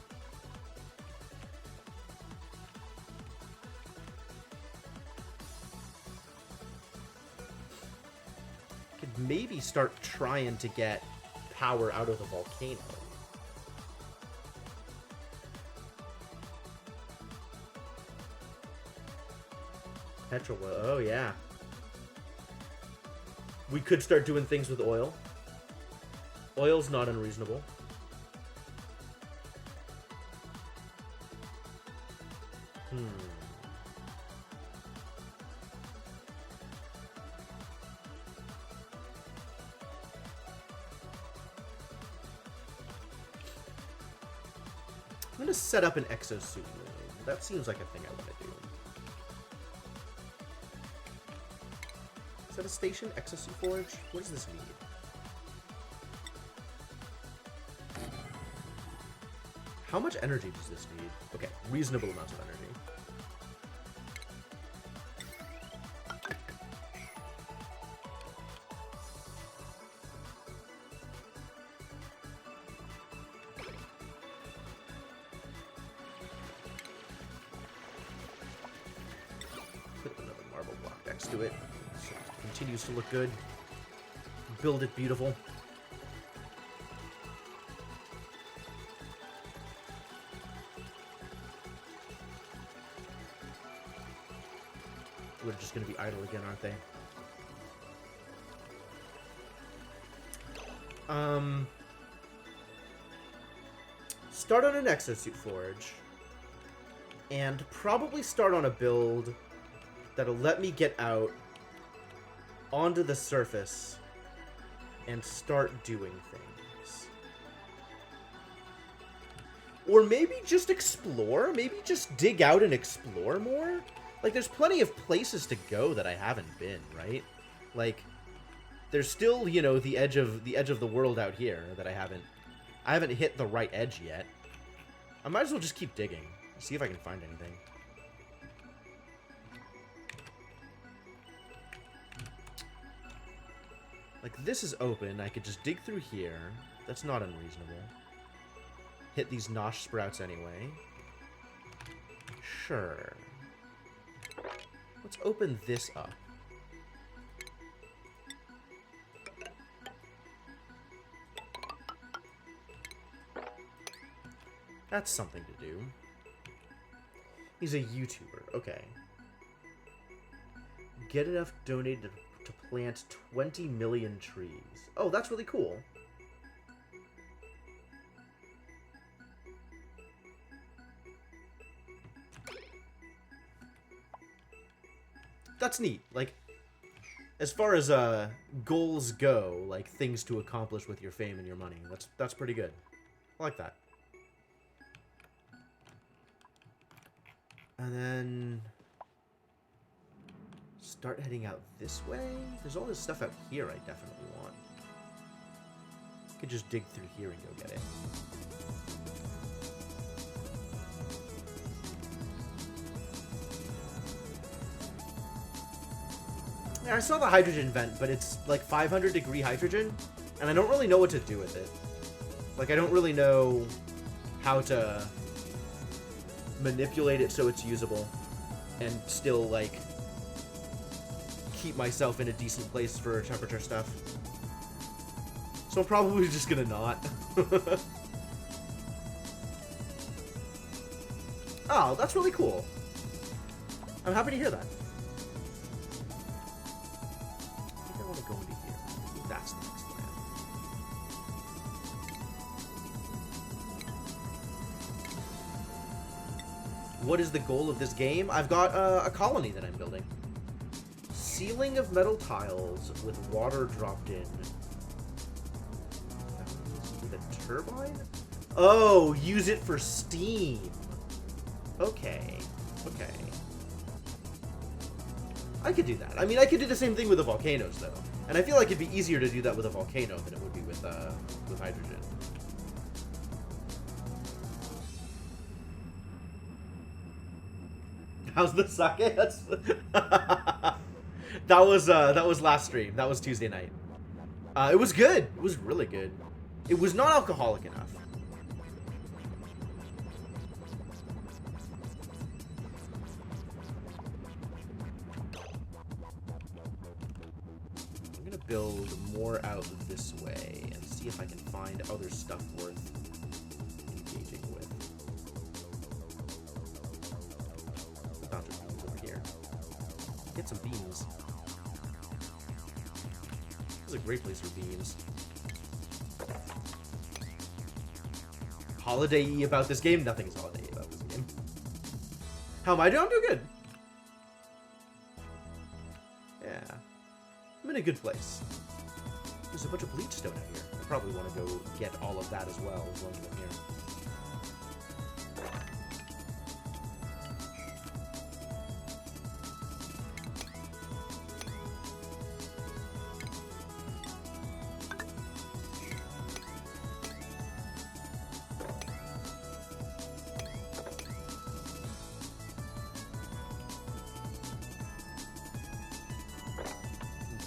Could maybe start trying to get power out of the volcano. Petrol, oh yeah. We could start doing things with oil. Oil's not unreasonable. I'm gonna set up an exosuit room. That seems like a thing I want to do. Is that a station? Exosuit forge? What does this need? How much energy does this need? Okay, reasonable amounts of energy. Put another marble block next to it so it continues to look good. Build it beautiful. We're just going to be idle again, aren't they? Start on an exosuit forge. And probably start on a build that'll let me get out onto the surface and start doing things. Or maybe just explore? Maybe just dig out and explore more? Like, there's plenty of places to go that I haven't been, right? Like, there's still, you know, the edge of the world out here that I haven't hit the right edge yet. I might as well just keep digging. See if I can find anything. Like, this is open. I could just dig through here. That's not unreasonable. Hit these nosh sprouts anyway. Sure. Let's open this up. That's something to do. He's a YouTuber. Okay. Get enough donated to plant 20 million trees. Oh, that's really cool. That's neat. Like, as far as goals go, like things to accomplish with your fame and your money, that's pretty good. I like that. And then start heading out this way. There's all this stuff out here I definitely want. Could just dig through here and go get it. Yeah, I saw the hydrogen vent, but it's like 500-degree hydrogen, and I don't really know what to do with it. Like, I don't really know how to manipulate it so it's usable and still, like, keep myself in a decent place for temperature stuff. So I'm probably just gonna not. Oh, that's really cool. I'm happy to hear that. I think I want to go into here. That's the next plan. What is the goal of this game? I've got a colony that I'm building. Ceiling of metal tiles with water dropped in. With a turbine? Oh, use it for steam. Okay. Okay. I could do that. I mean, I could do the same thing with the volcanoes, though. And I feel like it'd be easier to do that with a volcano than it would be with hydrogen. How's the sake? That's that was last stream. That was Tuesday night. It was good. It was really good. It was not alcoholic enough. I'm gonna build more out this way and see if I can find other stuff worth engaging with. Found some beans over here. Get some beans. This is a great place for beans. Holiday-y about this game? Nothing is holiday-y about this game. How am I doing? I'm doing good. Yeah. I'm in a good place. There's a bunch of bleach stone out here. I probably want to go get all of that as well as long as I'm here.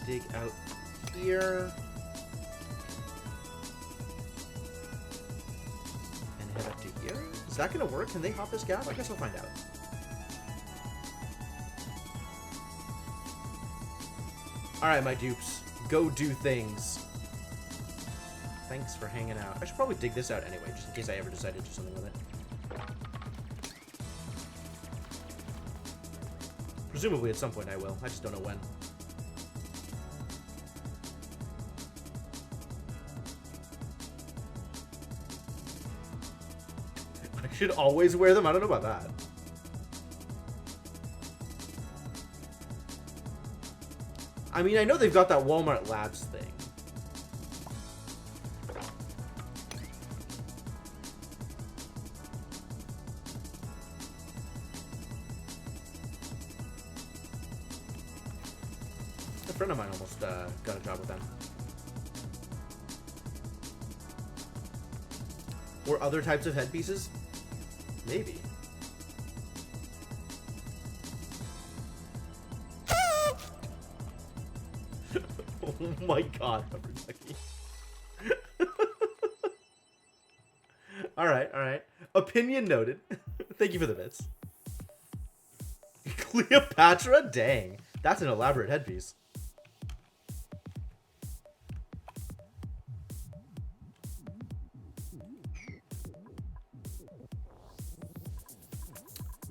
Dig out here. And head up to here. Is that gonna work? Can they hop this gap? I guess I'll find out. Alright, my dupes. Go do things. Thanks for hanging out. I should probably dig this out anyway, just in case I ever decide to do something with it. Presumably at some point I will. I just don't know when. I should always wear them? I don't know about that. I mean, I know they've got that Walmart Labs thing. A friend of mine almost got a job with them. Or other types of headpieces? Maybe. Oh my god, Rubber Ducky. Alright. Opinion noted. Thank you for the bits. Cleopatra? Dang. That's an elaborate headpiece.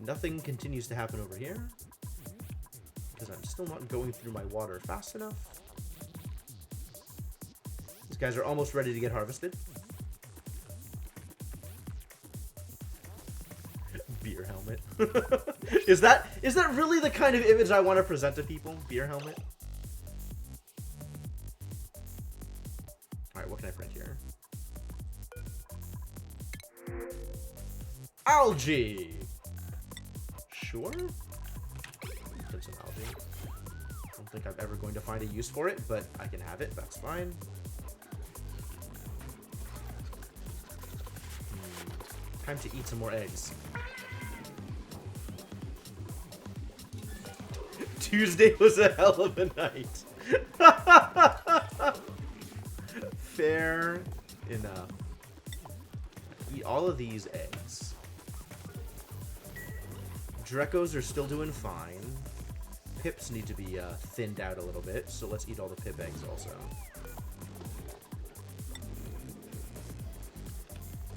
Nothing continues to happen over here. Because I'm still not going through my water fast enough. These guys are almost ready to get harvested. Beer helmet. Is that really the kind of image I want to present to people? Beer helmet? Alright, what can I print here? Algae! Sure. Print some algae. I don't think I'm ever going to find a use for it, but I can have it. That's fine. Time to eat some more eggs. Tuesday was a hell of a night. Fair enough. Eat all of these eggs. Drecos are still doing fine. Pips need to be thinned out a little bit, so let's eat all the pip eggs also.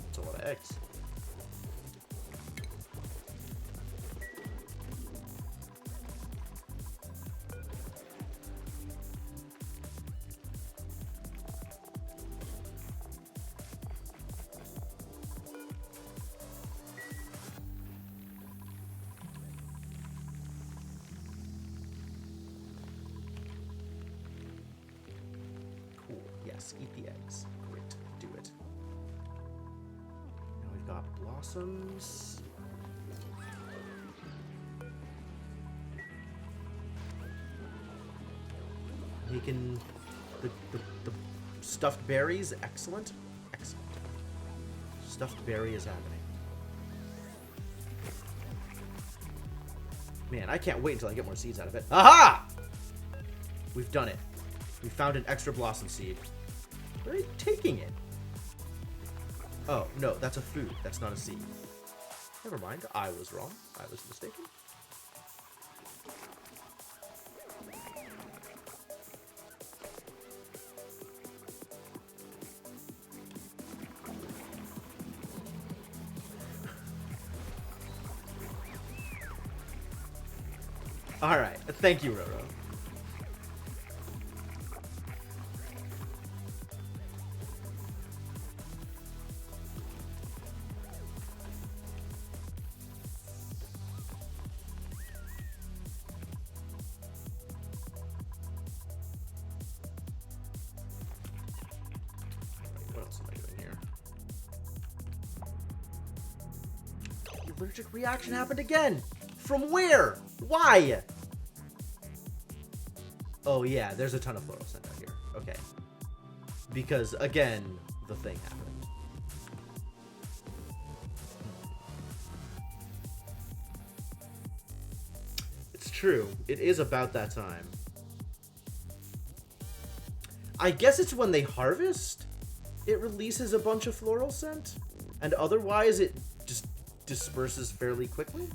That's a lot of eggs. Yes, eat the eggs. Great, do it. Now we've got blossoms. Making the stuffed berries. Excellent. Excellent. Stuffed berry is happening. Man, I can't wait until I get more seeds out of it. Aha! We've done it. We found an extra blossom seed. Where are you taking it? Oh, no, that's a food. That's not a seed. Never mind. I was wrong. I was mistaken. Alright. Thank you, Roro. Allergic reaction happened again. From where? Why? Oh yeah, there's a ton of floral scent out here. Okay. Because again, the thing happened. It's true. It is about that time. I guess it's when they harvest. It releases a bunch of floral scent, and otherwise it just disperses fairly quickly.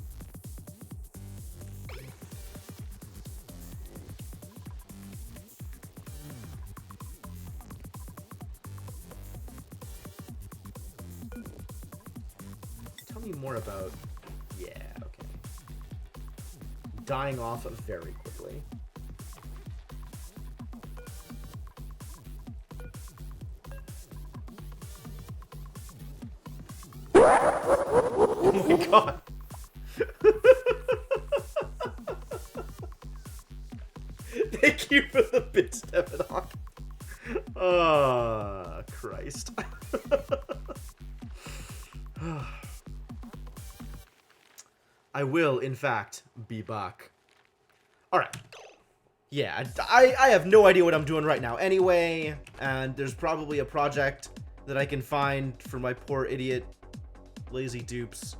Tell me more about... Yeah, okay. Dying off very quickly. Oh my god. Thank you for the bit, Stephanok. Oh, Christ. I will, in fact, be back. Alright. Yeah, I have no idea what I'm doing right now anyway, and there's probably a project that I can find for my poor idiot lazy dupes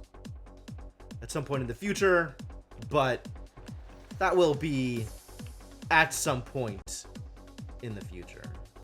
at some point in the future, but that will be at some point in the future.